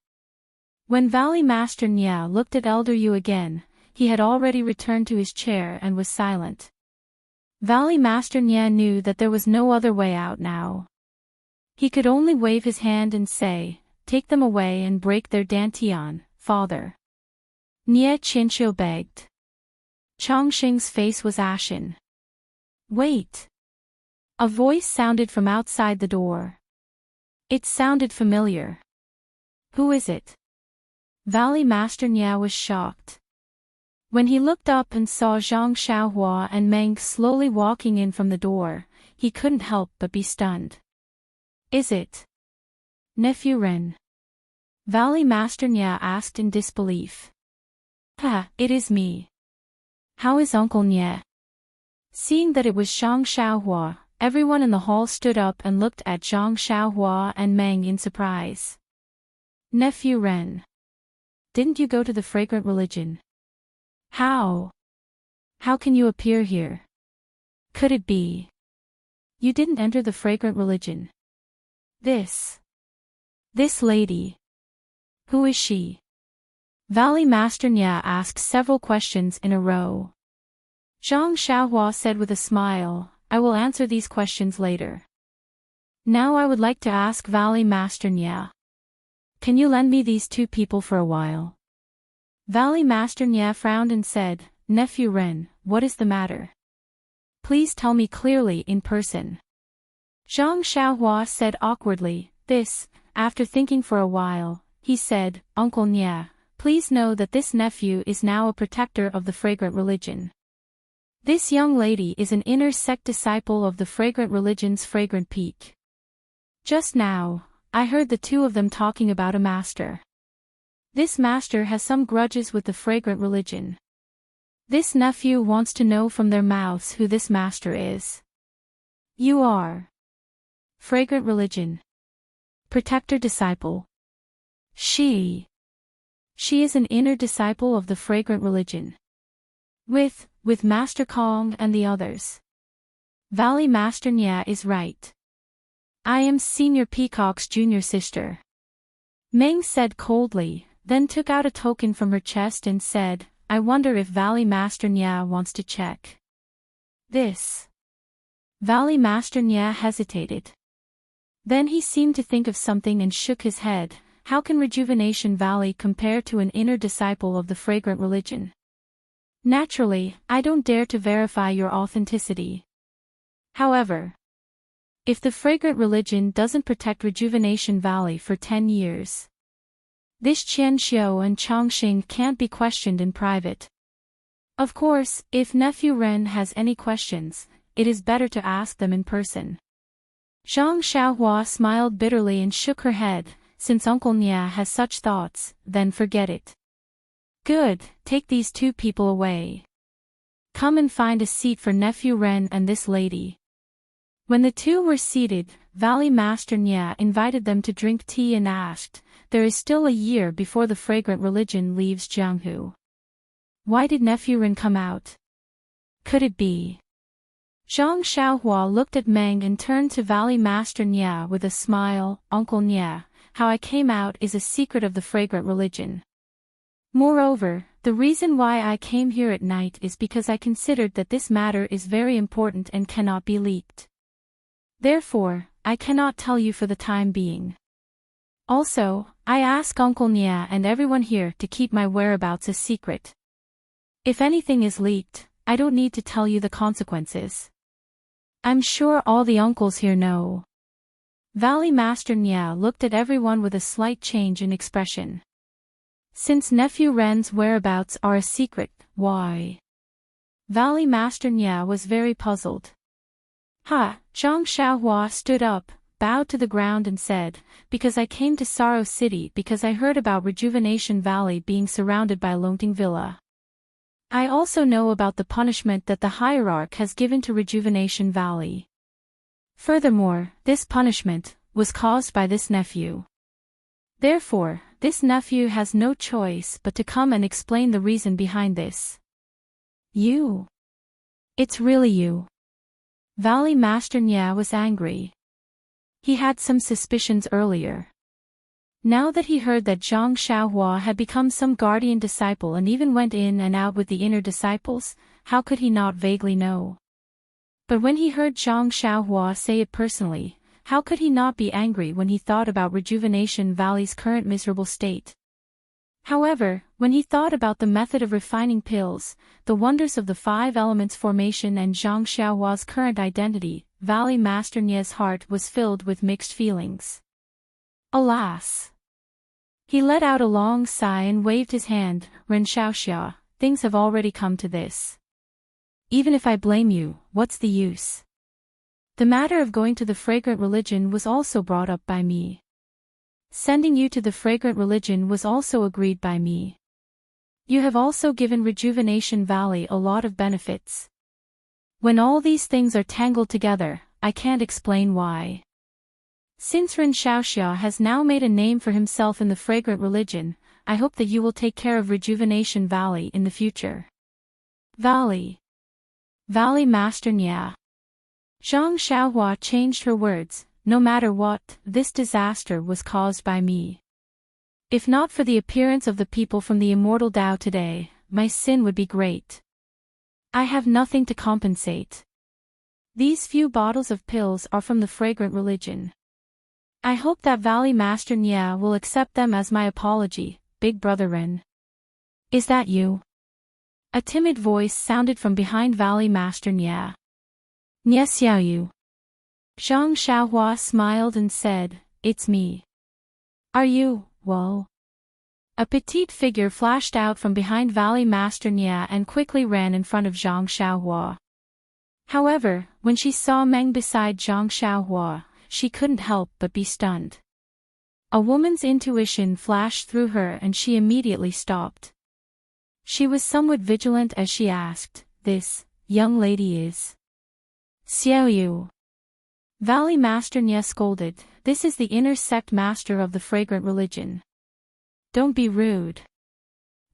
When Valley Master Nye looked at Elder Yu again, he had already returned to his chair and was silent. Valley Master Nya knew that there was no other way out now. He could only wave his hand and say, "Take them away and break their dantian, father." Nya Chinchou begged. Chongqing's face was ashen. "Wait." A voice sounded from outside the door. It sounded familiar. "Who is it?" Valley Master Nya was shocked. When he looked up and saw Zhang Xiaohua and Meng slowly walking in from the door, he couldn't help but be stunned. "Is it Nephew Ren?" Valley Master Nya asked in disbelief. "Ha, it is me. How is Uncle Nya?" Seeing that it was Zhang Xiaohua, everyone in the hall stood up and looked at Zhang Xiaohua and Meng in surprise. "Nephew Ren, didn't you go to the Fragrant Religion? How can you appear here? Could it be you didn't enter the Fragrant Religion? This lady, who is she?" Valley Master Nya asked several questions in a row. Zhang Xiaohua said with a smile, "I will answer these questions later. Now I would like to ask Valley Master Nya. Can you lend me these two people for a while?" Valley Master Nya frowned and said, "Nephew Ren, what is the matter? Please tell me clearly in person." Zhang Xiaohua said awkwardly, "This." After thinking for a while, he said, "Uncle Nya, please know that this nephew is now a protector of the Fragrant Religion. This young lady is an inner sect disciple of the Fragrant Religion's Fragrant Peak. Just now, I heard the two of them talking about a master. This master has some grudges with the Fragrant Religion. This nephew wants to know from their mouths who this master is. You are Fragrant Religion Protector Disciple. She is an inner disciple of the Fragrant Religion. With Master Kong and the others. Valley Master Nya is right. I am Senior Peacock's junior sister." Meng said coldly, then took out a token from her chest and said, "I wonder if Valley Master Nya wants to check this." Valley Master Nya hesitated. Then he seemed to think of something and shook his head. "How can Rejuvenation Valley compare to an inner disciple of the Fragrant Religion? Naturally, I don't dare to verify your authenticity. However, if the Fragrant Religion doesn't protect Rejuvenation Valley for 10 years, this Qian Xiu and Chongqing can't be questioned in private. Of course, if Nephew Ren has any questions, it is better to ask them in person." Zhang Xiaohua smiled bitterly and shook her head. "Since Uncle Nya has such thoughts, then forget it. Good, take these two people away. Come and find a seat for Nephew Ren and this lady." When the two were seated, Valley Master Nya invited them to drink tea and asked, "There is still a year before the Fragrant Religion leaves Jianghu. Why did Nephew Ren come out? Could it be?" Zhang Xiaohua looked at Meng and turned to Valley Master Nya with a smile. "Uncle Nya, how I came out is a secret of the Fragrant Religion. Moreover, the reason why I came here at night is because I considered that this matter is very important and cannot be leaked. Therefore, I cannot tell you for the time being. Also, I ask Uncle Nya and everyone here to keep my whereabouts a secret. If anything is leaked, I don't need to tell you the consequences. I'm sure all the uncles here know." Valley Master Nya looked at everyone with a slight change in expression. "Since Nephew Ren's whereabouts are a secret, why?" Valley Master Nya was very puzzled. Zhang Xiaohua stood up, bowed to the ground and said, "Because I came to Sorrow City because I heard about Rejuvenation Valley being surrounded by Longting Villa. I also know about the punishment that the Hierarch has given to Rejuvenation Valley. Furthermore, this punishment was caused by this nephew. Therefore, this nephew has no choice but to come and explain the reason behind this." "You? It's really you?" Valley Master Nya was angry. He had some suspicions earlier. Now that he heard that Zhang Xiaohua had become some guardian disciple and even went in and out with the inner disciples, how could he not vaguely know? But when he heard Zhang Xiaohua say it personally, how could he not be angry when he thought about Rejuvenation Valley's current miserable state? However, when he thought about the method of refining pills, the wonders of the 5 elements formation and Zhang Xiaohua's current identity, Valley Master Nie's heart was filled with mixed feelings. Alas! He let out a long sigh and waved his hand. Ren Xiaoxia, things have already come to this. Even if I blame you, what's the use? The matter of going to the fragrant religion was also brought up by me. Sending you to the fragrant religion was also agreed by me. You have also given Rejuvenation Valley a lot of benefits. When all these things are tangled together, I can't explain why. Since Ren Xiaoxia has now made a name for himself in the fragrant religion, I hope that you will take care of Rejuvenation Valley in the future. Valley Master Nia. Zhang Xiaohua changed her words. No matter what, this disaster was caused by me. If not for the appearance of the people from the immortal Tao today, my sin would be great. I have nothing to compensate. These few bottles of pills are from the fragrant religion. I hope that Valley Master Nia will accept them as my apology, Big Brother Ren. Is that you? A timid voice sounded from behind Valley Master Nia. Nia Xiaoyu. Zhang Xiaohua smiled and said, It's me. Are you, Whoa? A petite figure flashed out from behind Valley Master Nia and quickly ran in front of Zhang Xiaohua. However, when she saw Meng beside Zhang Xiaohua, she couldn't help but be stunned. A woman's intuition flashed through her and she immediately stopped. She was somewhat vigilant as she asked, This young lady is Xiaoyu. Valley Master Nia scolded, This is the inner sect master of the fragrant religion. Don't be rude.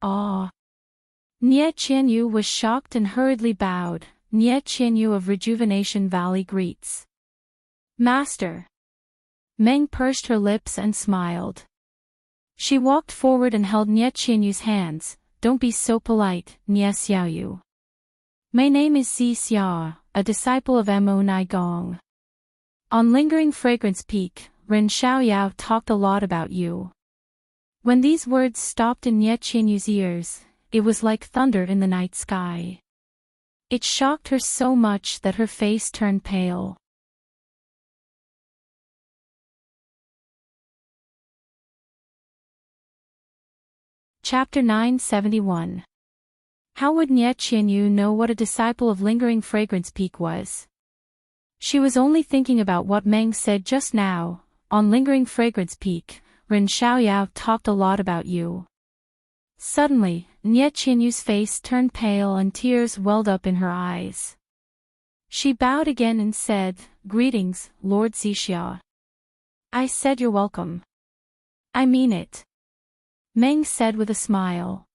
Ah. Nie Qianyu was shocked and hurriedly bowed. Nie Qianyu of Rejuvenation Valley greets. Master. Meng pursed her lips and smiled. She walked forward and held Nie Qianyu's hands. Don't be so polite, Nie Xiaoyu. My name is Xi Xia, a disciple of Mo Nai Gong. On Lingering Fragrance Peak, Ren Xiaoyao talked a lot about you. When these words stopped in Nie Qianyu's ears, it was like thunder in the night sky. It shocked her so much that her face turned pale. Chapter 971. How would Nie Qianyu know what a disciple of Lingering Fragrance Peak was? She was only thinking about what Meng said just now. On Lingering Fragrance Peak, Ren Xiaoyao talked a lot about you. Suddenly, Nie Qianyu's face turned pale and tears welled up in her eyes. She bowed again and said, Greetings, Lord Xixia. I said you're welcome. I mean it. Meng said with a smile.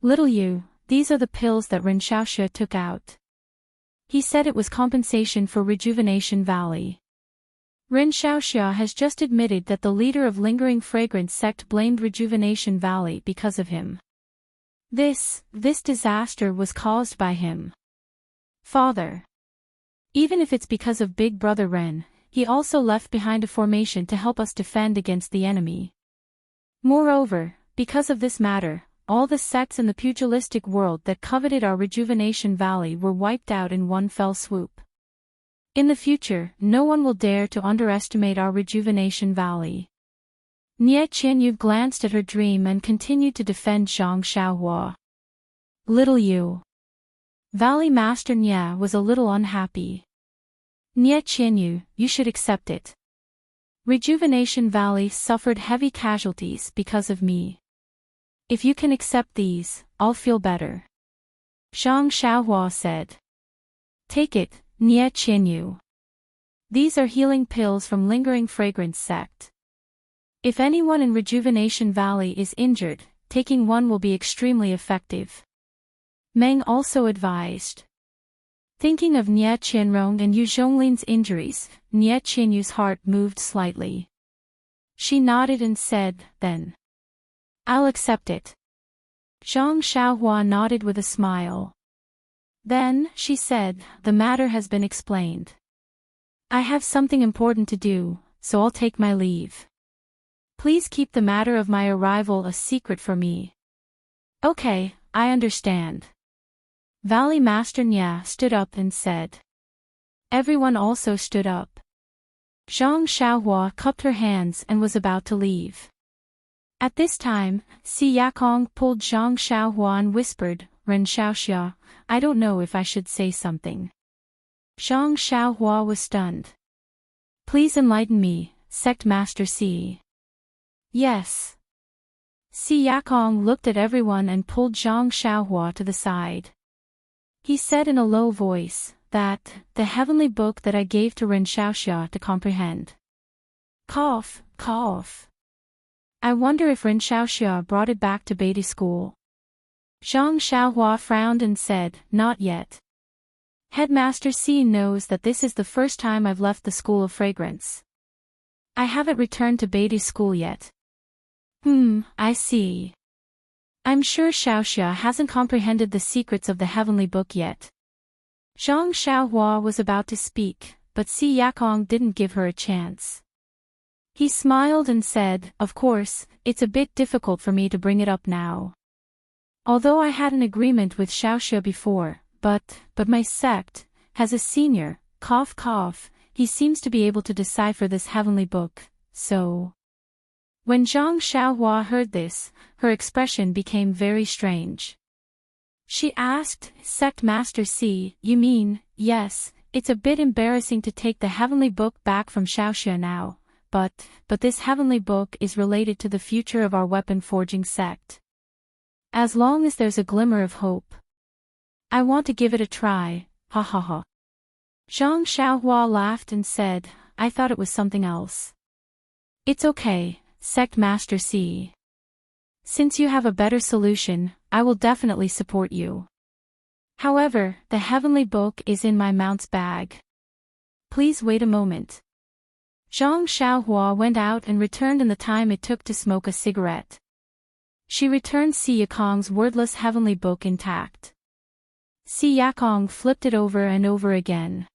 Little you, these are the pills that Ren Xiaoxia took out. He said it was compensation for Rejuvenation Valley. Ren Xiaoxia has just admitted that the leader of Lingering Fragrance sect blamed Rejuvenation Valley because of him. This disaster was caused by him. Father. Even if it's because of Big Brother Ren, he also left behind a formation to help us defend against the enemy. Moreover, because of this matter, all the sects in the pugilistic world that coveted our Rejuvenation Valley were wiped out in one fell swoop. In the future, no one will dare to underestimate our Rejuvenation Valley. Nie Qianyu glanced at her dream and continued to defend Zhang Xiaohua. Little you. Valley Master Nie was a little unhappy. Nie Qianyu, you should accept it. Rejuvenation Valley suffered heavy casualties because of me. If you can accept these, I'll feel better. Zhang Xiaohua said. Take it, Nie Qianyu. These are healing pills from Lingering Fragrance sect. If anyone in Rejuvenation Valley is injured, taking one will be extremely effective. Meng also advised. Thinking of Nie Qianrong and Yu Zhonglin's injuries, Nie Qianyu's heart moved slightly. She nodded and said, Then. I'll accept it. Zhang Xiaohua nodded with a smile. Then, she said, the matter has been explained. I have something important to do, so I'll take my leave. Please keep the matter of my arrival a secret for me. Okay, I understand. Valley Master Nya stood up and said. Everyone also stood up. Zhang Xiaohua cupped her hands and was about to leave. At this time, Si Yakong pulled Zhang Xiaohua and whispered, Ren Xiaoxia, I don't know if I should say something. Zhang Xiaohua was stunned. Please enlighten me, Sect Master Si. Yes. Si Yakong looked at everyone and pulled Zhang Xiaohua to the side. He said in a low voice, that, the heavenly book that I gave to Ren Xiaoxia to comprehend. Cough, cough. I wonder if Ren Xiaoxia brought it back to Beatty School. Zhang Xiaohua frowned and said, Not yet. Headmaster Si knows that this is the first time I've left the School of Fragrance. I haven't returned to Beatty School yet. I see. I'm sure Xiaoxia hasn't comprehended the secrets of the heavenly book yet. Zhang Xiaohua was about to speak, but Si Yakong didn't give her a chance. He smiled and said, Of course, it's a bit difficult for me to bring it up now. Although I had an agreement with Xiaoxia before, but my sect has a senior, cough cough, he seems to be able to decipher this heavenly book, so... When Zhang Xiaohua heard this, her expression became very strange. She asked, Sect Master Si, you mean, yes, it's a bit embarrassing to take the heavenly book back from Xiaoxia now, but this heavenly book is related to the future of our weapon forging sect. As long as there's a glimmer of hope. I want to give it a try, ha ha ha. Zhang Xiaohua laughed and said, I thought it was something else. It's okay, Sect Master Si. Since you have a better solution, I will definitely support you. However, the heavenly book is in my mount's bag. Please wait a moment. Zhang Xiaohua went out and returned in the time it took to smoke a cigarette. She returned Si Yakong's wordless heavenly book intact. Si Yakong flipped it over and over again.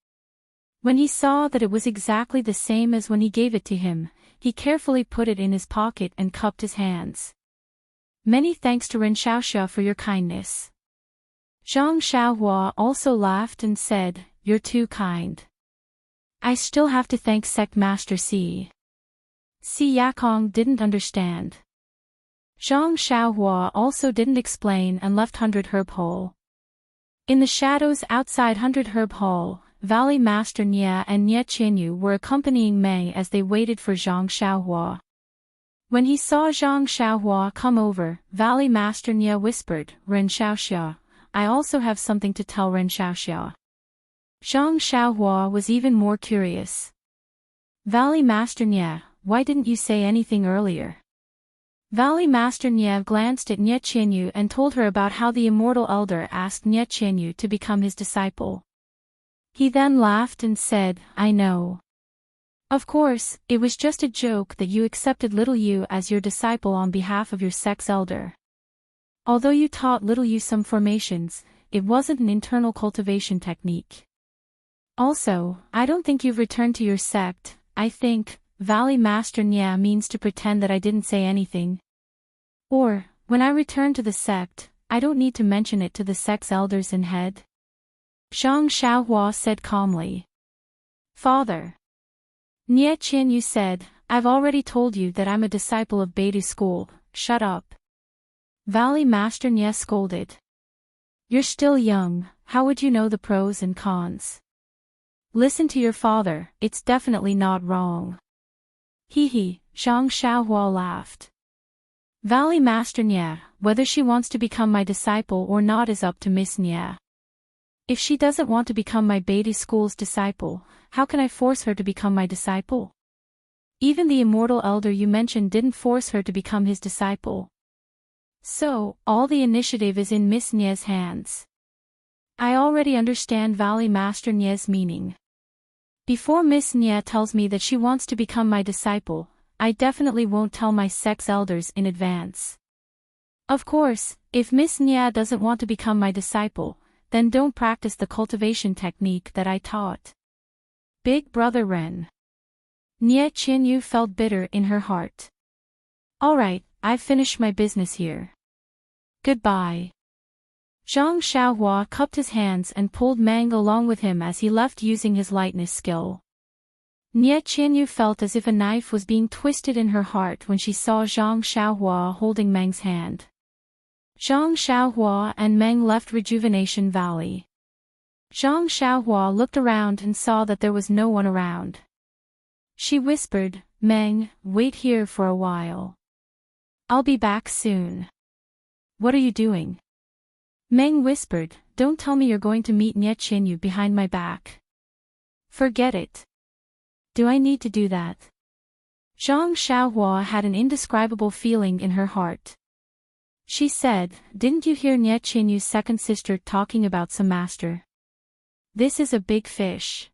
When he saw that it was exactly the same as when he gave it to him, he carefully put it in his pocket and cupped his hands. Many thanks to Ren Xiaoxia for your kindness. Zhang Xiaohua also laughed and said, You're too kind. I still have to thank Sect Master Si. Si Yakong didn't understand. Zhang Xiaohua also didn't explain and left 100 Herb Hall. In the shadows outside 100 Herb Hall, Valley Master Nya and Nye Qianyu were accompanying Mei as they waited for Zhang Xiaohua. When he saw Zhang Xiaohua come over, Valley Master Nya whispered, Ren Xiaoxia, I also have something to tell Ren Xiaoxia. Zhang Xiaohua was even more curious. Valley Master Nya, why didn't you say anything earlier? Valley Master Nya glanced at Nye Qianyu and told her about how the Immortal Elder asked Nye Qianyu to become his disciple. He then laughed and said, I know. Of course, it was just a joke that you accepted Little Yu as your disciple on behalf of your sect's elder. Although you taught Little Yu some formations, it wasn't an internal cultivation technique. Also, I don't think you've returned to your sect. I think, Valley Master Nya means to pretend that I didn't say anything. Or, when I return to the sect, I don't need to mention it to the sect's elders and head. Zhang Xiaohua said calmly. Father. Nye Qianyu said, I've already told you that I'm a disciple of Beatty School, shut up. Valley Master Nya scolded. You're still young, how would you know the pros and cons? Listen to your father, it's definitely not wrong. Hee, Zhang Xiaohua laughed. Valley Master Nya, whether she wants to become my disciple or not is up to Miss Nya. If she doesn't want to become my Beatty School's disciple, how can I force her to become my disciple? Even the Immortal Elder you mentioned didn't force her to become his disciple. So, all the initiative is in Miss Nya's hands. I already understand Valley Master Nya's meaning. Before Miss Nya tells me that she wants to become my disciple, I definitely won't tell my sect's elders in advance. Of course, if Miss Nya doesn't want to become my disciple, then don't practice the cultivation technique that I taught. Big Brother Ren. Nie Qianyu felt bitter in her heart. Alright, I've finished my business here. Goodbye. Zhang Xiaohua cupped his hands and pulled Meng along with him as he left using his lightness skill. Nie Qianyu felt as if a knife was being twisted in her heart when she saw Zhang Xiaohua holding Meng's hand. Zhang Xiaohua and Meng left Rejuvenation Valley. Zhang Xiaohua looked around and saw that there was no one around. She whispered, Meng, wait here for a while. I'll be back soon. What are you doing? Meng whispered, don't tell me you're going to meet Nie Qianyu behind my back. Forget it. Do I need to do that? Zhang Xiaohua had an indescribable feeling in her heart. She said, didn't you hear Nie Qianyu's second sister talking about some master? This is a big fish.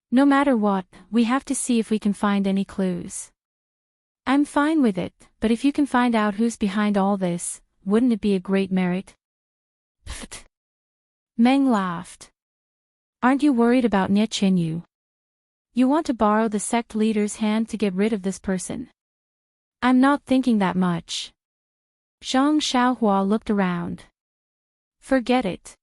No matter what, we have to see if we can find any clues. I'm fine with it, but if you can find out who's behind all this, wouldn't it be a great merit? Pfft. Meng laughed. Aren't you worried about Nie Qianyu? You want to borrow the sect leader's hand to get rid of this person? I'm not thinking that much. Zhang Xiaohua looked around. Forget it.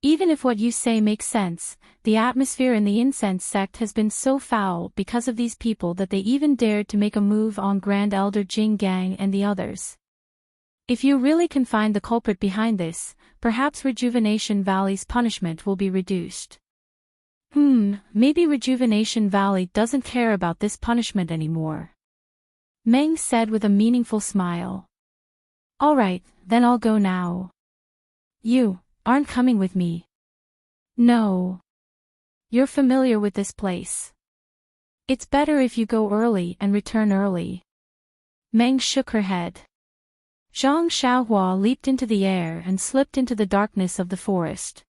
Even if what you say makes sense, the atmosphere in the incense sect has been so foul because of these people that they even dared to make a move on Grand Elder Jing Gang and the others. If you really can find the culprit behind this, perhaps Rejuvenation Valley's punishment will be reduced. Maybe Rejuvenation Valley doesn't care about this punishment anymore. Meng said with a meaningful smile. Alright, then I'll go now. You aren't coming with me. No. You're familiar with this place. It's better if you go early and return early. Meng shook her head. Zhang Xiaohua leaped into the air and slipped into the darkness of the forest.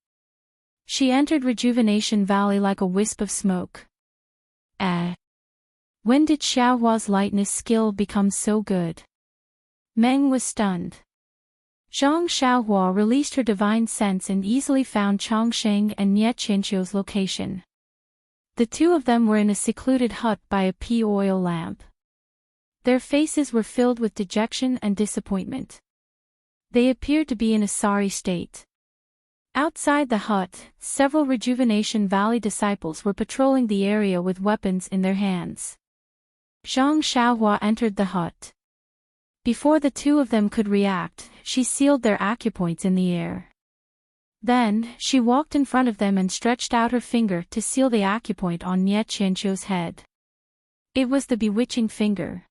She entered Rejuvenation Valley like a wisp of smoke. When did Xiaohua's lightness skill become so good? Meng was stunned. Zhang Xiaohua released her divine sense and easily found Chongsheng and Nie Qianyu's location. The two of them were in a secluded hut by a pea oil lamp. Their faces were filled with dejection and disappointment. They appeared to be in a sorry state. Outside the hut, several Rejuvenation Valley disciples were patrolling the area with weapons in their hands. Zhang Xiaohua entered the hut. Before the two of them could react, she sealed their acupoints in the air. Then, she walked in front of them and stretched out her finger to seal the acupoint on Nie Qianyu's head. It was the bewitching finger.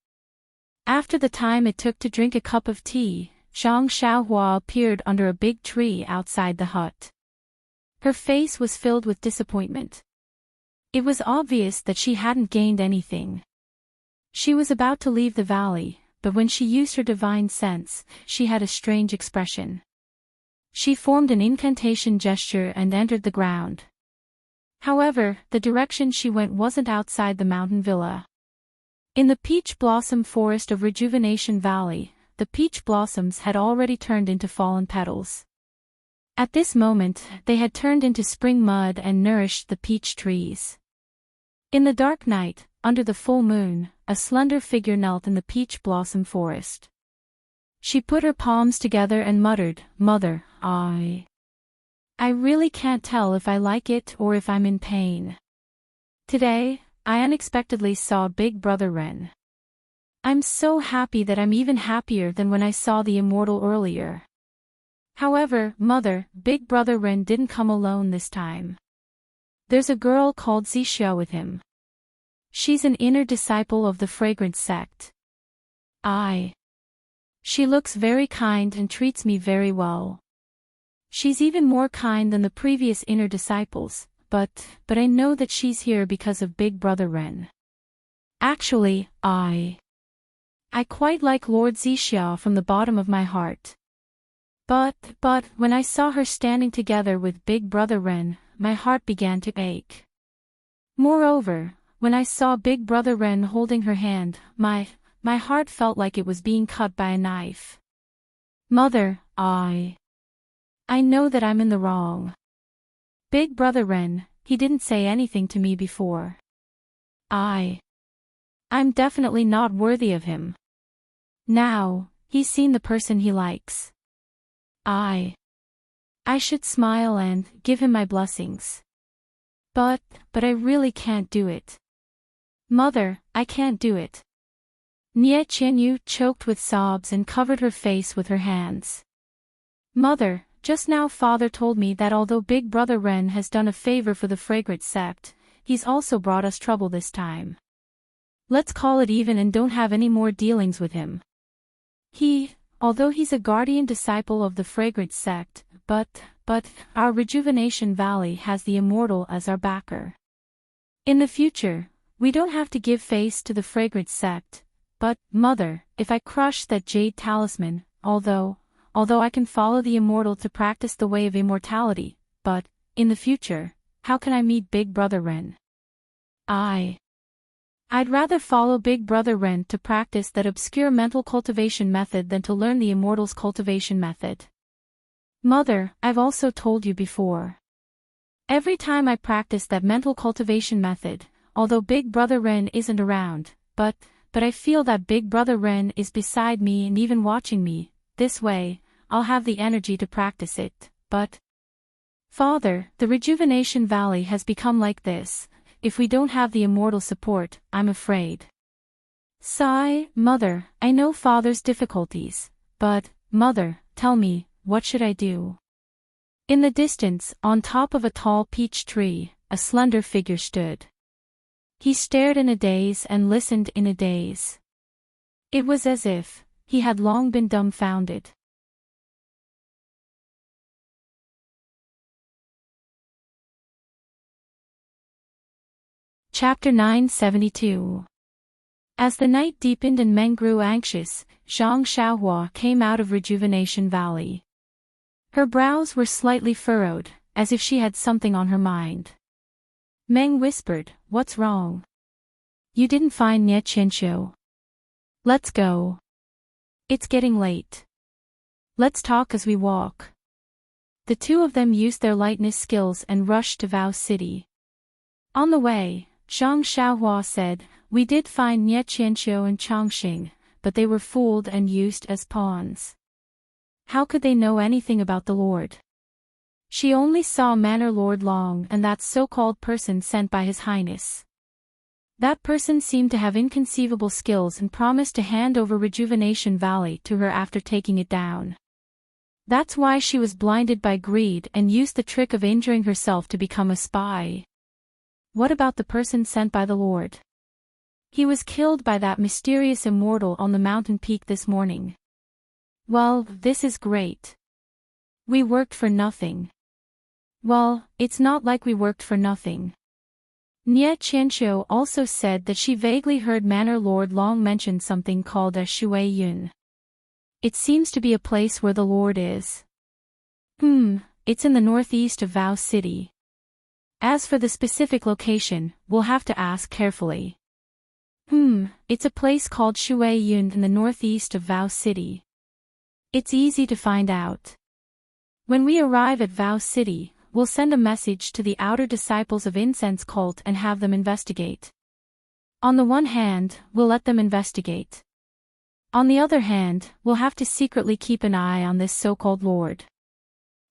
After the time it took to drink a cup of tea, Zhang Xiaohua appeared under a big tree outside the hut. Her face was filled with disappointment. It was obvious that she hadn't gained anything. She was about to leave the valley, but when she used her divine sense, she had a strange expression. She formed an incantation gesture and entered the ground. However, the direction she went wasn't outside the mountain villa. In the peach blossom forest of Rejuvenation Valley, the peach blossoms had already turned into fallen petals. At this moment, they had turned into spring mud and nourished the peach trees. In the dark night, under the full moon, a slender figure knelt in the peach blossom forest. She put her palms together and muttered, "Mother, I really can't tell if I like it or if I'm in pain. Today, I unexpectedly saw Big Brother Ren. I'm so happy that I'm even happier than when I saw the immortal earlier. However, Mother, Big Brother Ren didn't come alone this time. There's a girl called Zixia with him. She's an inner disciple of the Fragrance sect. She looks very kind and treats me very well. She's even more kind than the previous inner disciples, but I know that she's here because of Big Brother Ren. Actually, I quite like Lord Zixia from the bottom of my heart. But when I saw her standing together with Big Brother Ren, my heart began to ache. Moreover, when I saw Big Brother Ren holding her hand, my heart felt like it was being cut by a knife. Mother, I know that I'm in the wrong. Big Brother Ren, he didn't say anything to me before. I'm definitely not worthy of him. Now, he's seen the person he likes. I should smile and give him my blessings. But I really can't do it. Mother, I can't do it. Nie Qianyu choked with sobs and covered her face with her hands. Mother, just now Father told me that although Big Brother Ren has done a favor for the Fragrant Sept, he's also brought us trouble this time. Let's call it even and don't have any more dealings with him. Although he's a guardian disciple of the Fragrant Sept, but our Rejuvenation Valley has the Immortal as our backer. In the future, we don't have to give face to the Fragrant Sept, but, Mother, if I crush that jade talisman, although I can follow the Immortal to practice the way of immortality, but, in the future, how can I meet Big Brother Ren? I'd rather follow Big Brother Ren to practice that obscure mental cultivation method than to learn the Immortal's cultivation method. Mother, I've also told you before. Every time I practice that mental cultivation method, although Big Brother Ren isn't around, but I feel that Big Brother Ren is beside me and even watching me, this way, I'll have the energy to practice it, but... Father, the Rejuvenation Valley has become like this. If we don't have the Immortal support, I'm afraid. Sigh, Mother, I know Father's difficulties, but, Mother, tell me, what should I do? In the distance, on top of a tall peach tree, a slender figure stood. He stared in a daze and listened in a daze. It was as if he had long been dumbfounded. Chapter 972. As the night deepened and Meng grew anxious, Zhang Xiaohua came out of Rejuvenation Valley. Her brows were slightly furrowed, as if she had something on her mind. Meng whispered, "What's wrong? You didn't find Nie Qianqiu. Let's go. It's getting late. Let's talk as we walk." The two of them used their lightness skills and rushed to Vow City. On the way, Zhang Xiaohua said, "We did find Nie Qianqiu and Changxing, but they were fooled and used as pawns. How could they know anything about the Lord? She only saw Manor Lord Long and that so-called person sent by His Highness. That person seemed to have inconceivable skills and promised to hand over Rejuvenation Valley to her after taking it down. That's why she was blinded by greed and used the trick of injuring herself to become a spy. What about the person sent by the Lord? He was killed by that mysterious immortal on the mountain peak this morning. Well, this is great. We worked for nothing." Well, it's not like we worked for nothing. Nie Qianqiu also said that she vaguely heard Manor Lord Long mention something called a Shui Yun. It seems to be a place where the Lord is. It's in the northeast of Vow City. As for the specific location, we'll have to ask carefully. It's a place called Shui Yun in the northeast of Vow City. It's easy to find out. When we arrive at Vow City, we'll send a message to the outer disciples of Incense Cult and have them investigate. On the one hand, we'll let them investigate. On the other hand, we'll have to secretly keep an eye on this so-called Lord.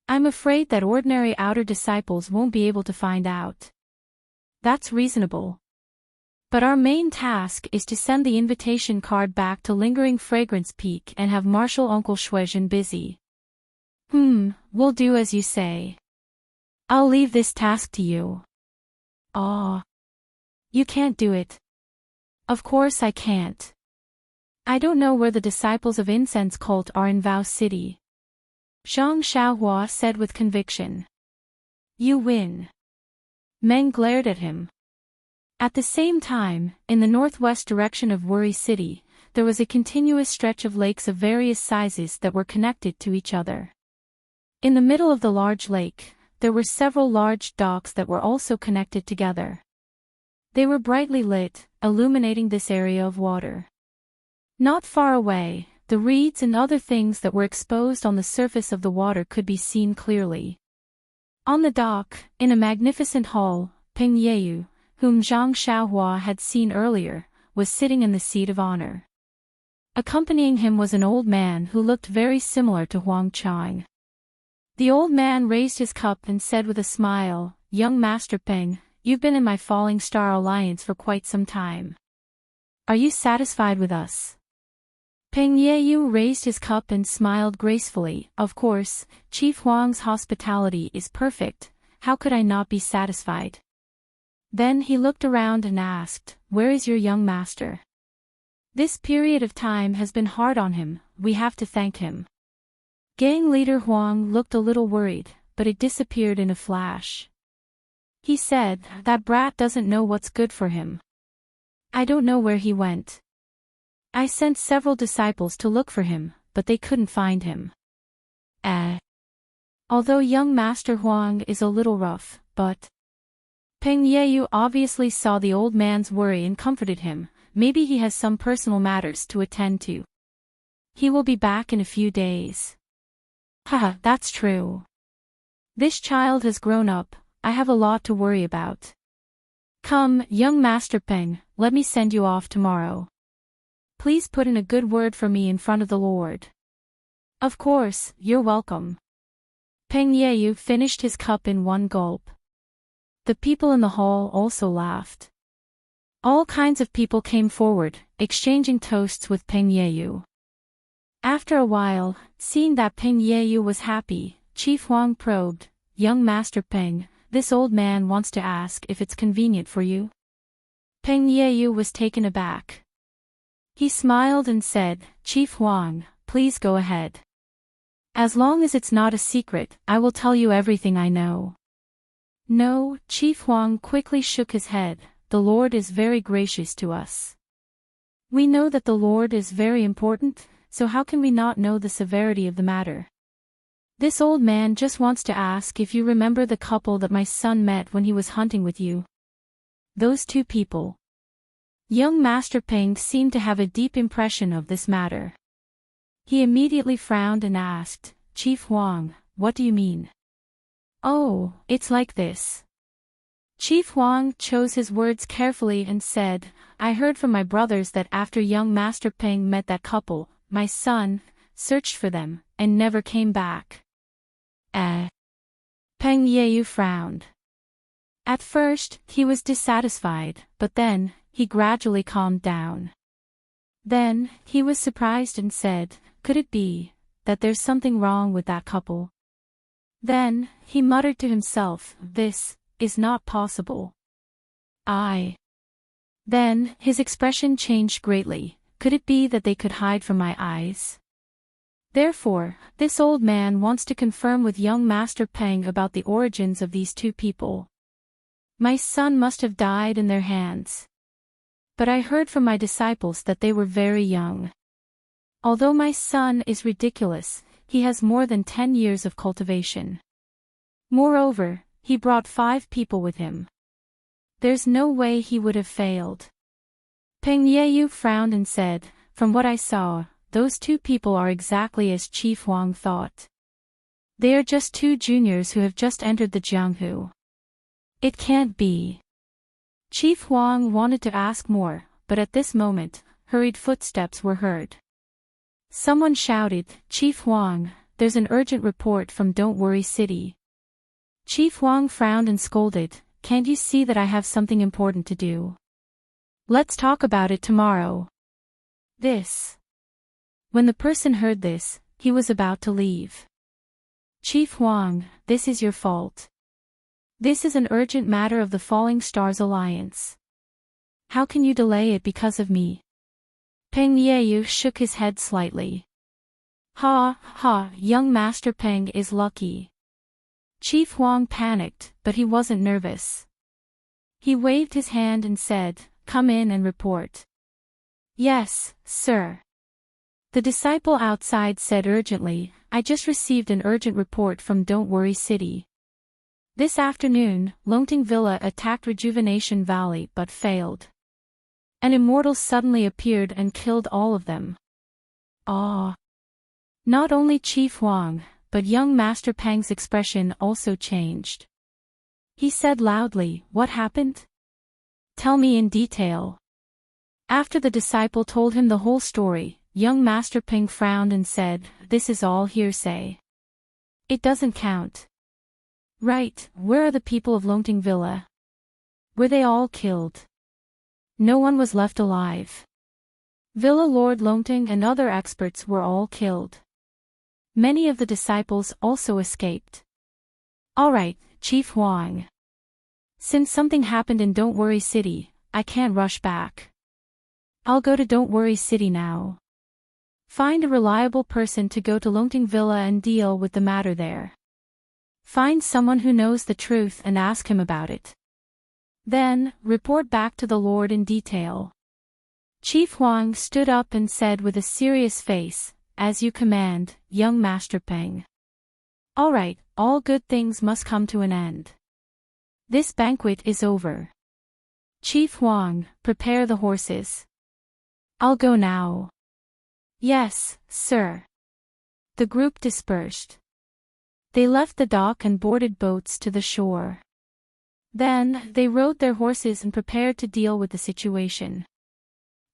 I'm afraid that ordinary outer disciples won't be able to find out. That's reasonable. But our main task is to send the invitation card back to Lingering Fragrance Peak and have Marshal Uncle Shuizhen busy. We'll do as you say. I'll leave this task to you. Aw. You can't do it. Of course I can't. I don't know where the disciples of Incense Cult are in Vow City. Zhang Xiaohua said with conviction. You win. Meng glared at him. At the same time, in the northwest direction of Worry City, there was a continuous stretch of lakes of various sizes that were connected to each other. In the middle of the large lake, there were several large docks that were also connected together. They were brightly lit, illuminating this area of water. Not far away, The reeds and other things that were exposed on the surface of the water could be seen clearly. On the dock, in a magnificent hall, Peng Yeyu, whom Zhang Xiaohua had seen earlier, was sitting in the seat of honor. Accompanying him was an old man who looked very similar to Huang Chang. The old man raised his cup and said with a smile, "Young Master Peng, you've been in my Falling Star Alliance for quite some time. Are you satisfied with us?" Peng Yeyu raised his cup and smiled gracefully. "Of course, Chief Huang's hospitality is perfect, how could I not be satisfied?" Then he looked around and asked, "Where is your young master? This period of time has been hard on him, we have to thank him." Gang leader Huang looked a little worried, but it disappeared in a flash. He said, "That brat doesn't know what's good for him. I don't know where he went. I sent several disciples to look for him, but they couldn't find him." Although young Master Huang is a little rough, but Peng Yeyu obviously saw the old man's worry and comforted him. Maybe he has some personal matters to attend to. He will be back in a few days. Haha, that's true. This child has grown up, I have a lot to worry about. Come, young Master Peng, let me send you off tomorrow. Please put in a good word for me in front of the Lord. Of course, you're welcome. Peng Yeyu finished his cup in one gulp. The people in the hall also laughed. All kinds of people came forward, exchanging toasts with Peng Yeyu. After a while, seeing that Peng Yeyu was happy, Chief Huang probed, "Young Master Peng, this old man wants to ask if it's convenient for you." Peng Yeyu was taken aback. He smiled and said, "Chief Huang, please go ahead. As long as it's not a secret, I will tell you everything I know." "No," Chief Huang quickly shook his head, "the Lord is very gracious to us. We know that the Lord is very important, so how can we not know the severity of the matter? This old man just wants to ask if you remember the couple that my son met when he was hunting with you. Those two people." Young Master Peng seemed to have a deep impression of this matter. He immediately frowned and asked, "Chief Huang, what do you mean?" "Oh, it's like this." Chief Huang chose his words carefully and said, "I heard from my brothers that after young Master Peng met that couple, my son searched for them and never came back." Peng Yeyu frowned. At first, he was dissatisfied, but then, he gradually calmed down. Then, he was surprised and said, "Could it be that there's something wrong with that couple?" Then, he muttered to himself, "This is not possible. Then, his expression changed greatly. Could it be that they could hide from my eyes? Therefore, this old man wants to confirm with young Master Peng about the origins of these two people. My son must have died in their hands. But I heard from my disciples that they were very young. Although my son is ridiculous, he has more than 10 years of cultivation. Moreover, he brought 5 people with him. There's no way he would have failed." Peng Yeyu frowned and said, "From what I saw, those 2 people are exactly as Chief Huang thought. They are just 2 juniors who have just entered the Jianghu. It can't be." Chief Huang wanted to ask more, but at this moment, hurried footsteps were heard. Someone shouted, "Chief Huang, there's an urgent report from Don't Worry City." Chief Huang frowned and scolded, "Can't you see that I have something important to do? Let's talk about it tomorrow." When the person heard this, he was about to leave. "Chief Huang, this is your fault. This is an urgent matter of the Falling Stars Alliance. How can you delay it because of me?" Peng Yeyu shook his head slightly. Young Master Peng is lucky." Chief Huang panicked, but he wasn't nervous. He waved his hand and said, "Come in and report." "Yes, sir." The disciple outside said urgently, "I just received an urgent report from Don't Worry City. This afternoon, Longting Villa attacked Rejuvenation Valley but failed. An immortal suddenly appeared and killed all of them. awe. Not only Chief Huang, but young Master Peng's expression also changed. He said loudly, "What happened? Tell me in detail." After the disciple told him the whole story, young Master Peng frowned and said, "This is all hearsay. It doesn't count." "Right, where are the people of Longting Villa? Were they all killed?" "No one was left alive. Villa Lord Longting and other experts were all killed. Many of the disciples also escaped." "Alright, Chief Huang. Since something happened in Don't Worry City, I can't rush back. I'll go to Don't Worry City now. Find a reliable person to go to Longting Villa and deal with the matter there. Find someone who knows the truth and ask him about it. Then, report back to the Lord in detail." Chief Huang stood up and said with a serious face, "As you command, young Master Peng." "Alright, all good things must come to an end. This banquet is over. Chief Huang, prepare the horses. I'll go now." "Yes, sir." The group dispersed. They left the dock and boarded boats to the shore. Then, they rode their horses and prepared to deal with the situation.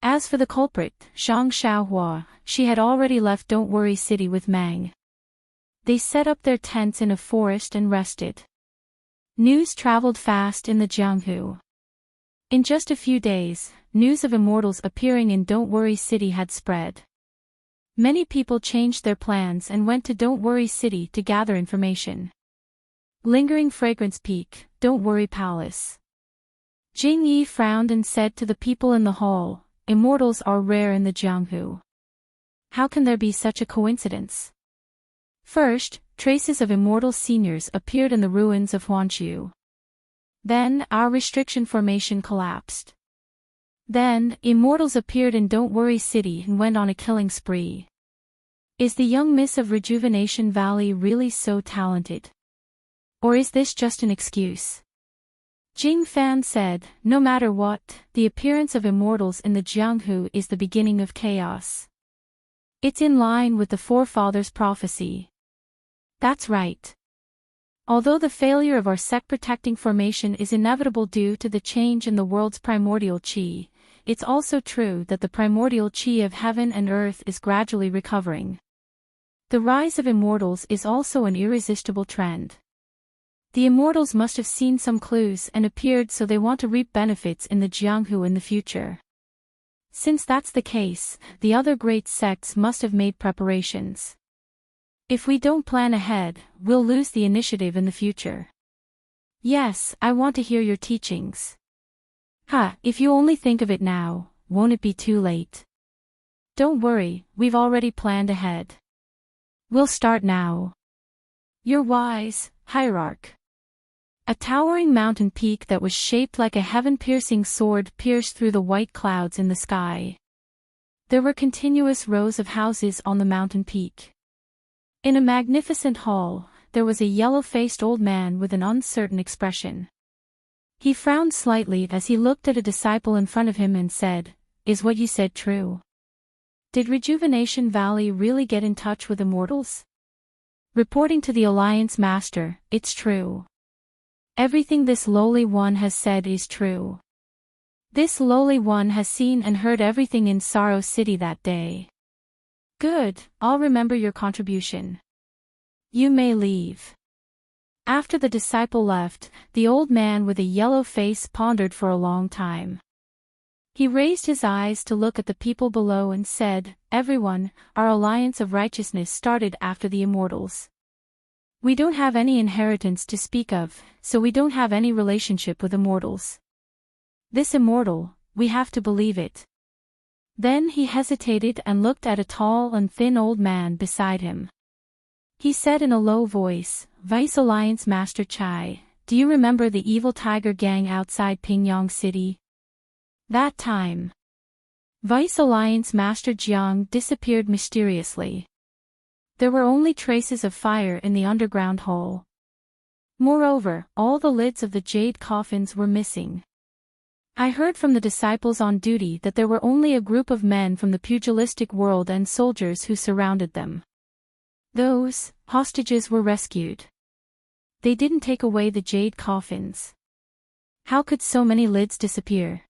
As for the culprit, Zhang Xiaohua, she had already left Don't Worry City with Mang. They set up their tents in a forest and rested. News traveled fast in the Jianghu. In just a few days, news of immortals appearing in Don't Worry City had spread. Many people changed their plans and went to Don't Worry City to gather information. Lingering Fragrance Peak, Don't Worry Palace. Jing Yi frowned and said to the people in the hall, "Immortals are rare in the Jianghu. How can there be such a coincidence?" First, traces of immortal seniors appeared in the ruins of Huanqiu. Then, our restriction formation collapsed. Then, immortals appeared in Don't Worry City and went on a killing spree. Is the young miss of Rejuvenation Valley really so talented? Or is this just an excuse? Jing Fan said, "No matter what, the appearance of immortals in the Jianghu is the beginning of chaos. It's in line with the forefathers' prophecy." "That's right. Although the failure of our sect-protecting formation is inevitable due to the change in the world's primordial qi, it's also true that the primordial qi of heaven and earth is gradually recovering. The rise of immortals is also an irresistible trend. The immortals must have seen some clues and appeared, so they want to reap benefits in the Jianghu in the future. Since that's the case, the other great sects must have made preparations. If we don't plan ahead, we'll lose the initiative in the future." "Yes, I want to hear your teachings." If you only think of it now, won't it be too late?" "Don't worry, we've already planned ahead. We'll start now." "You're wise, Hierarch." A towering mountain peak that was shaped like a heaven-piercing sword pierced through the white clouds in the sky. There were continuous rows of houses on the mountain peak. In a magnificent hall, there was a yellow-faced old man with an uncertain expression. He frowned slightly as he looked at a disciple in front of him and said, "Is what you said true? Did Rejuvenation Valley really get in touch with immortals?" "Reporting to the Alliance Master, it's true. Everything this lowly one has said is true. This lowly one has seen and heard everything in Sorrow City that day." "Good, I'll remember your contribution. You may leave." After the disciple left, the old man with a yellow face pondered for a long time. He raised his eyes to look at the people below and said, "Everyone, our alliance of righteousness started after the immortals. We don't have any inheritance to speak of, so we don't have any relationship with immortals. This immortal, we have to believe it." Then he hesitated and looked at a tall and thin old man beside him. He said in a low voice, "Vice Alliance Master Chai, do you remember the evil tiger gang outside Pingyang City? That time, Vice Alliance Master Jiang disappeared mysteriously. There were only traces of fire in the underground hole. Moreover, all the lids of the jade coffins were missing. I heard from the disciples on duty that there were only a group of men from the pugilistic world and soldiers who surrounded them. Those hostages were rescued. They didn't take away the jade coffins. How could so many lids disappear?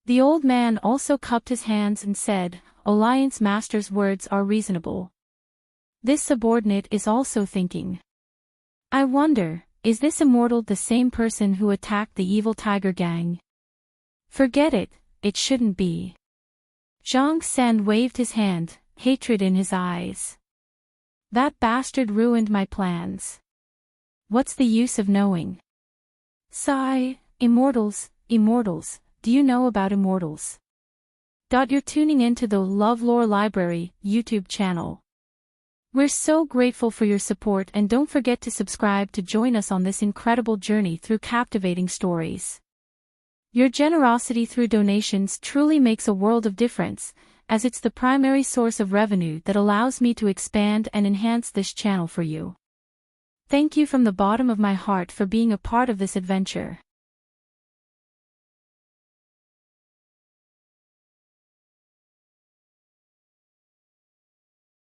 The old man also cupped his hands and said, Alliance Master's words are reasonable. This subordinate is also thinking. I wonder, is this immortal the same person who attacked the evil tiger gang? Forget it, it shouldn't be. Zhang Sen waved his hand, hatred in his eyes. That bastard ruined my plans. What's the use of knowing? Sigh, immortals, do you know about immortals? You're tuning into the LoveLore Library YouTube channel. We're so grateful for your support, and don't forget to subscribe to join us on this incredible journey through captivating stories. Your generosity through donations truly makes a world of difference, as it's the primary source of revenue that allows me to expand and enhance this channel for you. Thank you from the bottom of my heart for being a part of this adventure.